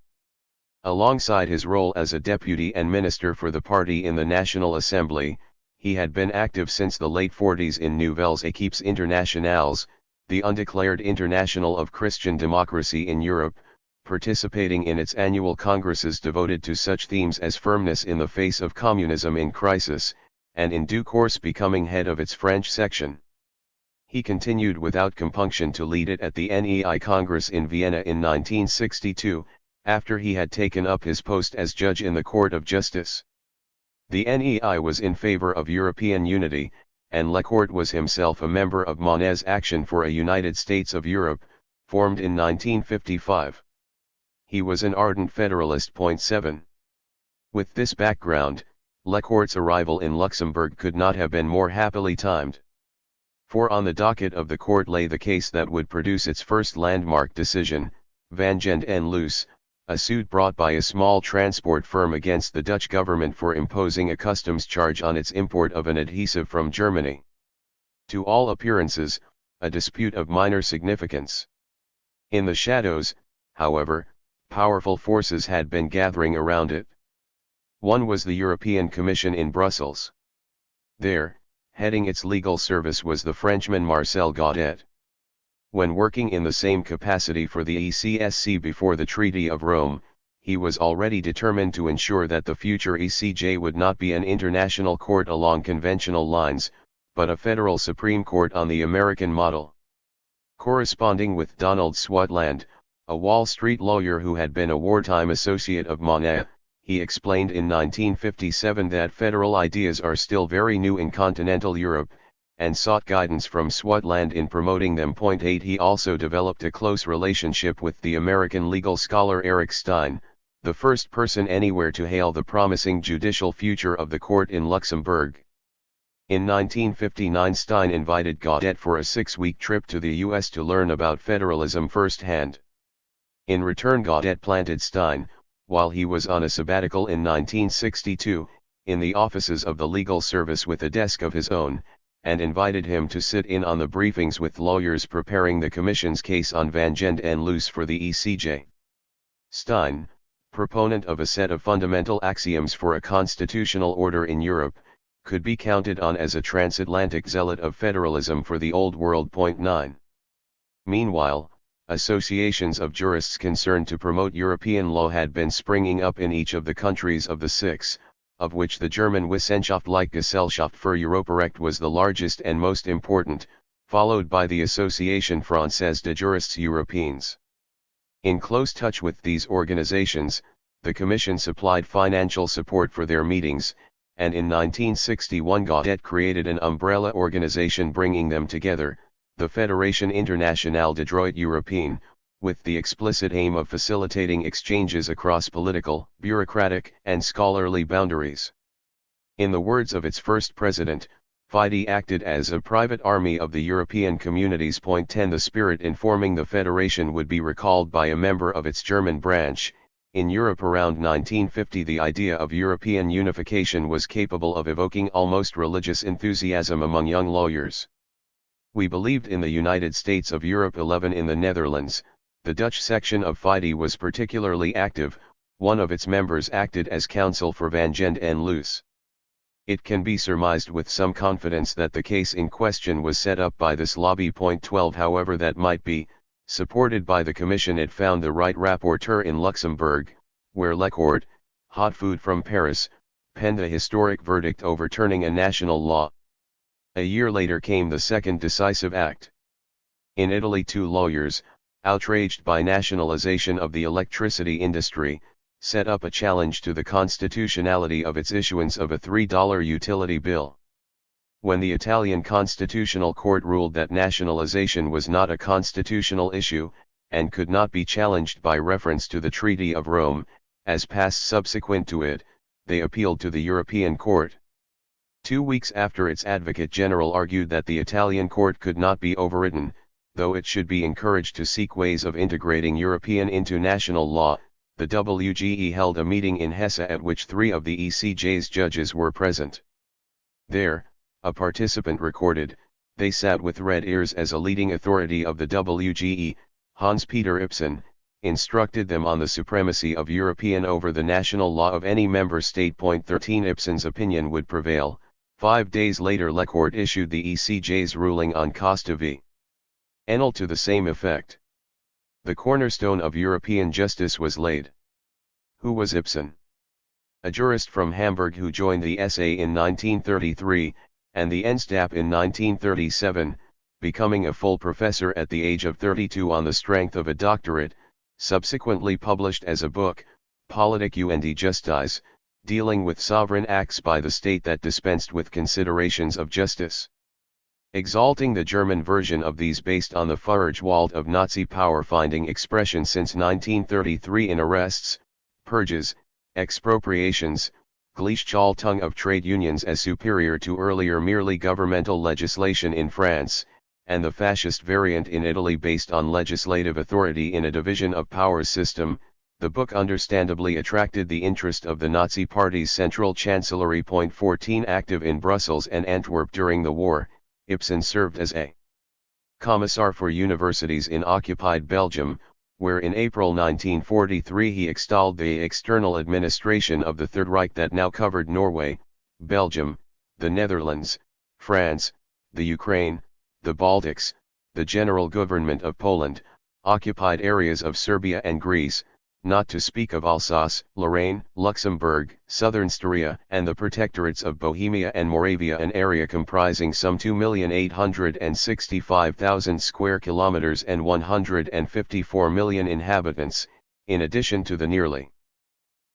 Alongside his role as a deputy and minister for the party in the National Assembly, he had been active since the late 40s in Nouvelles Équipes Internationales, the undeclared international of Christian democracy in Europe, participating in its annual congresses devoted to such themes as firmness in the face of communism in crisis, and in due course becoming head of its French section. He continued without compunction to lead it at the NEI Congress in Vienna in 1962, after he had taken up his post as judge in the Court of Justice. The NEI was in favor of European unity, and Lecourt was himself a member of Monnet's Action for a United States of Europe, formed in 1955. He was an ardent federalist. 7. With this background, Lecourt's arrival in Luxembourg could not have been more happily timed. For on the docket of the court lay the case that would produce its first landmark decision, Van Gent en Loos, a suit brought by a small transport firm against the Dutch government for imposing a customs charge on its import of an adhesive from Germany. To all appearances, a dispute of minor significance. In the shadows, however, powerful forces had been gathering around it. One was the European Commission in Brussels. There, heading its legal service was the Frenchman Marcel Gaudet. When working in the same capacity for the ECSC before the Treaty of Rome, he was already determined to ensure that the future ECJ would not be an international court along conventional lines, but a federal Supreme Court on the American model. Corresponding with Donald Swatland, a Wall Street lawyer who had been a wartime associate of Monnet, he explained in 1957 that federal ideas are still very new in continental Europe, and sought guidance from Swatland in promoting them. 8. He also developed a close relationship with the American legal scholar Eric Stein, the first person anywhere to hail the promising judicial future of the court in Luxembourg. In 1959 Stein invited Gaudet for a 6-week trip to the U.S. to learn about federalism firsthand. In return Gaudet planted Stein, while he was on a sabbatical in 1962, in the offices of the legal service with a desk of his own, and invited him to sit in on the briefings with lawyers preparing the Commission's case on Van Gent en Loos for the ECJ. Stein, proponent of a set of fundamental axioms for a constitutional order in Europe, could be counted on as a transatlantic zealot of federalism for the Old World. 9. Meanwhile, associations of jurists concerned to promote European law had been springing up in each of the countries of the six, of which the German Wissenschaftliche Gesellschaft für Europarecht was the largest and most important, followed by the Association Française de Juristes Européens. In close touch with these organizations, the Commission supplied financial support for their meetings, and in 1961 Gaudet created an umbrella organization bringing them together, the Fédération Internationale de Droit Européen, with the explicit aim of facilitating exchanges across political, bureaucratic, and scholarly boundaries. In the words of its first president, FIDE acted as a private army of the European communities. 10 The spirit informing the Federation would be recalled by a member of its German branch. In Europe around 1950 the idea of European unification was capable of evoking almost religious enthusiasm among young lawyers. We believed in the United States of Europe. 11 In the Netherlands, the Dutch section of FIDE was particularly active. One of its members acted as counsel for Van Gent en Loos. It can be surmised with some confidence that the case in question was set up by this lobby. 12 However that might be, supported by the Commission, it found the right rapporteur in Luxembourg, where Lecourt, hot food from Paris, penned a historic verdict overturning a national law. A year later came the second decisive act. In Italy 2 lawyers, outraged by nationalization of the electricity industry, set up a challenge to the constitutionality of its issuance of a $3 utility bill. When the Italian Constitutional Court ruled that nationalization was not a constitutional issue, and could not be challenged by reference to the Treaty of Rome, as passed subsequent to it, they appealed to the European Court. 2 weeks after, its Advocate General argued that the Italian court could not be overridden, though it should be encouraged to seek ways of integrating European into national law. The WGE held a meeting in Hesse at which 3 of the ECJ's judges were present. There, a participant recorded, "They sat with red ears as a leading authority of the WGE, Hans-Peter Ibsen, instructed them on the supremacy of European over the national law of any member state." 13 Ibsen's opinion would prevail. 5 days later, Le Court issued the ECJ's ruling on Costa v. Enel to the same effect. The cornerstone of European justice was laid. Who was Ibsen? A jurist from Hamburg who joined the SA in 1933, and the NSDAP in 1937, becoming a full professor at the age of 32 on the strength of a doctorate, subsequently published as a book, Politik und Justiz, dealing with sovereign acts by the state that dispensed with considerations of justice. Exalting the German version of these based on the Führergewalt of Nazi power, finding expression since 1933 in arrests, purges, expropriations, Gleichschaltung of trade unions as superior to earlier merely governmental legislation in France, and the fascist variant in Italy based on legislative authority in a division of powers system. The book understandably attracted the interest of the Nazi Party's Central Chancellery. 14 Active in Brussels and Antwerp during the war, Ibsen served as a commissar for universities in occupied Belgium, where in April 1943 he extolled the external administration of the Third Reich that now covered Norway, Belgium, the Netherlands, France, the Ukraine, the Baltics, the general government of Poland, occupied areas of Serbia and Greece, not to speak of Alsace, Lorraine, Luxembourg, southern Styria, and the protectorates of Bohemia and Moravia, an area comprising some 2,865,000 square kilometers and 154 million inhabitants, in addition to the nearly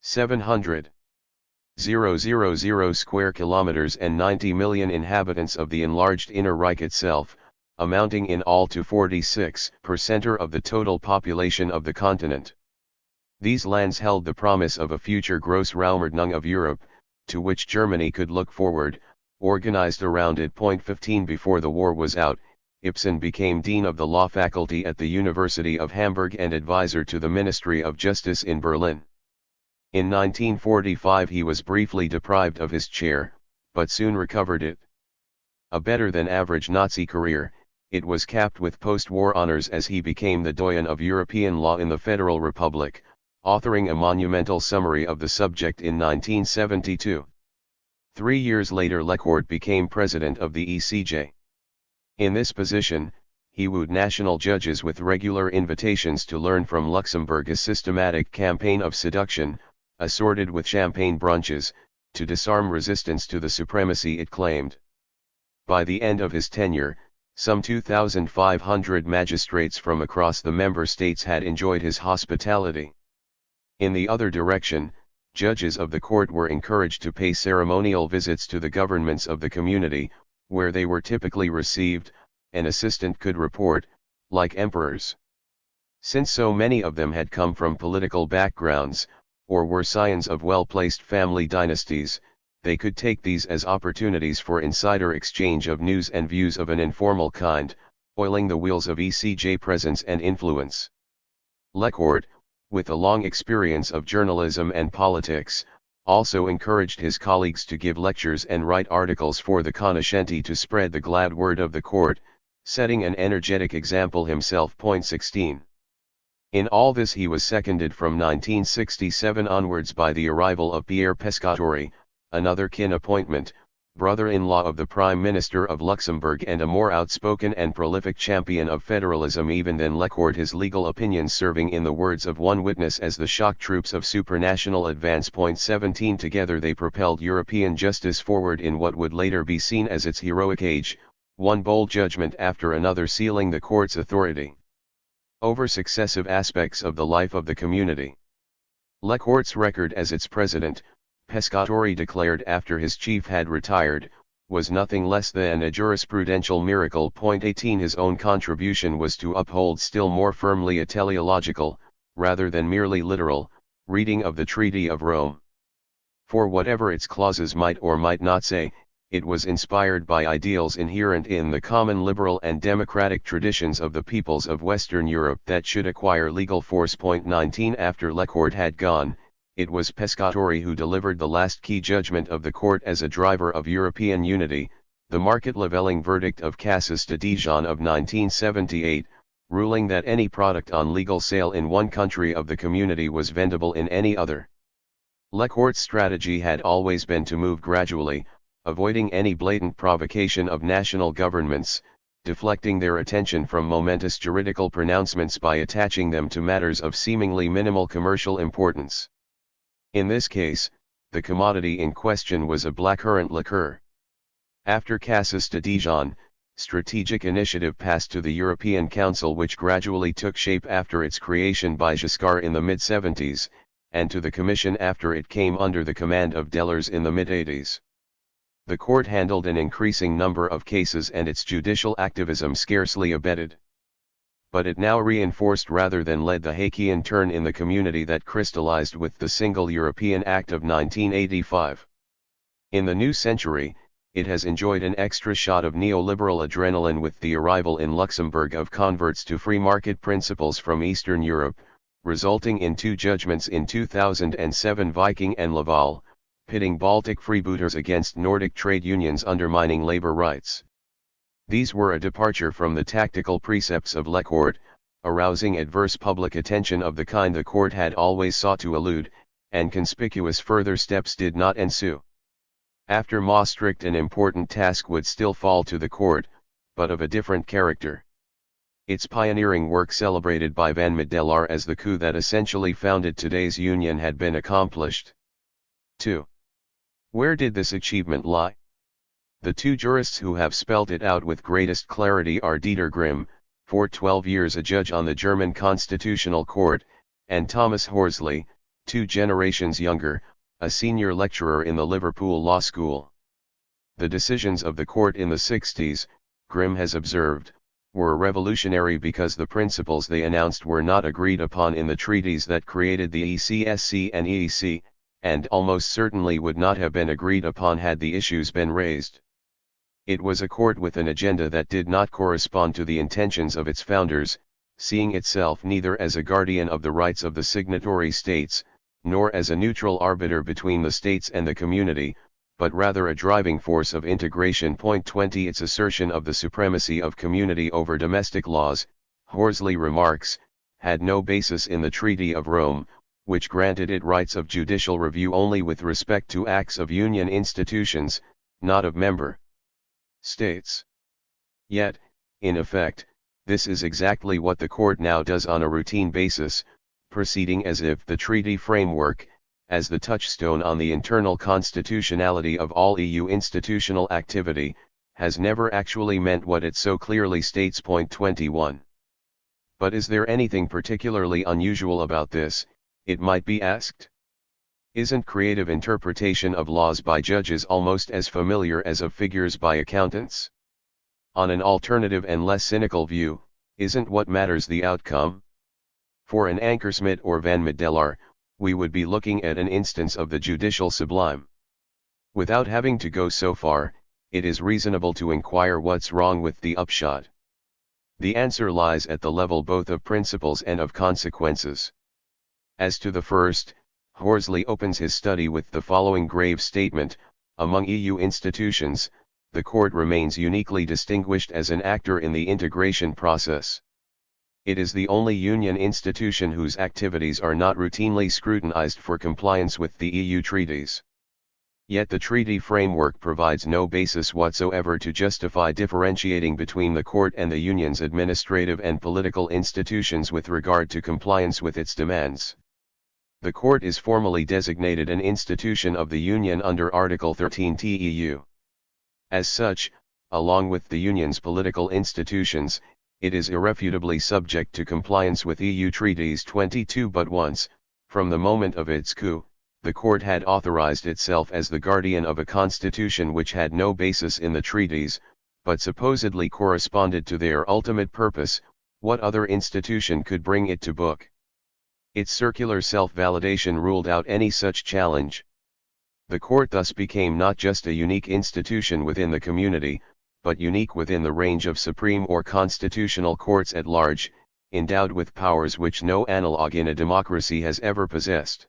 700,000 square kilometers and 90 million inhabitants of the enlarged Inner Reich itself, amounting in all to 46% of the total population of the continent. These lands held the promise of a future Großraumordnung of Europe, to which Germany could look forward, organized around it. 15 Before the war was out, Ibsen became Dean of the Law Faculty at the University of Hamburg and advisor to the Ministry of Justice in Berlin. In 1945 he was briefly deprived of his chair, but soon recovered it. A better-than-average Nazi career, it was capped with post-war honors as he became the doyen of European law in the Federal Republic, authoring a monumental summary of the subject in 1972. 3 years later Le Court became president of the ECJ. In this position, he wooed national judges with regular invitations to learn from Luxembourg a systematic campaign of seduction, assorted with champagne brunches, to disarm resistance to the supremacy it claimed. By the end of his tenure, some 2,500 magistrates from across the member states had enjoyed his hospitality. In the other direction, judges of the court were encouraged to pay ceremonial visits to the governments of the community, where they were typically received, an assistant could report, like emperors. Since so many of them had come from political backgrounds, or were scions of well-placed family dynasties, they could take these as opportunities for insider exchange of news and views of an informal kind, oiling the wheels of ECJ presence and influence. Le Court, with a long experience of journalism and politics, also encouraged his colleagues to give lectures and write articles for the Conoscenti to spread the glad word of the court, setting an energetic example himself. 16. In all this he was seconded from 1967 onwards by the arrival of Pierre Pescatori, another kin appointment, brother-in-law of the Prime Minister of Luxembourg and a more outspoken and prolific champion of federalism even than Le Court, his legal opinions serving in the words of one witness as the shock troops of supranational advance. 17 Together they propelled European justice forward in what would later be seen as its heroic age, one bold judgment after another sealing the court's authority over successive aspects of the life of the community. Le Court's record as its president, Pescatori declared after his chief had retired, was nothing less than a jurisprudential miracle. 18 His own contribution was to uphold still more firmly a teleological, rather than merely literal, Reading of the Treaty of Rome. For whatever its clauses might or might not say, it was inspired by ideals inherent in the common liberal and democratic traditions of the peoples of Western Europe that should acquire legal force. 19 After Lecourt had gone, it was Pescatori who delivered the last key judgment of the court as a driver of European unity, the market-leveling verdict of Cassis de Dijon of 1978, ruling that any product on legal sale in one country of the community was vendible in any other. Lecourt's strategy had always been to move gradually, avoiding any blatant provocation of national governments, deflecting their attention from momentous juridical pronouncements by attaching them to matters of seemingly minimal commercial importance. In this case, the commodity in question was a blackcurrant liqueur. After Cassis de Dijon, strategic initiative passed to the European Council, which gradually took shape after its creation by Giscard in the mid-70s, and to the Commission after it came under the command of Delors in the mid-80s. The court handled an increasing number of cases and its judicial activism scarcely abated. But it now reinforced rather than led the Hayekian turn in the community that crystallized with the Single European Act of 1985. In the new century, it has enjoyed an extra shot of neoliberal adrenaline with the arrival in Luxembourg of converts to free market principles from Eastern Europe, resulting in two judgments in 2007: Viking and Laval, pitting Baltic freebooters against Nordic trade unions undermining labor rights. These were a departure from the tactical precepts of Lecourt, arousing adverse public attention of the kind the court had always sought to elude, and conspicuous further steps did not ensue. After Maastricht, an important task would still fall to the court, but of a different character. Its pioneering work, celebrated by Van Middelaar as the coup that essentially founded today's union, had been accomplished. 2. Where did this achievement lie? The two jurists who have spelt it out with greatest clarity are Dieter Grimm, for 12 years a judge on the German Constitutional Court, and Thomas Horsley, 2 generations younger, a senior lecturer in the Liverpool Law School. The decisions of the court in the 60s, Grimm has observed, were revolutionary because the principles they announced were not agreed upon in the treaties that created the ECSC and EEC, and almost certainly would not have been agreed upon had the issues been raised. It was a court with an agenda that did not correspond to the intentions of its founders, seeing itself neither as a guardian of the rights of the signatory states, nor as a neutral arbiter between the states and the community, but rather a driving force of integration. 20 Its assertion of the supremacy of community over domestic laws, Horsley remarks, had no basis in the Treaty of Rome, which granted it rights of judicial review only with respect to acts of union institutions, not of member states. Yet, in effect, this is exactly what the court now does on a routine basis, proceeding as if the treaty framework, as the touchstone on the internal constitutionality of all EU institutional activity, has never actually meant what it so clearly states. 21. But is there anything particularly unusual about this, it might be asked? Isn't creative interpretation of laws by judges almost as familiar as of figures by accountants? On an alternative and less cynical view, isn't what matters the outcome? For an Ankersmit or Van Middelaar, we would be looking at an instance of the judicial sublime. Without having to go so far, it is reasonable to inquire what's wrong with the upshot. The answer lies at the level both of principles and of consequences. As to the first, Horsley opens his study with the following grave statement: among EU institutions, the court remains uniquely distinguished as an actor in the integration process. It is the only union institution whose activities are not routinely scrutinized for compliance with the EU treaties. Yet the treaty framework provides no basis whatsoever to justify differentiating between the court and the union's administrative and political institutions with regard to compliance with its demands. The court is formally designated an institution of the Union under Article 13 TEU. As such, along with the Union's political institutions, it is irrefutably subject to compliance with EU treaties 22. But once, from the moment of its coup, the court had authorized itself as the guardian of a constitution which had no basis in the treaties, but supposedly corresponded to their ultimate purpose. What other institution could bring it to book? Its circular self-validation ruled out any such challenge. The court thus became not just a unique institution within the community, but unique within the range of supreme or constitutional courts at large, endowed with powers which no analog in a democracy has ever possessed.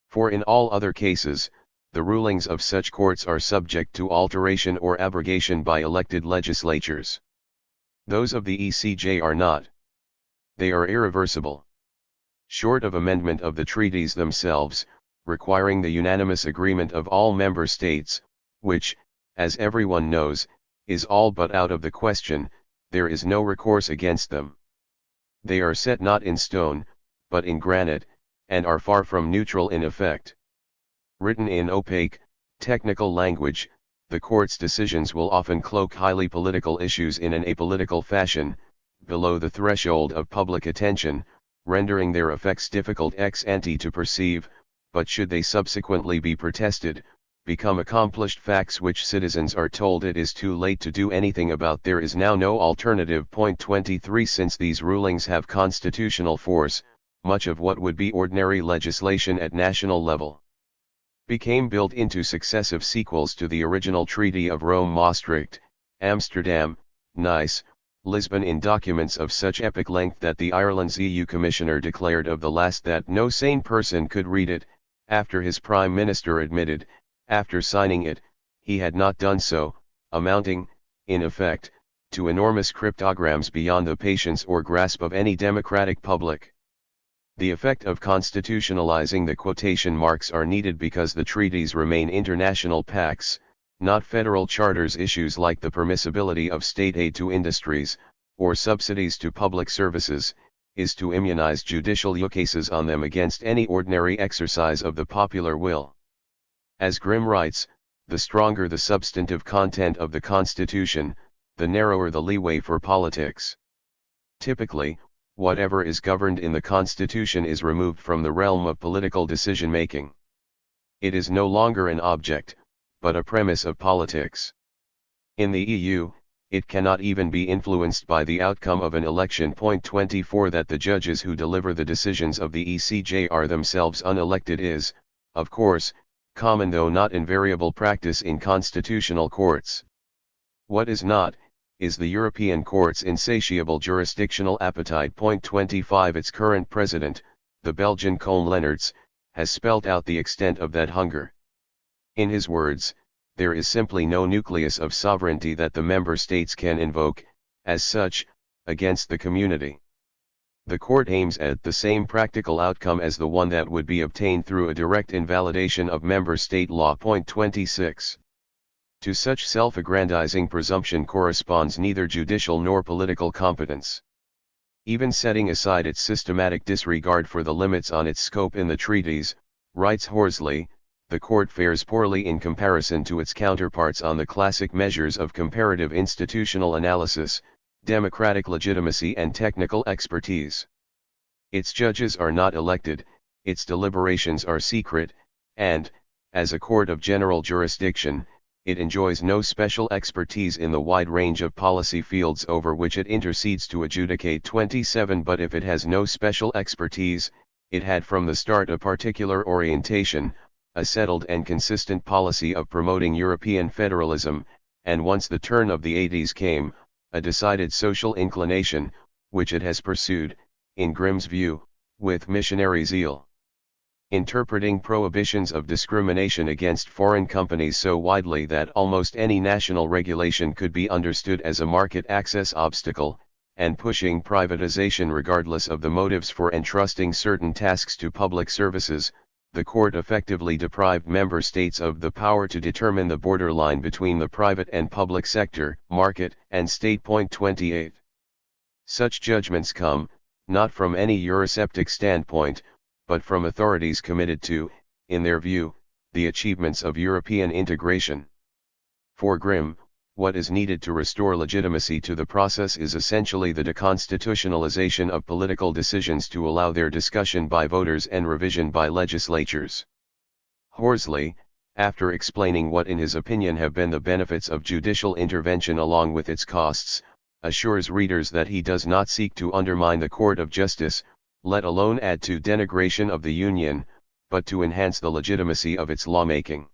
For in all other cases, the rulings of such courts are subject to alteration or abrogation by elected legislatures. Those of the ECJ are not. They are irreversible. Short of amendment of the treaties themselves, requiring the unanimous agreement of all member states, which, as everyone knows, is all but out of the question, there is no recourse against them. They are set not in stone, but in granite, and are far from neutral in effect. Written in opaque, technical language, the court's decisions will often cloak highly political issues in an apolitical fashion, below the threshold of public attention, rendering their effects difficult ex ante to perceive, but should they subsequently be protested, become accomplished facts which citizens are told it is too late to do anything about. There is now no alternative. Point 23. Since these rulings have constitutional force, much of what would be ordinary legislation at national level became built into successive sequels to the original Treaty of Rome, Maastricht, Amsterdam, Nice, Lisbon, in documents of such epic length that the Ireland's EU Commissioner declared of the last that no sane person could read it, after his Prime Minister admitted, after signing it, he had not done so, amounting, in effect, to enormous cryptograms beyond the patience or grasp of any democratic public. The effect of constitutionalizing the quotation marks are needed because the treaties remain international pacts, not federal charters. Issues like the permissibility of state aid to industries, or subsidies to public services, is to immunize judicial ukases on them against any ordinary exercise of the popular will. As Grimm writes, the stronger the substantive content of the Constitution, the narrower the leeway for politics. Typically, whatever is governed in the Constitution is removed from the realm of political decision-making. It is no longer an object, but a premise of politics. In the EU, it cannot even be influenced by the outcome of an election. Point 24. That the judges who deliver the decisions of the ECJ are themselves unelected is, of course, common though not invariable practice in constitutional courts. What is not, is the European Court's insatiable jurisdictional appetite. Point 25. Its current president, the Belgian Koen Leenaerts, has spelt out the extent of that hunger. In his words, there is simply no nucleus of sovereignty that the member states can invoke, as such, against the community. The court aims at the same practical outcome as the one that would be obtained through a direct invalidation of member state law. Point 26. To such self-aggrandizing presumption corresponds neither judicial nor political competence. Even setting aside its systematic disregard for the limits on its scope in the treaties, writes Horsley, the court fares poorly in comparison to its counterparts on the classic measures of comparative institutional analysis, democratic legitimacy and technical expertise. Its judges are not elected, its deliberations are secret, and, as a court of general jurisdiction, it enjoys no special expertise in the wide range of policy fields over which it intercedes to adjudicate. 27. But if it has no special expertise, it had from the start a particular orientation, a settled and consistent policy of promoting European federalism, and once the turn of the 80s came, a decided social inclination, which it has pursued, in Grimm's view, with missionary zeal. Interpreting prohibitions of discrimination against foreign companies so widely that almost any national regulation could be understood as a market access obstacle, and pushing privatization regardless of the motives for entrusting certain tasks to public services, the court effectively deprived member states of the power to determine the borderline between the private and public sector, market, and state. Point 28. Such judgments come, not from any Eurosceptic standpoint, but from authorities committed to, in their view, the achievements of European integration. For Grimm, what is needed to restore legitimacy to the process is essentially the deconstitutionalization of political decisions to allow their discussion by voters and revision by legislatures. Horsley, after explaining what in his opinion have been the benefits of judicial intervention along with its costs, assures readers that he does not seek to undermine the court of justice, let alone add to denigration of the Union, but to enhance the legitimacy of its lawmaking.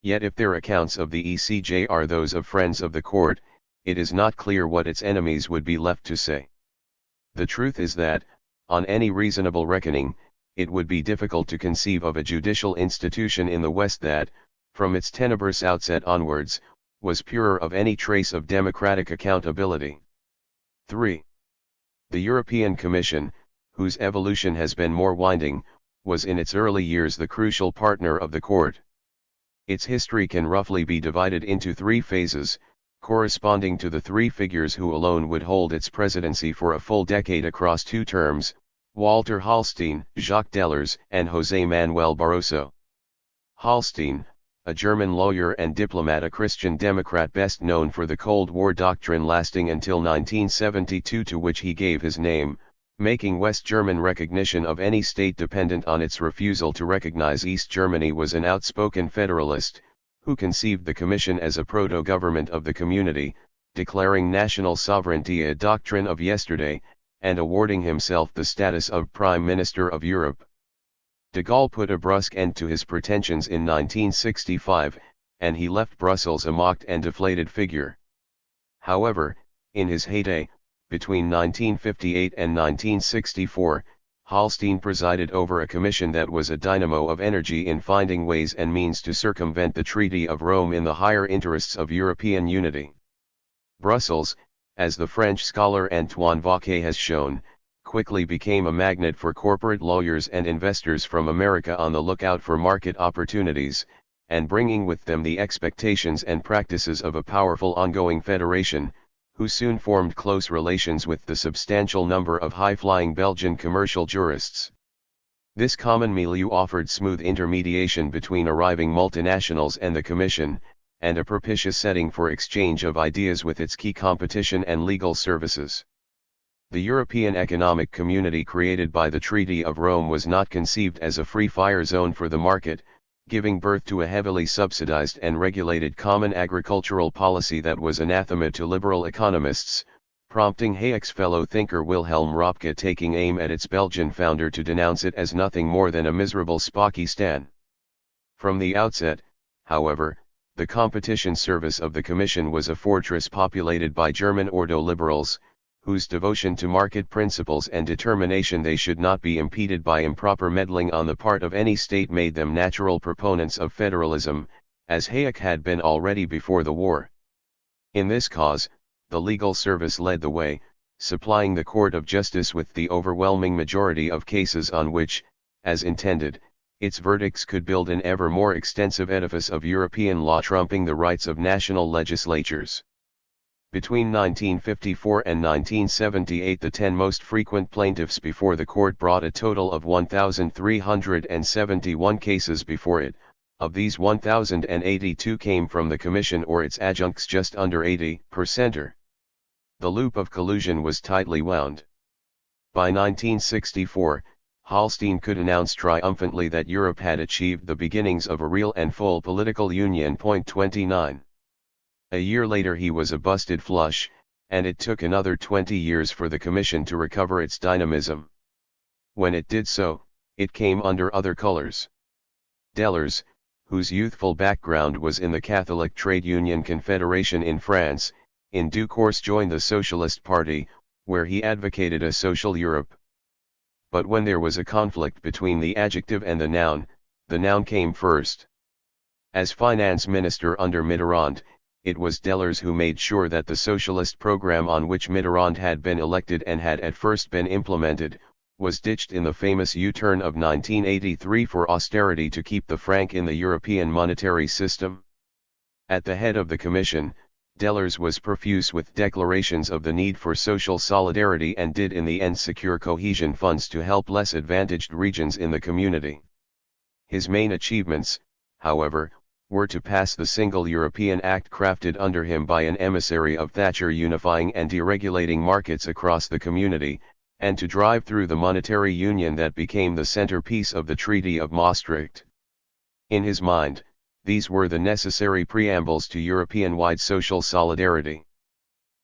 Yet if their accounts of the ECJ are those of friends of the court, it is not clear what its enemies would be left to say. The truth is that, on any reasonable reckoning, it would be difficult to conceive of a judicial institution in the West that, from its tenebrous outset onwards, was purer of any trace of democratic accountability. 3. The European Commission, whose evolution has been more winding, was in its early years the crucial partner of the court. Its history can roughly be divided into 3 phases, corresponding to the 3 figures who alone would hold its presidency for a full decade across 2 terms, Walter Hallstein, Jacques Delors, and José Manuel Barroso. Hallstein, a German lawyer and diplomat, a Christian Democrat best known for the Cold War doctrine lasting until 1972 to which he gave his name, making West German recognition of any state dependent on its refusal to recognize East Germany, was an outspoken federalist, who conceived the Commission as a proto-government of the community, declaring national sovereignty a doctrine of yesterday, and awarding himself the status of Prime Minister of Europe. De Gaulle put a brusque end to his pretensions in 1965, and he left Brussels a mocked and deflated figure. However, in his heyday, between 1958 and 1964, Hallstein presided over a commission that was a dynamo of energy in finding ways and means to circumvent the Treaty of Rome in the higher interests of European unity. Brussels, as the French scholar Antoine Vauquet has shown, quickly became a magnet for corporate lawyers and investors from America on the lookout for market opportunities, and bringing with them the expectations and practices of a powerful ongoing federation, who soon formed close relations with the substantial number of high-flying Belgian commercial jurists. This common milieu offered smooth intermediation between arriving multinationals and the Commission, and a propitious setting for exchange of ideas with its key competition and legal services. The European Economic Community created by the Treaty of Rome was not conceived as a free-fire zone for the market, giving birth to a heavily subsidized and regulated common agricultural policy that was anathema to liberal economists, prompting Hayek's fellow thinker Wilhelm Röpke taking aim at its Belgian founder to denounce it as nothing more than a miserable Spakistan. From the outset, however, the competition service of the Commission was a fortress populated by German ordo-liberals, whose devotion to market principles and determination they should not be impeded by improper meddling on the part of any state made them natural proponents of federalism, as Hayek had been already before the war. In this cause, the legal service led the way, supplying the Court of Justice with the overwhelming majority of cases on which, as intended, its verdicts could build an ever more extensive edifice of European law trumping the rights of national legislatures. Between 1954 and 1978, the 10 most frequent plaintiffs before the court brought a total of 1,371 cases before it. Of these, 1,082 came from the Commission or its adjuncts, just under 80%. The loop of collusion was tightly wound. By 1964, Hallstein could announce triumphantly that Europe had achieved the beginnings of a real and full political union. 29. A year later he was a busted flush, and it took another 20 years for the Commission to recover its dynamism. When it did so, it came under other colors. Delors, whose youthful background was in the Catholic Trade Union Confederation in France, in due course joined the Socialist Party, where he advocated a social Europe. But when there was a conflict between the adjective and the noun came first. As finance minister under Mitterrand, it was Delors who made sure that the socialist program on which Mitterrand had been elected and had at first been implemented, was ditched in the famous U-turn of 1983 for austerity to keep the franc in the European monetary system. At the head of the Commission, Delors was profuse with declarations of the need for social solidarity and did in the end secure cohesion funds to help less advantaged regions in the community. His main achievements, however, were to pass the Single European Act crafted under him by an emissary of Thatcher unifying and deregulating markets across the community, and to drive through the monetary union that became the centerpiece of the Treaty of Maastricht. In his mind, these were the necessary preambles to European-wide social solidarity.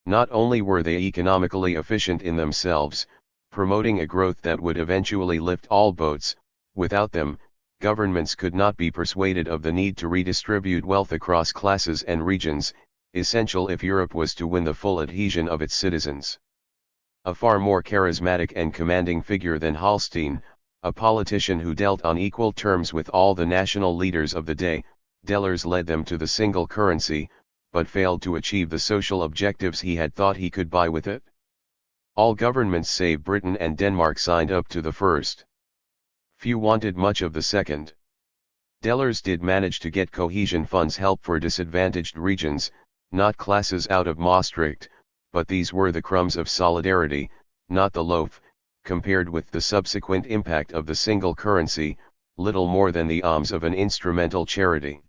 Not only were they economically efficient in themselves, promoting a growth that would eventually lift all boats. Without them, governments could not be persuaded of the need to redistribute wealth across classes and regions, essential if Europe was to win the full adhesion of its citizens. A far more charismatic and commanding figure than Hallstein, a politician who dealt on equal terms with all the national leaders of the day, Dellers led them to the single currency, but failed to achieve the social objectives he had thought he could buy with it. All governments save Britain and Denmark signed up to the first. Few wanted much of the second. Dellers did manage to get cohesion funds help for disadvantaged regions, not classes out of Maastricht, but these were the crumbs of solidarity, not the loaf, compared with the subsequent impact of the single currency, little more than the alms of an instrumental charity.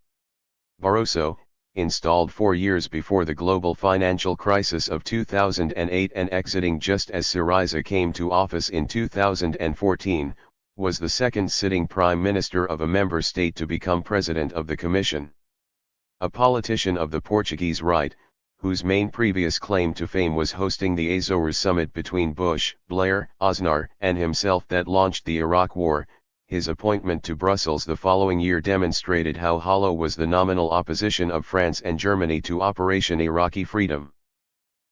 Barroso, installed 4 years before the global financial crisis of 2008 and exiting just as Syriza came to office in 2014, was the second sitting prime minister of a member state to become president of the Commission. A politician of the Portuguese right, whose main previous claim to fame was hosting the Azores summit between Bush, Blair, Aznar, and himself that launched the Iraq War, his appointment to Brussels the following year demonstrated how hollow was the nominal opposition of France and Germany to Operation Iraqi Freedom.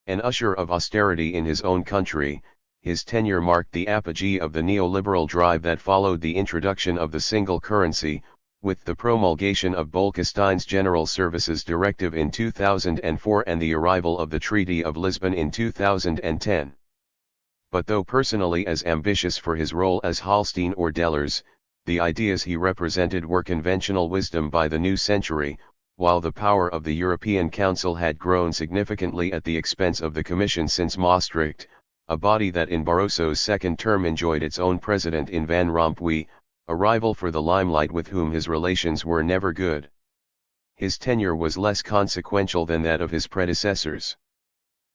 An usher of austerity in his own country, his tenure marked the apogee of the neoliberal drive that followed the introduction of the single currency, with the promulgation of Bolkestein's General Services Directive in 2004 and the arrival of the Treaty of Lisbon in 2010. But though personally as ambitious for his role as Hallstein or Dellers, the ideas he represented were conventional wisdom by the new century, while the power of the European Council had grown significantly at the expense of the Commission since Maastricht, a body that in Barroso's second term enjoyed its own president in Van Rompuy, a rival for the limelight with whom his relations were never good. His tenure was less consequential than that of his predecessors.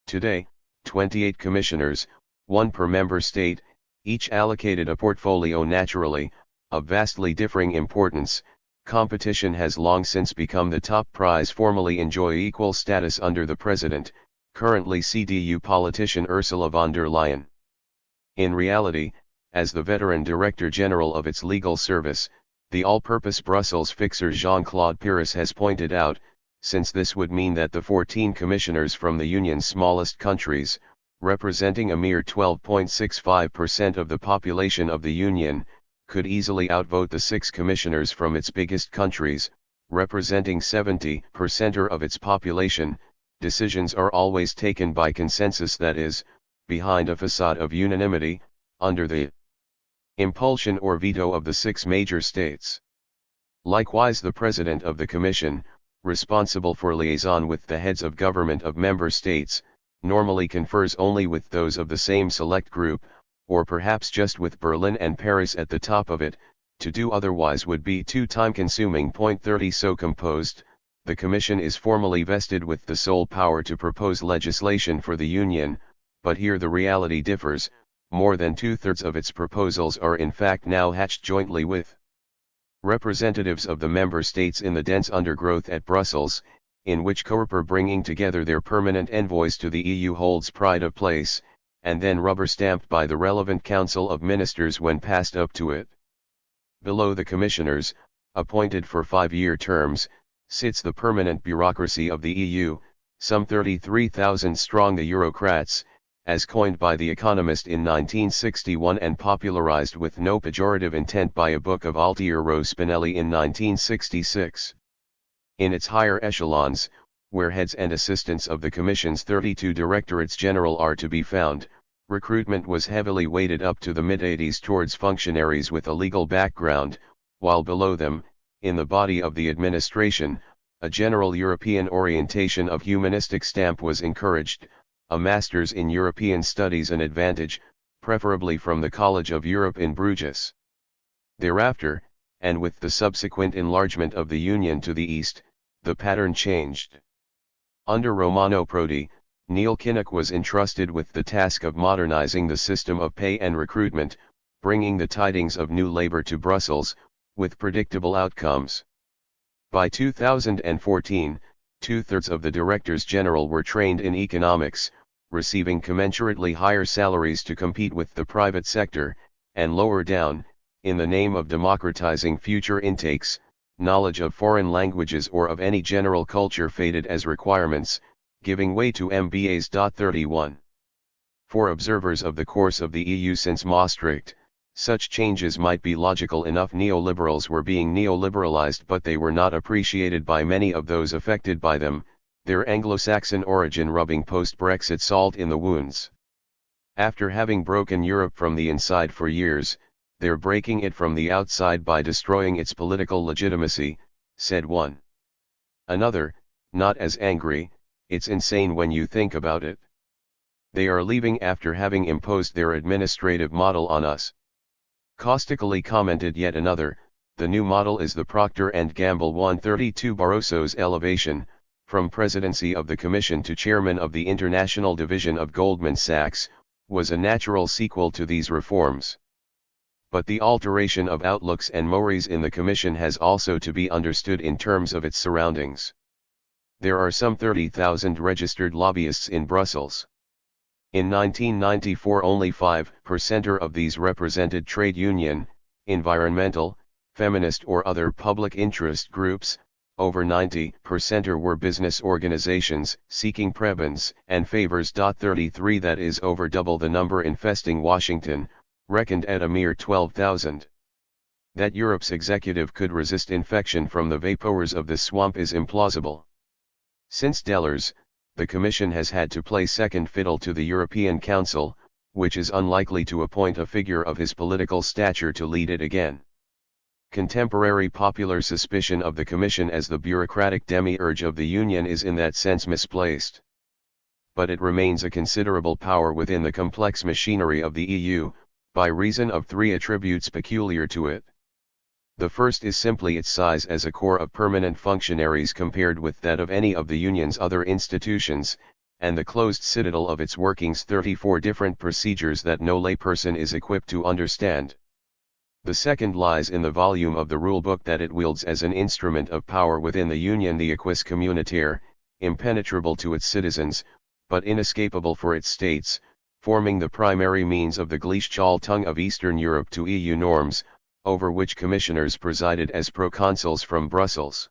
Today, 28 commissioners, 1 per member state, each allocated a portfolio naturally, of vastly differing importance. Competition has long since become the top prize. Formally enjoy equal status under the president, currently CDU politician Ursula von der Leyen. In reality, as the veteran Director General of its legal service, the all-purpose Brussels fixer Jean-Claude Pires has pointed out, since this would mean that the 14 commissioners from the Union's smallest countries, representing a mere 12.65% of the population of the Union, could easily outvote the 6 commissioners from its biggest countries, representing 70% of its population. Decisions are always taken by consensus, that is, behind a facade of unanimity, under the impulsion or veto of the 6 major states. Likewise, the President of the Commission, responsible for liaison with the heads of government of member states, normally confers only with those of the same select group, or perhaps just with Berlin and Paris at the top of it. To do otherwise would be too time-consuming. 30 So composed, the Commission is formally vested with the sole power to propose legislation for the Union, but here the reality differs. More than 2/3 of its proposals are in fact now hatched jointly with representatives of the member states in the dense undergrowth at Brussels, in which Coreper, bringing together their permanent envoys to the EU, holds pride of place, and then rubber-stamped by the relevant Council of Ministers when passed up to it. Below the commissioners, appointed for 5-year terms, sits the permanent bureaucracy of the EU, some 33,000 strong. The Eurocrats, as coined by The Economist in 1961 and popularized with no pejorative intent by a book of Altiero Spinelli in 1966. In its higher echelons, where heads and assistants of the Commission's 32 directorates general are to be found, recruitment was heavily weighted up to the mid-80s towards functionaries with a legal background, while below them, in the body of the administration, a general European orientation of humanistic stamp was encouraged, a master's in European studies an advantage, preferably from the College of Europe in Bruges. Thereafter, and with the subsequent enlargement of the Union to the east, the pattern changed. Under Romano Prodi, Neil Kinnock was entrusted with the task of modernizing the system of pay and recruitment, bringing the tidings of new labor to Brussels, with predictable outcomes. By 2014, 2/3 of the directors general were trained in economics, receiving commensurately higher salaries to compete with the private sector, and lower down, in the name of democratizing future intakes, knowledge of foreign languages or of any general culture faded as requirements, giving way to MBAs. 31. For observers of the course of the EU since Maastricht, such changes might be logical enough. Neoliberals were being neoliberalized, but they were not appreciated by many of those affected by them, their Anglo-Saxon origin rubbing post-Brexit salt in the wounds. After having broken Europe from the inside for years, they're breaking it from the outside by destroying its political legitimacy, said one. Another, not as angry, it's insane when you think about it. They are leaving after having imposed their administrative model on us. Caustically commented yet another, the new model is the Procter & Gamble 132. Barroso's elevation, from presidency of the Commission to chairman of the International Division of Goldman Sachs, was a natural sequel to these reforms. But the alteration of outlooks and mores in the Commission has also to be understood in terms of its surroundings. There are some 30,000 registered lobbyists in Brussels. In 1994 only 5% of these represented trade union, environmental, feminist or other public interest groups, over 90% were business organizations seeking prebends and favors. 33 That is over double the number infesting Washington, reckoned at a mere 12,000. That Europe's executive could resist infection from the vapors of the swamp is implausible. Since Delors, the Commission has had to play second fiddle to the European Council, which is unlikely to appoint a figure of his political stature to lead it again. Contemporary popular suspicion of the Commission as the bureaucratic demiurge of the Union is in that sense misplaced. But it remains a considerable power within the complex machinery of the EU, by reason of three attributes peculiar to it. The first is simply its size as a corps of permanent functionaries compared with that of any of the Union's other institutions, and the closed citadel of its workings, 34 different procedures that no layperson is equipped to understand. The second lies in the volume of the rulebook that it wields as an instrument of power within the Union, the acquis communautaire, impenetrable to its citizens, but inescapable for its states, forming the primary means of the Gleichschaltung of Eastern Europe to EU norms, over which commissioners presided as proconsuls from Brussels.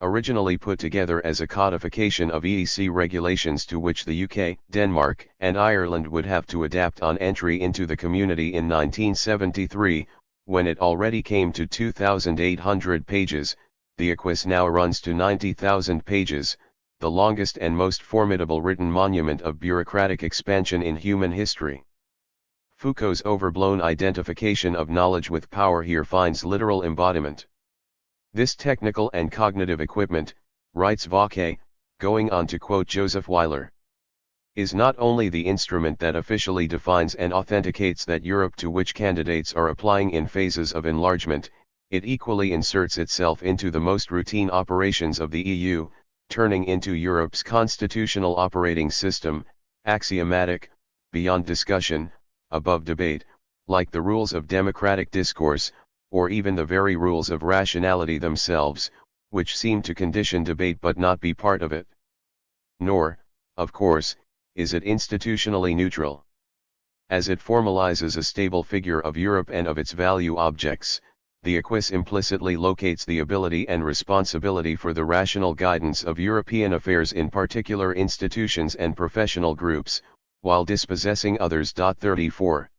Originally put together as a codification of EEC regulations to which the UK, Denmark, and Ireland would have to adapt on entry into the community in 1973, when it already came to 2,800 pages, the acquis now runs to 90,000 pages, the longest and most formidable written monument of bureaucratic expansion in human history. Foucault's overblown identification of knowledge with power here finds literal embodiment. This technical and cognitive equipment, writes Vauquet, going on to quote Joseph Weiler, is not only the instrument that officially defines and authenticates that Europe to which candidates are applying in phases of enlargement, it equally inserts itself into the most routine operations of the EU, turning into Europe's constitutional operating system, axiomatic, beyond discussion, above debate, like the rules of democratic discourse, or even the very rules of rationality themselves, which seem to condition debate but not be part of it. Nor, of course, is it institutionally neutral. As it formalizes a stable figure of Europe and of its value objects, the acquis implicitly locates the ability and responsibility for the rational guidance of European affairs in particular institutions and professional groups, while dispossessing others. 34.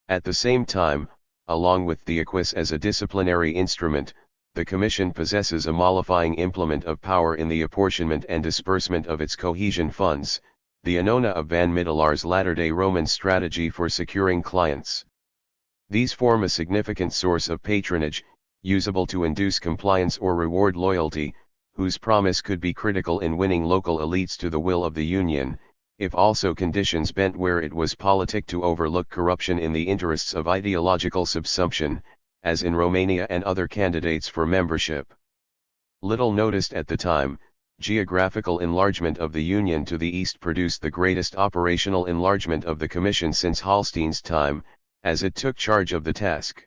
At the same time, along with the acquis as a disciplinary instrument, the Commission possesses a mollifying implement of power in the apportionment and disbursement of its cohesion funds, the annona of Van Middelar's latter-day Roman strategy for securing clients. These form a significant source of patronage, usable to induce compliance or reward loyalty, whose promise could be critical in winning local elites to the will of the Union, if also conditions bent where it was politic to overlook corruption in the interests of ideological subsumption, as in Romania and other candidates for membership. Little noticed at the time, geographical enlargement of the Union to the east produced the greatest operational enlargement of the Commission since Hallstein's time, as it took charge of the task.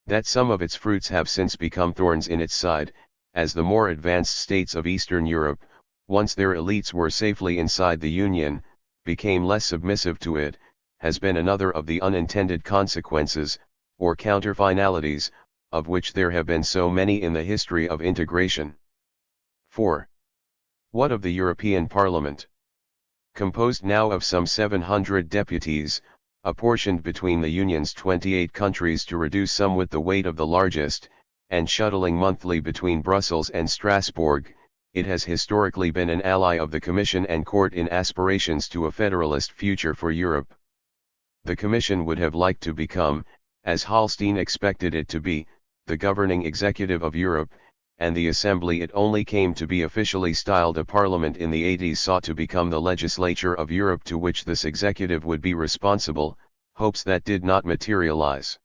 That some of its fruits have since become thorns in its side, as the more advanced states of Eastern Europe, once their elites were safely inside the Union, became less submissive to it, has been another of the unintended consequences, or counterfinalities, of which there have been so many in the history of integration. 4. What of the European Parliament? Composed now of some 700 deputies, apportioned between the Union's 28 countries to reduce somewhat the weight of the largest, and shuttling monthly between Brussels and Strasbourg, it has historically been an ally of the Commission and Court in aspirations to a federalist future for Europe. The Commission would have liked to become, as Hallstein expected it to be, the governing executive of Europe, and the Assembly it only came to be officially styled a parliament in the 80s sought to become the legislature of Europe to which this executive would be responsible, hopes that did not materialize.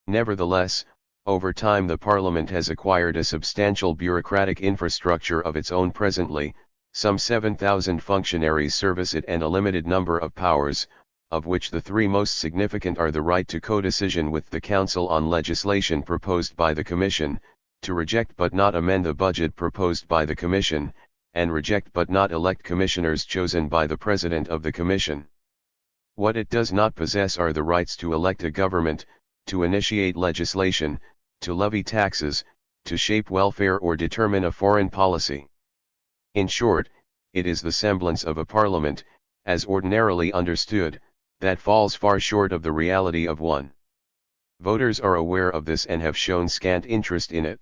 Nevertheless, over time the parliament has acquired a substantial bureaucratic infrastructure of its own presently, some 7,000 functionaries service it and a limited number of powers, of which the three most significant are the right to codecision with the Council on legislation proposed by the Commission, to reject but not amend the budget proposed by the Commission, and reject but not elect commissioners chosen by the President of the Commission. What it does not possess are the rights to elect a government, to initiate legislation, to levy taxes, to shape welfare or determine a foreign policy. In short, it is the semblance of a parliament, as ordinarily understood, that falls far short of the reality of one. Voters are aware of this and have shown scant interest in it.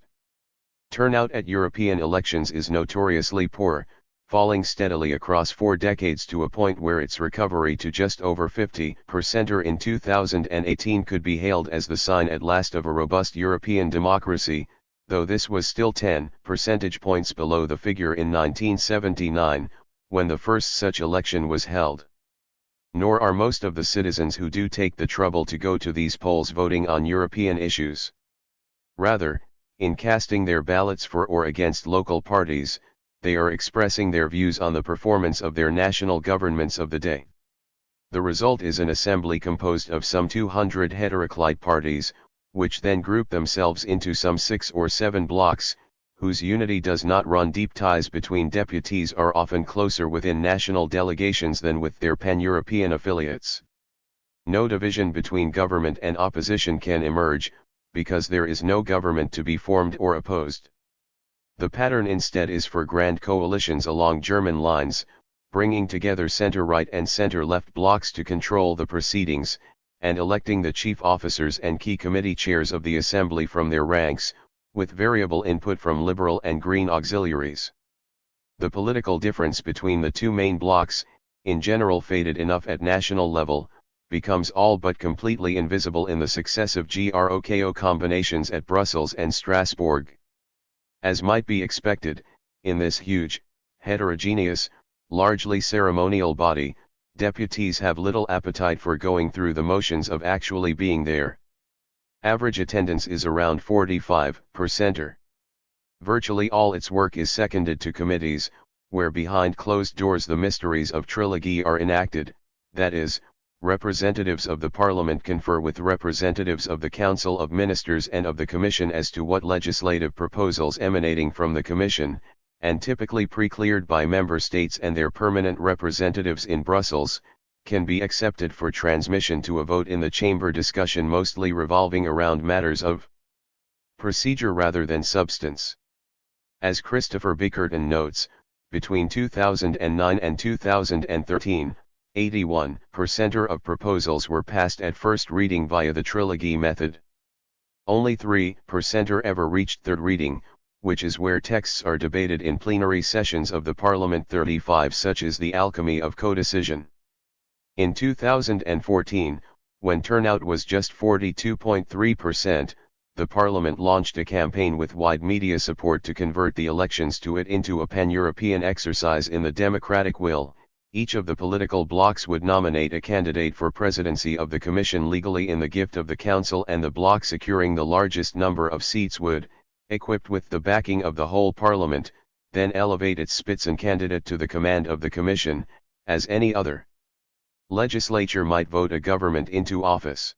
Turnout at European elections is notoriously poor, falling steadily across 4 decades to a point where its recovery to just over 50% in 2018 could be hailed as the sign at last of a robust European democracy, though this was still 10 percentage points below the figure in 1979, when the first such election was held. Nor are most of the citizens who do take the trouble to go to these polls voting on European issues. Rather, in casting their ballots for or against local parties, they are expressing their views on the performance of their national governments of the day. The result is an assembly composed of some 200 heteroclite parties, which then group themselves into some 6 or 7 blocks, whose unity does not run deep. Ties between deputies are often closer within national delegations than with their pan-European affiliates. No division between government and opposition can emerge, because there is no government to be formed or opposed. The pattern instead is for grand coalitions along German lines, bringing together center-right and center-left blocs to control the proceedings, and electing the chief officers and key committee chairs of the assembly from their ranks, with variable input from liberal and green auxiliaries. The political difference between the two main blocs, in general faded enough at national level, becomes all but completely invisible in the successive GROKO combinations at Brussels and Strasbourg. As might be expected, in this huge, heterogeneous, largely ceremonial body, deputies have little appetite for going through the motions of actually being there. Average attendance is around 45%. Virtually all its work is seconded to committees, where behind closed doors the mysteries of trilogy are enacted, that is, representatives of the Parliament confer with representatives of the Council of Ministers and of the Commission as to what legislative proposals emanating from the Commission, and typically pre-cleared by member states and their permanent representatives in Brussels, can be accepted for transmission to a vote in the chamber, discussion mostly revolving around matters of procedure rather than substance. As Christopher Bickerton notes, between 2009 and 2013, 81% of proposals were passed at first reading via the trilogy method. Only 3% ever reached third reading, which is where texts are debated in plenary sessions of the Parliament 35, such as the alchemy of codecision. In 2014, when turnout was just 42.3%, the Parliament launched a campaign with wide media support to convert the elections to it into a pan-European exercise in the democratic will. Each of the political blocs would nominate a candidate for presidency of the Commission legally in the gift of the Council, and the bloc securing the largest number of seats would, equipped with the backing of the whole Parliament, then elevate its Spitzencandidate to the command of the Commission, as any other legislature might vote a government into office.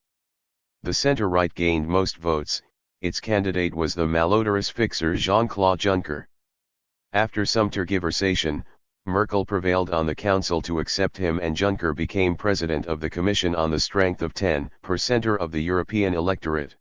The centre-right gained most votes. Its candidate was the malodorous fixer Jean-Claude Juncker. After some tergiversation, Merkel prevailed on the Council to accept him and Juncker became president of the Commission on the strength of 10% of the European electorate.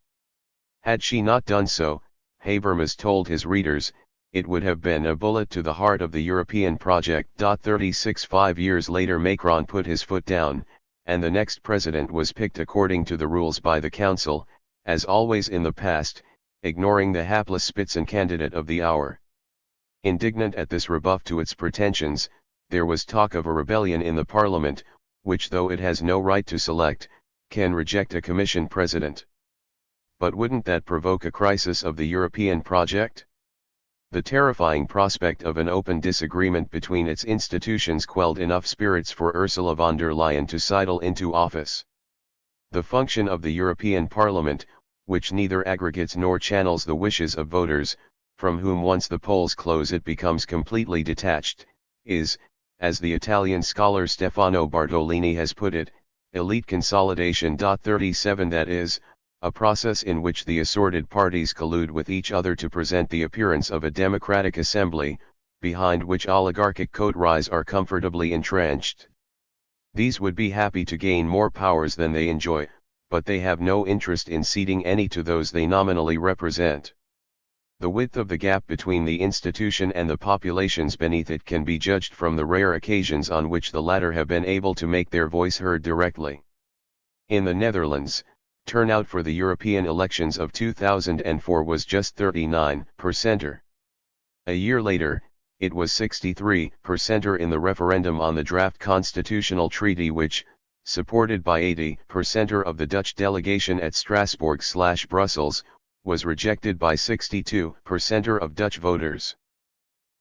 Had she not done so, Habermas told his readers, it would have been a bullet to the heart of the European project. 5 years later Macron put his foot down, and the next president was picked according to the rules by the Council, as always in the past, ignoring the hapless Spitzencandidate of the hour. Indignant at this rebuff to its pretensions, there was talk of a rebellion in the Parliament, which though it has no right to select, can reject a Commission president. But wouldn't that provoke a crisis of the European project? The terrifying prospect of an open disagreement between its institutions quelled enough spirits for Ursula von der Leyen to sidle into office. The function of the European Parliament, which neither aggregates nor channels the wishes of voters, from whom once the polls close it becomes completely detached, is, as the Italian scholar Stefano Bartolini has put it, elite consolidation. 37 That is, a process in which the assorted parties collude with each other to present the appearance of a democratic assembly, behind which oligarchic coteries are comfortably entrenched. These would be happy to gain more powers than they enjoy, but they have no interest in ceding any to those they nominally represent. The width of the gap between the institution and the populations beneath it can be judged from the rare occasions on which the latter have been able to make their voice heard directly. In the Netherlands, turnout for the European elections of 2004 was just 39%. A year later, it was 63% in the referendum on the draft constitutional treaty which, supported by 80% of the Dutch delegation at Strasbourg/Brussels, was rejected by 62% of Dutch voters.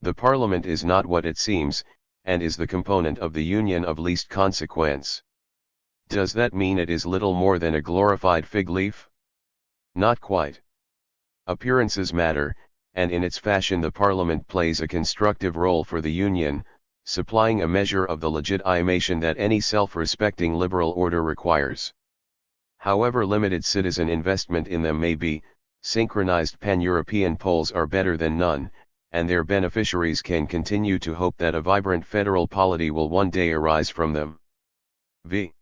The Parliament is not what it seems, and is the component of the union of least consequence. Does that mean it is little more than a glorified fig leaf? Not quite. Appearances matter, and in its fashion the Parliament plays a constructive role for the Union, supplying a measure of the legitimation that any self-respecting liberal order requires. However limited citizen investment in them may be, synchronized pan-European polls are better than none, and their beneficiaries can continue to hope that a vibrant federal polity will one day arise from them. V.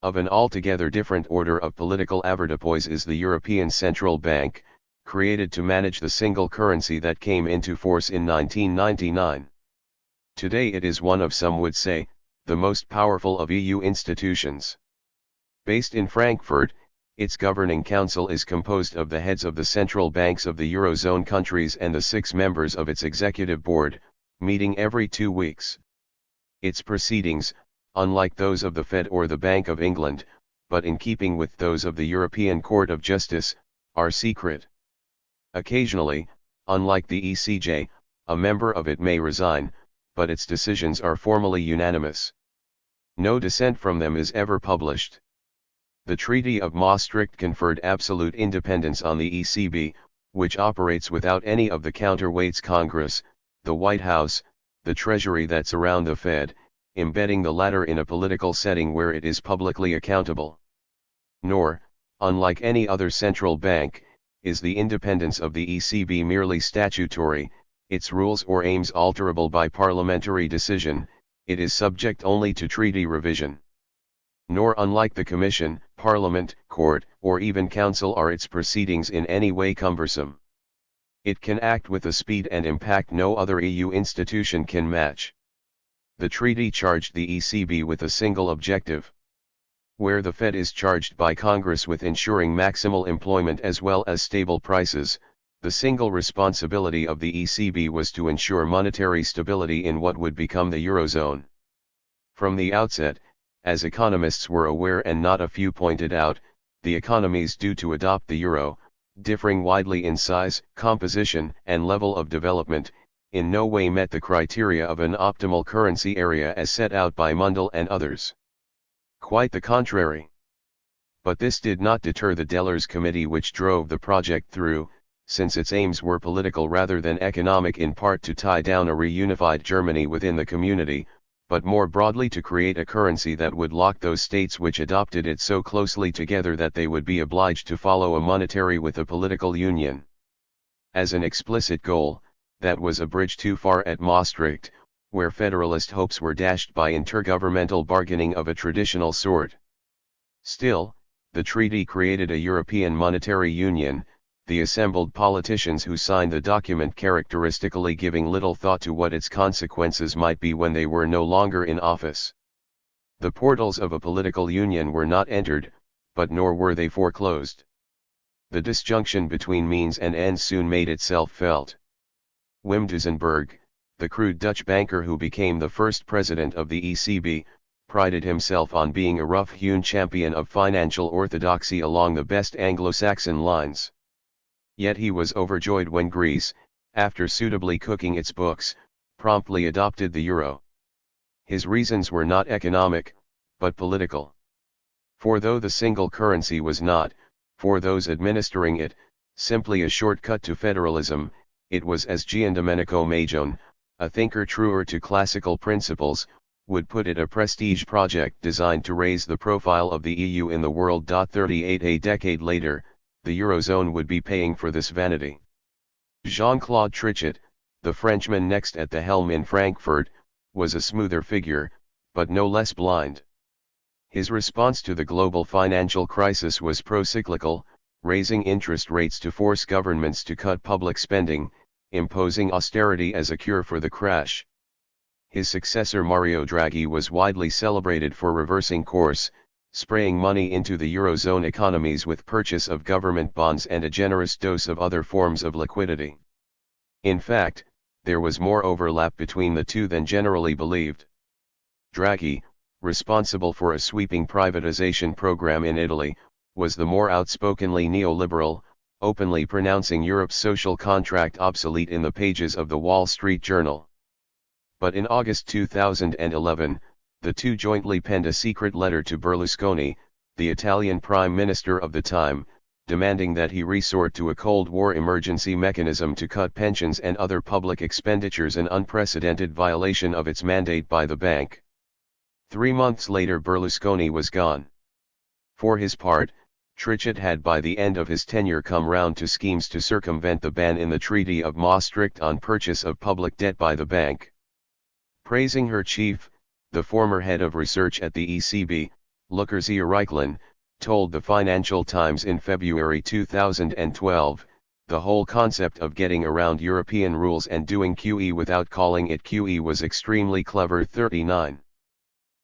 Of an altogether different order of political avoirdupois is the European Central Bank, created to manage the single currency that came into force in 1999. Today it is one of, some would say, the most powerful of EU institutions. Based in Frankfurt, its governing council is composed of the heads of the central banks of the Eurozone countries and the 6 members of its executive board, meeting every 2 weeks. Its proceedings, unlike those of the Fed or the Bank of England, but in keeping with those of the European Court of Justice, are secret. Occasionally, unlike the ECJ, a member of it may resign, but its decisions are formally unanimous. No dissent from them is ever published. The Treaty of Maastricht conferred absolute independence on the ECB, which operates without any of the counterweights: Congress, the White House, the Treasury that surround the Fed, embedding the latter in a political setting where it is publicly accountable. Nor, unlike any other central bank, is the independence of the ECB merely statutory, its rules or aims alterable by parliamentary decision, it is subject only to treaty revision. Nor, unlike the Commission, Parliament, Court, or even Council, are its proceedings in any way cumbersome. It can act with a speed and impact no other EU institution can match. The treaty charged the ECB with a single objective. Where the Fed is charged by Congress with ensuring maximal employment as well as stable prices, the single responsibility of the ECB was to ensure monetary stability in what would become the Eurozone. From the outset, as economists were aware and not a few pointed out, the economies due to adopt the euro, differing widely in size, composition, and level of development, in no way met the criteria of an optimal currency area as set out by Mundell and others. Quite the contrary. But this did not deter the Dellers Committee, which drove the project through, since its aims were political rather than economic, in part to tie down a reunified Germany within the community, but more broadly to create a currency that would lock those states which adopted it so closely together that they would be obliged to follow a monetary with a political union. As an explicit goal, that was a bridge too far at Maastricht, where federalist hopes were dashed by intergovernmental bargaining of a traditional sort. Still, the treaty created a European monetary union, the assembled politicians who signed the document characteristically giving little thought to what its consequences might be when they were no longer in office. The portals of a political union were not entered, but nor were they foreclosed. The disjunction between means and ends soon made itself felt. Wim Duesenberg, the crude Dutch banker who became the first president of the ECB, prided himself on being a rough-hewn champion of financial orthodoxy along the best Anglo-Saxon lines. Yet he was overjoyed when Greece, after suitably cooking its books, promptly adopted the euro. His reasons were not economic, but political. For though the single currency was not, for those administering it, simply a shortcut to federalism, it was, as Giandomenico Maggione, a thinker truer to classical principles, would put it, a prestige project designed to raise the profile of the EU in the world. 38 A decade later, the Eurozone would be paying for this vanity. Jean-Claude Trichet, the Frenchman next at the helm in Frankfurt, was a smoother figure, but no less blind. His response to the global financial crisis was pro-cyclical, raising interest rates to force governments to cut public spending, imposing austerity as a cure for the crash. His successor Mario Draghi was widely celebrated for reversing course, spraying money into the Eurozone economies with purchase of government bonds and a generous dose of other forms of liquidity. In fact, there was more overlap between the two than generally believed. Draghi, responsible for a sweeping privatization program in Italy, was the more outspokenly neoliberal, openly pronouncing Europe's social contract obsolete in the pages of the Wall Street Journal. But in August 2011, the two jointly penned a secret letter to Berlusconi, the Italian Prime Minister of the time, demanding that he resort to a Cold War emergency mechanism to cut pensions and other public expenditures, an unprecedented violation of its mandate by the bank. 3 months later Berlusconi was gone. For his part, Trichet had by the end of his tenure come round to schemes to circumvent the ban in the Treaty of Maastricht on purchase of public debt by the bank. Praising her chief, the former head of research at the ECB, Lucrezia Reichlen, told the Financial Times in February 2012, the whole concept of getting around European rules and doing QE without calling it QE was extremely clever. 39.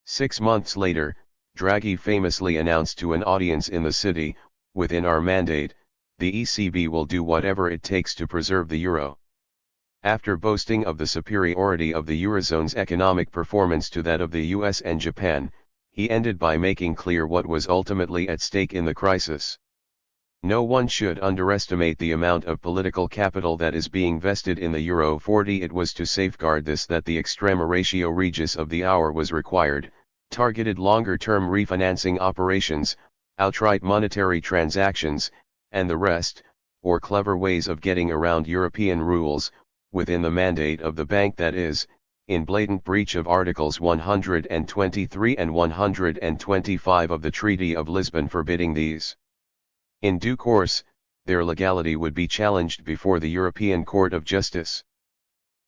6 months later, Draghi famously announced to an audience in the city, "Within our mandate, the ECB will do whatever it takes to preserve the euro." After boasting of the superiority of the Eurozone's economic performance to that of the US and Japan, he ended by making clear what was ultimately at stake in the crisis. No one should underestimate the amount of political capital that is being vested in the euro. 40 It was to safeguard this that the extrema ratio regis of the hour was required, targeted longer-term refinancing operations, outright monetary transactions, and the rest, or clever ways of getting around European rules, within the mandate of the bank, that is, in blatant breach of Articles 123 and 125 of the Treaty of Lisbon forbidding these. In due course, their legality would be challenged before the European Court of Justice.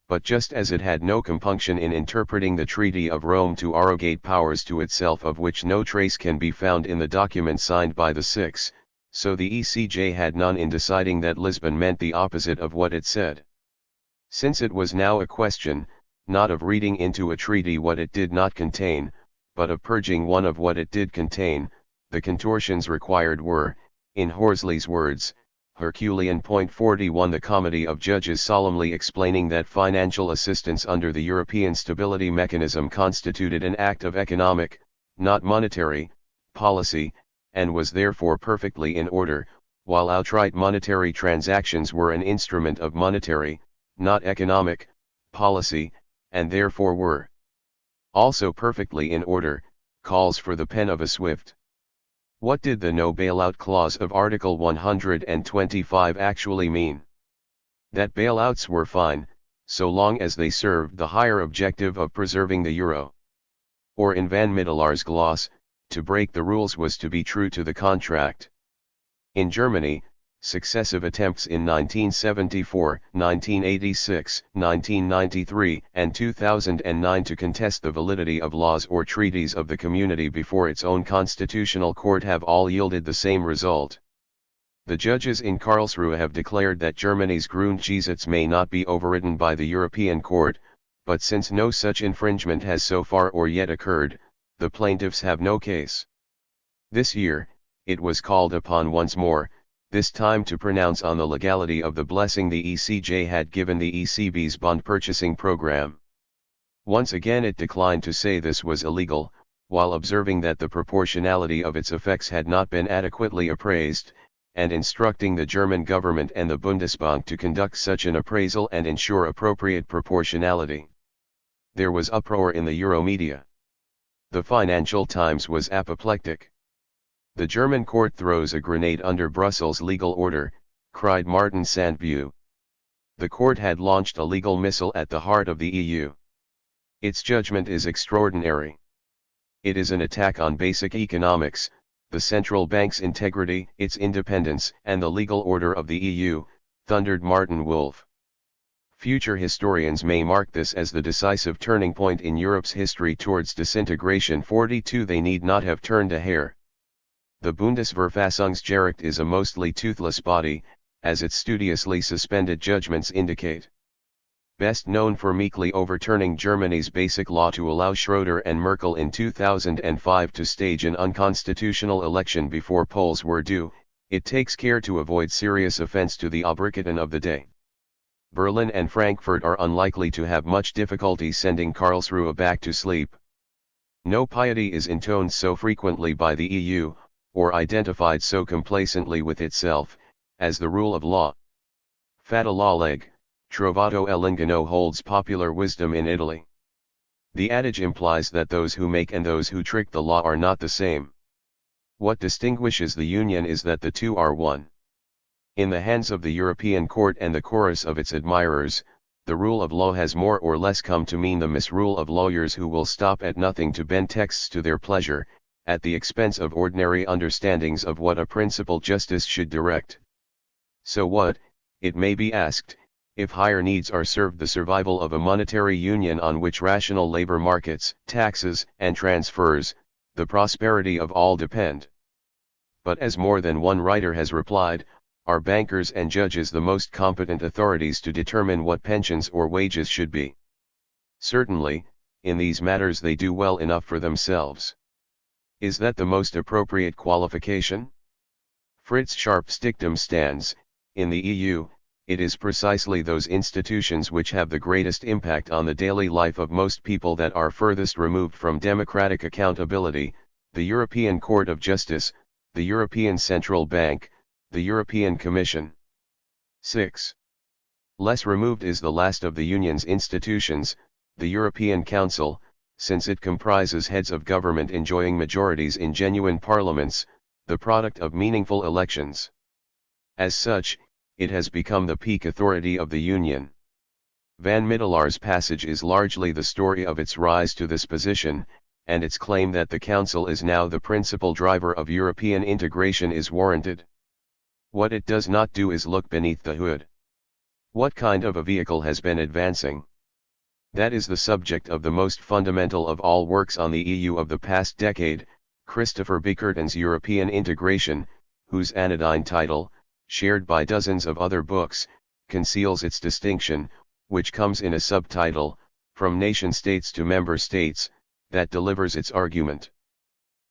But just as it had no compunction in interpreting the Treaty of Rome to arrogate powers to itself of which no trace can be found in the document signed by the six, so the ECJ had none in deciding that Lisbon meant the opposite of what it said. Since it was now a question, not of reading into a treaty what it did not contain, but of purging one of what it did contain, the contortions required were, in Horsley's words, Herculean. 41 The Committee of Judges solemnly explaining that financial assistance under the European Stability Mechanism constituted an act of economic, not monetary, policy, and was therefore perfectly in order, while outright monetary transactions were an instrument of monetary, not economic, policy, and therefore were also perfectly in order, calls for the pen of a swift. What did the no bailout clause of Article 125 actually mean? That bailouts were fine, so long as they served the higher objective of preserving the euro. Or in Van Middelar's gloss, to break the rules was to be true to the contract. In Germany, Successive attempts in 1974, 1986, 1993, and 2009 to contest the validity of laws or treaties of the community before its own constitutional court have all yielded the same result. The judges in Karlsruhe have declared that Germany's Grundgesetz may not be overridden by the European Court, but since no such infringement has so far or yet occurred, the plaintiffs have no case. This year, it was called upon once more, this time to pronounce on the legality of the blessing the ECJ had given the ECB's bond purchasing program. Once again it declined to say this was illegal, while observing that the proportionality of its effects had not been adequately appraised, and instructing the German government and the Bundesbank to conduct such an appraisal and ensure appropriate proportionality. There was uproar in the Euro media. The Financial Times was apoplectic. "The German court throws a grenade under Brussels' legal order," cried Martin Sandbu. The court had launched a legal missile at the heart of the EU. Its judgment is extraordinary. It is an attack on basic economics, the central bank's integrity, its independence, and the legal order of the EU, thundered Martin Wolf. Future historians may mark this as the decisive turning point in Europe's history towards disintegration. 42 They need not have turned a hair. The Bundesverfassungsgericht is a mostly toothless body, as its studiously suspended judgments indicate. Best known for meekly overturning Germany's basic law to allow Schröder and Merkel in 2005 to stage an unconstitutional election before polls were due, it takes care to avoid serious offense to the Obrigkeiten of the day. Berlin and Frankfurt are unlikely to have much difficulty sending Karlsruhe back to sleep. No piety is intoned so frequently by the EU, or identified so complacently with itself, as the rule of law. Fata la leg, trovato l'ingano holds popular wisdom in Italy. The adage implies that those who make and those who trick the law are not the same. What distinguishes the Union is that the two are one. In the hands of the European Court and the chorus of its admirers, the rule of law has more or less come to mean the misrule of lawyers who will stop at nothing to bend texts to their pleasure, at the expense of ordinary understandings of what a principled justice should direct. So what, it may be asked, if higher needs are served the survival of a monetary union on which rational labor markets, taxes, and transfers, the prosperity of all depend? But as more than one writer has replied, are bankers and judges the most competent authorities to determine what pensions or wages should be? Certainly, in these matters they do well enough for themselves. Is that the most appropriate qualification? Fritz Sharp's dictum stands: in the EU, it is precisely those institutions which have the greatest impact on the daily life of most people that are furthest removed from democratic accountability: the European Court of Justice, the European Central Bank, the European Commission. 6. Less removed is the last of the Union's institutions, the European Council, since it comprises heads of government enjoying majorities in genuine parliaments, the product of meaningful elections. As such, it has become the peak authority of the Union. Van Middelar's passage is largely the story of its rise to this position, and its claim that the Council is now the principal driver of European integration is warranted. What it does not do is look beneath the hood. What kind of a vehicle has been advancing? That is the subject of the most fundamental of all works on the EU of the past decade, Christopher Bickerton's European Integration, whose anodyne title, shared by dozens of other books, conceals its distinction, which comes in a subtitle, From Nation-States to Member States, that delivers its argument.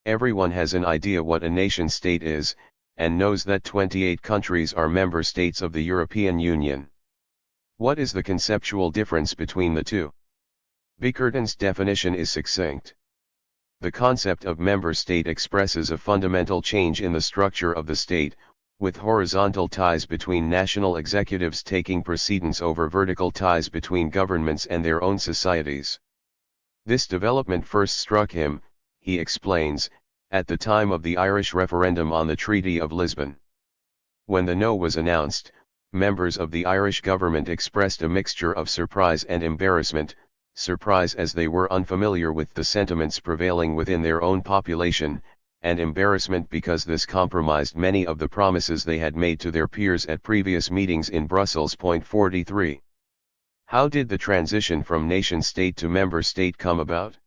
Everyone has an idea what a nation-state is, and knows that 28 countries are member states of the European Union. What is the conceptual difference between the two? Bickerton's definition is succinct. The concept of member state expresses a fundamental change in the structure of the state, with horizontal ties between national executives taking precedence over vertical ties between governments and their own societies. This development first struck him, he explains, at the time of the Irish referendum on the Treaty of Lisbon. When the no was announced, members of the Irish government expressed a mixture of surprise and embarrassment, surprise as they were unfamiliar with the sentiments prevailing within their own population, and embarrassment because this compromised many of the promises they had made to their peers at previous meetings in Brussels. 43. How did the transition from nation-state to member-state come about?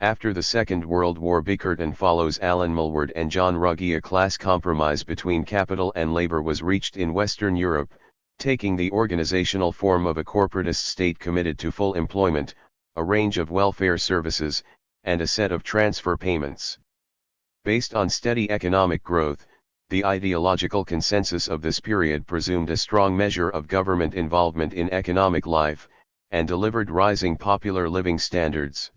After the Second World War, Bickerton follows Alan Mulward and John Ruggie. A class compromise between capital and labor was reached in Western Europe, taking the organizational form of a corporatist state committed to full employment, a range of welfare services, and a set of transfer payments. Based on steady economic growth, the ideological consensus of this period presumed a strong measure of government involvement in economic life, and delivered rising popular living standards.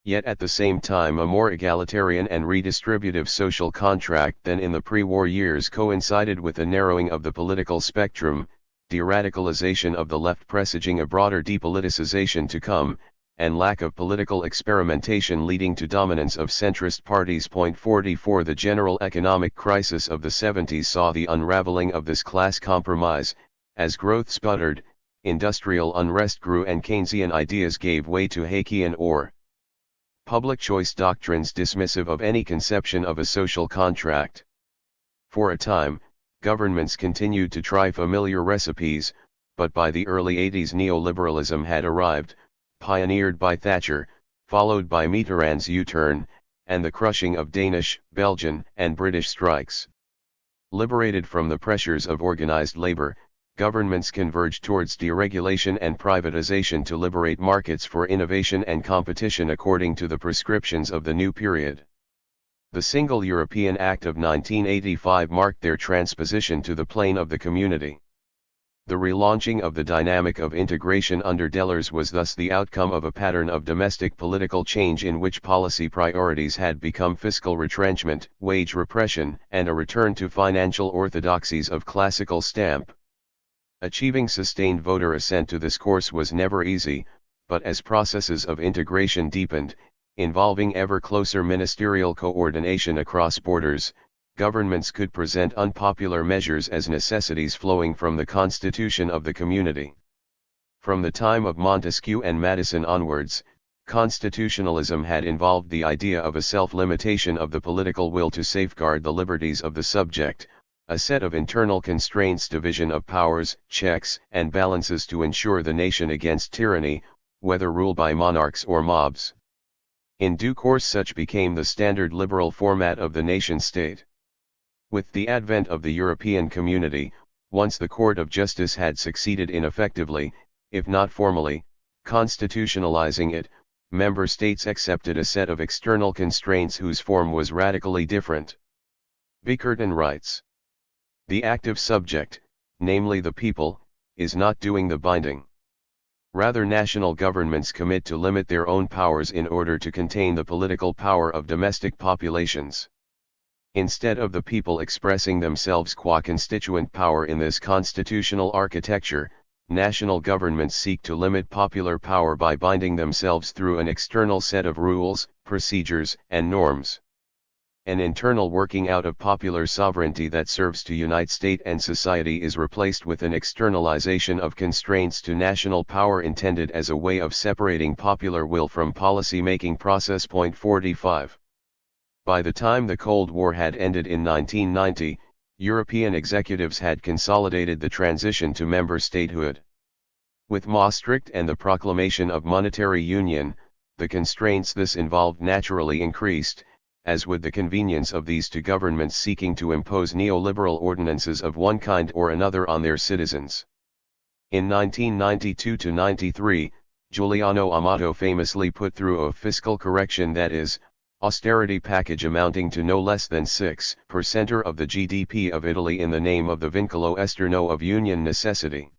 Yet at the same time a more egalitarian and redistributive social contract than in the pre-war years coincided with a narrowing of the political spectrum, de-radicalization of the left presaging a broader depoliticization to come, and lack of political experimentation leading to dominance of centrist parties. 44 The general economic crisis of the 70s saw the unraveling of this class compromise, as growth sputtered, industrial unrest grew and Keynesian ideas gave way to Haykian or public choice doctrines dismissive of any conception of a social contract. For a time, governments continued to try familiar recipes, but by the early 80s neoliberalism had arrived, pioneered by Thatcher, followed by Mitterrand's U-turn, and the crushing of Danish, Belgian, and British strikes. Liberated from the pressures of organized labor, governments converged towards deregulation and privatization to liberate markets for innovation and competition according to the prescriptions of the new period. The Single European Act of 1985 marked their transposition to the plane of the community. The relaunching of the dynamic of integration under Delors was thus the outcome of a pattern of domestic political change in which policy priorities had become fiscal retrenchment, wage repression, and a return to financial orthodoxies of classical stamp. Achieving sustained voter assent to this course was never easy, but as processes of integration deepened, involving ever closer ministerial coordination across borders, governments could present unpopular measures as necessities flowing from the constitution of the community. From the time of Montesquieu and Madison onwards, constitutionalism had involved the idea of a self-limitation of the political will to safeguard the liberties of the subject, a set of internal constraints, division of powers, checks and balances to ensure the nation against tyranny, whether ruled by monarchs or mobs. In due course such became the standard liberal format of the nation-state. With the advent of the European Community, once the Court of Justice had succeeded in effectively, if not formally, constitutionalizing it, member states accepted a set of external constraints whose form was radically different. Bickerton writes, "The active subject, namely the people, is not doing the binding. Rather, national governments commit to limit their own powers in order to contain the political power of domestic populations. Instead of the people expressing themselves qua constituent power in this constitutional architecture, national governments seek to limit popular power by binding themselves through an external set of rules, procedures, and norms. An internal working out of popular sovereignty that serves to unite state and society is replaced with an externalization of constraints to national power intended as a way of separating popular will from policy-making process." 45. By the time the Cold War had ended in 1990, European executives had consolidated the transition to member statehood. With Maastricht and the proclamation of monetary union, the constraints this involved naturally increased, as would the convenience of these to governments seeking to impose neoliberal ordinances of one kind or another on their citizens. In 1992-93, Giuliano Amato famously put through a fiscal correction, that is, austerity package amounting to no less than 6% of the GDP of Italy in the name of the vincolo esterno of union necessity.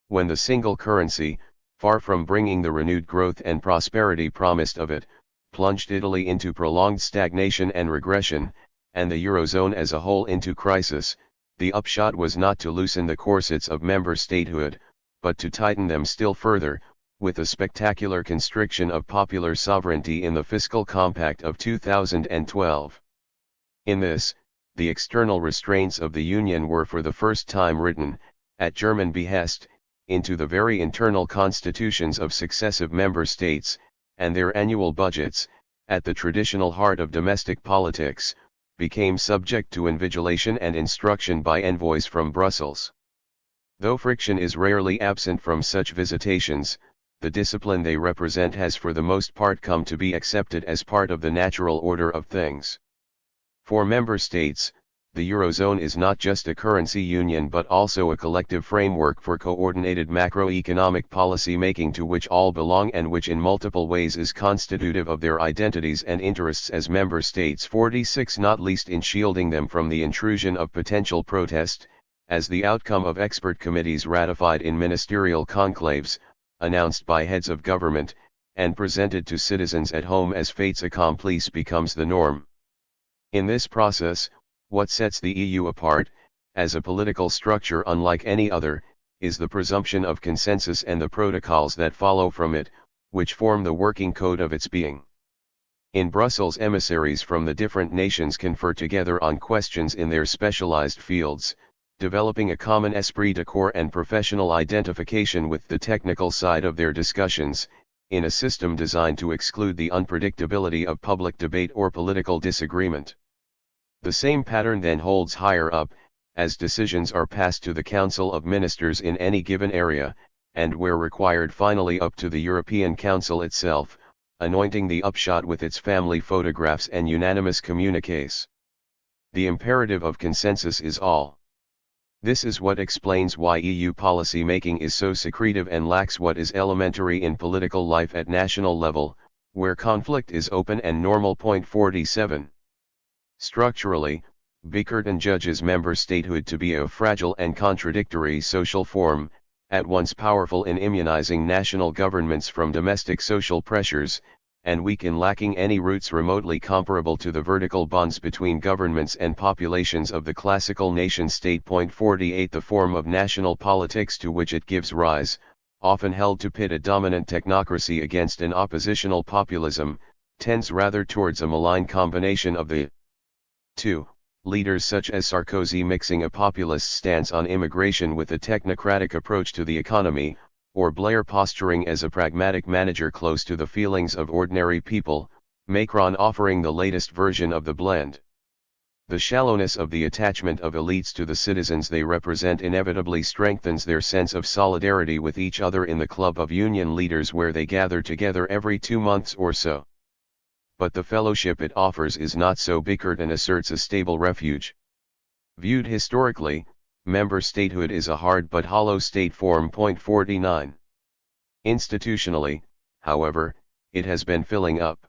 When the single currency, far from bringing the renewed growth and prosperity promised of it, plunged Italy into prolonged stagnation and regression, and the Eurozone as a whole into crisis, the upshot was not to loosen the corsets of member statehood, but to tighten them still further, with a spectacular constriction of popular sovereignty in the Fiscal Compact of 2012. In this, the external restraints of the Union were for the first time written, at German behest, into the very internal constitutions of successive member states, and their annual budgets, at the traditional heart of domestic politics, became subject to invigilation and instruction by envoys from Brussels. Though friction is rarely absent from such visitations, the discipline they represent has for the most part come to be accepted as part of the natural order of things. For member states, the Eurozone is not just a currency union but also a collective framework for coordinated macroeconomic policy making to which all belong and which in multiple ways is constitutive of their identities and interests as member states. 46 Not least in shielding them from the intrusion of potential protest, as the outcome of expert committees ratified in ministerial conclaves, announced by heads of government, and presented to citizens at home as fates accomplis becomes the norm. In this process, what sets the EU apart, as a political structure unlike any other, is the presumption of consensus and the protocols that follow from it, which form the working code of its being. In Brussels, emissaries from the different nations confer together on questions in their specialized fields, developing a common esprit de corps and professional identification with the technical side of their discussions, in a system designed to exclude the unpredictability of public debate or political disagreement. The same pattern then holds higher up, as decisions are passed to the Council of Ministers in any given area, and where required finally up to the European Council itself, anointing the upshot with its family photographs and unanimous communiques. The imperative of consensus is all. This is what explains why EU policy making is so secretive and lacks what is elementary in political life at national level, where conflict is open and normal. 47. Structurally, Bickerton judges member statehood to be a fragile and contradictory social form, at once powerful in immunizing national governments from domestic social pressures, and weak in lacking any roots remotely comparable to the vertical bonds between governments and populations of the classical nation-state. 48 The form of national politics to which it gives rise, often held to pit a dominant technocracy against an oppositional populism, tends rather towards a malign combination of the 2. Leaders such as Sarkozy mixing a populist stance on immigration with a technocratic approach to the economy, or Blair posturing as a pragmatic manager close to the feelings of ordinary people, Macron offering the latest version of the blend. The shallowness of the attachment of elites to the citizens they represent inevitably strengthens their sense of solidarity with each other in the club of union leaders where they gather together every 2 months or so. But the fellowship it offers is not so bickered and asserts a stable refuge. Viewed historically, member statehood is a hard but hollow state form. 49. Institutionally, however, it has been filling up.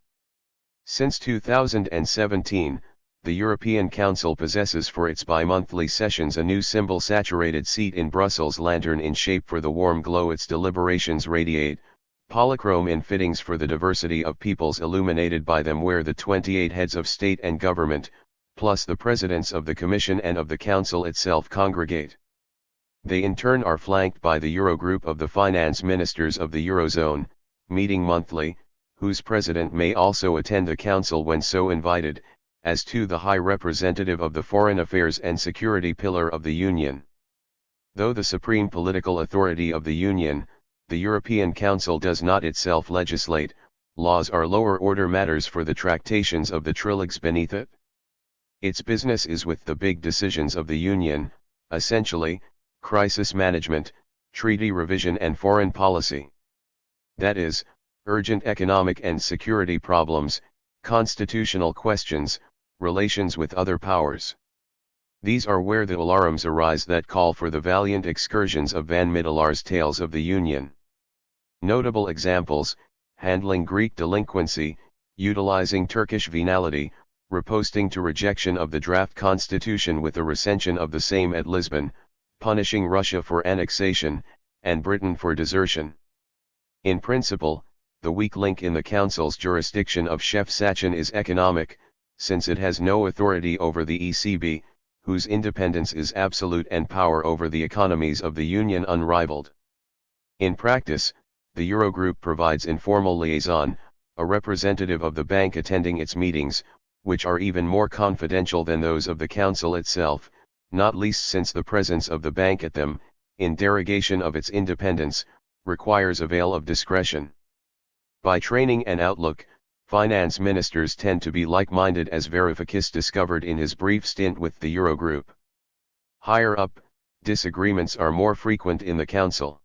Since 2017, the European Council possesses for its bi-monthly sessions a new symbol-saturated seat in Brussels, lantern in shape for the warm glow its deliberations radiate, polychrome in fittings for the diversity of peoples illuminated by them, where the 28 heads of state and government, plus the presidents of the Commission and of the Council itself, congregate. They in turn are flanked by the Eurogroup of the finance ministers of the Eurozone, meeting monthly, whose president may also attend the Council when so invited, as to the High Representative of the Foreign Affairs and Security pillar of the Union. Though the supreme political authority of the Union, the European Council does not itself legislate, laws are lower-order matters for the tractations of the trilogues beneath it. Its business is with the big decisions of the Union, essentially, crisis management, treaty revision and foreign policy. That is, urgent economic and security problems, constitutional questions, relations with other powers. These are where the alarums arise that call for the valiant excursions of Van Middelar's Tales of the Union. Notable examples: handling Greek delinquency, utilizing Turkish venality, riposting to rejection of the draft constitution with a recension of the same at Lisbon, punishing Russia for annexation, and Britain for desertion. In principle, the weak link in the Council's jurisdiction of Chef Sachin is economic, since it has no authority over the ECB, whose independence is absolute and power over the economies of the Union unrivaled. In practice, the Eurogroup provides informal liaison, a representative of the bank attending its meetings, which are even more confidential than those of the Council itself, not least since the presence of the bank at them, in derogation of its independence, requires a veil of discretion. By training and outlook, Finance ministers tend to be like-minded, as Varoufakis discovered in his brief stint with the Eurogroup. Higher up, disagreements are more frequent in the Council.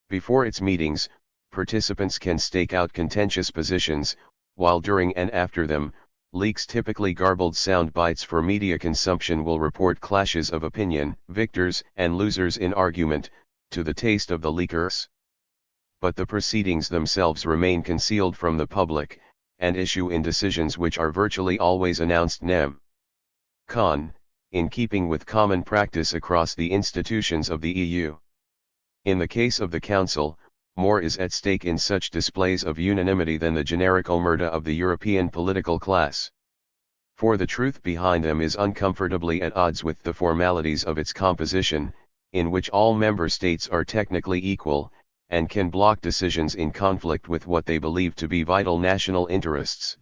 Before its meetings, participants can stake out contentious positions, while during and after them, leaks, typically garbled sound bites for media consumption, will report clashes of opinion, victors and losers in argument, to the taste of the leakers. But the proceedings themselves remain concealed from the public, and issue in decisions which are virtually always announced nem. Con, in keeping with common practice across the institutions of the EU. In the case of the Council, more is at stake in such displays of unanimity than the generic omerta of the European political class. For the truth behind them is uncomfortably at odds with the formalities of its composition, in which all member states are technically equal, and can block decisions in conflict with what they believe to be vital national interests.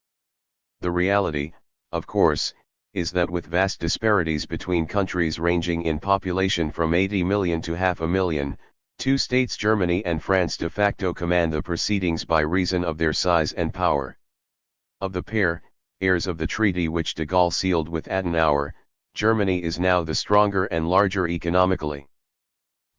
The reality, of course, is that with vast disparities between countries ranging in population from 80 million to 500,000, two states, Germany and France, de facto command the proceedings by reason of their size and power. Of the pair, heirs of the treaty which de Gaulle sealed with Adenauer, Germany is now the stronger and larger economically.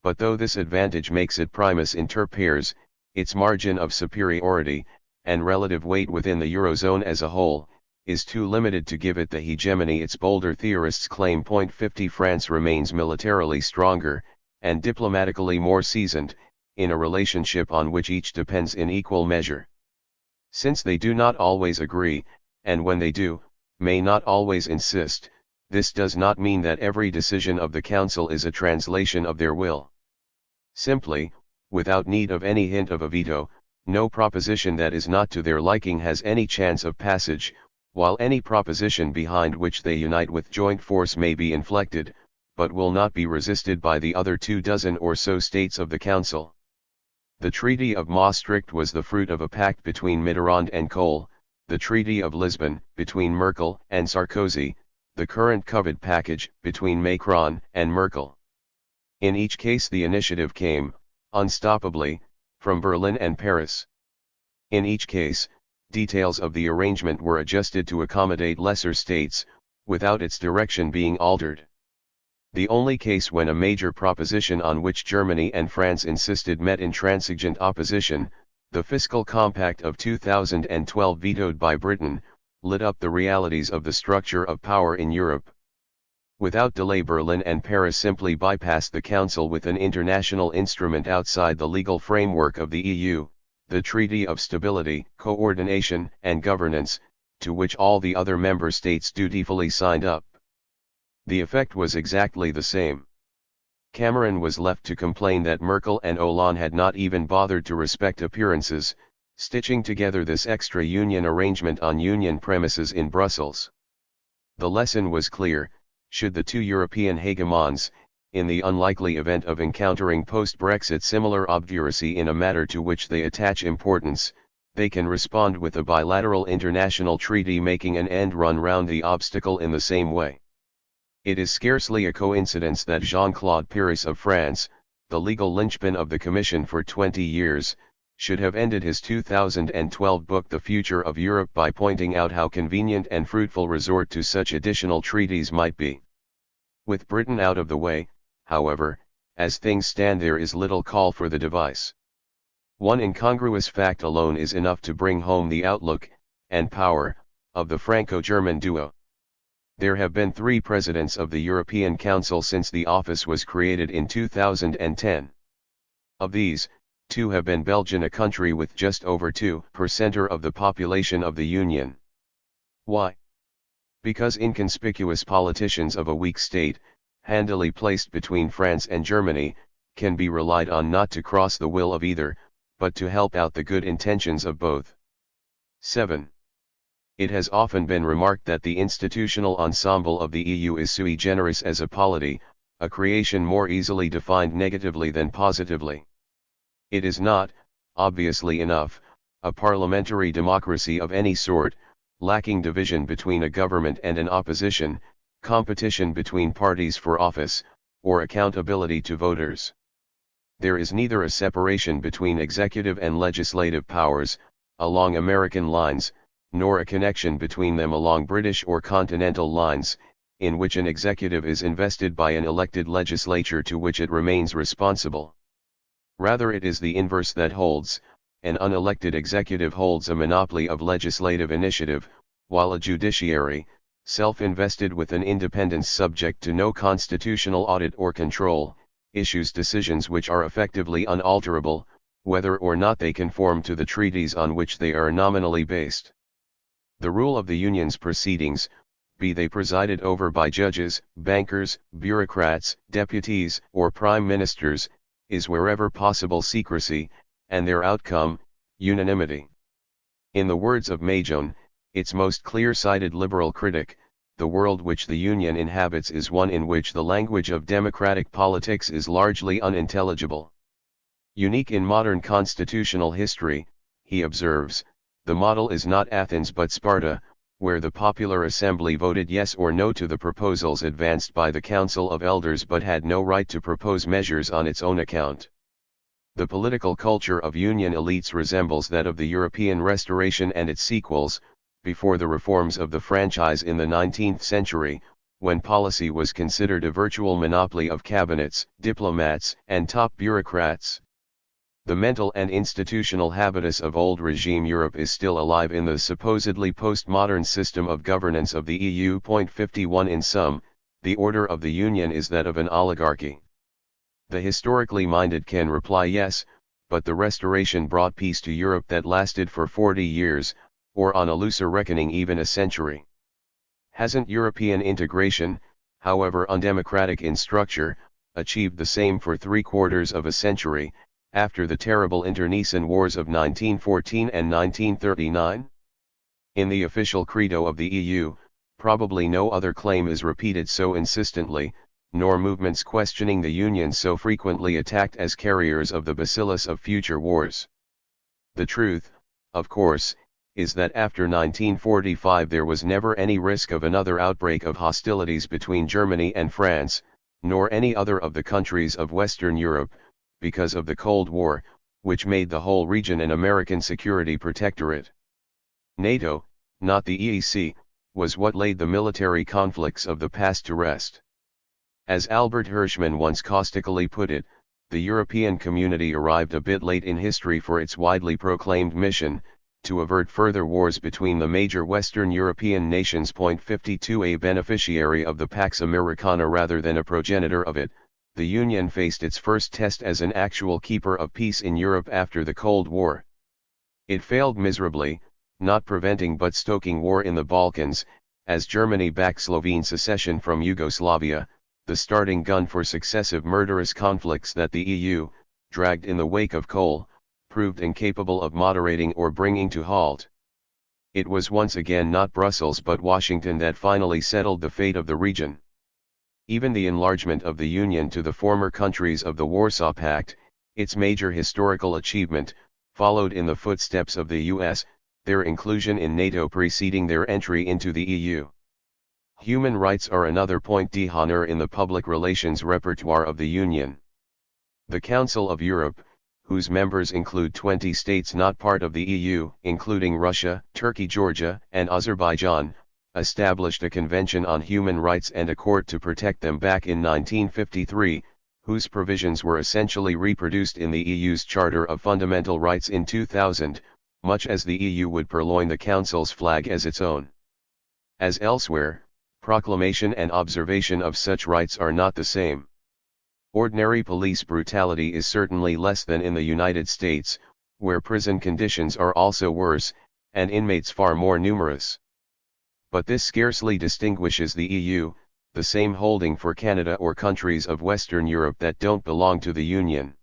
But though this advantage makes it primus inter pares, its margin of superiority, and relative weight within the Eurozone as a whole, is too limited to give it the hegemony its bolder theorists claim. 50 France remains militarily stronger, and diplomatically more seasoned, in a relationship on which each depends in equal measure. Since they do not always agree, and when they do, may not always insist, this does not mean that every decision of the Council is a translation of their will. Simply, without need of any hint of a veto, no proposition that is not to their liking has any chance of passage, while any proposition behind which they unite with joint force may be inflected, but will not be resisted by the other 24 or so states of the Council. The Treaty of Maastricht was the fruit of a pact between Mitterrand and Kohl, the Treaty of Lisbon, between Merkel and Sarkozy, the current COVID package, between Macron and Merkel. In each case the initiative came, unstoppably, from Berlin and Paris. In each case, details of the arrangement were adjusted to accommodate lesser states, without its direction being altered. The only case when a major proposition on which Germany and France insisted met intransigent opposition, the Fiscal Compact of 2012 vetoed by Britain, lit up the realities of the structure of power in Europe. Without delay Berlin and Paris simply bypassed the Council with an international instrument outside the legal framework of the EU, the Treaty of Stability, Coordination and Governance, to which all the other member states dutifully signed up. The effect was exactly the same. Cameron was left to complain that Merkel and Hollande had not even bothered to respect appearances, stitching together this extra union arrangement on union premises in Brussels. The lesson was clear: should the two European hegemons, in the unlikely event of encountering post-Brexit similar obduracy in a matter to which they attach importance, they can respond with a bilateral international treaty making an end run round the obstacle in the same way. It is scarcely a coincidence that Jean-Claude Pires of France, the legal linchpin of the Commission for 20 years, should have ended his 2012 book The Future of Europe by pointing out how convenient and fruitful resort to such additional treaties might be. With Britain out of the way, however, as things stand there is little call for the device. One incongruous fact alone is enough to bring home the outlook, and power, of the Franco-German duo. There have been 3 presidents of the European Council since the office was created in 2010. Of these, 2 have been Belgian, a country with just over 2% of the population of the Union. Why? Because inconspicuous politicians of a weak state, handily placed between France and Germany, can be relied on not to cross the will of either, but to help out the good intentions of both. 7. It has often been remarked that the institutional ensemble of the EU is sui generis as a polity, a creation more easily defined negatively than positively. It is not, obviously enough, a parliamentary democracy of any sort, lacking division between a government and an opposition, competition between parties for office, or accountability to voters. There is neither a separation between executive and legislative powers, along American lines, nor a connection between them along British or continental lines, in which an executive is invested by an elected legislature to which it remains responsible. Rather it is the inverse that holds, an unelected executive holds a monopoly of legislative initiative, while a judiciary, self-invested with an independence subject to no constitutional audit or control, issues decisions which are effectively unalterable, whether or not they conform to the treaties on which they are nominally based. The rule of the Union's proceedings, be they presided over by judges, bankers, bureaucrats, deputies, or prime ministers, is wherever possible secrecy, and their outcome, unanimity. In the words of Majon, its most clear-sighted liberal critic, the world which the Union inhabits is one in which the language of democratic politics is largely unintelligible. Unique in modern constitutional history, he observes, the model is not Athens but Sparta, where the popular assembly voted yes or no to the proposals advanced by the Council of Elders but had no right to propose measures on its own account. The political culture of Union elites resembles that of the European Restoration and its sequels, before the reforms of the franchise in the 19th century, when policy was considered a virtual monopoly of cabinets, diplomats, and top bureaucrats. The mental and institutional habitus of old regime Europe is still alive in the supposedly postmodern system of governance of the EU. 51 In sum, the order of the Union is that of an oligarchy. The historically minded can reply yes, but the Restoration brought peace to Europe that lasted for 40 years, or on a looser reckoning even a century. Hasn't European integration, however undemocratic in structure, achieved the same for 3/4 of a century, after the terrible internecine wars of 1914 and 1939? In the official credo of the EU, probably no other claim is repeated so insistently, nor movements questioning the Union so frequently attacked as carriers of the bacillus of future wars. The truth, of course, is that after 1945 there was never any risk of another outbreak of hostilities between Germany and France, nor any other of the countries of Western Europe, because of the Cold War, which made the whole region an American security protectorate. NATO, not the EEC, was what laid the military conflicts of the past to rest. As Albert Hirschman once caustically put it, the European community arrived a bit late in history for its widely proclaimed mission, to avert further wars between the major Western European nations. 52 A beneficiary of the Pax Americana rather than a progenitor of it, the Union faced its first test as an actual keeper of peace in Europe after the Cold War. It failed miserably, not preventing but stoking war in the Balkans, as Germany backed Slovene secession from Yugoslavia, the starting gun for successive murderous conflicts that the EU, dragged in the wake of Kohl, proved incapable of moderating or bringing to halt. It was once again not Brussels but Washington that finally settled the fate of the region. Even the enlargement of the Union to the former countries of the Warsaw Pact, its major historical achievement, followed in the footsteps of the US, their inclusion in NATO preceding their entry into the EU. Human rights are another point d'honneur in the public relations repertoire of the Union. The Council of Europe, whose members include 20 states not part of the EU, including Russia, Turkey, Georgia, and Azerbaijan, established a Convention on Human Rights and a court to protect them back in 1953, whose provisions were essentially reproduced in the EU's Charter of Fundamental Rights in 2000, much as the EU would purloin the Council's flag as its own. As elsewhere, proclamation and observation of such rights are not the same. Ordinary police brutality is certainly less than in the United States, where prison conditions are also worse, and inmates far more numerous. But this scarcely distinguishes the EU, the same holding for Canada or countries of Western Europe that don't belong to the Union.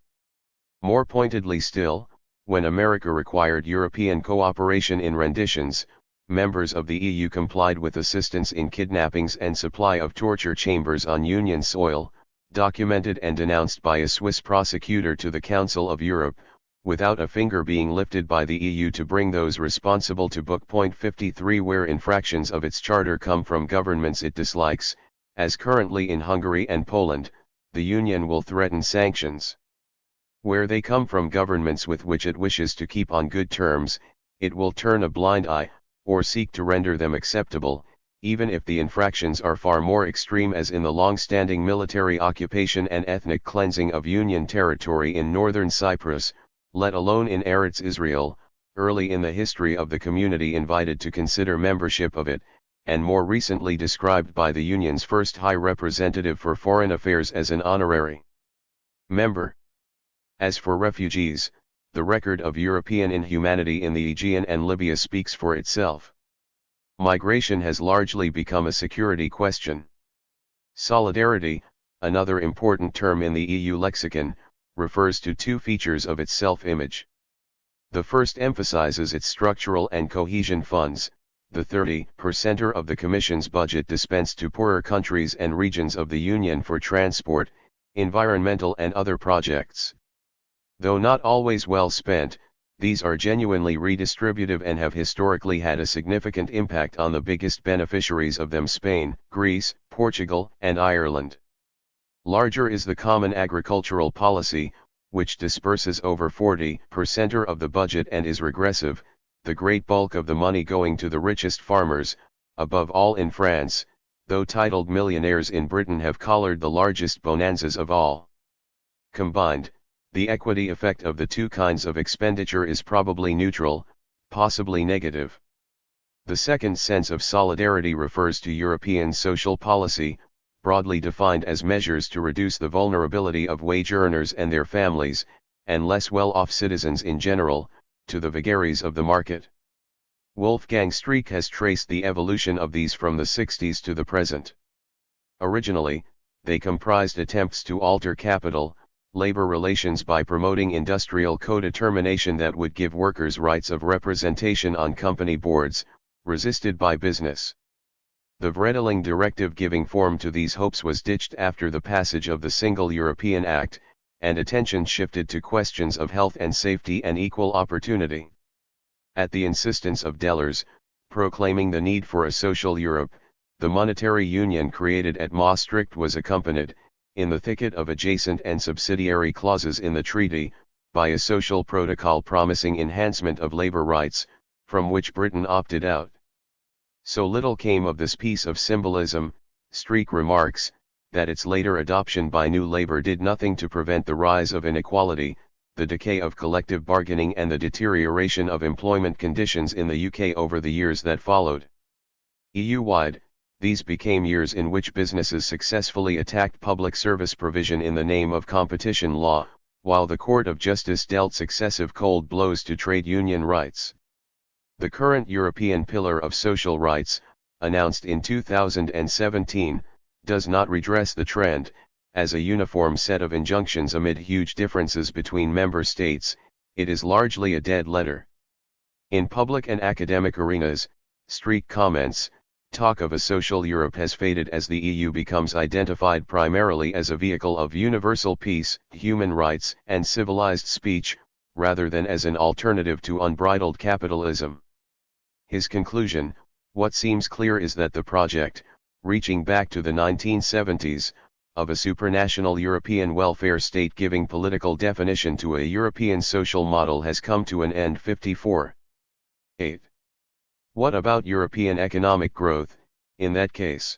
More pointedly still, when America required European cooperation in renditions, members of the EU complied with assistance in kidnappings and supply of torture chambers on Union soil, documented and denounced by a Swiss prosecutor to the Council of Europe, without a finger being lifted by the EU to bring those responsible to book. 53 Where infractions of its charter come from governments it dislikes, as currently in Hungary and Poland, the Union will threaten sanctions. Where they come from governments with which it wishes to keep on good terms, it will turn a blind eye, or seek to render them acceptable, even if the infractions are far more extreme, as in the long-standing military occupation and ethnic cleansing of Union territory in northern Cyprus, let alone in Eretz Israel, early in the history of the community invited to consider membership of it, and more recently described by the Union's first High Representative for Foreign Affairs as an honorary member. As for refugees, the record of European inhumanity in the Aegean and Libya speaks for itself. Migration has largely become a security question. Solidarity, another important term in the EU lexicon, refers to two features of its self-image. The first emphasizes its structural and cohesion funds, the 30% of the Commission's budget dispensed to poorer countries and regions of the Union for transport, environmental and other projects. Though not always well spent, these are genuinely redistributive and have historically had a significant impact on the biggest beneficiaries of them: Spain, Greece, Portugal, and Ireland. Larger is the common agricultural policy, which disperses over 40% of the budget and is regressive, the great bulk of the money going to the richest farmers, above all in France, though titled millionaires in Britain have collared the largest bonanzas of all. Combined, the equity effect of the two kinds of expenditure is probably neutral, possibly negative. The second sense of solidarity refers to European social policy, broadly defined as measures to reduce the vulnerability of wage earners and their families, and less well-off citizens in general, to the vagaries of the market. Wolfgang Streeck has traced the evolution of these from the 60s to the present. Originally, they comprised attempts to alter capital-labor relations by promoting industrial co-determination that would give workers rights of representation on company boards, resisted by business. The Vredeling Directive giving form to these hopes was ditched after the passage of the Single European Act, and attention shifted to questions of health and safety and equal opportunity. At the insistence of Dellers, proclaiming the need for a social Europe, the monetary union created at Maastricht was accompanied, in the thicket of adjacent and subsidiary clauses in the treaty, by a social protocol promising enhancement of labor rights, from which Britain opted out. So little came of this piece of symbolism, Streeck remarks, that its later adoption by New Labour did nothing to prevent the rise of inequality, the decay of collective bargaining and the deterioration of employment conditions in the UK over the years that followed. EU-wide, these became years in which businesses successfully attacked public service provision in the name of competition law, while the Court of Justice dealt successive cold blows to trade union rights. The current European Pillar of Social Rights, announced in 2017, does not redress the trend, as a uniform set of injunctions amid huge differences between member states. It is largely a dead letter. In public and academic arenas, Streeck comments, talk of a social Europe has faded as the EU becomes identified primarily as a vehicle of universal peace, human rights, and civilized speech, rather than as an alternative to unbridled capitalism. His conclusion, what seems clear is that the project, reaching back to the 1970s, of a supranational European welfare state giving political definition to a European social model has come to an end. 54. 8. What about European economic growth, in that case?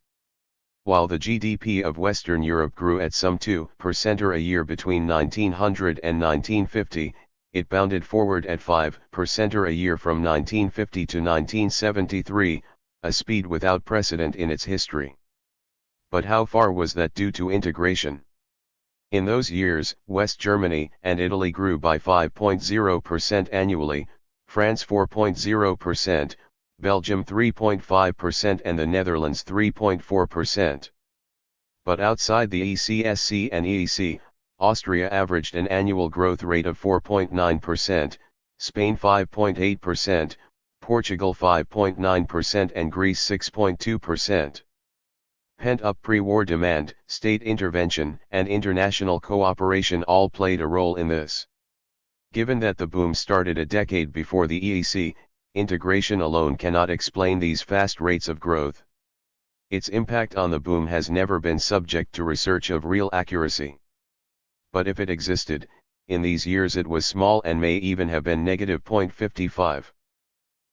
While the GDP of Western Europe grew at some 2% a year between 1900 and 1950, it bounded forward at 5% a year from 1950 to 1973, a speed without precedent in its history. But how far was that due to integration? In those years, West Germany and Italy grew by 5.0% annually, France 4.0%, Belgium 3.5% and the Netherlands 3.4%. But outside the ECSC and EEC, Austria averaged an annual growth rate of 4.9%, Spain 5.8%, Portugal 5.9% and Greece 6.2%. Pent-up pre-war demand, state intervention, and international cooperation all played a role in this. Given that the boom started a decade before the EEC, integration alone cannot explain these fast rates of growth. Its impact on the boom has never been subject to research of real accuracy. But if it existed, in these years it was small and may even have been -0.55.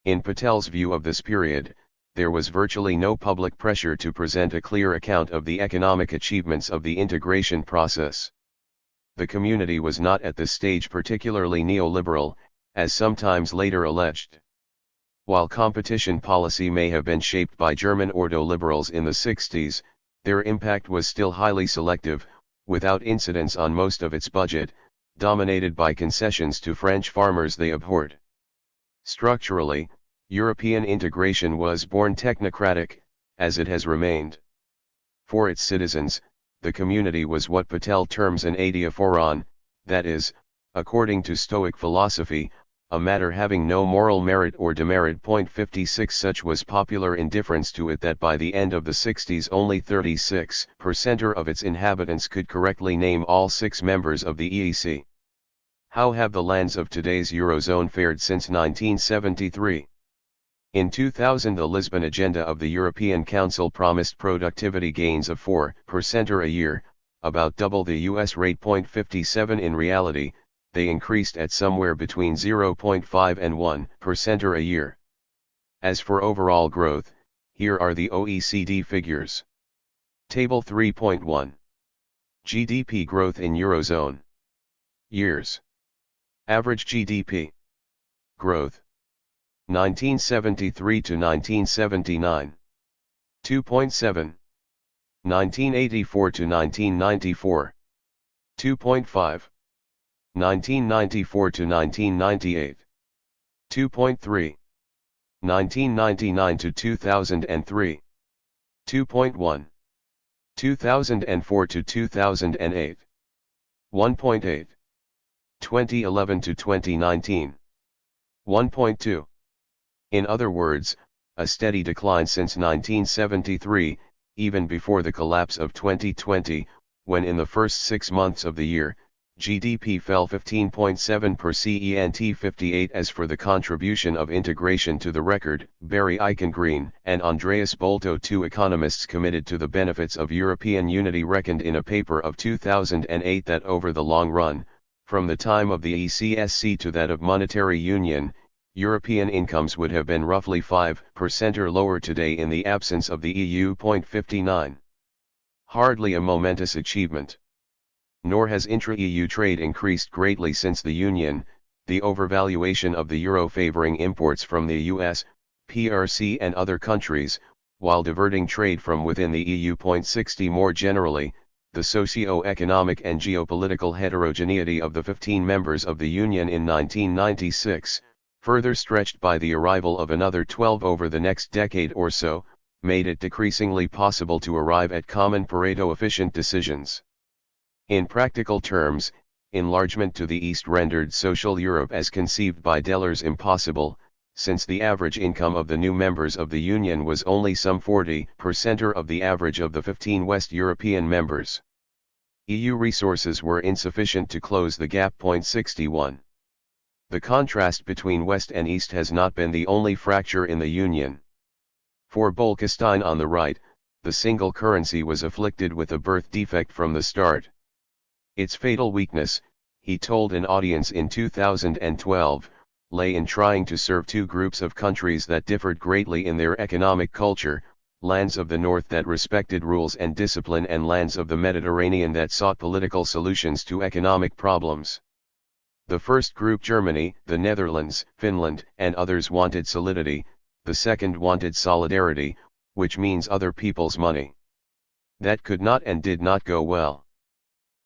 In Patel's view of this period, there was virtually no public pressure to present a clear account of the economic achievements of the integration process. The community was not at this stage particularly neoliberal, as sometimes later alleged. While competition policy may have been shaped by German ordo-liberals in the 60s, their impact was still highly selective, without incidence on most of its budget, dominated by concessions to French farmers they abhorred. Structurally, European integration was born technocratic, as it has remained. For its citizens, the community was what Patel terms an adiaphoron, that is, according to Stoic philosophy, a matter having no moral merit or demerit. 56 Such was popular indifference to it that by the end of the 60s only 36% of its inhabitants could correctly name all 6 members of the EEC. How have the lands of today's Eurozone fared since 1973? In 2000, the Lisbon Agenda of the European Council promised productivity gains of 4% a year, about double the US rate. 57 In reality, they increased at somewhere between 0.5 and 1% a year. As for overall growth, here are the OECD figures. Table 3.1. GDP growth in Eurozone. Years. Average GDP growth. 1973 to 1979. 2.7. 1984 to 1994. 2.5. 1994 to 1998. 2.3. 1999 to 2003. 2.1. 2004 to 2008. 1.8. 2011 to 2019. 1.2. In other words, a steady decline since 1973, even before the collapse of 2020, when in the first 6 months of the year, GDP fell 15.7%. 58 As for the contribution of integration to the record, Barry Eichengreen and Andreas Bolto, 2 economists committed to the benefits of European unity, reckoned in a paper of 2008 that over the long run, from the time of the ECSC to that of monetary union, European incomes would have been roughly 5% or lower today in the absence of the EU. 59. Hardly a momentous achievement. Nor has intra-EU trade increased greatly since the Union, the overvaluation of the euro favoring imports from the US, PRC and other countries, while diverting trade from within the EU. 60 More generally, the socio-economic and geopolitical heterogeneity of the 15 members of the Union in 1996, further stretched by the arrival of another 12 over the next decade or so, made it decreasingly possible to arrive at common Pareto-efficient decisions. In practical terms, enlargement to the East rendered social Europe as conceived by Delors impossible, since the average income of the new members of the Union was only some 40% of the average of the 15 West European members. EU resources were insufficient to close the gap. 61. The contrast between West and East has not been the only fracture in the Union. For Bolkestein on the right, the single currency was afflicted with a birth defect from the start. Its fatal weakness, he told an audience in 2012, lay in trying to serve 2 groups of countries that differed greatly in their economic culture, lands of the North that respected rules and discipline and lands of the Mediterranean that sought political solutions to economic problems. The first group, Germany, the Netherlands, Finland, and others, wanted solidity, the second wanted solidarity, which means other people's money. That could not and did not go well.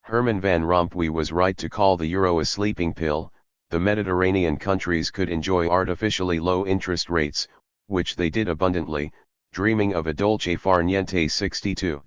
Herman Van Rompuy was right to call the euro a sleeping pill. The Mediterranean countries could enjoy artificially low interest rates, which they did abundantly, dreaming of a dolce far niente. 62.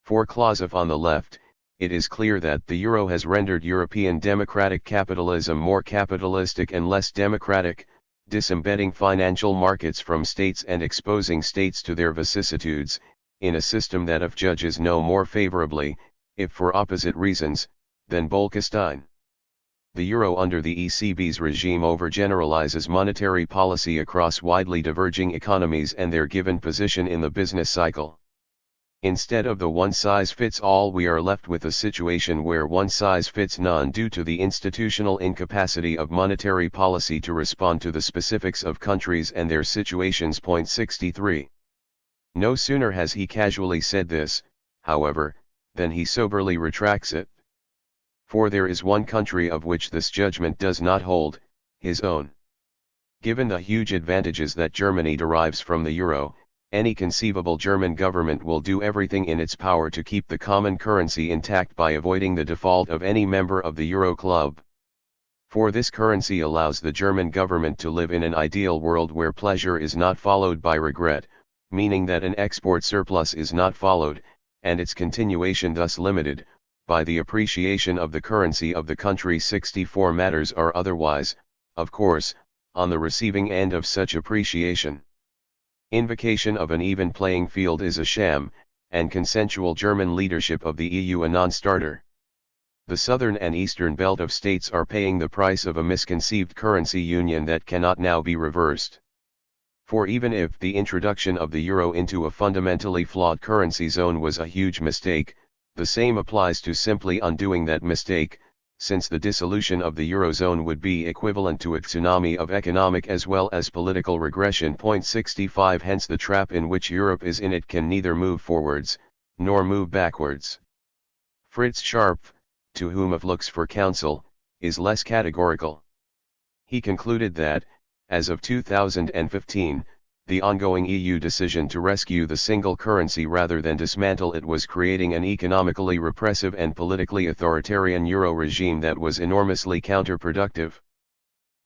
For Klosov on the left, it is clear that the euro has rendered European democratic capitalism more capitalistic and less democratic, disembedding financial markets from states and exposing states to their vicissitudes, in a system that judges no more favorably, if for opposite reasons, than Bolkestein. The euro under the ECB's regime overgeneralizes monetary policy across widely diverging economies and their given position in the business cycle. Instead of the one-size-fits-all, we are left with a situation where one size fits none due to the institutional incapacity of monetary policy to respond to the specifics of countries and their situations. 63. No sooner has he casually said this, however, than he soberly retracts it. For there is one country of which this judgment does not hold, his own. Given the huge advantages that Germany derives from the euro, any conceivable German government will do everything in its power to keep the common currency intact by avoiding the default of any member of the euro club. For this currency allows the German government to live in an ideal world where pleasure is not followed by regret, meaning that an export surplus is not followed, and its continuation thus limited, by the appreciation of the currency of the country. 64. Matters are otherwise, of course, on the receiving end of such appreciation. Invocation of an even playing field is a sham, and consensual German leadership of the EU a non-starter. The southern and eastern belt of states are paying the price of a misconceived currency union that cannot now be reversed. For even if the introduction of the euro into a fundamentally flawed currency zone was a huge mistake, the same applies to simply undoing that mistake, since the dissolution of the eurozone would be equivalent to a tsunami of economic as well as political regression. 65. Hence the trap in which Europe is in, it can neither move forwards, nor move backwards. Fritz Scharpf, to whom it looks for counsel, is less categorical. He concluded that, as of 2015, the ongoing EU decision to rescue the single currency rather than dismantle it was creating an economically repressive and politically authoritarian euro regime that was enormously counterproductive.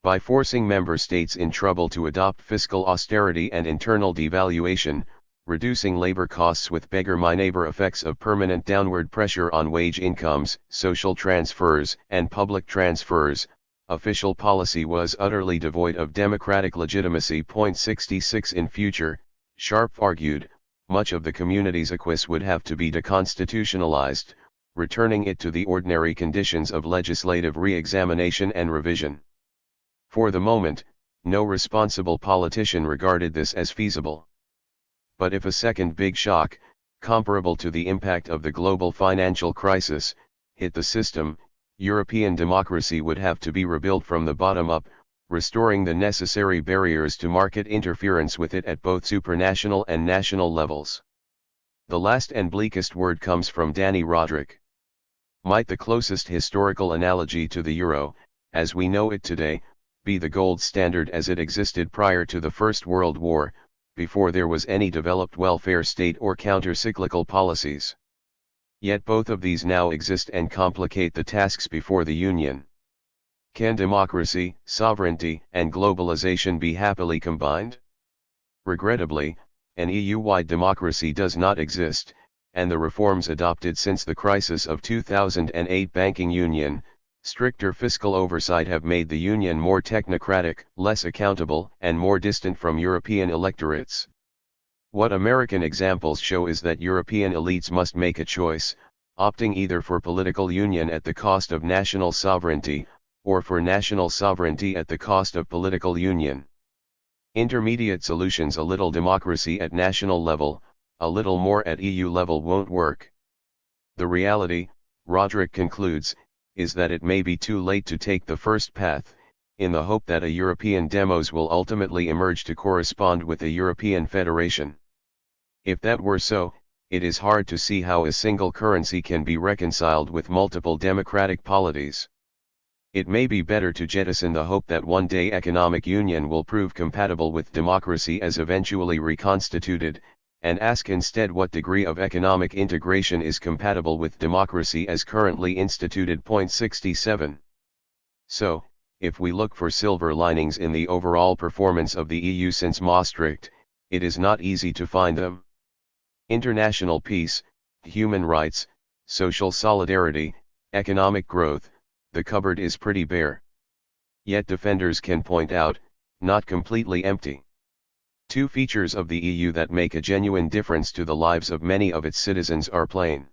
By forcing member states in trouble to adopt fiscal austerity and internal devaluation, reducing labor costs with beggar-my-neighbor effects of permanent downward pressure on wage incomes, social transfers, and public transfers, official policy was utterly devoid of democratic legitimacy. 66. In future, Scharpf argued, much of the community's acquis would have to be deconstitutionalized, returning it to the ordinary conditions of legislative re-examination and revision. For the moment, no responsible politician regarded this as feasible. But if a second big shock, comparable to the impact of the global financial crisis, hit the system, European democracy would have to be rebuilt from the bottom up, restoring the necessary barriers to market interference with it at both supranational and national levels. The last and bleakest word comes from Danny Roderick. Might the closest historical analogy to the euro, as we know it today, be the gold standard as it existed prior to the First World War, before there was any developed welfare state or counter-cyclical policies? Yet both of these now exist and complicate the tasks before the Union. Can democracy, sovereignty, and globalization be happily combined? Regrettably, an EU-wide democracy does not exist, and the reforms adopted since the crisis of 2008 banking union, stricter fiscal oversight have made the Union more technocratic, less accountable, and more distant from European electorates. What American examples show is that European elites must make a choice, opting either for political union at the cost of national sovereignty, or for national sovereignty at the cost of political union. Intermediate solutions, a little democracy at national level, a little more at EU level, won't work. The reality, Roderick concludes, is that it may be too late to take the first path, in the hope that a European demos will ultimately emerge to correspond with a European federation. If that were so, it is hard to see how a single currency can be reconciled with multiple democratic polities. It may be better to jettison the hope that one day economic union will prove compatible with democracy as eventually reconstituted, and ask instead what degree of economic integration is compatible with democracy as currently instituted. 67. So, if we look for silver linings in the overall performance of the EU since Maastricht, it is not easy to find them. International peace, human rights, social solidarity, economic growth, the cupboard is pretty bare. Yet defenders can point out, not completely empty. Two features of the EU that make a genuine difference to the lives of many of its citizens are plain.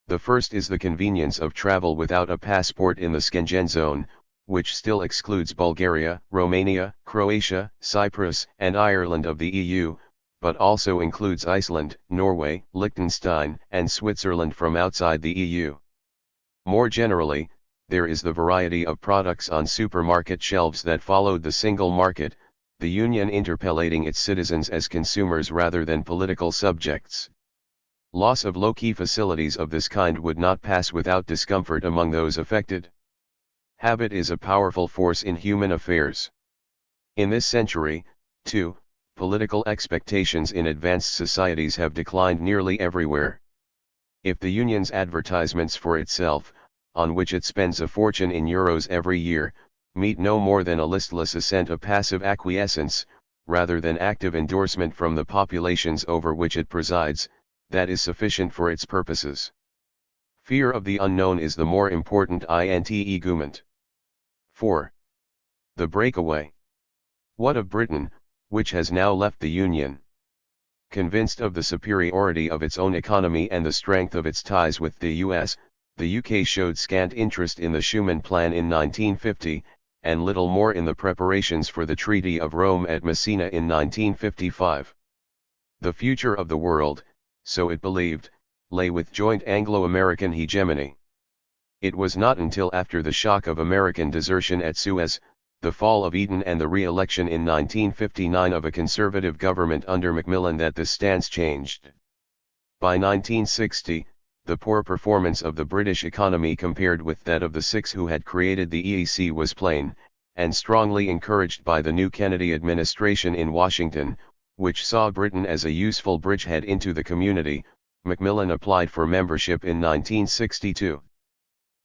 The first is the convenience of travel without a passport in the Schengen zone, which still excludes Bulgaria, Romania, Croatia, Cyprus, and Ireland of the EU, but also includes Iceland, Norway, Liechtenstein, and Switzerland from outside the EU. More generally, there is the variety of products on supermarket shelves that followed the single market, the Union interpellating its citizens as consumers rather than political subjects. Loss of low-key facilities of this kind would not pass without discomfort among those affected. Habit is a powerful force in human affairs. In this century, too, political expectations in advanced societies have declined nearly everywhere. If the Union's advertisements for itself, on which it spends a fortune in euros every year, meet no more than a listless assent, a passive acquiescence, rather than active endorsement from the populations over which it presides, that is sufficient for its purposes. Fear of the unknown is the more important argument. 4. The breakaway. What of Britain, which has now left the Union? Convinced of the superiority of its own economy and the strength of its ties with the US, the UK showed scant interest in the Schuman Plan in 1950, and little more in the preparations for the Treaty of Rome at Messina in 1955. The future of the world, so it believed, lay with joint Anglo-American hegemony. It was not until after the shock of American desertion at Suez, the fall of Eden and the re-election in 1959 of a conservative government under Macmillan that this stance changed. By 1960, the poor performance of the British economy compared with that of the six who had created the EEC was plain, and strongly encouraged by the new Kennedy administration in Washington, which saw Britain as a useful bridgehead into the community. Macmillan applied for membership in 1962.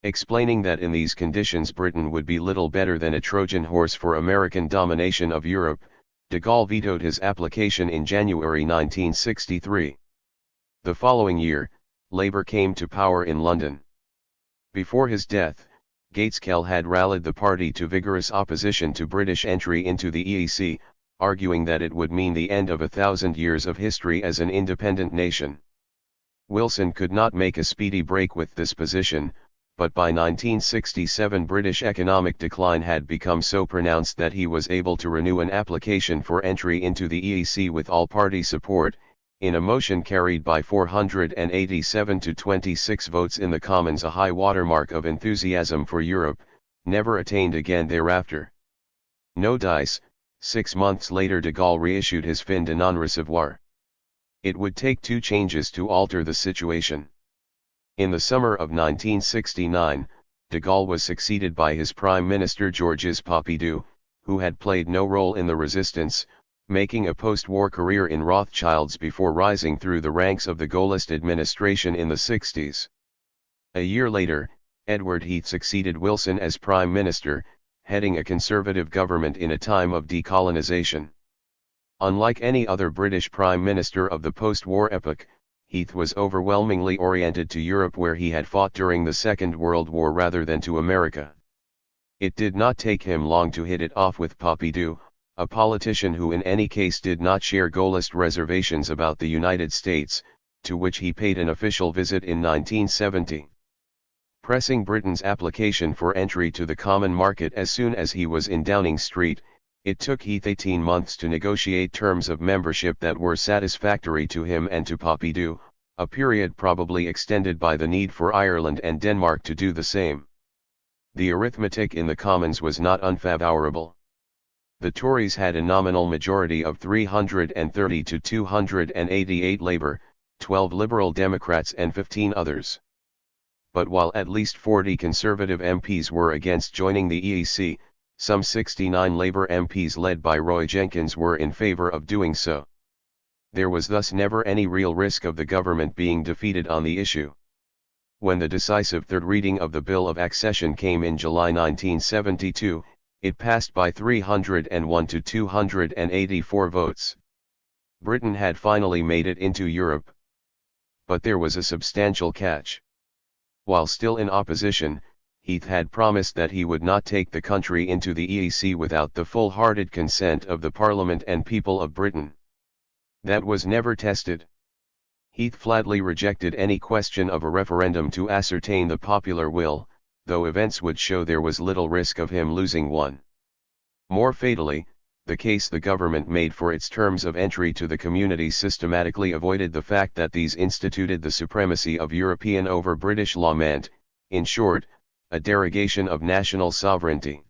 Explaining that in these conditions Britain would be little better than a Trojan horse for American domination of Europe, de Gaulle vetoed his application in January 1963. The following year, Labour came to power in London. Before his death, Gaitskell had rallied the party to vigorous opposition to British entry into the EEC, arguing that it would mean the end of 1,000 years of history as an independent nation. Wilson could not make a speedy break with this position, but by 1967 British economic decline had become so pronounced that he was able to renew an application for entry into the EEC with all-party support, in a motion carried by 487 to 26 votes in the Commons, a high watermark of enthusiasm for Europe, never attained again thereafter. No dice. 6 months later de Gaulle reissued his fin de non-recevoir. It would take 2 changes to alter the situation. In the summer of 1969, de Gaulle was succeeded by his Prime Minister Georges Pompidou, who had played no role in the resistance, making a post-war career in Rothschilds before rising through the ranks of the Gaullist administration in the 60s. A year later, Edward Heath succeeded Wilson as Prime Minister, heading a conservative government in a time of decolonization. Unlike any other British Prime Minister of the post-war epoch, Heath was overwhelmingly oriented to Europe, where he had fought during the Second World War, rather than to America. It did not take him long to hit it off with Pompidou, a politician who in any case did not share Gaullist reservations about the United States, to which he paid an official visit in 1970. Pressing Britain's application for entry to the common market as soon as he was in Downing Street, it took Heath 18 months to negotiate terms of membership that were satisfactory to him and to Pompidou, a period probably extended by the need for Ireland and Denmark to do the same. The arithmetic in the Commons was not unfavorable. The Tories had a nominal majority of 330 to 288 Labour, 12 Liberal Democrats and 15 others. But while at least 40 Conservative MPs were against joining the EEC, some 69 Labour MPs led by Roy Jenkins were in favour of doing so. There was thus never any real risk of the government being defeated on the issue. When the decisive third reading of the Bill of Accession came in July 1972, it passed by 301 to 284 votes. Britain had finally made it into Europe. But there was a substantial catch. While still in opposition, Heath had promised that he would not take the country into the EEC without the full-hearted consent of the Parliament and people of Britain. That was never tested. Heath flatly rejected any question of a referendum to ascertain the popular will, though events would show there was little risk of him losing one. More fatally, the case the government made for its terms of entry to the community systematically avoided the fact that these instituted the supremacy of European over British law meant, in short, a derogation of national sovereignty.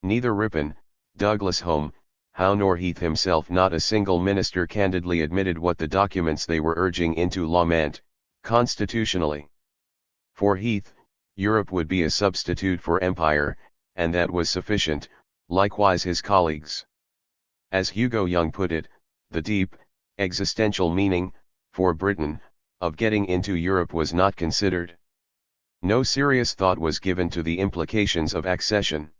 Neither Ripon, Douglas Home, Howe nor Heath himself, not a single minister, candidly admitted what the documents they were urging into law meant, constitutionally. For Heath, Europe would be a substitute for empire, and that was sufficient, likewise his colleagues. As Hugo Young put it, the deep, existential meaning, for Britain, of getting into Europe was not considered. No serious thought was given to the implications of accession.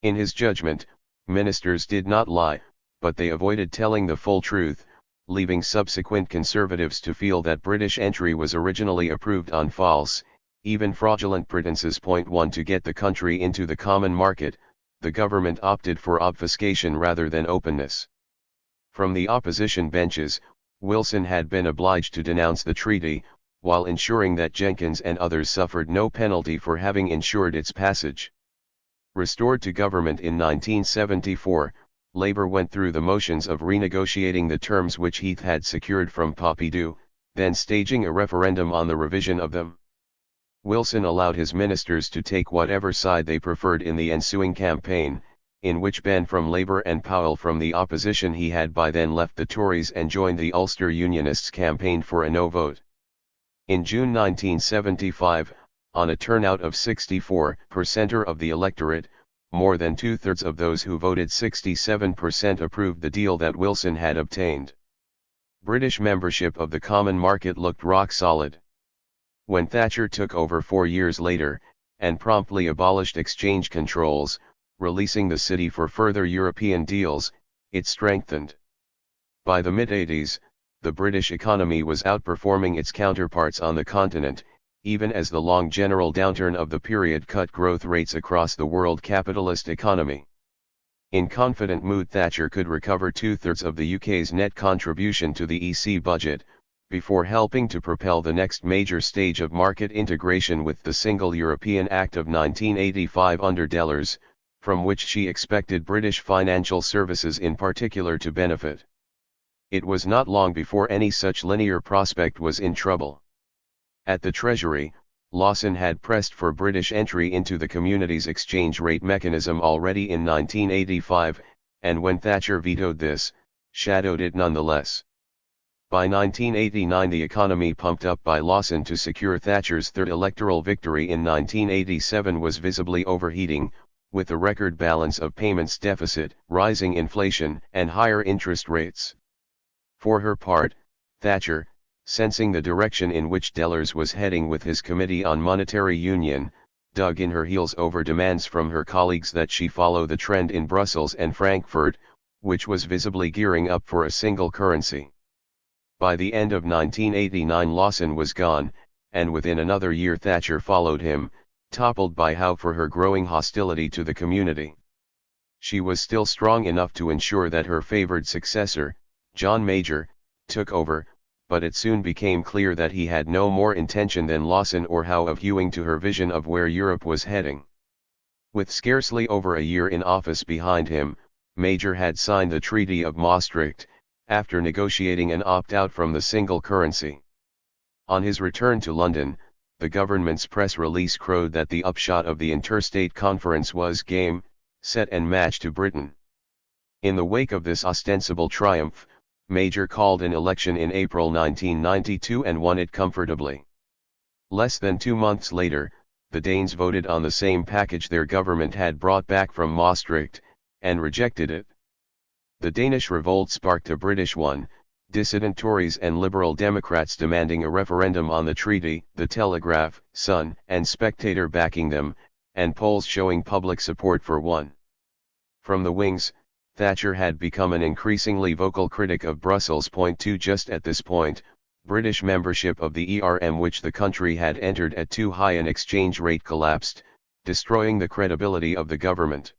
In his judgment, ministers did not lie, but they avoided telling the full truth, leaving subsequent conservatives to feel that British entry was originally approved on false, even fraudulent pretenses. 1 To get the country into the common market, the government opted for obfuscation rather than openness. From the opposition benches, Wilson had been obliged to denounce the treaty, while ensuring that Jenkins and others suffered no penalty for having ensured its passage. Restored to government in 1974, Labour went through the motions of renegotiating the terms which Heath had secured from Pompidou, then staging a referendum on the revision of them. Wilson allowed his ministers to take whatever side they preferred in the ensuing campaign, in which Ben from Labour and Powell from the opposition, he had by then left the Tories and joined the Ulster Unionists, campaigned for a no vote. In June 1975, on a turnout of 64% of the electorate, more than two-thirds of those who voted, 67%, approved the deal that Wilson had obtained. British membership of the common market looked rock solid. When Thatcher took over 4 years later, and promptly abolished exchange controls, releasing the city for further European deals, it strengthened. By the mid-80s, the British economy was outperforming its counterparts on the continent, even as the long general downturn of the period cut growth rates across the world capitalist economy. In confident mood, Thatcher could recover two-thirds of the UK's net contribution to the EC budget, before helping to propel the next major stage of market integration with the Single European Act of 1985 under Dellers, from which she expected British financial services in particular to benefit. It was not long before any such linear prospect was in trouble. At the Treasury, Lawson had pressed for British entry into the community's exchange rate mechanism already in 1985, and when Thatcher vetoed this, shadowed it nonetheless. By 1989, the economy pumped up by Lawson to secure Thatcher's third electoral victory in 1987 was visibly overheating, with a record balance of payments deficit, rising inflation, and higher interest rates. For her part, Thatcher, sensing the direction in which Dellers was heading with his Committee on Monetary Union, dug in her heels over demands from her colleagues that she follow the trend in Brussels and Frankfurt, which was visibly gearing up for a single currency. By the end of 1989, Lawson was gone, and within another year Thatcher followed him, toppled by Howe for her growing hostility to the community. She was still strong enough to ensure that her favoured successor, John Major, took over, but it soon became clear that he had no more intention than Lawson or Howe of hewing to her vision of where Europe was heading. With scarcely over a year in office behind him, Major had signed the Treaty of Maastricht, after negotiating an opt-out from the single currency. On his return to London, the government's press release crowed that the upshot of the interstate conference was game, set and match to Britain. In the wake of this ostensible triumph, Major called an election in April 1992 and won it comfortably. Less than 2 months later, the Danes voted on the same package their government had brought back from Maastricht, and rejected it. The Danish revolt sparked a British one, dissident Tories and Liberal Democrats demanding a referendum on the treaty, the Telegraph, Sun, and Spectator backing them, and polls showing public support for one. From the wings, Thatcher had become an increasingly vocal critic of Brussels. 2 Just at this point, British membership of the ERM, which the country had entered at too high an exchange rate, collapsed, destroying the credibility of the government.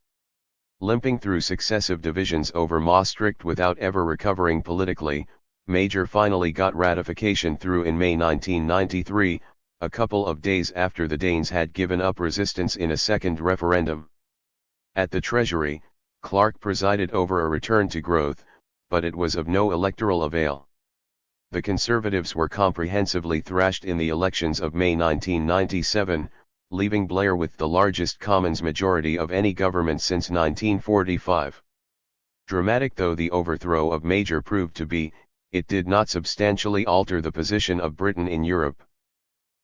Limping through successive divisions over Maastricht without ever recovering politically, Major finally got ratification through in May 1993, a couple of days after the Danes had given up resistance in a second referendum. At the Treasury, Clark presided over a return to growth, but it was of no electoral avail. The Conservatives were comprehensively thrashed in the elections of May 1997, leaving Blair with the largest Commons majority of any government since 1945. Dramatic though the overthrow of Major proved to be, it did not substantially alter the position of Britain in Europe.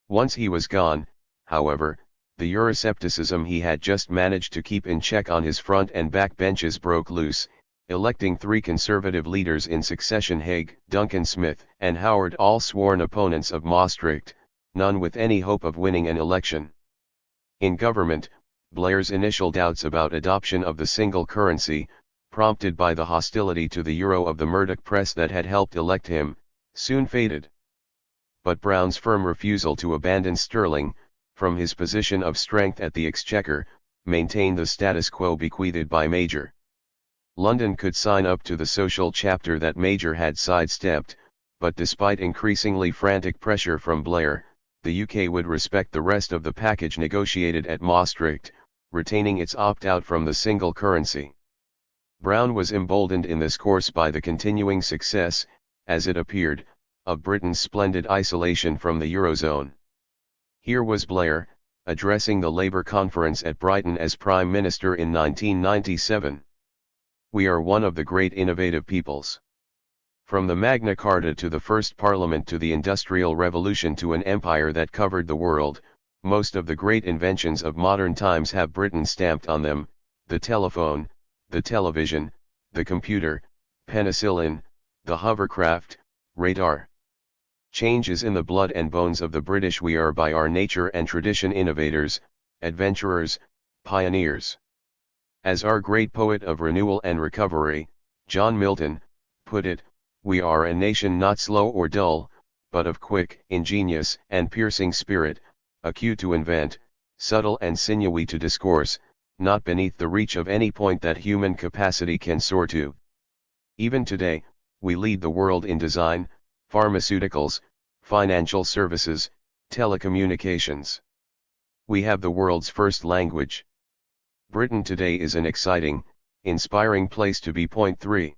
Once he was gone, however, the Euroscepticism he had just managed to keep in check on his front and back benches broke loose, electing three Conservative leaders in succession: Haig, Duncan Smith, and Howard, all sworn opponents of Maastricht, none with any hope of winning an election. In government, Blair's initial doubts about adoption of the single currency, prompted by the hostility to the euro of the Murdoch press that had helped elect him, soon faded. But Brown's firm refusal to abandon sterling, from his position of strength at the Exchequer, maintained the status quo bequeathed by Major. London could sign up to the social chapter that Major had sidestepped, but despite increasingly frantic pressure from Blair, the UK would respect the rest of the package negotiated at Maastricht, retaining its opt-out from the single currency. Brown was emboldened in this course by the continuing success, as it appeared, of Britain's splendid isolation from the Eurozone. Here was Blair, addressing the Labour conference at Brighton as Prime Minister in 1997. "We are one of the great innovative peoples. From the Magna Carta to the First Parliament to the Industrial Revolution to an empire that covered the world, most of the great inventions of modern times have Britain stamped on them: the telephone, the television, the computer, penicillin, the hovercraft, radar. Change is in the blood and bones of the British. We are by our nature and tradition innovators, adventurers, pioneers. As our great poet of renewal and recovery, John Milton, put it, we are a nation not slow or dull, but of quick, ingenious, and piercing spirit, acute to invent, subtle and sinewy to discourse, not beneath the reach of any point that human capacity can soar to. Even today, we lead the world in design, pharmaceuticals, financial services, telecommunications. We have the world's first language. Britain today is an exciting, inspiring place to be. Point 3.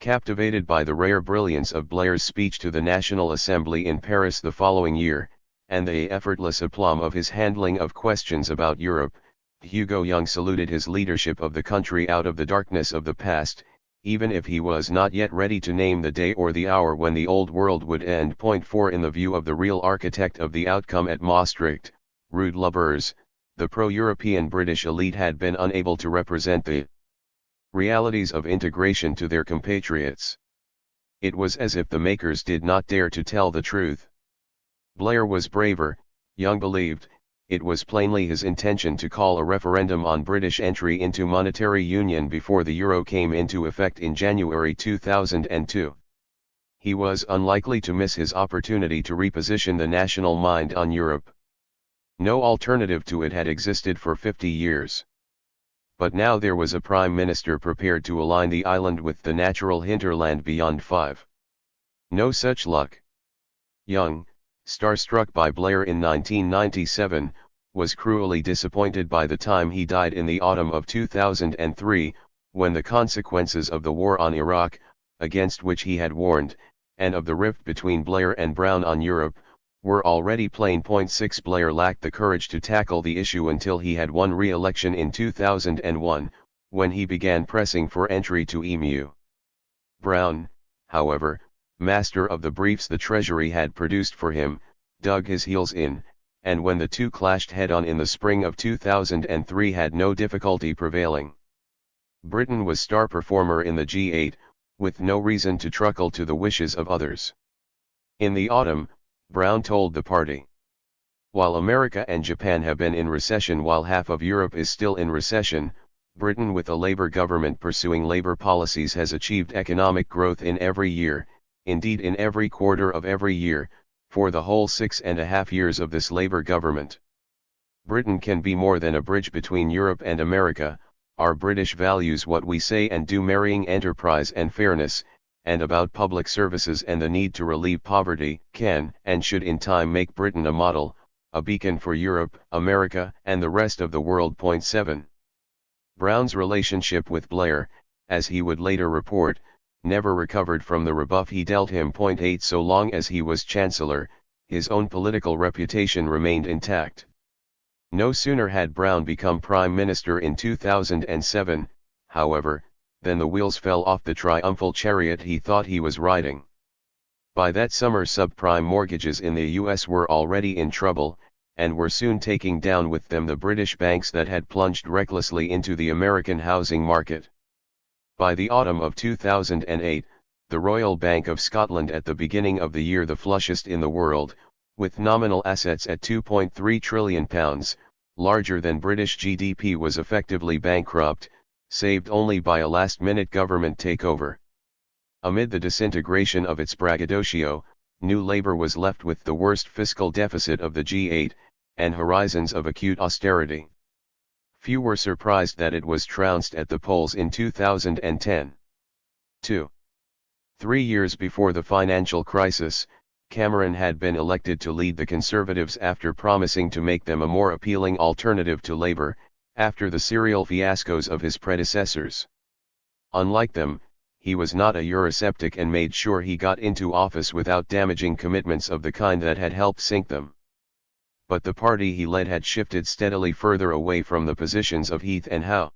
Captivated by the rare brilliance of Blair's speech to the National Assembly in Paris the following year, and the effortless aplomb of his handling of questions about Europe, Hugo Young saluted his leadership of the country out of the darkness of the past, even if he was not yet ready to name the day or the hour when the old world would end. Point 4. In the view of the real architect of the outcome at Maastricht, Ruud Lubbers, the pro-European British elite had been unable to represent the realities of integration to their compatriots. It was as if the makers did not dare to tell the truth. Blair was braver. Young believed, it was plainly his intention to call a referendum on British entry into monetary union before the euro came into effect in January 2002. He was unlikely to miss his opportunity to reposition the national mind on Europe. No alternative to it had existed for 50 years. But now there was a prime minister prepared to align the island with the natural hinterland beyond 5. No such luck. Young, starstruck by Blair in 1997, was cruelly disappointed by the time he died in the autumn of 2003, when the consequences of the war on Iraq, against which he had warned, and of the rift between Blair and Brown on Europe, were already plain. Point 6. Blair lacked the courage to tackle the issue until he had won re-election in 2001, when he began pressing for entry to EMU. Brown, however, master of the briefs the Treasury had produced for him, dug his heels in, and when the two clashed head-on in the spring of 2003 had no difficulty prevailing. Britain was star performer in the G8, with no reason to truckle to the wishes of others. In the autumn, Brown told the party, "While America and Japan have been in recession while half of Europe is still in recession, Britain with a Labour government pursuing Labour policies has achieved economic growth in every year, indeed in every quarter of every year, for the whole 6.5 years of this Labour government. Britain can be more than a bridge between Europe and America. Our British values what we say and do, marrying enterprise and fairness, and about public services and the need to relieve poverty, can and should in time make Britain a model, a beacon for Europe, America, and the rest of the world." Point 7. Brown's relationship with Blair, as he would later report, never recovered from the rebuff he dealt him. 8 So long as he was Chancellor, his own political reputation remained intact. No sooner had Brown become Prime Minister in 2007, however, than the wheels fell off the triumphal chariot he thought he was riding. By that summer, subprime mortgages in the US were already in trouble, and were soon taking down with them the British banks that had plunged recklessly into the American housing market. By the autumn of 2008, the Royal Bank of Scotland, at the beginning of the year the flushest in the world, with nominal assets at £2.3 trillion, larger than British GDP, was effectively bankrupt, saved only by a last-minute government takeover. Amid the disintegration of its braggadocio, New Labour was left with the worst fiscal deficit of the G8, and horizons of acute austerity. Few were surprised that it was trounced at the polls in 2010. 2. 3 years before the financial crisis, Cameron had been elected to lead the Conservatives after promising to make them a more appealing alternative to Labour, after the serial fiascos of his predecessors. Unlike them, he was not a Eurosceptic and made sure he got into office without damaging commitments of the kind that had helped sink them. But the party he led had shifted steadily further away from the positions of Heath and Howe.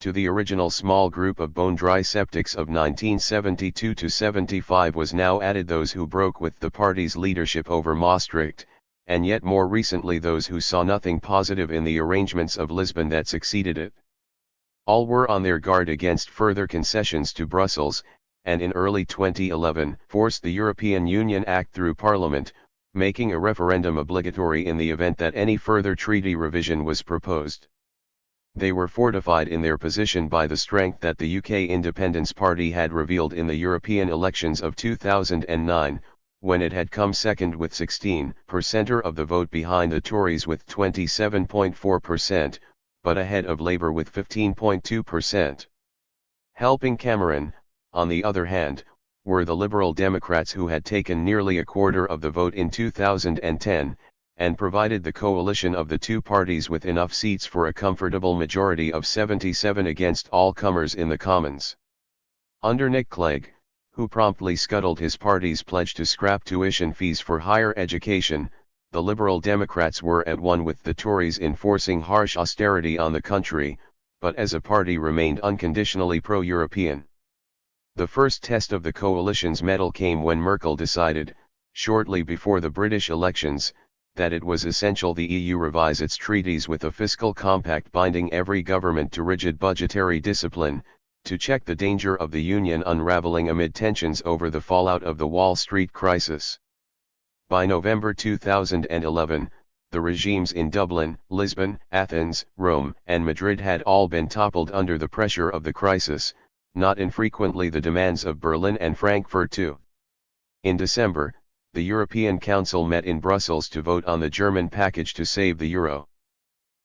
To the original small group of bone-dry sceptics of 1972 to 75 was now added those who broke with the party's leadership over Maastricht, and yet more recently those who saw nothing positive in the arrangements of Lisbon that succeeded it. All were on their guard against further concessions to Brussels, and in early 2011 forced the European Union Act through Parliament, making a referendum obligatory in the event that any further treaty revision was proposed. They were fortified in their position by the strength that the UK Independence Party had revealed in the European elections of 2009, when it had come second with 16% of the vote, behind the Tories with 27.4%, but ahead of Labour with 15.2%. Helping Cameron, on the other hand, were the Liberal Democrats, who had taken nearly a quarter of the vote in 2010, and provided the coalition of the two parties with enough seats for a comfortable majority of 77 against all comers in the Commons. Under Nick Clegg, who promptly scuttled his party's pledge to scrap tuition fees for higher education, the Liberal Democrats were at one with the Tories in forcing harsh austerity on the country, but as a party remained unconditionally pro-European. The first test of the coalition's mettle came when Merkel decided, shortly before the British elections, that it was essential the EU revise its treaties with a fiscal compact binding every government to rigid budgetary discipline, to check the danger of the Union unraveling amid tensions over the fallout of the Wall Street crisis. By November 2011, the regimes in Dublin, Lisbon, Athens, Rome, and Madrid had all been toppled under the pressure of the crisis, not infrequently the demands of Berlin and Frankfurt too. In December, the European Council met in Brussels to vote on the German package to save the euro.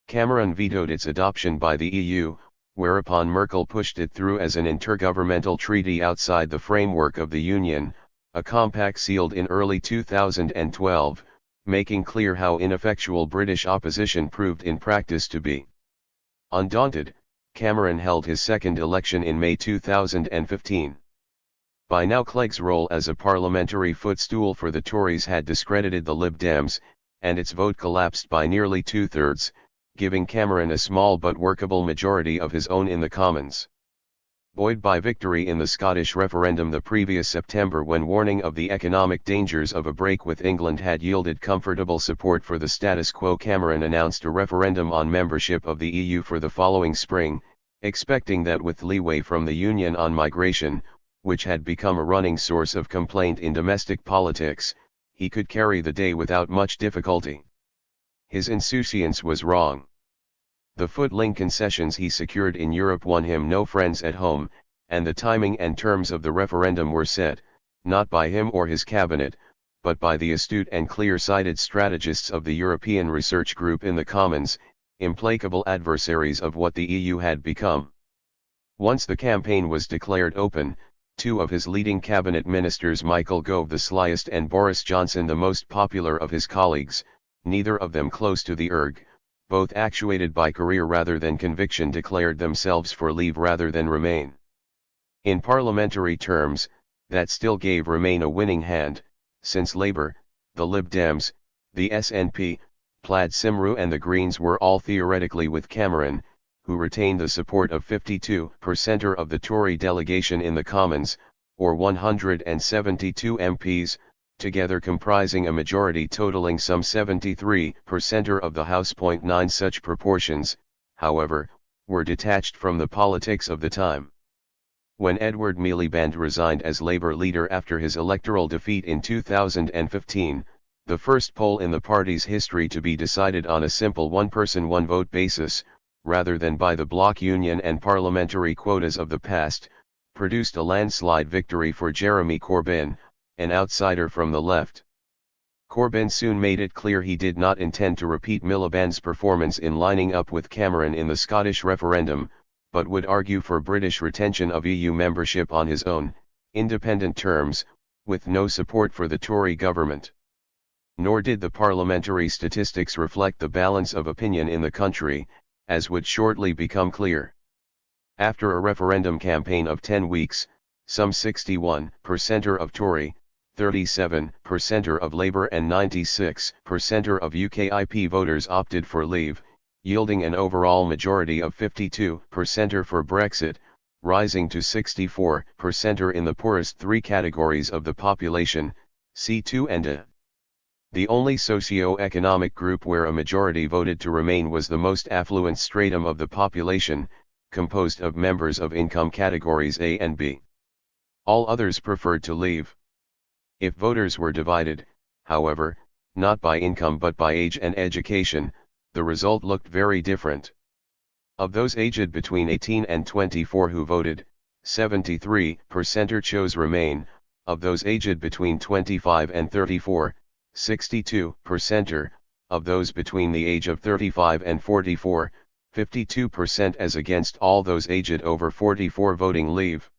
Cameron vetoed its adoption by the EU, whereupon Merkel pushed it through as an intergovernmental treaty outside the framework of the Union, a compact sealed in early 2012, making clear how ineffectual British opposition proved in practice to be. Undaunted, Cameron held his second election in May 2015. By now Clegg's role as a parliamentary footstool for the Tories had discredited the Lib Dems, and its vote collapsed by nearly two-thirds, giving Cameron a small but workable majority of his own in the Commons. Buoyed by victory in the Scottish referendum the previous September, when warning of the economic dangers of a break with England had yielded comfortable support for the status quo, Cameron announced a referendum on membership of the EU for the following spring, expecting that with leeway from the Union on migration, which had become a running source of complaint in domestic politics, he could carry the day without much difficulty. His insouciance was wrong. The footling concessions he secured in Europe won him no friends at home, and the timing and terms of the referendum were set, not by him or his cabinet, but by the astute and clear-sighted strategists of the European Research Group in the Commons, implacable adversaries of what the EU had become. Once the campaign was declared open, two of his leading cabinet ministers, Michael Gove the slyest and Boris Johnson the most popular of his colleagues, neither of them close to the ERG, both actuated by career rather than conviction, declared themselves for Leave rather than Remain. In parliamentary terms, that still gave Remain a winning hand, since Labour, the Lib Dems, the SNP, Plaid Cymru and the Greens were all theoretically with Cameron, who retained the support of 52% of the Tory delegation in the Commons, or 172 MPs, together comprising a majority totaling some 73% of the House. 9 Such proportions, however, were detached from the politics of the time. When Edward Miliband resigned as Labour leader after his electoral defeat in 2015, the first poll in the party's history to be decided on a simple one-person one-vote basis, rather than by the bloc union and parliamentary quotas of the past, produced a landslide victory for Jeremy Corbyn, an outsider from the left. Corbyn soon made it clear he did not intend to repeat Miliband's performance in lining up with Cameron in the Scottish referendum, but would argue for British retention of EU membership on his own, independent terms, with no support for the Tory government. Nor did the parliamentary statistics reflect the balance of opinion in the country, as would shortly become clear. After a referendum campaign of 10 weeks, some 61% of Tory, 37% of Labour and 96% of UKIP voters opted for Leave, yielding an overall majority of 52% for Brexit, rising to 64% in the poorest three categories of the population, C2 and A. The only socio-economic group where a majority voted to remain was the most affluent stratum of the population, composed of members of income categories A and B. All others preferred to leave. If voters were divided, however, not by income but by age and education, the result looked very different. Of those aged between 18 and 24 who voted, 73% chose Remain. Of those aged between 25 and 34, 62%, of those between the age of 35 and 44, 52% as against all those aged over 44 voting Leave.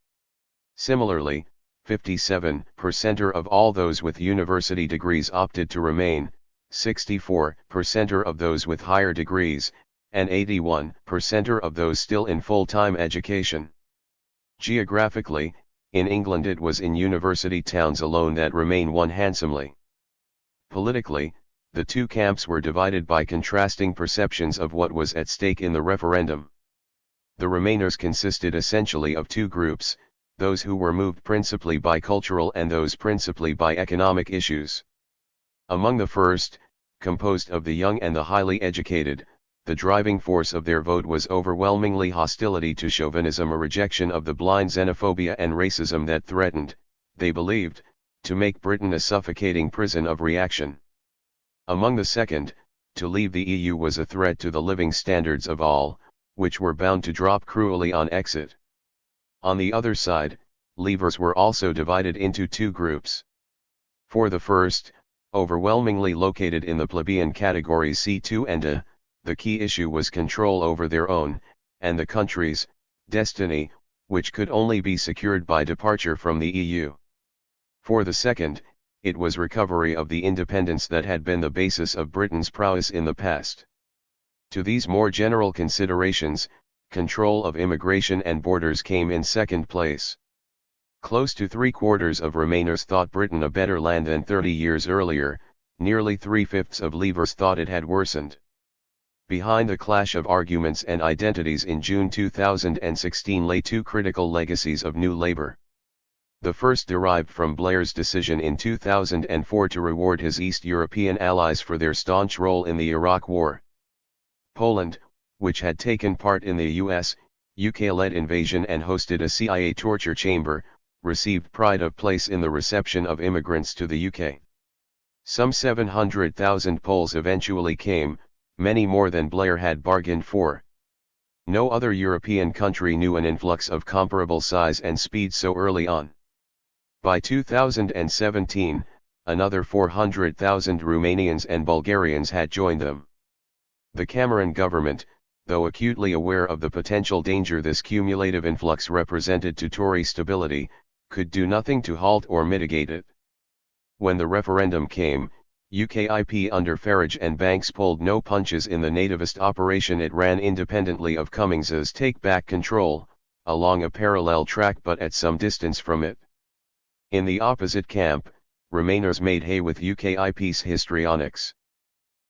Similarly, 57% of all those with university degrees opted to Remain, 64% of those with higher degrees, and 81% of those still in full-time education. Geographically, in England it was in university towns alone that Remain won handsomely. Politically, the two camps were divided by contrasting perceptions of what was at stake in the referendum. The Remainers consisted essentially of two groups, those who were moved principally by cultural and those principally by economic issues. Among the first, composed of the young and the highly educated, the driving force of their vote was overwhelmingly hostility to chauvinism, a rejection of the blind xenophobia and racism that threatened, they believed, to make Britain a suffocating prison of reaction. Among the second, to leave the EU was a threat to the living standards of all, which were bound to drop cruelly on exit. On the other side, Leavers were also divided into two groups. For the first, overwhelmingly located in the plebeian categories C2 and A, the key issue was control over their own, and the country's, destiny, which could only be secured by departure from the EU. For the second, it was recovery of the independence that had been the basis of Britain's prowess in the past. To these more general considerations, control of immigration and borders came in second place. Close to 3/4 of Remainers thought Britain a better land than 30 years earlier, nearly 3/5 of Leavers thought it had worsened. Behind the clash of arguments and identities in June 2016 lay two critical legacies of New Labour. The first derived from Blair's decision in 2004 to reward his East European allies for their staunch role in the Iraq War. Poland, which had taken part in the US, UK-led invasion and hosted a CIA torture chamber, received pride of place in the reception of immigrants to the UK. Some 700,000 Poles eventually came, many more than Blair had bargained for. No other European country knew an influx of comparable size and speed so early on. By 2017, another 400,000 Romanians and Bulgarians had joined them. The Cameron government, though acutely aware of the potential danger this cumulative influx represented to Tory stability, could do nothing to halt or mitigate it. When the referendum came, UKIP under Farage and Banks pulled no punches in the nativist operation it ran independently of Cummings's take back control, along a parallel track but at some distance from it. In the opposite camp, Remainers made hay with UKIP's histrionics.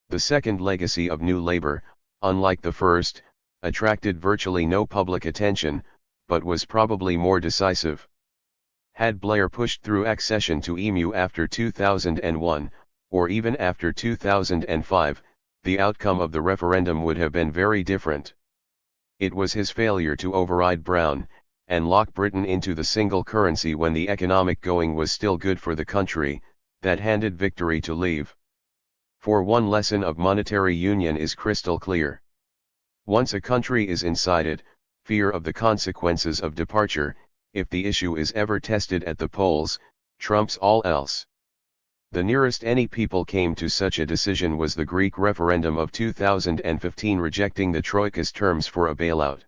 The second legacy of New Labour, unlike the first, attracted virtually no public attention, but was probably more decisive. Had Blair pushed through accession to EMU after 2001, or even after 2005, the outcome of the referendum would have been very different. It was his failure to override Brown, and lock Britain into the single currency when the economic going was still good for the country, that handed victory to Leave. For one lesson of monetary union is crystal clear. Once a country is inside it, fear of the consequences of departure, if the issue is ever tested at the polls, trumps all else. The nearest any people came to such a decision was the Greek referendum of 2015 rejecting the Troika's terms for a bailout.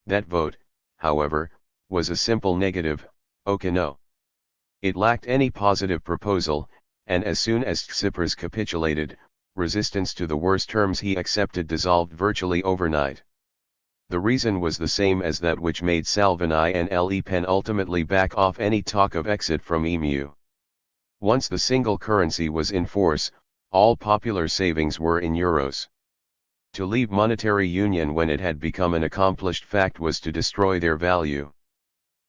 That vote, however, was a simple negative, okay no. It lacked any positive proposal, and as soon as Tsipras capitulated, resistance to the worst terms he accepted dissolved virtually overnight. The reason was the same as that which made Salvini and Le Pen ultimately back off any talk of exit from EMU. Once the single currency was in force, all popular savings were in euros. To leave monetary union when it had become an accomplished fact was to destroy their value.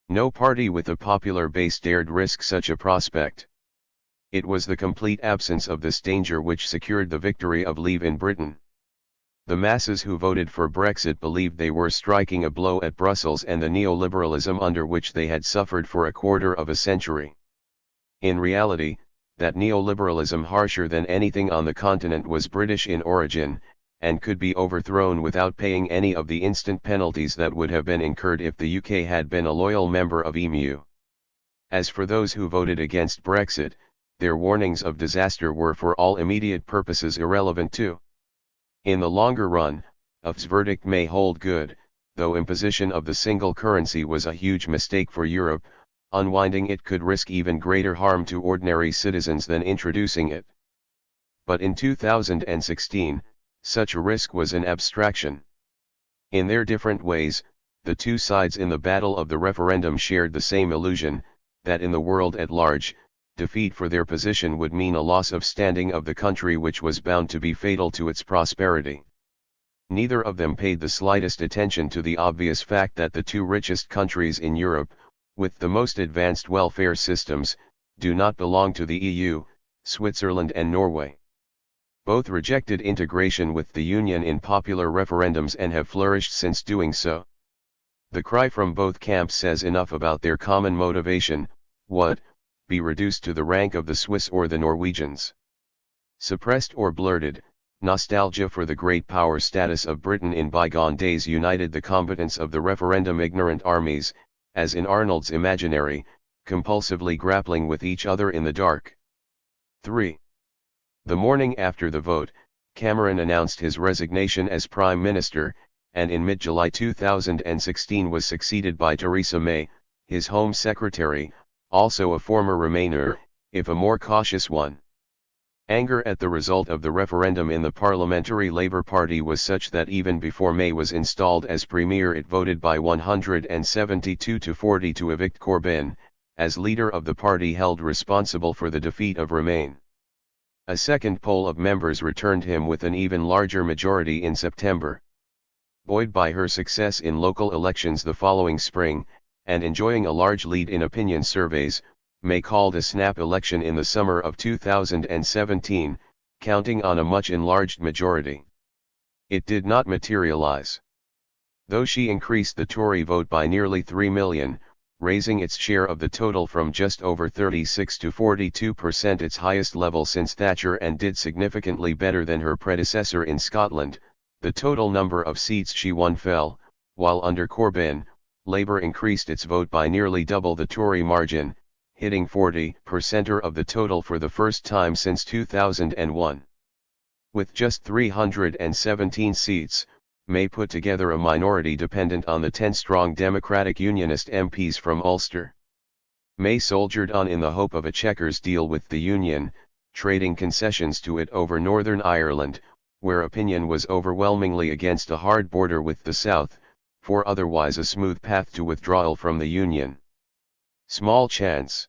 No party with a popular base dared risk such a prospect. It was the complete absence of this danger which secured the victory of Leave in Britain. The masses who voted for Brexit believed they were striking a blow at Brussels and the neoliberalism under which they had suffered for a quarter of a century. In reality, that neoliberalism harsher than anything on the continent was British in origin, and could be overthrown without paying any of the instant penalties that would have been incurred if the UK had been a loyal member of EMU. As for those who voted against Brexit, their warnings of disaster were for all immediate purposes irrelevant too. In the longer run, UK's verdict may hold good, though imposition of the single currency was a huge mistake for Europe, unwinding it could risk even greater harm to ordinary citizens than introducing it. But in 2016, such a risk was an abstraction. In their different ways, the two sides in the battle of the referendum shared the same illusion, that in the world at large, defeat for their position would mean a loss of standing of the country which was bound to be fatal to its prosperity. Neither of them paid the slightest attention to the obvious fact that the two richest countries in Europe, with the most advanced welfare systems, do not belong to the EU, Switzerland and Norway. Both rejected integration with the Union in popular referendums and have flourished since doing so. The cry from both camps says enough about their common motivation: what, be reduced to the rank of the Swiss or the Norwegians. Suppressed or blurted, nostalgia for the great power status of Britain in bygone days united the combatants of the referendum ignorant armies, as in Arnold's imaginary, compulsively grappling with each other in the dark. 3. The morning after the vote, Cameron announced his resignation as Prime Minister, and in mid-July 2016 was succeeded by Theresa May, his Home Secretary, also a former Remainer, if a more cautious one. Anger at the result of the referendum in the Parliamentary Labour Party was such that even before May was installed as Premier it voted by 172 to 40 to evict Corbyn, as leader of the party held responsible for the defeat of Remain. A second poll of members returned him with an even larger majority in September. Buoyed by her success in local elections the following spring, and enjoying a large lead in opinion surveys, May called a snap election in the summer of 2017, counting on a much enlarged majority. It did not materialize. Though she increased the Tory vote by nearly 3 million, raising its share of the total from just over 36 to 42%, its highest level since Thatcher, and did significantly better than her predecessor in Scotland, the total number of seats she won fell, while under Corbyn, Labour increased its vote by nearly double the Tory margin, hitting 40% of the total for the first time since 2001. With just 317 seats, May put together a minority dependent on the 10-strong Democratic Unionist MPs from Ulster. May soldiered on in the hope of a checkers deal with the Union, trading concessions to it over Northern Ireland, where opinion was overwhelmingly against a hard border with the South, for otherwise a smooth path to withdrawal from the Union. Small chance.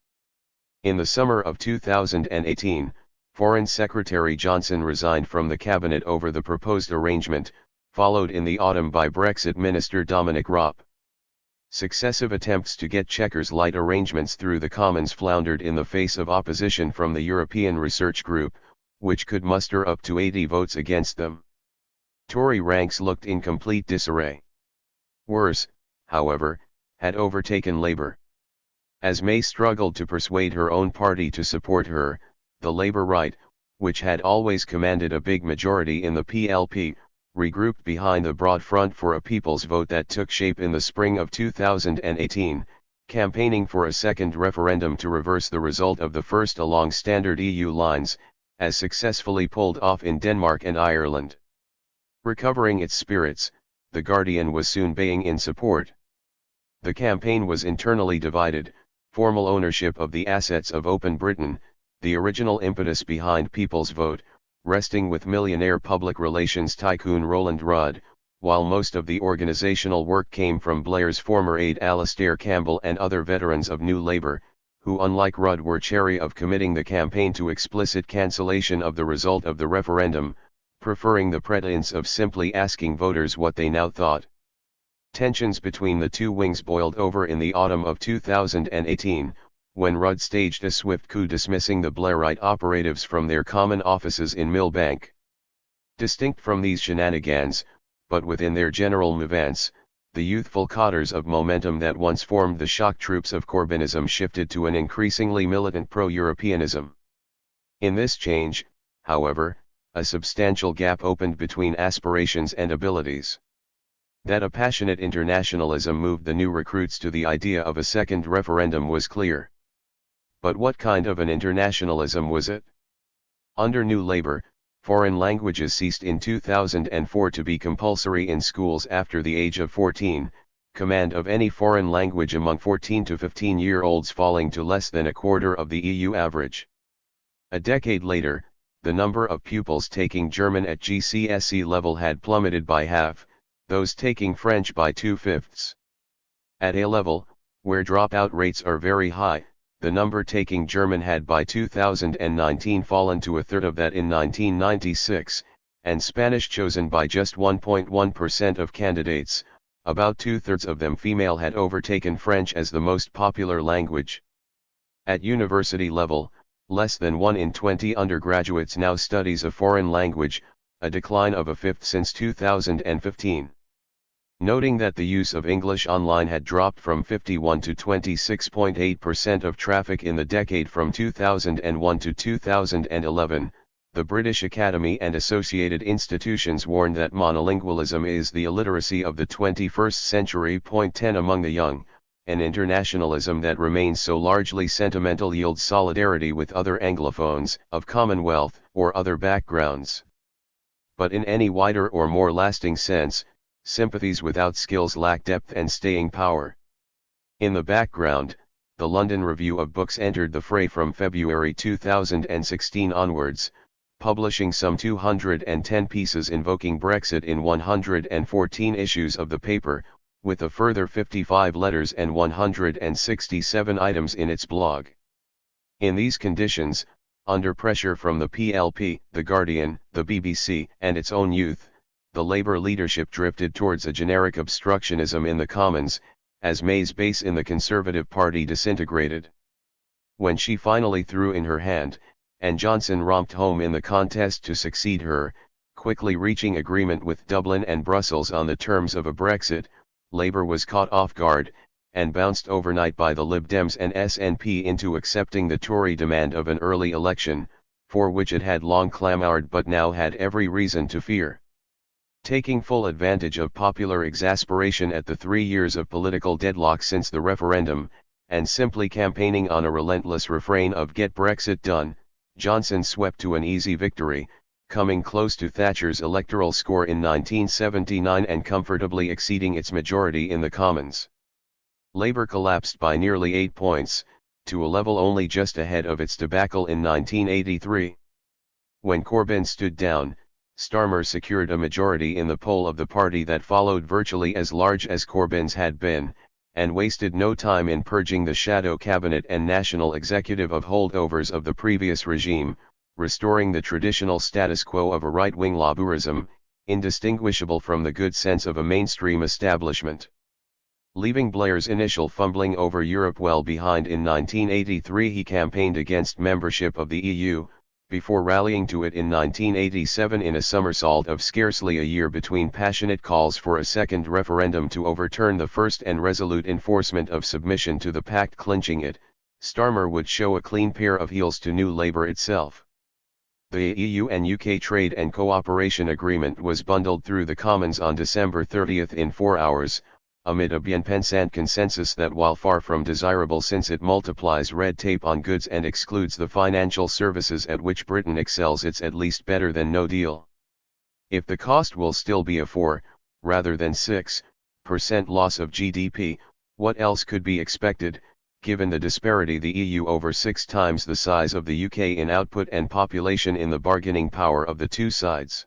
In the summer of 2018, Foreign Secretary Johnson resigned from the cabinet over the proposed arrangement, followed in the autumn by Brexit Minister Dominic Raab. Successive attempts to get Chequers-light arrangements through the Commons floundered in the face of opposition from the European Research Group, which could muster up to 80 votes against them. Tory ranks looked in complete disarray. Worse, however, had overtaken Labour. As May struggled to persuade her own party to support her, the Labour right, which had always commanded a big majority in the PLP, regrouped behind the broad front for a people's vote that took shape in the spring of 2018, campaigning for a second referendum to reverse the result of the first along standard EU lines, as successfully pulled off in Denmark and Ireland. Recovering its spirits, The Guardian was soon baying in support. The campaign was internally divided. Formal ownership of the assets of Open Britain, the original impetus behind People's Vote, resting with millionaire public relations tycoon Roland Rudd, while most of the organisational work came from Blair's former aide Alastair Campbell and other veterans of New Labour, who unlike Rudd were chary of committing the campaign to explicit cancellation of the result of the referendum, preferring the pretense of simply asking voters what they now thought. Tensions between the two wings boiled over in the autumn of 2018, when Rudd staged a swift coup dismissing the Blairite operatives from their common offices in Millbank. Distinct from these shenanigans, but within their general mouvance, the youthful cotters of momentum that once formed the shock troops of Corbynism shifted to an increasingly militant pro-Europeanism. In this change, however, a substantial gap opened between aspirations and abilities. That a passionate internationalism moved the new recruits to the idea of a second referendum was clear. But what kind of an internationalism was it? Under New Labour, foreign languages ceased in 2004 to be compulsory in schools after the age of 14, command of any foreign language among 14 to 15-year-olds falling to less than a quarter of the EU average. A decade later, the number of pupils taking German at GCSE level had plummeted by half, those taking French by 2/5. At A level, where dropout rates are very high, the number taking German had by 2019 fallen to a third of that in 1996, and Spanish chosen by just 1.1% of candidates, about 2/3 of them female, had overtaken French as the most popular language. At university level, less than 1 in 20 undergraduates now studies a foreign language, a decline of a fifth since 2015. Noting that the use of English online had dropped from 51 to 26.8% of traffic in the decade from 2001 to 2011, the British Academy and associated institutions warned that monolingualism is the illiteracy of the 21st century. 10 Among the young, an internationalism that remains so largely sentimental yields solidarity with other Anglophones, of Commonwealth or other backgrounds. But in any wider or more lasting sense, sympathies without skills lack depth and staying power. In the background, the London Review of Books entered the fray from February 2016 onwards, publishing some 210 pieces invoking Brexit in 114 issues of the paper, with a further 55 letters and 167 items in its blog. In these conditions, under pressure from the PLP, The Guardian, the BBC, and its own youth, the Labour leadership drifted towards a generic obstructionism in the Commons, as May's base in the Conservative Party disintegrated. When she finally threw in her hand, and Johnson romped home in the contest to succeed her, quickly reaching agreement with Dublin and Brussels on the terms of a Brexit, Labour was caught off guard, and bounced overnight by the Lib Dems and SNP into accepting the Tory demand of an early election, for which it had long clamoured but now had every reason to fear. Taking full advantage of popular exasperation at the 3 years of political deadlock since the referendum, and simply campaigning on a relentless refrain of "Get Brexit Done," Johnson swept to an easy victory, coming close to Thatcher's electoral score in 1979 and comfortably exceeding its majority in the Commons. Labour collapsed by nearly 8 points, to a level only just ahead of its debacle in 1983. When Corbyn stood down, Starmer secured a majority in the poll of the party that followed, virtually as large as Corbyn's had been, and wasted no time in purging the shadow cabinet and national executive of holdovers of the previous regime, restoring the traditional status quo of a right-wing Labourism, indistinguishable from the good sense of a mainstream establishment. Leaving Blair's initial fumbling over Europe well behind in 1983, he campaigned against membership of the EU, before rallying to it in 1987 in a somersault of scarcely a year between passionate calls for a second referendum to overturn the first and resolute enforcement of submission to the pact clinching it. Starmer would show a clean pair of heels to New Labour itself. The EU and UK Trade and Cooperation Agreement was bundled through the Commons on December 30 in 4 hours, amid a bien-pensant consensus that, while far from desirable since it multiplies red tape on goods and excludes the financial services at which Britain excels, it's at least better than no deal. If the cost will still be a 4, rather than 6%, loss of GDP, what else could be expected, given the disparity, the EU over 6 times the size of the UK in output and population, in the bargaining power of the two sides?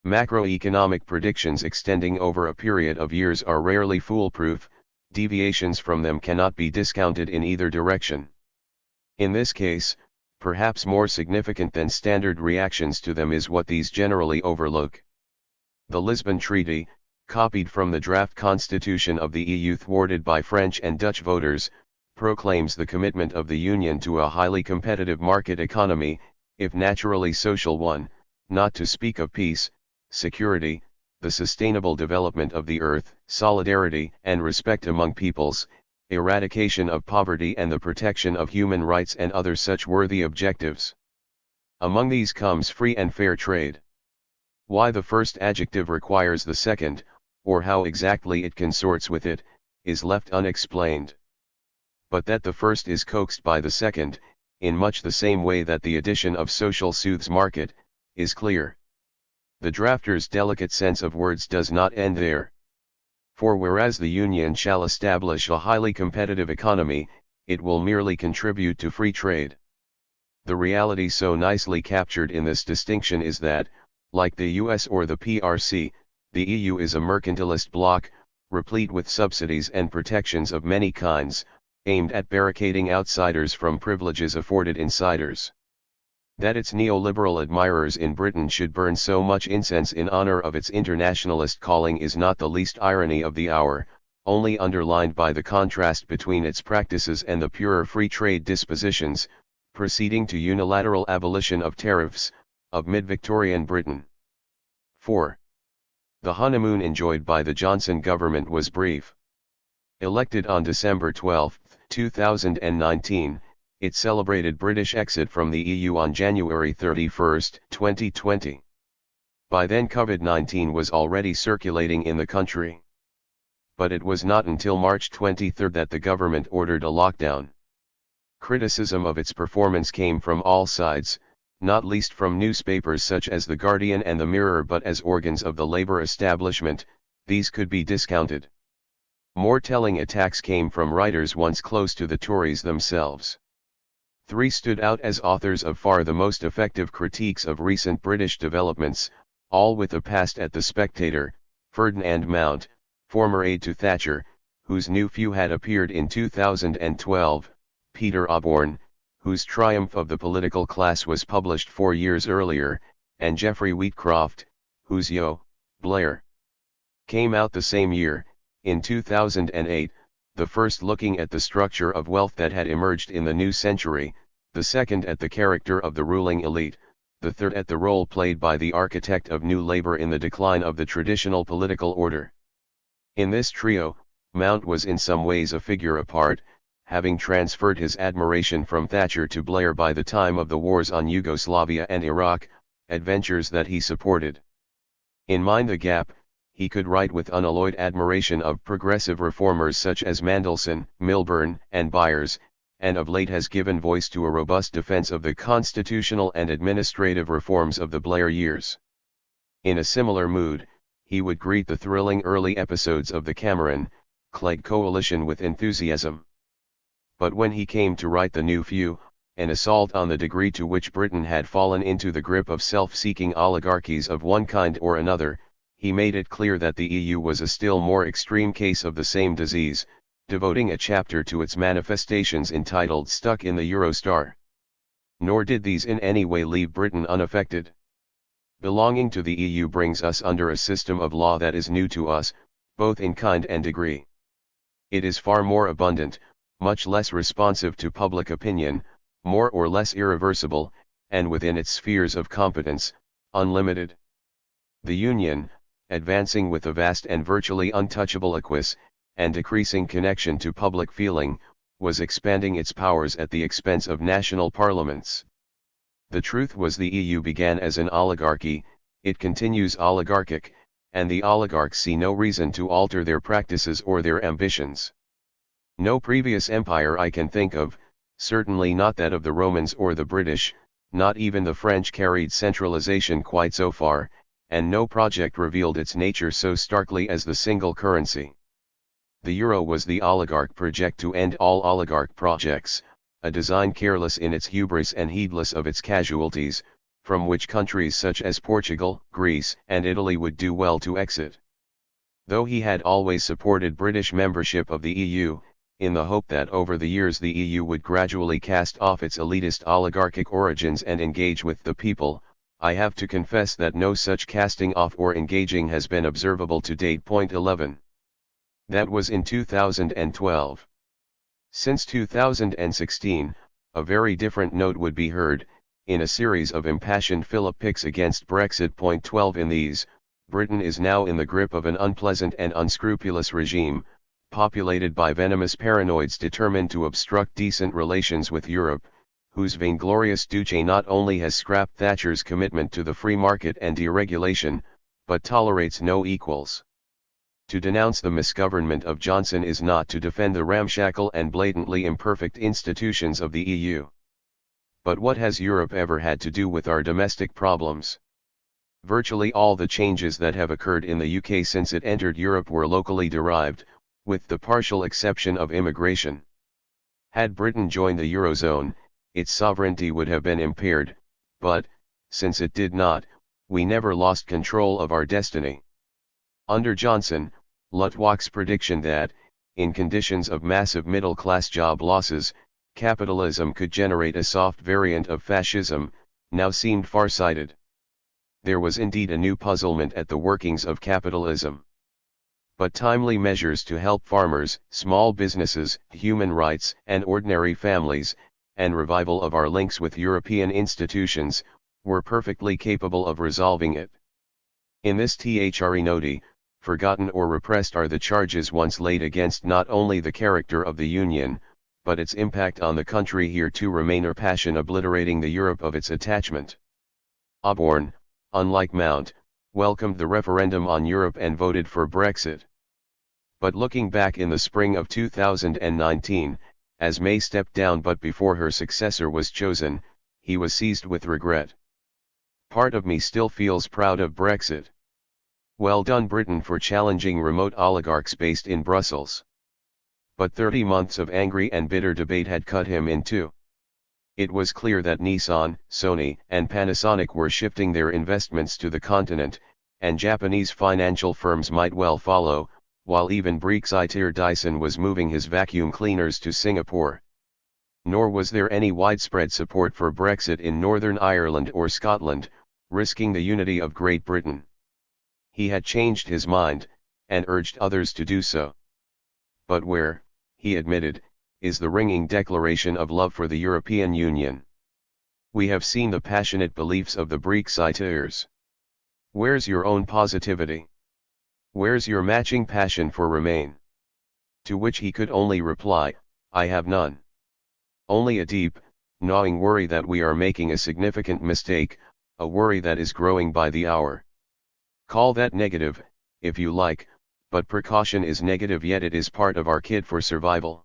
Macroeconomic predictions extending over a period of years are rarely foolproof, deviations from them cannot be discounted in either direction. In this case, perhaps more significant than standard reactions to them is what these generally overlook. The Lisbon Treaty, copied from the draft constitution of the EU thwarted by French and Dutch voters, proclaims the commitment of the Union to a highly competitive market economy, if naturally social one, not to speak of peace, security, the sustainable development of the earth, solidarity and respect among peoples, eradication of poverty and the protection of human rights and other such worthy objectives. Among these comes free and fair trade. Why the first adjective requires the second, or how exactly it consorts with it, is left unexplained. But that the first is coaxed by the second, in much the same way that the addition of social soothes market, is clear. The drafter's delicate sense of words does not end there. For whereas the Union shall establish a highly competitive economy, it will merely contribute to free trade. The reality so nicely captured in this distinction is that, like the US or the PRC, the EU is a mercantilist bloc, replete with subsidies and protections of many kinds, aimed at barricading outsiders from privileges afforded insiders. That its neoliberal admirers in Britain should burn so much incense in honor of its internationalist calling is not the least irony of the hour, only underlined by the contrast between its practices and the purer free trade dispositions, proceeding to unilateral abolition of tariffs, of mid-Victorian Britain. 4. The honeymoon enjoyed by the Johnson government was brief. Elected on December 12, 2019, it celebrated British exit from the EU on January 31, 2020. By then COVID-19 was already circulating in the country. But it was not until March 23 that the government ordered a lockdown. Criticism of its performance came from all sides, not least from newspapers such as The Guardian and The Mirror, but as organs of the Labour establishment, these could be discounted. More telling attacks came from writers once close to the Tories themselves. 3 stood out as authors of far the most effective critiques of recent British developments, all with a past at The Spectator: Ferdinand Mount, former aide to Thatcher, whose New Few had appeared in 2012, Peter Auborn, whose Triumph of the Political Class was published 4 years earlier, and Geoffrey Wheatcroft, whose Yo, Blair came out the same year, in 2008, the first looking at the structure of wealth that had emerged in the new century, the second at the character of the ruling elite, the third at the role played by the architect of New Labour in the decline of the traditional political order. In this trio, Mount was in some ways a figure apart, having transferred his admiration from Thatcher to Blair by the time of the wars on Yugoslavia and Iraq, adventures that he supported. In Mind the Gap, he could write with unalloyed admiration of progressive reformers such as Mandelson, Milburn, and Byers, and of late has given voice to a robust defense of the constitutional and administrative reforms of the Blair years. In a similar mood, he would greet the thrilling early episodes of the Cameron-Clegg coalition with enthusiasm. But when he came to write the new few, an assault on the degree to which Britain had fallen into the grip of self-seeking oligarchies of one kind or another, he made it clear that the EU was a still more extreme case of the same disease, devoting a chapter to its manifestations entitled "Stuck in the Eurostar." Nor did these in any way leave Britain unaffected. Belonging to the EU brings us under a system of law that is new to us, both in kind and degree. It is far more abundant, much less responsive to public opinion, more or less irreversible, and within its spheres of competence, unlimited. The Union, advancing with a vast and virtually untouchable acquis, and decreasing connection to public feeling, was expanding its powers at the expense of national parliaments. The truth was the EU began as an oligarchy, it continues oligarchic, and the oligarchs see no reason to alter their practices or their ambitions. No previous empire I can think of, certainly not that of the Romans or the British, not even the French carried centralization quite so far, and no project revealed its nature so starkly as the single currency. The euro was the oligarch project to end all oligarch projects, a design careless in its hubris and heedless of its casualties, from which countries such as Portugal, Greece, and Italy would do well to exit. Though he had always supported British membership of the EU, in the hope that over the years the EU would gradually cast off its elitist oligarchic origins and engage with the people, I have to confess that no such casting off or engaging has been observable to date. 11. That was in 2012. Since 2016, a very different note would be heard, in a series of impassioned Philip picks against Brexit. 12. In these, Britain is now in the grip of an unpleasant and unscrupulous regime, populated by venomous paranoids determined to obstruct decent relations with Europe, whose vainglorious Duce not only has scrapped Thatcher's commitment to the free market and deregulation, but tolerates no equals. To denounce the misgovernment of Johnson is not to defend the ramshackle and blatantly imperfect institutions of the EU. But what has Europe ever had to do with our domestic problems? Virtually all the changes that have occurred in the UK since it entered Europe were locally derived, with the partial exception of immigration. Had Britain joined the Eurozone, its sovereignty would have been impaired, but, since it did not, we never lost control of our destiny. Under Johnson, Luttwak's prediction that, in conditions of massive middle-class job losses, capitalism could generate a soft variant of fascism, now seemed far-sighted. There was indeed a new puzzlement at the workings of capitalism. But timely measures to help farmers, small businesses, human rights, and ordinary families, and revival of our links with European institutions, were perfectly capable of resolving it. In this THRE noti, forgotten or repressed are the charges once laid against not only the character of the Union, but its impact on the country here to remainer passion obliterating the Europe of its attachment. Osborne, unlike Mount, welcomed the referendum on Europe and voted for Brexit. But looking back in the spring of 2019, as May stepped down but before her successor was chosen, he was seized with regret. Part of me still feels proud of Brexit. Well done Britain for challenging remote oligarchs based in Brussels. But 30 months of angry and bitter debate had cut him in two. It was clear that Nissan, Sony, and Panasonic were shifting their investments to the continent, and Japanese financial firms might well follow, while even Brexiteer Dyson was moving his vacuum cleaners to Singapore. Nor was there any widespread support for Brexit in Northern Ireland or Scotland, risking the unity of Great Britain. He had changed his mind, and urged others to do so. But where, he admitted, is the ringing declaration of love for the European Union? We have seen the passionate beliefs of the Brexiteers. Where's your own positivity? Where's your matching passion for Remain? To which he could only reply, I have none. Only a deep, gnawing worry that we are making a significant mistake, a worry that is growing by the hour. Call that negative, if you like, but precaution is negative, yet it is part of our kit for survival.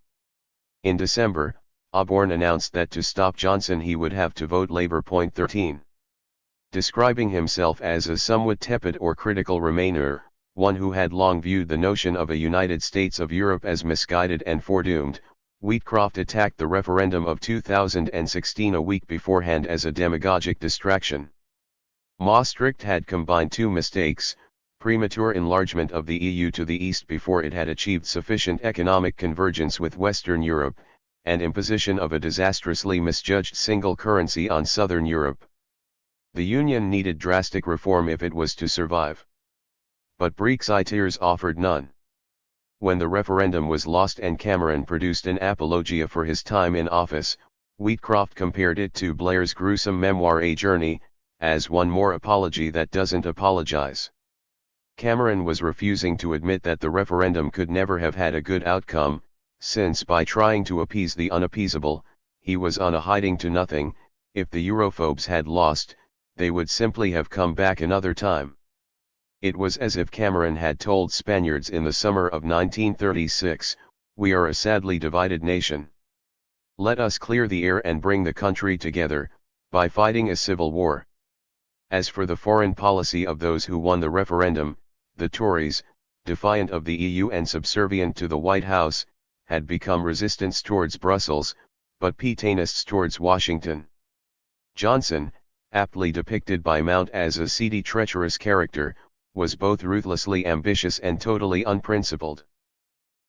In December, Osborne announced that to stop Johnson he would have to vote Labour. 13. Describing himself as a somewhat tepid or critical Remainer, one who had long viewed the notion of a United States of Europe as misguided and foredoomed, Wheatcroft attacked the referendum of 2016 a week beforehand as a demagogic distraction. Maastricht had combined two mistakes: premature enlargement of the EU to the east before it had achieved sufficient economic convergence with Western Europe, and imposition of a disastrously misjudged single currency on Southern Europe. The Union needed drastic reform if it was to survive. But Brexiteers offered none. When the referendum was lost and Cameron produced an apologia for his time in office, Wheatcroft compared it to Blair's gruesome memoir A Journey, as one more apology that doesn't apologize. Cameron was refusing to admit that the referendum could never have had a good outcome, since by trying to appease the unappeasable, he was on a hiding to nothing. If the Europhobes had lost, they would simply have come back another time. It was as if Cameron had told Spaniards in the summer of 1936, "We are a sadly divided nation. Let us clear the air and bring the country together, by fighting a civil war." As for the foreign policy of those who won the referendum, the Tories, defiant of the EU and subservient to the White House, had become resistance towards Brussels, but Putinists towards Washington. Johnson, aptly depicted by Mount as a seedy treacherous character, was both ruthlessly ambitious and totally unprincipled.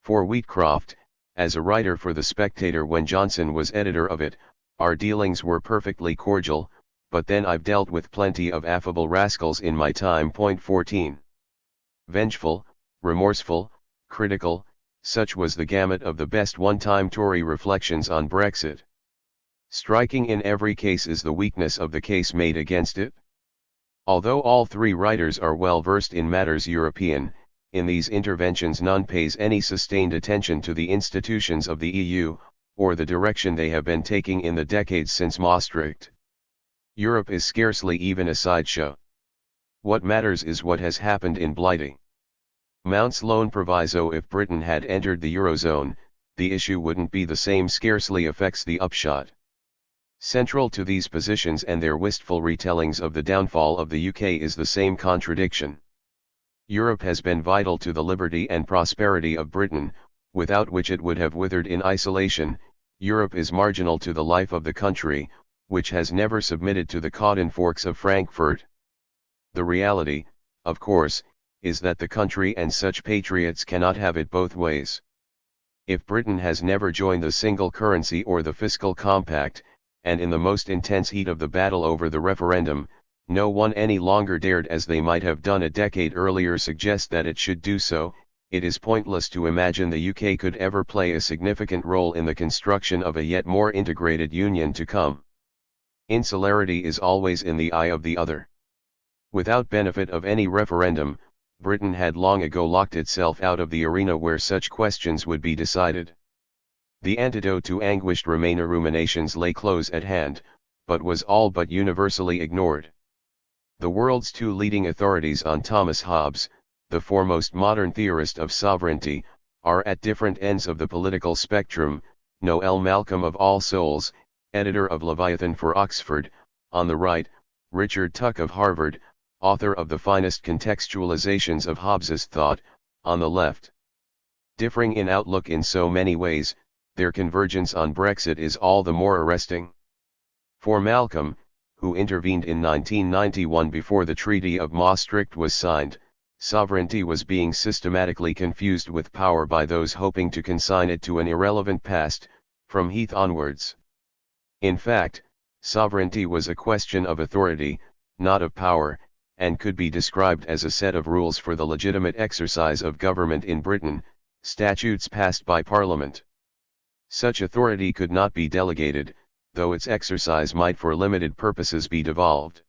For Wheatcroft, as a writer for The Spectator when Johnson was editor of it, our dealings were perfectly cordial, but then I've dealt with plenty of affable rascals in my time. 14. Vengeful, remorseful, critical, such was the gamut of the best one-time Tory reflections on Brexit. Striking in every case is the weakness of the case made against it. Although all three writers are well versed in matters European, in these interventions none pays any sustained attention to the institutions of the EU, or the direction they have been taking in the decades since Maastricht. Europe is scarcely even a sideshow. What matters is what has happened in Blighty. Mount's lone proviso: if Britain had entered the Eurozone, the issue wouldn't be the same, scarcely affects the upshot. Central to these positions and their wistful retellings of the downfall of the UK is the same contradiction. Europe has been vital to the liberty and prosperity of Britain, without which it would have withered in isolation. Europe is marginal to the life of the country, which has never submitted to the cotton forks of Frankfurt. The reality, of course, is that the country and such patriots cannot have it both ways. If Britain has never joined the single currency or the fiscal compact, and in the most intense heat of the battle over the referendum, no one any longer dared, as they might have done a decade earlier, suggest that it should do so, it is pointless to imagine the UK could ever play a significant role in the construction of a yet more integrated union to come. Insularity is always in the eye of the other. Without benefit of any referendum, Britain had long ago locked itself out of the arena where such questions would be decided. The antidote to anguished Remainer ruminations lay close at hand, but was all but universally ignored. The world's two leading authorities on Thomas Hobbes, the foremost modern theorist of sovereignty, are at different ends of the political spectrum. Noel Malcolm of All Souls, editor of Leviathan for Oxford, on the right; Richard Tuck of Harvard, author of the finest contextualizations of Hobbes's thought, on the left. Differing in outlook in so many ways, their convergence on Brexit is all the more arresting. For Malcolm, who intervened in 1991 before the Treaty of Maastricht was signed, sovereignty was being systematically confused with power by those hoping to consign it to an irrelevant past, from Heath onwards. In fact, sovereignty was a question of authority, not of power, and could be described as a set of rules for the legitimate exercise of government in Britain, statutes passed by Parliament. Such authority could not be delegated, though its exercise might for limited purposes be devolved.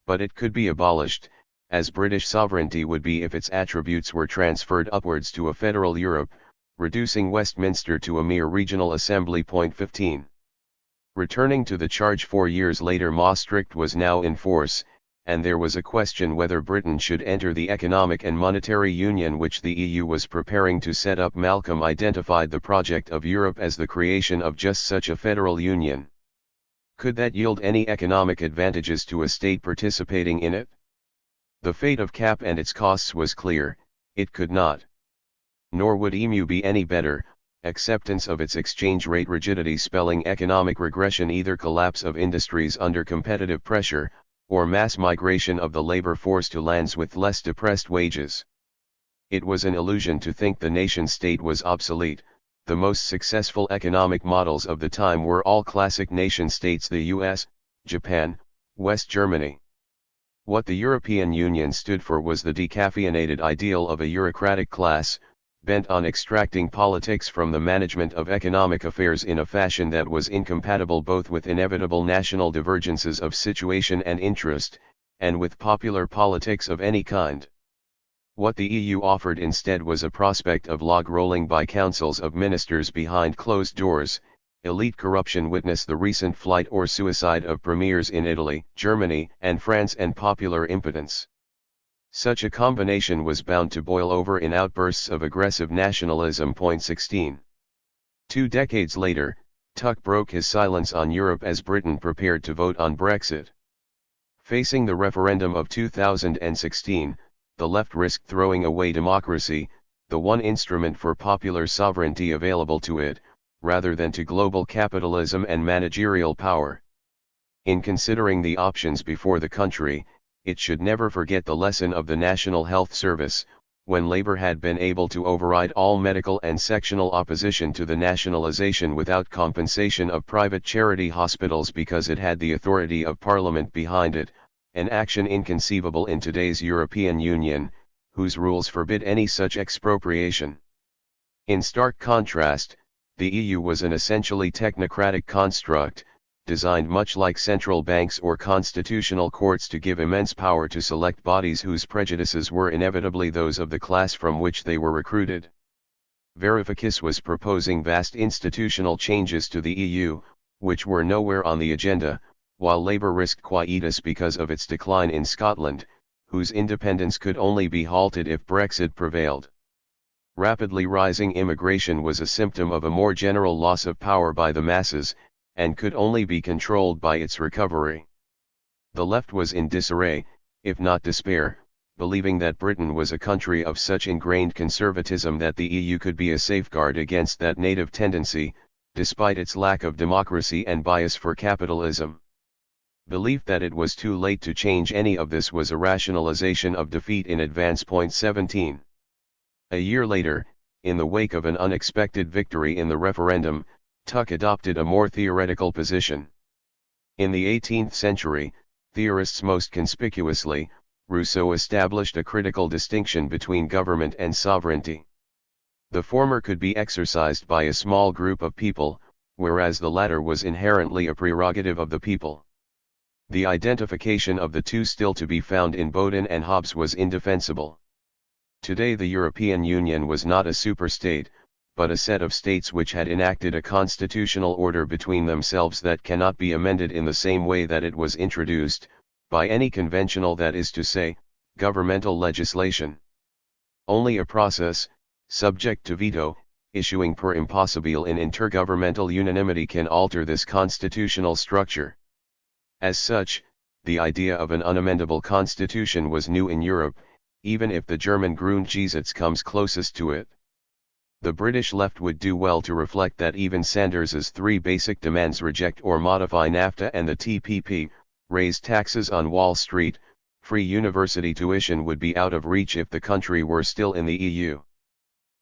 But it could be abolished, as British sovereignty would be if its attributes were transferred upwards to a federal Europe, reducing Westminster to a mere regional assembly. 15. Returning to the charge, 4 years later Maastricht was now in force, and there was a question whether Britain should enter the economic and monetary union which the EU was preparing to set up. Malcolm identified the project of Europe as the creation of just such a federal union. Could that yield any economic advantages to a state participating in it? The fate of CAP and its costs was clear: it could not. Nor would EMU be any better, acceptance of its exchange rate rigidity spelling economic regression, either collapse of industries under competitive pressure, or mass migration of the labor force to lands with less depressed wages. It was an illusion to think the nation-state was obsolete. The most successful economic models of the time were all classic nation-states: the US, Japan, West Germany. What the European Union stood for was the decaffeinated ideal of a bureaucratic class, bent on extracting politics from the management of economic affairs in a fashion that was incompatible both with inevitable national divergences of situation and interest, and with popular politics of any kind. What the EU offered instead was a prospect of log rolling by councils of ministers behind closed doors, elite corruption, witness the recent flight or suicide of premiers in Italy, Germany, and France, and popular impotence. Such a combination was bound to boil over in outbursts of aggressive nationalism. 16. 2 decades later, Tuck broke his silence on Europe as Britain prepared to vote on Brexit. Facing the referendum of 2016, the left risked throwing away democracy, the one instrument for popular sovereignty available to it, rather than to global capitalism and managerial power. In considering the options before the country, it should never forget the lesson of the National Health Service, when Labour had been able to override all medical and sectional opposition to the nationalisation without compensation of private charity hospitals because it had the authority of Parliament behind it, an action inconceivable in today's European Union, whose rules forbid any such expropriation. In stark contrast, the EU was an essentially technocratic construct, designed much like central banks or constitutional courts to give immense power to select bodies whose prejudices were inevitably those of the class from which they were recruited. Varoufakis was proposing vast institutional changes to the EU, which were nowhere on the agenda, while Labour risked quietus because of its decline in Scotland, whose independence could only be halted if Brexit prevailed. Rapidly rising immigration was a symptom of a more general loss of power by the masses, and could only be controlled by its recovery. The left was in disarray, if not despair, believing that Britain was a country of such ingrained conservatism that the EU could be a safeguard against that native tendency, despite its lack of democracy and bias for capitalism. Belief that it was too late to change any of this was a rationalization of defeat in advance. 17. A year later, in the wake of an unexpected victory in the referendum, Tuck adopted a more theoretical position. In the 18th century, theorists most conspicuously, Rousseau established a critical distinction between government and sovereignty. The former could be exercised by a small group of people, whereas the latter was inherently a prerogative of the people. The identification of the two, still to be found in Bodin and Hobbes, was indefensible. Today the European Union was not a superstate, but a set of states which had enacted a constitutional order between themselves that cannot be amended in the same way that it was introduced, by any conventional, that is to say, governmental legislation. Only a process, subject to veto, issuing per impossibile in intergovernmental unanimity, can alter this constitutional structure. As such, the idea of an unamendable constitution was new in Europe, even if the German Grundgesetz comes closest to it. The British left would do well to reflect that even Sanders's three basic demands, reject or modify NAFTA and the TPP, raise taxes on Wall Street, free university tuition, would be out of reach if the country were still in the EU.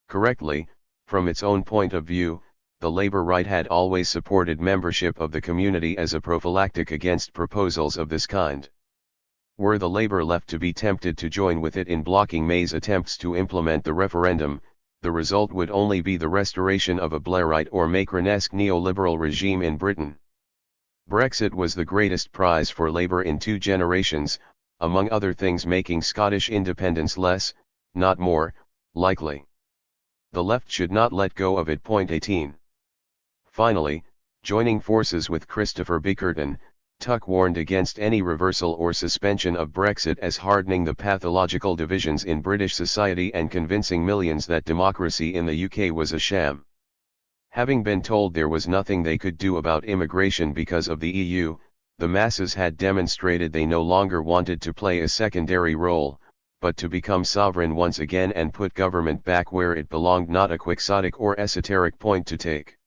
Correctly, from its own point of view, the Labour right had always supported membership of the community as a prophylactic against proposals of this kind. Were the Labour left to be tempted to join with it in blocking May's attempts to implement the referendum, the result would only be the restoration of a Blairite or Macronesque neoliberal regime in Britain. Brexit was the greatest prize for Labour in 2 generations, among other things making Scottish independence less, not more, likely. The left should not let go of it. 18. Finally, joining forces with Christopher Bickerton, Tuck warned against any reversal or suspension of Brexit as hardening the pathological divisions in British society and convincing millions that democracy in the UK was a sham. Having been told there was nothing they could do about immigration because of the EU, the masses had demonstrated they no longer wanted to play a secondary role, but to become sovereign once again and put government back where it belonged, not a quixotic or esoteric point to take.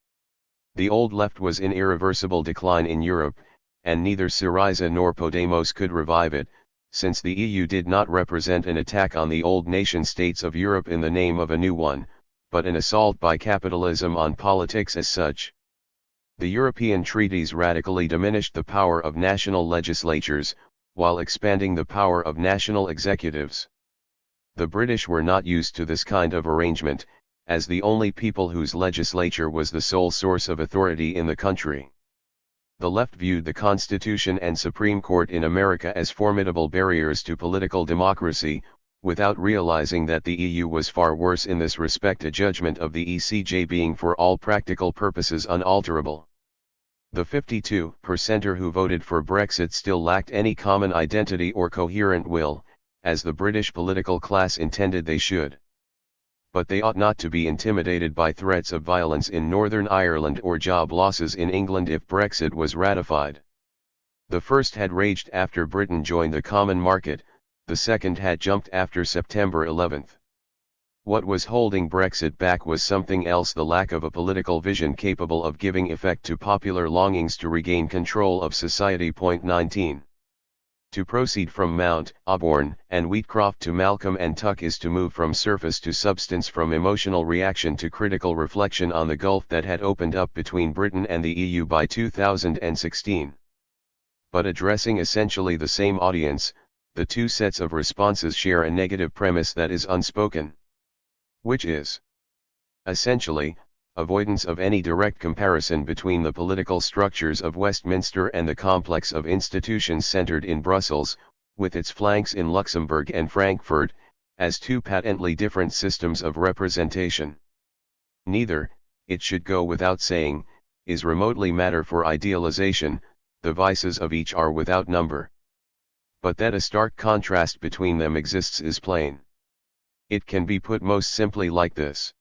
The old left was in irreversible decline in Europe, and neither Syriza nor Podemos could revive it, since the EU did not represent an attack on the old nation-states of Europe in the name of a new one, but an assault by capitalism on politics as such. The European treaties radically diminished the power of national legislatures, while expanding the power of national executives. The British were not used to this kind of arrangement, as the only people whose legislature was the sole source of authority in the country. The left viewed the Constitution and Supreme Court in America as formidable barriers to political democracy, without realizing that the EU was far worse in this respect, a judgment of the ECJ being for all practical purposes unalterable. The 52% who voted for Brexit still lacked any common identity or coherent will, as the British political class intended they should. But they ought not to be intimidated by threats of violence in Northern Ireland or job losses in England if Brexit was ratified. The first had raged after Britain joined the common market, the second had jumped after September 11. What was holding Brexit back was something else: the lack of a political vision capable of giving effect to popular longings to regain control of society. 19. To proceed from Mount Auburn and Wheatcroft to Malcolm and Tuck is to move from surface to substance, from emotional reaction to critical reflection on the gulf that had opened up between Britain and the EU by 2016. But addressing essentially the same audience, the two sets of responses share a negative premise that is unspoken. Which is, essentially, avoidance of any direct comparison between the political structures of Westminster and the complex of institutions centered in Brussels, with its flanks in Luxembourg and Frankfurt, as two patently different systems of representation. Neither, it should go without saying, is remotely matter for idealization, the vices of each are without number. But that a stark contrast between them exists is plain. It can be put most simply like this.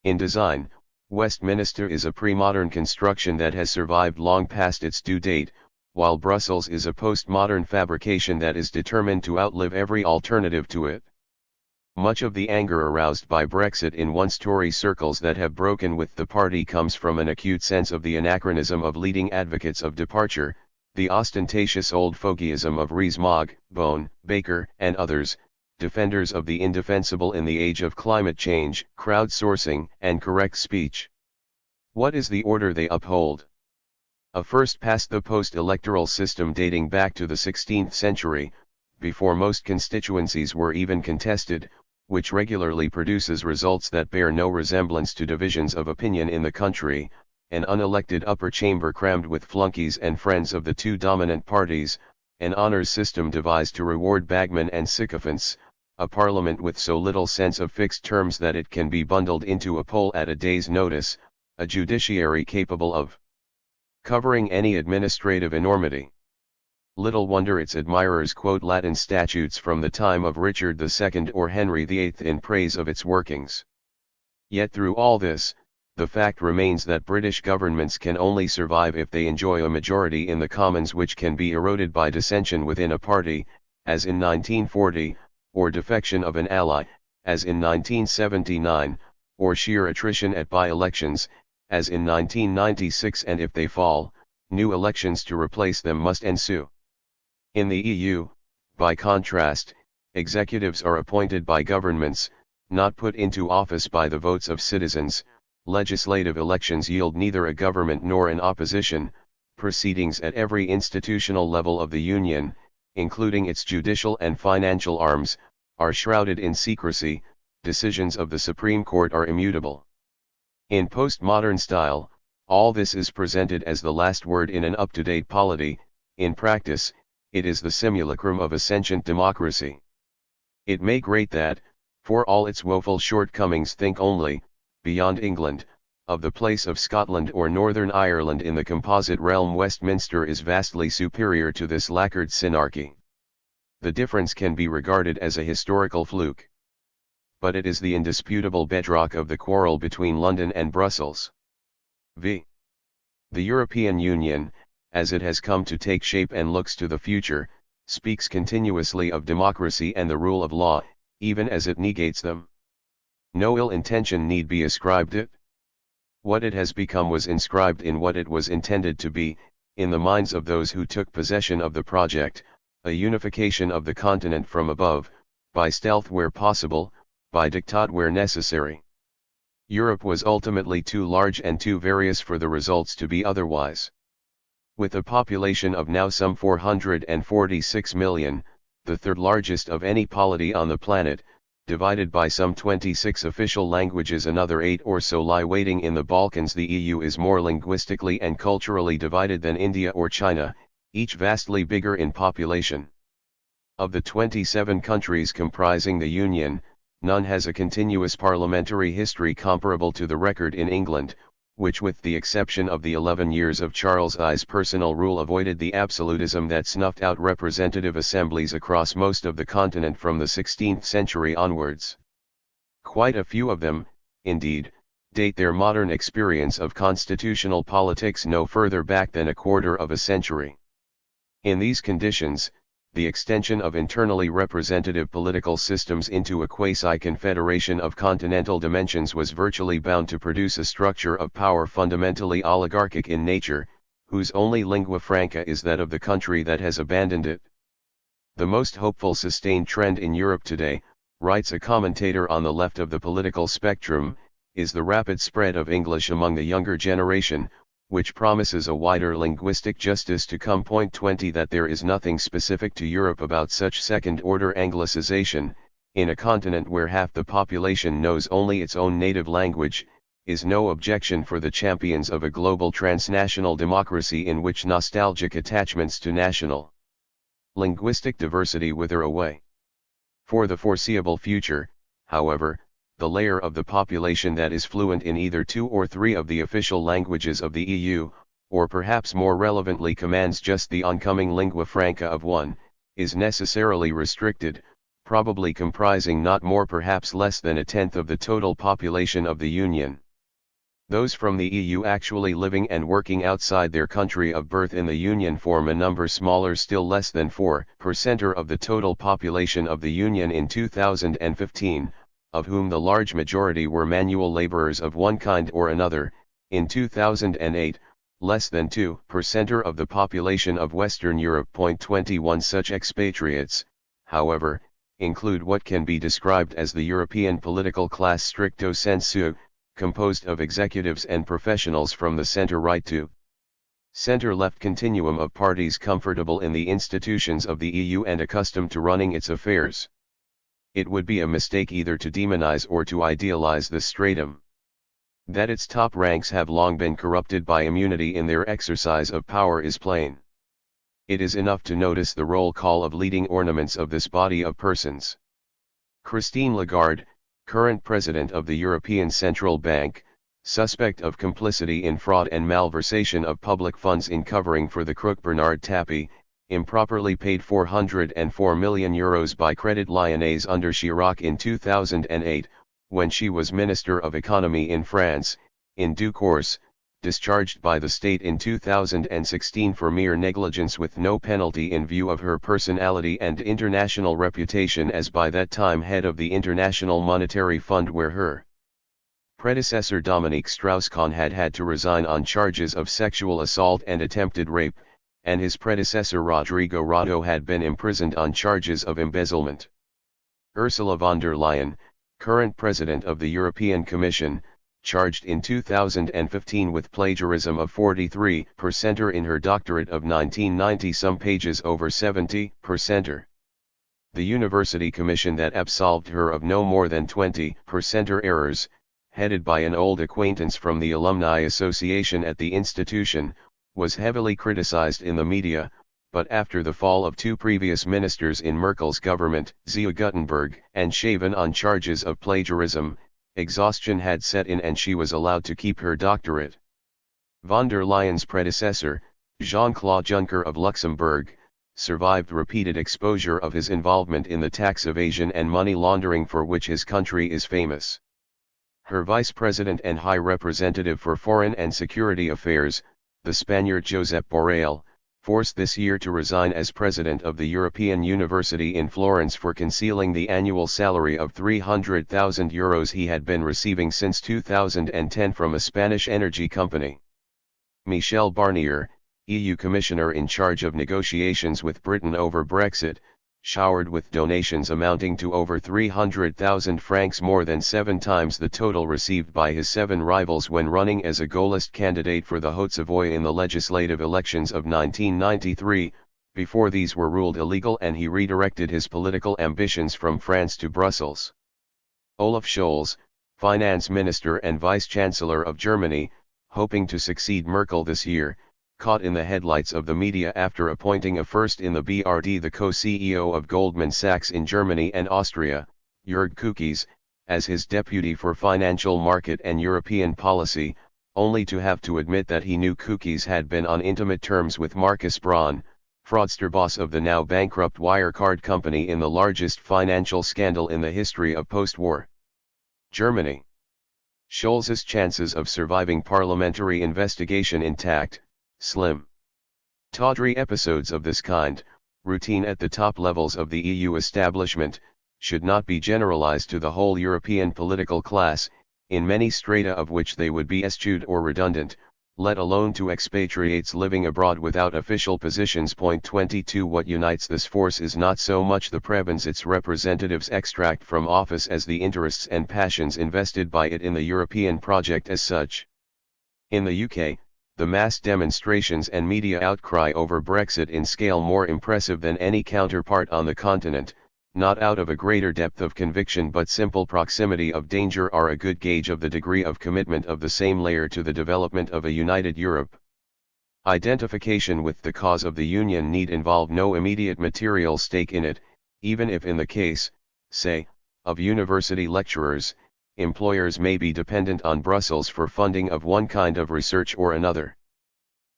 In design, Westminster is a pre-modern construction that has survived long past its due date, while Brussels is a post-modern fabrication that is determined to outlive every alternative to it. Much of the anger aroused by Brexit in once Tory circles that have broken with the party comes from an acute sense of the anachronism of leading advocates of departure, the ostentatious old fogyism of Rees-Mogg, Bone, Baker, and others, defenders of the indefensible in the age of climate change, crowdsourcing, and correct speech. What is the order they uphold? A first-past-the-post electoral system dating back to the 16th century, before most constituencies were even contested, which regularly produces results that bear no resemblance to divisions of opinion in the country, an unelected upper chamber crammed with flunkies and friends of the two dominant parties, an honours system devised to reward bagmen and sycophants, a parliament with so little sense of fixed terms that it can be bundled into a poll at a day's notice, a judiciary capable of covering any administrative enormity. Little wonder its admirers quote Latin statutes from the time of Richard II or Henry VIII in praise of its workings. Yet through all this, the fact remains that British governments can only survive if they enjoy a majority in the Commons, which can be eroded by dissension within a party, as in 1940, or defection of an ally, as in 1979, or sheer attrition at by-elections, as in 1996, and if they fall, new elections to replace them must ensue. In the EU, by contrast, executives are appointed by governments, not put into office by the votes of citizens. Legislative elections yield neither a government nor an opposition. Proceedings at every institutional level of the Union, including its judicial and financial arms, are shrouded in secrecy. Decisions of the Supreme Court are immutable. In postmodern style, all this is presented as the last word in an up-to-date polity. In practice, it is the simulacrum of a sentient democracy. It may grate that, for all its woeful shortcomings, think only, beyond England, of the place of Scotland or Northern Ireland in the composite realm. Westminster is vastly superior to this lacquered synarchy. The difference can be regarded as a historical fluke. But it is the indisputable bedrock of the quarrel between London and Brussels. V. The European Union, as it has come to take shape and looks to the future, speaks continuously of democracy and the rule of law, even as it negates them. No ill intention need be ascribed it. What it has become was inscribed in what it was intended to be, in the minds of those who took possession of the project, a unification of the continent from above, by stealth where possible, by diktat where necessary. Europe was ultimately too large and too various for the results to be otherwise. With a population of now some 446 million, the third largest of any polity on the planet, divided by some 26 official languages, another 8 or so lie waiting in the Balkans. The EU is more linguistically and culturally divided than India or China, each vastly bigger in population. Of the 27 countries comprising the Union, none has a continuous parliamentary history comparable to the record in England, which with the exception of the 11 years of Charles I's personal rule avoided the absolutism that snuffed out representative assemblies across most of the continent from the 16th century onwards. Quite a few of them, indeed, date their modern experience of constitutional politics no further back than a quarter of a century. In these conditions, the extension of internally representative political systems into a quasi-confederation of continental dimensions was virtually bound to produce a structure of power fundamentally oligarchic in nature, whose only lingua franca is that of the country that has abandoned it. The most hopeful sustained trend in Europe today, writes a commentator on the left of the political spectrum, is the rapid spread of English among the younger generation, which promises a wider linguistic justice to come. 20 That there is nothing specific to Europe about such second-order Anglicization, in a continent where half the population knows only its own native language, is no objection for the champions of a global transnational democracy in which nostalgic attachments to national linguistic diversity wither away. For the foreseeable future, however, the layer of the population that is fluent in either 2 or 3 of the official languages of the EU, or perhaps more relevantly commands just the oncoming lingua franca of one, is necessarily restricted, probably comprising not more perhaps less than a tenth of the total population of the Union. Those from the EU actually living and working outside their country of birth in the Union form a number smaller, still less than 4% of the total population of the Union in 2015, of whom the large majority were manual laborers of one kind or another. In 2008, less than 2% of the population of Western Europe. 21 Such expatriates, however, include what can be described as the European political class stricto sensu, composed of executives and professionals from the center-right to center-left continuum of parties comfortable in the institutions of the EU and accustomed to running its affairs. It would be a mistake either to demonize or to idealize this stratum. That its top ranks have long been corrupted by immunity in their exercise of power is plain. It is enough to notice the roll call of leading ornaments of this body of persons. Christine Lagarde, current president of the European Central Bank, suspect of complicity in fraud and malversation of public funds in covering for the crook Bernard Tapie, improperly paid €404 million by Credit Lyonnais under Chirac in 2008, when she was Minister of Economy in France, in due course, discharged by the state in 2016 for mere negligence with no penalty in view of her personality and international reputation as by that time head of the International Monetary Fund, where her predecessor Dominique Strauss-Kahn had to resign on charges of sexual assault and attempted rape, and his predecessor Rodrigo Rato had been imprisoned on charges of embezzlement. Ursula von der Leyen, current president of the European Commission, charged in 2015 with plagiarism of 43% in her doctorate of 1990, some pages over 70%. The University Commission that absolved her of no more than 20% errors, headed by an old acquaintance from the Alumni Association at the institution, was heavily criticized in the media, but after the fall of 2 previous ministers in Merkel's government, Zia Guttenberg and Schaven, on charges of plagiarism, exhaustion had set in and she was allowed to keep her doctorate. Von der Leyen's predecessor, Jean-Claude Juncker of Luxembourg, survived repeated exposure of his involvement in the tax evasion and money laundering for which his country is famous. Her vice president and high representative for foreign and security affairs, the Spaniard Josep Borrell, forced this year to resign as president of the European University in Florence for concealing the annual salary of €300,000 he had been receiving since 2010 from a Spanish energy company. Michel Barnier, EU Commissioner in charge of negotiations with Britain over Brexit, showered with donations amounting to over 300,000 francs, more than 7 times the total received by his 7 rivals when running as a Gaullist candidate for the Haute-Savoie in the legislative elections of 1993, before these were ruled illegal and he redirected his political ambitions from France to Brussels. Olaf Scholz, finance minister and vice-chancellor of Germany, hoping to succeed Merkel this year, caught in the headlights of the media after appointing a first in the BRD the co-CEO of Goldman Sachs in Germany and Austria, Jörg Kukies, as his deputy for financial market and European policy, only to have to admit that he knew Kukies had been on intimate terms with Markus Braun, fraudster boss of the now bankrupt Wirecard company in the largest financial scandal in the history of post-war Germany. Scholz's chances of surviving parliamentary investigation intact, slim. Tawdry episodes of this kind, routine at the top levels of the EU establishment, should not be generalized to the whole European political class, in many strata of which they would be eschewed or redundant, let alone to expatriates living abroad without official positions. Point 22. What unites this force is not so much the prebends its representatives extract from office as the interests and passions invested by it in the European project as such. In the UK, the mass demonstrations and media outcry over Brexit in scale more impressive than any counterpart on the continent, not out of a greater depth of conviction but simple proximity of danger, are a good gauge of the degree of commitment of the same layer to the development of a united Europe. Identification with the cause of the Union need involve no immediate material stake in it, even if in the case, say, of university lecturers, employers may be dependent on Brussels for funding of one kind of research or another.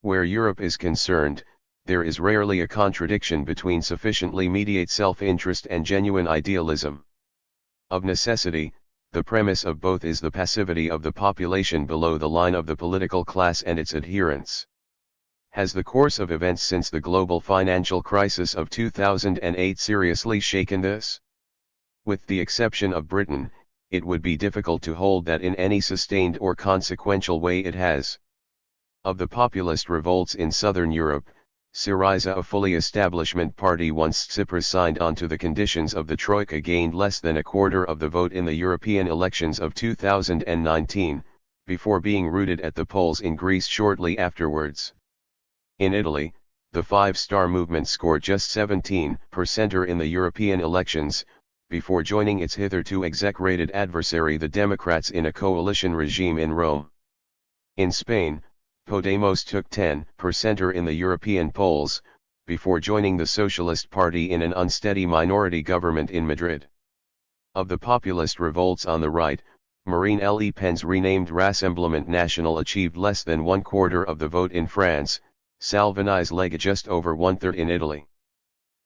Where Europe is concerned, there is rarely a contradiction between sufficiently mediate self-interest and genuine idealism. Of necessity, the premise of both is the passivity of the population below the line of the political class and its adherents. Has the course of events since the global financial crisis of 2008 seriously shaken this? With the exception of Britain, it would be difficult to hold that in any sustained or consequential way it has. Of the populist revolts in southern Europe, Syriza, a fully establishment party once Tsipras signed on to the conditions of the Troika, gained less than a quarter of the vote in the European elections of 2019, before being routed at the polls in Greece shortly afterwards. In Italy, the Five Star Movement scored just 17% in the European elections, before joining its hitherto execrated adversary the Democrats in a coalition regime in Rome. In Spain, Podemos took 10% in the European polls, before joining the Socialist Party in an unsteady minority government in Madrid. Of the populist revolts on the right, Marine Le Pen's renamed Rassemblement National achieved less than 1/4 of the vote in France, Salvini's Lega just over 1/3 in Italy.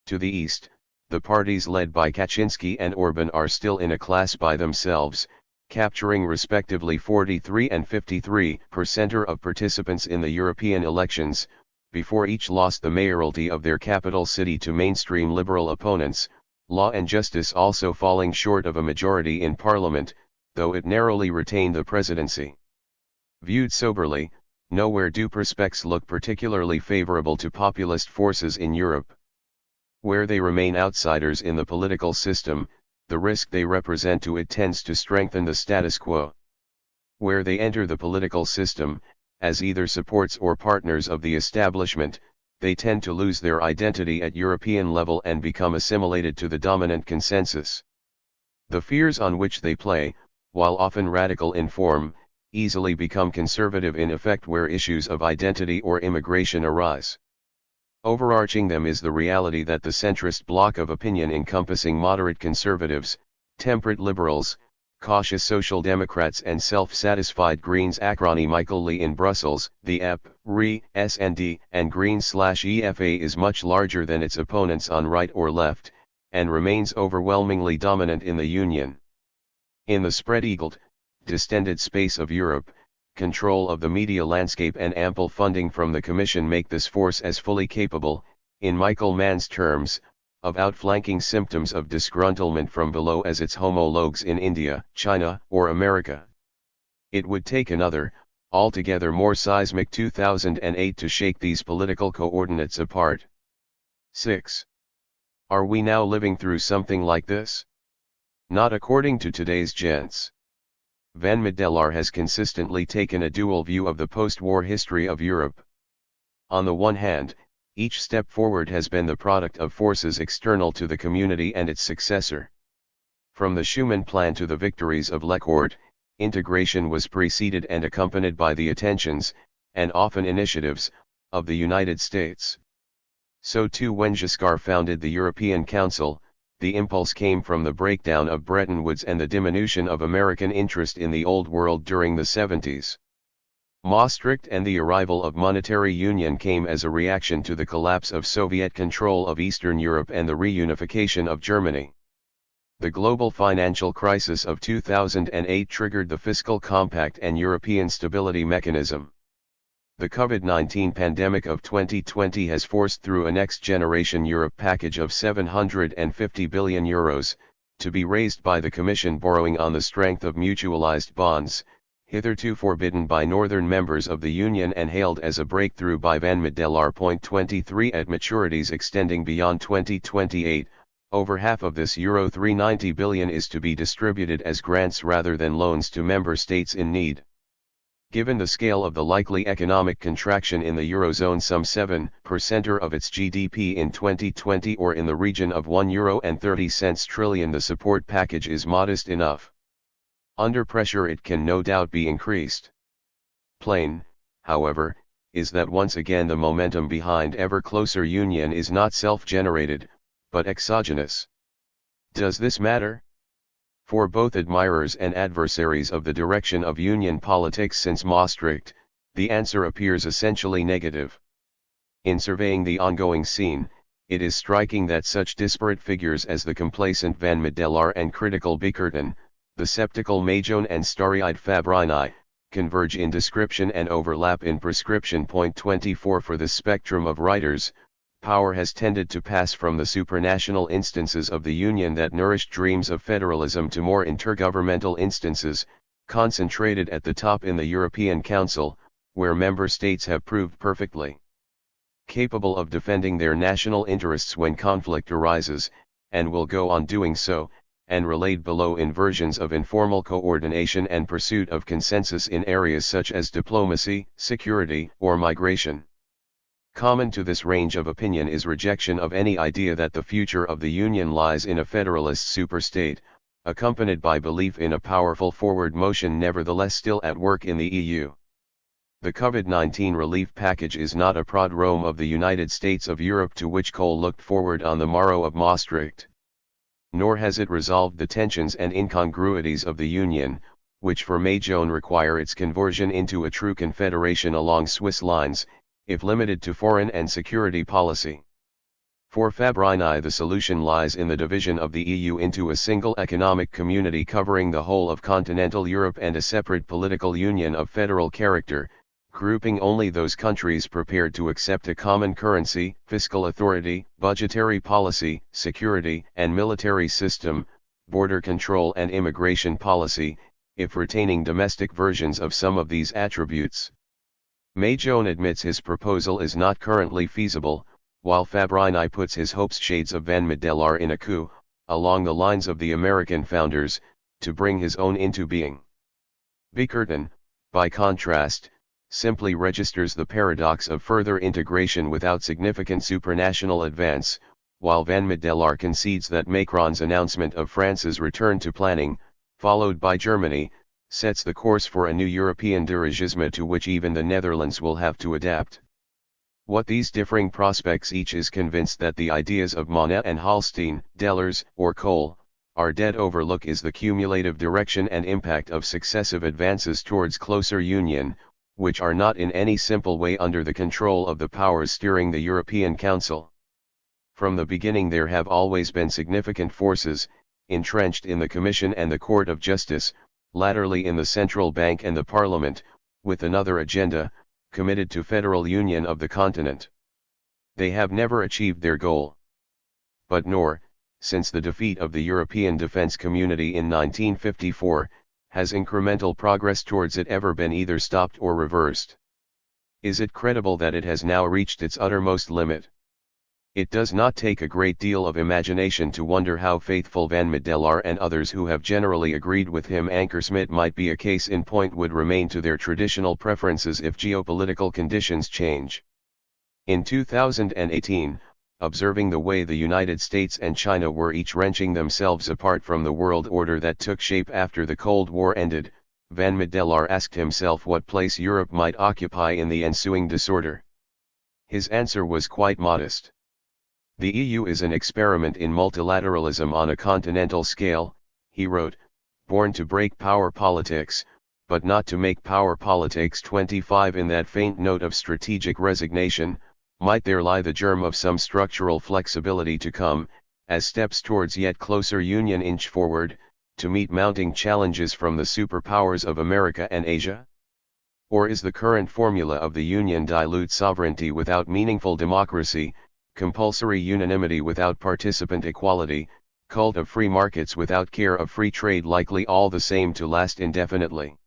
To the east, the parties led by Kaczynski and Orban are still in a class by themselves, capturing respectively 43 and 53% of participants in the European elections, before each lost the mayoralty of their capital city to mainstream liberal opponents, Law and Justice also falling short of a majority in parliament, though it narrowly retained the presidency. Viewed soberly, nowhere do prospects look particularly favorable to populist forces in Europe. Where they remain outsiders in the political system, the risk they represent to it tends to strengthen the status quo. Where they enter the political system, as either supports or partners of the establishment, they tend to lose their identity at European level and become assimilated to the dominant consensus. The fears on which they play, while often radical in form, easily become conservative in effect where issues of identity or immigration arise. Overarching them is the reality that the centrist bloc of opinion encompassing moderate conservatives, temperate liberals, cautious social democrats and self-satisfied Greens acronymically in Brussels, the EP, RE, SND, and Green/EFA is much larger than its opponents on right or left, and remains overwhelmingly dominant in the Union. In the spread-eagled, distended space of Europe, control of the media landscape and ample funding from the Commission make this force as fully capable, in Michael Mann's terms, of outflanking symptoms of disgruntlement from below as its homologues in India, China, or America. It would take another, altogether more seismic 2008 to shake these political coordinates apart. 6. Are we now living through something like this? Not according to today's gents. Van Middelaar has consistently taken a dual view of the post-war history of Europe. On the one hand, each step forward has been the product of forces external to the community and its successor. From the Schuman Plan to the victories of Lecourt, integration was preceded and accompanied by the attentions, and often initiatives, of the United States. So too when Giscard founded the European Council, the impulse came from the breakdown of Bretton Woods and the diminution of American interest in the Old World during the 70s. Maastricht and the arrival of monetary union came as a reaction to the collapse of Soviet control of Eastern Europe and the reunification of Germany. The global financial crisis of 2008 triggered the Fiscal Compact and European Stability Mechanism. The COVID-19 pandemic of 2020 has forced through a next-generation Europe package of €750 billion, to be raised by the Commission borrowing on the strength of mutualized bonds, hitherto forbidden by northern members of the Union and hailed as a breakthrough by Van Middelaar. 23 At maturities extending beyond 2028, over half of this €390 billion is to be distributed as grants rather than loans to member states in need. Given the scale of the likely economic contraction in the Eurozone, some 7% of its GDP in 2020 or in the region of €1.30 trillion, the support package is modest enough. Under pressure it can no doubt be increased. Plain, however, is that once again the momentum behind ever closer union is not self-generated, but exogenous. Does this matter? For both admirers and adversaries of the direction of union politics since Maastricht, the answer appears essentially negative. In surveying the ongoing scene, it is striking that such disparate figures as the complacent Van Middelaar and critical Bickerton, the sceptical Majon and starry-eyed Fabrini, converge in description and overlap in prescription. 24 For the spectrum of writers, power has tended to pass from the supranational instances of the Union that nourished dreams of federalism to more intergovernmental instances, concentrated at the top in the European Council, where member states have proved perfectly capable of defending their national interests when conflict arises, and will go on doing so, and relayed below in versions of informal coordination and pursuit of consensus in areas such as diplomacy, security, or migration. Common to this range of opinion is rejection of any idea that the future of the Union lies in a federalist superstate, accompanied by belief in a powerful forward motion nevertheless still at work in the EU. The COVID-19 relief package is not a prodrome of the United States of Europe to which Kohl looked forward on the morrow of Maastricht. Nor has it resolved the tensions and incongruities of the Union, which for Majon require its conversion into a true confederation along Swiss lines, if limited to foreign and security policy. For Fabrini, the solution lies in the division of the EU into a single economic community covering the whole of continental Europe and a separate political union of federal character, grouping only those countries prepared to accept a common currency, fiscal authority, budgetary policy, security and military system, border control and immigration policy, if retaining domestic versions of some of these attributes. Majon admits his proposal is not currently feasible, while Fabrini puts his hopes shades of Van Middelaar in a coup, along the lines of the American founders, to bring his own into being. Bickerton, by contrast, simply registers the paradox of further integration without significant supranational advance, while Van Middelaar concedes that Macron's announcement of France's return to planning, followed by Germany, sets the course for a new European dirigisme to which even the Netherlands will have to adapt. What these differing prospects each is convinced that the ideas of Monnet and Hallstein, Dellers, or Kohl, are dead overlook is the cumulative direction and impact of successive advances towards closer union, which are not in any simple way under the control of the powers steering the European Council. From the beginning there have always been significant forces, entrenched in the Commission and the Court of Justice, latterly in the Central Bank and the Parliament, with another agenda, committed to federal union of the continent. They have never achieved their goal. But nor, since the defeat of the European defense community in 1954, has incremental progress towards it ever been either stopped or reversed. Is it credible that it has now reached its uttermost limit? It does not take a great deal of imagination to wonder how faithful Van Middelaar and others who have generally agreed with him Ankersmit might be a case in point would remain to their traditional preferences if geopolitical conditions change. In 2018, observing the way the United States and China were each wrenching themselves apart from the world order that took shape after the Cold War ended, Van Middelaar asked himself what place Europe might occupy in the ensuing disorder. His answer was quite modest. The EU is an experiment in multilateralism on a continental scale, he wrote, born to break power politics, but not to make power politics 25. In that faint note of strategic resignation, might there lie the germ of some structural flexibility to come, as steps towards yet closer union inch forward, to meet mounting challenges from the superpowers of America and Asia? Or is the current formula of the Union dilute sovereignty without meaningful democracy, compulsory unanimity without participant equality, cult of free markets without care of free trade likely all the same to last indefinitely?